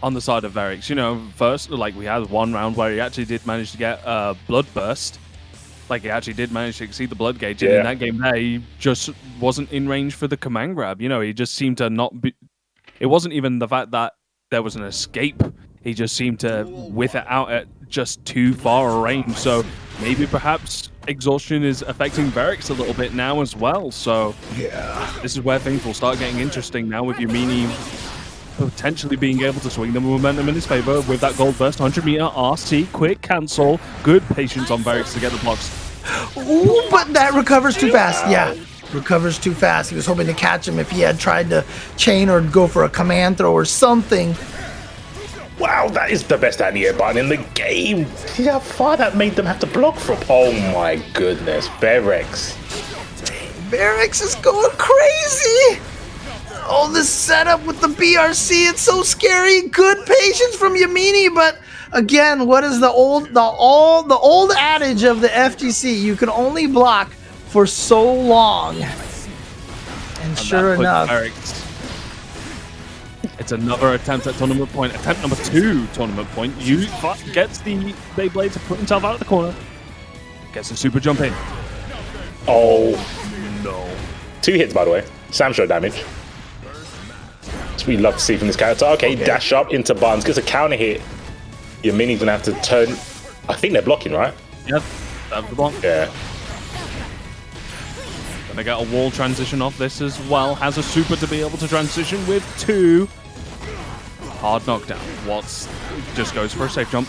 on the side of Varix. First, we had one round where he actually did manage to get a blood burst. He actually did manage to exceed the blood gauge. And in that game there, he just wasn't in range for the command grab. He just seemed to not be... It wasn't even the fact that there was an escape. He just seemed to whiff it out at just too far a range. So maybe perhaps exhaustion is affecting Varix a little bit now as well. So this is where things will start getting interesting now with Yammini potentially being able to swing the momentum in his favor with that gold burst. 100-meter RC, quick cancel. Good patience on Varix to get the blocks.
Ooh, but that recovers too fast. Yeah, recovers too fast. He was hoping to catch him if he had tried to chain or go for a command throw or something.
Wow, that is the best anti-air button in the game. See how far that made them have to block from? Oh my goodness, Varix.
Varix is going crazy. Oh, this setup with the BRC, it's so scary. Good patience from Yammini, but again, what is the old adage of the FGC? You can only block for so long. And sure enough,
it's another attempt at tournament point. Attempt number 2 tournament point. You gets the Beyblade to put himself out of the corner. Gets a super jump in.
Oh no. 2 hits, by the way. Sam show damage. Which we love to see from this character. Okay, dash up into buns. Gets a counter hit. Yammini's gonna have to turn. I think they're blocking, right?
Yep. That's the block.
Yeah.
Gonna get a wall transition off this as well. Has a super to be able to transition with 2. Hard knockdown. Watts just goes for a safe jump.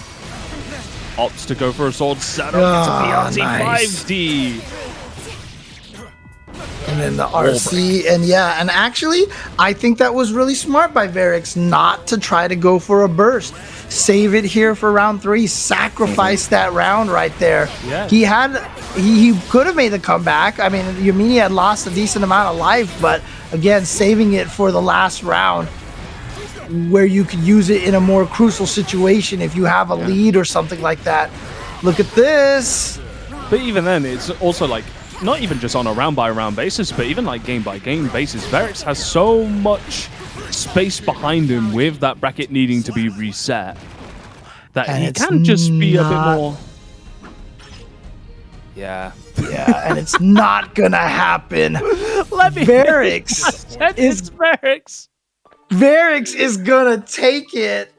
Opts to go for a sword setup. It's a BRT
nice.
5D.
And then the RC, and and actually, I think that was really smart by Varix not to try to go for a burst. Save it here for round 3. Sacrifice that round right there.
Yeah.
He could have made the comeback. I mean, Yammini had lost a decent amount of life, but again, saving it for the last round where you could use it in a more crucial situation if you have a lead or something like that. Look at this.
But even then, it's also not even just on a round-by-round basis, but even game-by-game basis, Varix has so much space behind him with that bracket needing to be reset that he can just be a bit more... Yeah,
and it's not gonna happen. Varix is gonna take it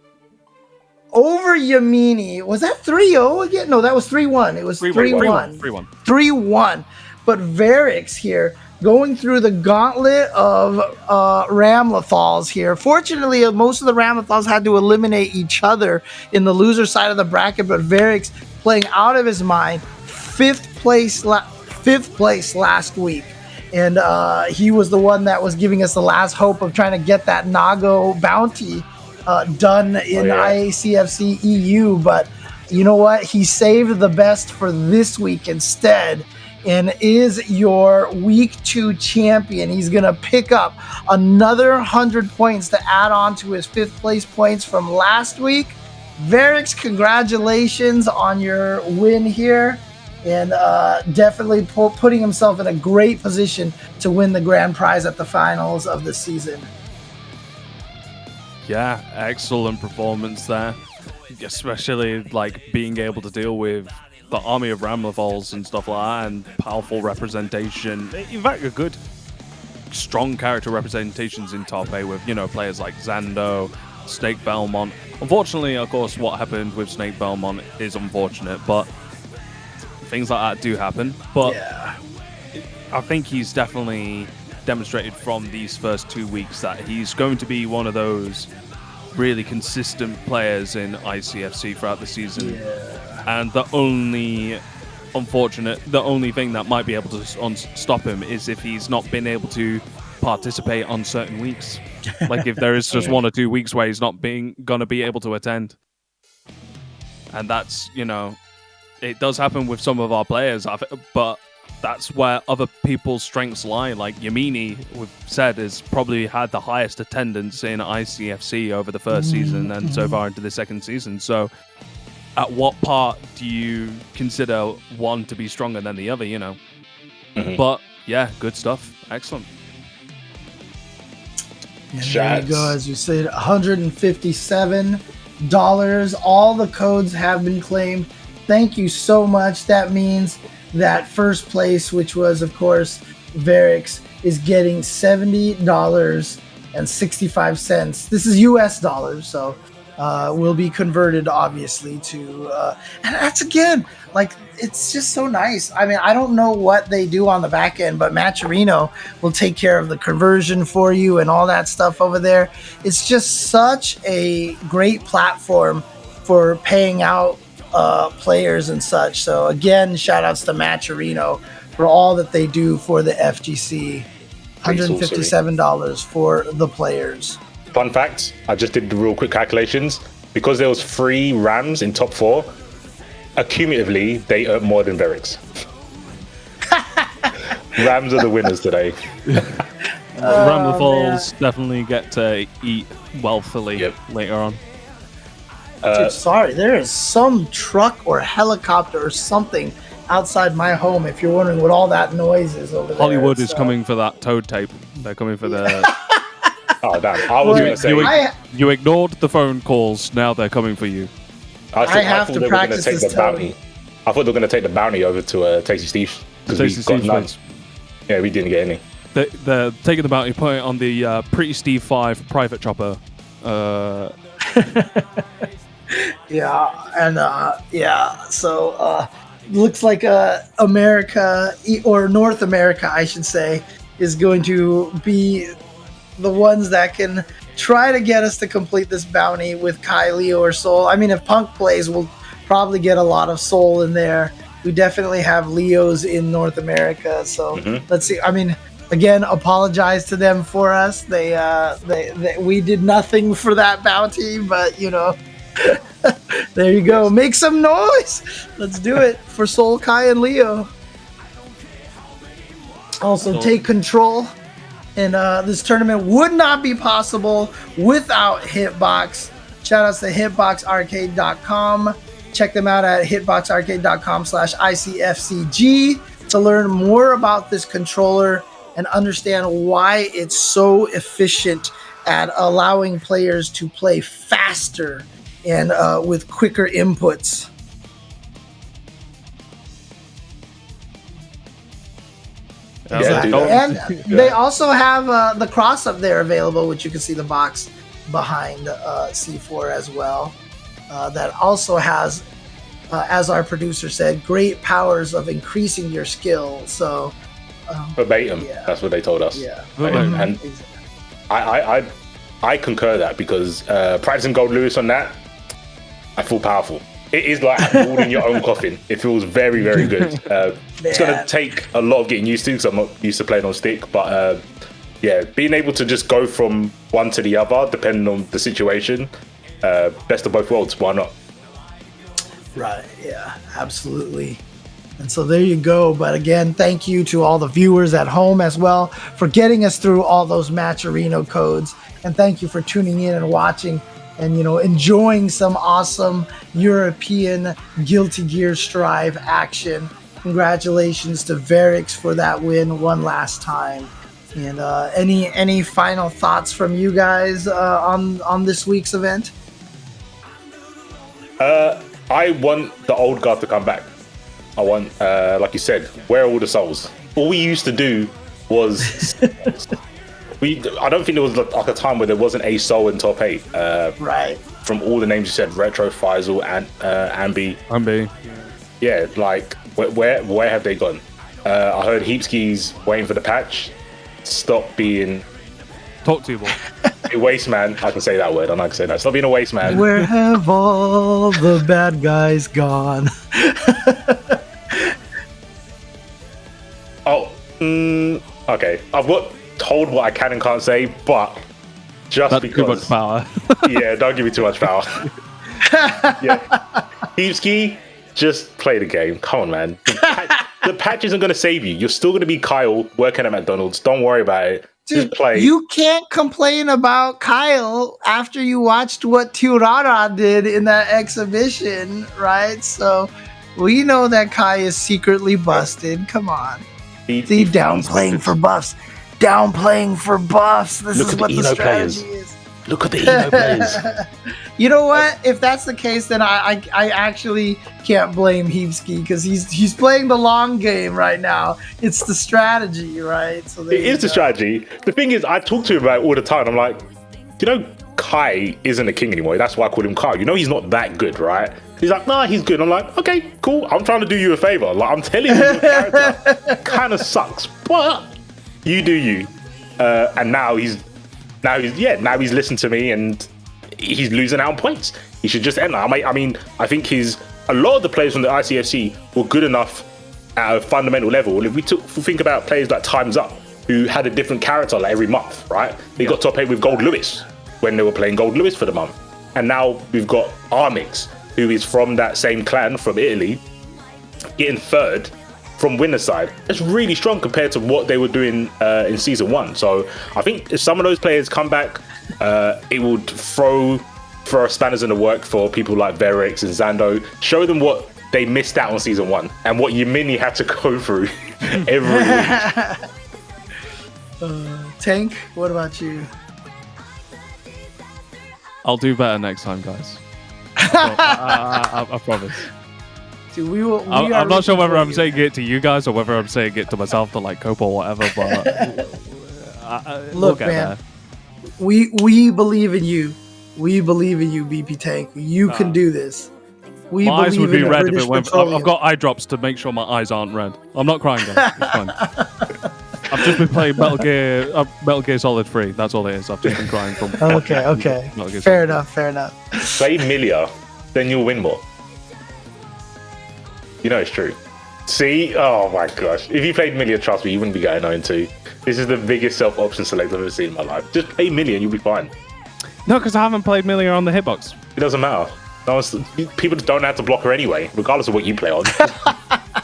over Yammini. Was that 3-0 again? No, that was 3-1. It was 3-1. 3-1. But Varix here going through the gauntlet of Ramlethals here. Fortunately, most of the Ramlethals had to eliminate each other in the loser side of the bracket, but Varix playing out of his mind. 5th place last week. And he was the one that was giving us the last hope of trying to get that Nago bounty done in ICFC EU. But you know what? He saved the best for this week instead, and is your week 2 champion. He's going to pick up another 100 points to add on to his 5th place points from last week. Varix, congratulations on your win here, and definitely putting himself in a great position to win the grand prize at the finals of the season.
Yeah, excellent performance there. Especially like being able to deal with the army of Ramlethals and stuff like that, and powerful representation. In fact, a good, strong character representations in top 8 with, you know, players like Zando, Snakebelmont. Unfortunately, of course, what happened with Snakebelmont is unfortunate, but things like that do happen. But
Yeah.
I think he's definitely demonstrated from these first 2 weeks that he's going to be one of those really consistent players in ICFC throughout the season. And the only thing that might be able to stop him is if he's not been able to participate on certain weeks. Like if there is just 1 or 2 weeks where he's not gonna be able to attend. And that's, you know, it does happen with some of our players, but that's where other people's strengths lie. Like Yammini, we've said, has probably had the highest attendance in ICFC over the first season and so far into the second season. So at what part do you consider one to be stronger than the other, you know? But yeah, good stuff. Excellent.
And there you go, as you said, $157. All the codes have been claimed. Thank you so much. That means that first place, which was, of course, Varix, is getting $70.65. This is US dollars, so will be converted, obviously, to... and that's, again, like, it's just so nice. I mean, I don't know what they do on the back end, but Matcherino will take care of the conversion for you and all that stuff over there. It's just such a great platform for paying out players and such. So again, shout outs to Matcherino for all that they do for the FGC. $157 for the players.
Fun fact, I just did the real quick calculations. Because there was 3 Rams in top 4, accumulatively they earned more than Varix. Rams are the winners today.
Ramlethals definitely get to eat wealthily later on.
Dude, sorry, there is some truck or helicopter or something outside my home, if you're wondering what all that noise is over there.
Hollywood is coming for that Toad tape. They're coming for the...
Oh, damn. I was going to say...
You ignored the phone calls, now they're coming for you.
I have to practice this
bounty. I thought they were going to take the bounty over to Tasty Steve.
Tasty Steve,
yeah, we didn't get any.
They're taking the bounty, putting it on the Pretty Steve 5 private chopper.
Yeah, and so looks like America, or North America, I should say, is going to be the ones that can try to get us to complete this bounty with Kai, Leo, or Soul. I mean, if Punk plays, we'll probably get a lot of Soul in there. We definitely have Leos in North America, so let's see. I mean, again, apologize to them for us. They we did nothing for that bounty, but you know. There you go. Make some noise. Let's do it for Soul, Kai, and Leo. Also, take control. And this tournament would not be possible without Hitbox. Shout outs to hitboxarcade.com. Check them out at hitboxarcade.com/ICFCG to learn more about this controller and understand why it's so efficient at allowing players to play faster and with quicker inputs. Exactly. And they also have the cross up there available, which you can see the box behind C4 as well. That also has, as our producer said, great powers of increasing your skill. So
verbatim, that's what they told us.
Yeah,
and I concur that because practicing Goldlewis on that, I feel powerful. It is like building your own coffin. It feels very, very good. It's going to take a lot of getting used to because I'm not used to playing on stick. But yeah, being able to just go from one to the other, depending on the situation, best of both worlds. Why not?
Right. Yeah, absolutely. And so there you go. But again, thank you to all the viewers at home as well for getting us through all those Matcherino codes. And thank you for tuning in and watching. and enjoying some awesome European Guilty Gear Strive action. Congratulations to xWarriorBySandx for that win one last time. And any final thoughts from you guys on this week's event?
I want the old guard to come back. I want, like you said, where are all the souls? All we used to do was I don't think there was like a time where there wasn't a soul in top 8.
Right.
From all the names you said, Retro, Faisal, and Ambi. Yeah, like where have they gone? I heard Heapski's waiting for the patch. Stop being.
Talk to you, boy.
A waste man. I can say that word. I know I can say that. Stop being a waste man.
Where have all the bad guys gone?
Okay. I've got told what I can and can't say, but just
That's
because.
too much power.
Yeah, don't give me too much power. Yeah. Heapski, just play the game. Come on, man. The patch isn't going to save you. You're still going to be Kyle working at McDonald's. Don't worry about it.
Dude,
just play.
You can't complain about Kyle after you watched what Tiurara did in that exhibition, right? So we know that Kai is secretly busted. Come on. See, downplaying for buffs. Downplaying for buffs. This is what the strategy is.
Look at the Eno players.
You know what? If that's the case, then I actually can't blame Heapski because he's playing the long game right now. It's the strategy, right? So
it is the strategy. The thing is, I talk to him about it all the time. I'm like, Kai isn't a king anymore. That's why I call him Kai. He's not that good, right? He's like, nah, he's good. I'm like, okay, cool. I'm trying to do you a favor. Like, I'm telling you, your character kind of sucks, but you do you. And now he's listened to me and he's losing out on points. He should just end that. I mean, I think a lot of the players from the ICFC were good enough at a fundamental level. If we think about players like Time's Up, who had a different character like every month, right? They got top 8 with Goldlewis when they were playing Goldlewis for the month. And now we've got Armix, who is from that same clan from Italy, getting third from winner's side. That's really strong compared to what they were doing in season 1. So I think if some of those players come back, it would throw spanners in the work for people like xWarriorBySandx and Zando. Show them what they missed out on season 1 and what Yammini had to go through every week.
Tank, what about you?
I'll do better next time, guys. I promise.
Dude,
I'm not sure whether I'm saying it to you guys or whether I'm saying it to myself to like cope or whatever, but
look, man, we believe in you. We believe in you, BP Tank. You can do this.
My eyes would be red if it went. I've got eye drops to make sure my eyes aren't red. I'm not crying, guys. It's fine. I've just been playing Metal Gear Solid 3. That's all it is. I've just been crying from.
Okay. Fair enough.
Play Millia, then you'll win more. It's true. See? Oh my gosh. If you played Millia, trust me, you wouldn't be going 0-2. This is the biggest self-option select I've ever seen in my life. Just play Millia and you'll be fine.
No, because I haven't played Millia on the hitbox.
It doesn't matter. People just don't have to block her anyway, regardless of what you play on.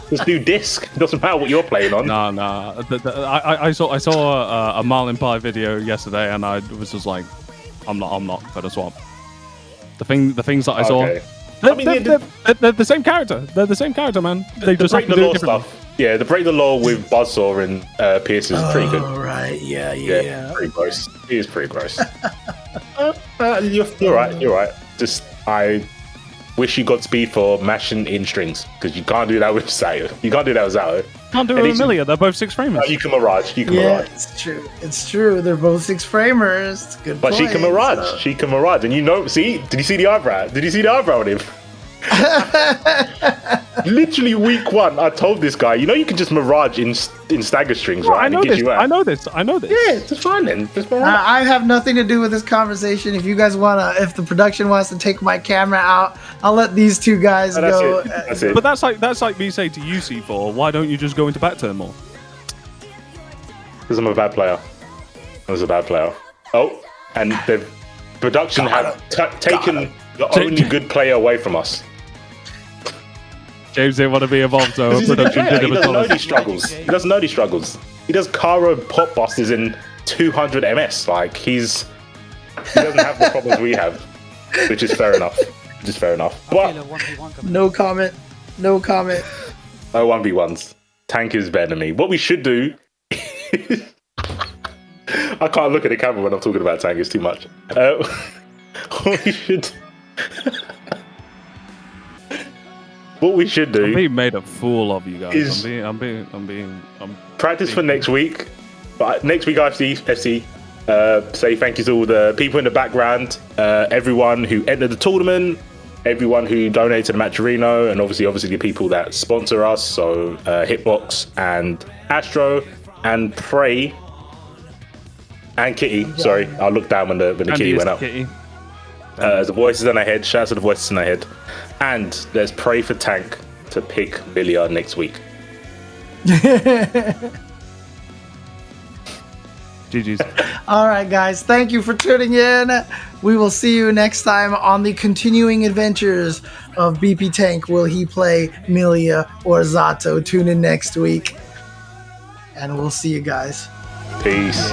Just do disc. It doesn't matter what you're playing on.
No. I saw a Marlin Pie video yesterday, and I was just like, I'm not gonna swap. The things that I saw. They're the same character. They're the same character, man. They just
break
have
the
to do
law
it
stuff. Yeah, the break the law with Buzzsaw and Pierce is pretty good.
Oh, right. Yeah.
Pretty gross. It is pretty gross. You're right. Just I wish you got speed for mashing in strings because you can't do that with Zato. Can't do
it with Millia. They're both 6 framers.
You can Mirage. Mirage.
It's true. They're both 6 framers. It's a good.
But she can Mirage. So. She can Mirage, and see? Did you see the eyebrow? Did you see the eyebrow on him? Literally week 1, I told this guy, you can just Mirage in stagger strings, right?
I know this.
Yeah, it's fine then. Just Mirage.
I have nothing to do with this conversation. If you guys if the production wants to take my camera out, I'll let these two guys go.
That's it.
But that's like me saying to you, C4, why don't you just go into back turn more?
Because I'm a bad player. Oh, and the production have taken the only good player away from us.
James didn't want to be involved, so production did him
He doesn't know these struggles. He does Karo pop busters in 200 MS. Like he doesn't have the problems we have. which is fair enough. Which is fair enough.
I
But
feel a 1v1 coming.
No comment. No comment.
no 1v1s. Tank is better than me. What we should do. I can't look at the camera when I'm talking about Tank. It's too much. What we should. What we should do.
I'm being made a fool of you guys.
Is-
I'm
Practice for next week. But next week, ICFC. Say thank you to all the people in the background, everyone who entered the tournament, everyone who donated to the Matcherino, and obviously the people that sponsor us. So Hitbox and Astro and Prey and Kitty. Sorry, I looked down when the Kitty went up.
Kitty.
The voices in our head. Shout out to the voices in our head. And let's pray for Tank to pick Millia next week.
GG's.
All right, guys. Thank you for tuning in. We will see you next time on the continuing adventures of BP Tank. Will he play Millia or Zato? Tune in next week. And we'll see you guys.
Peace.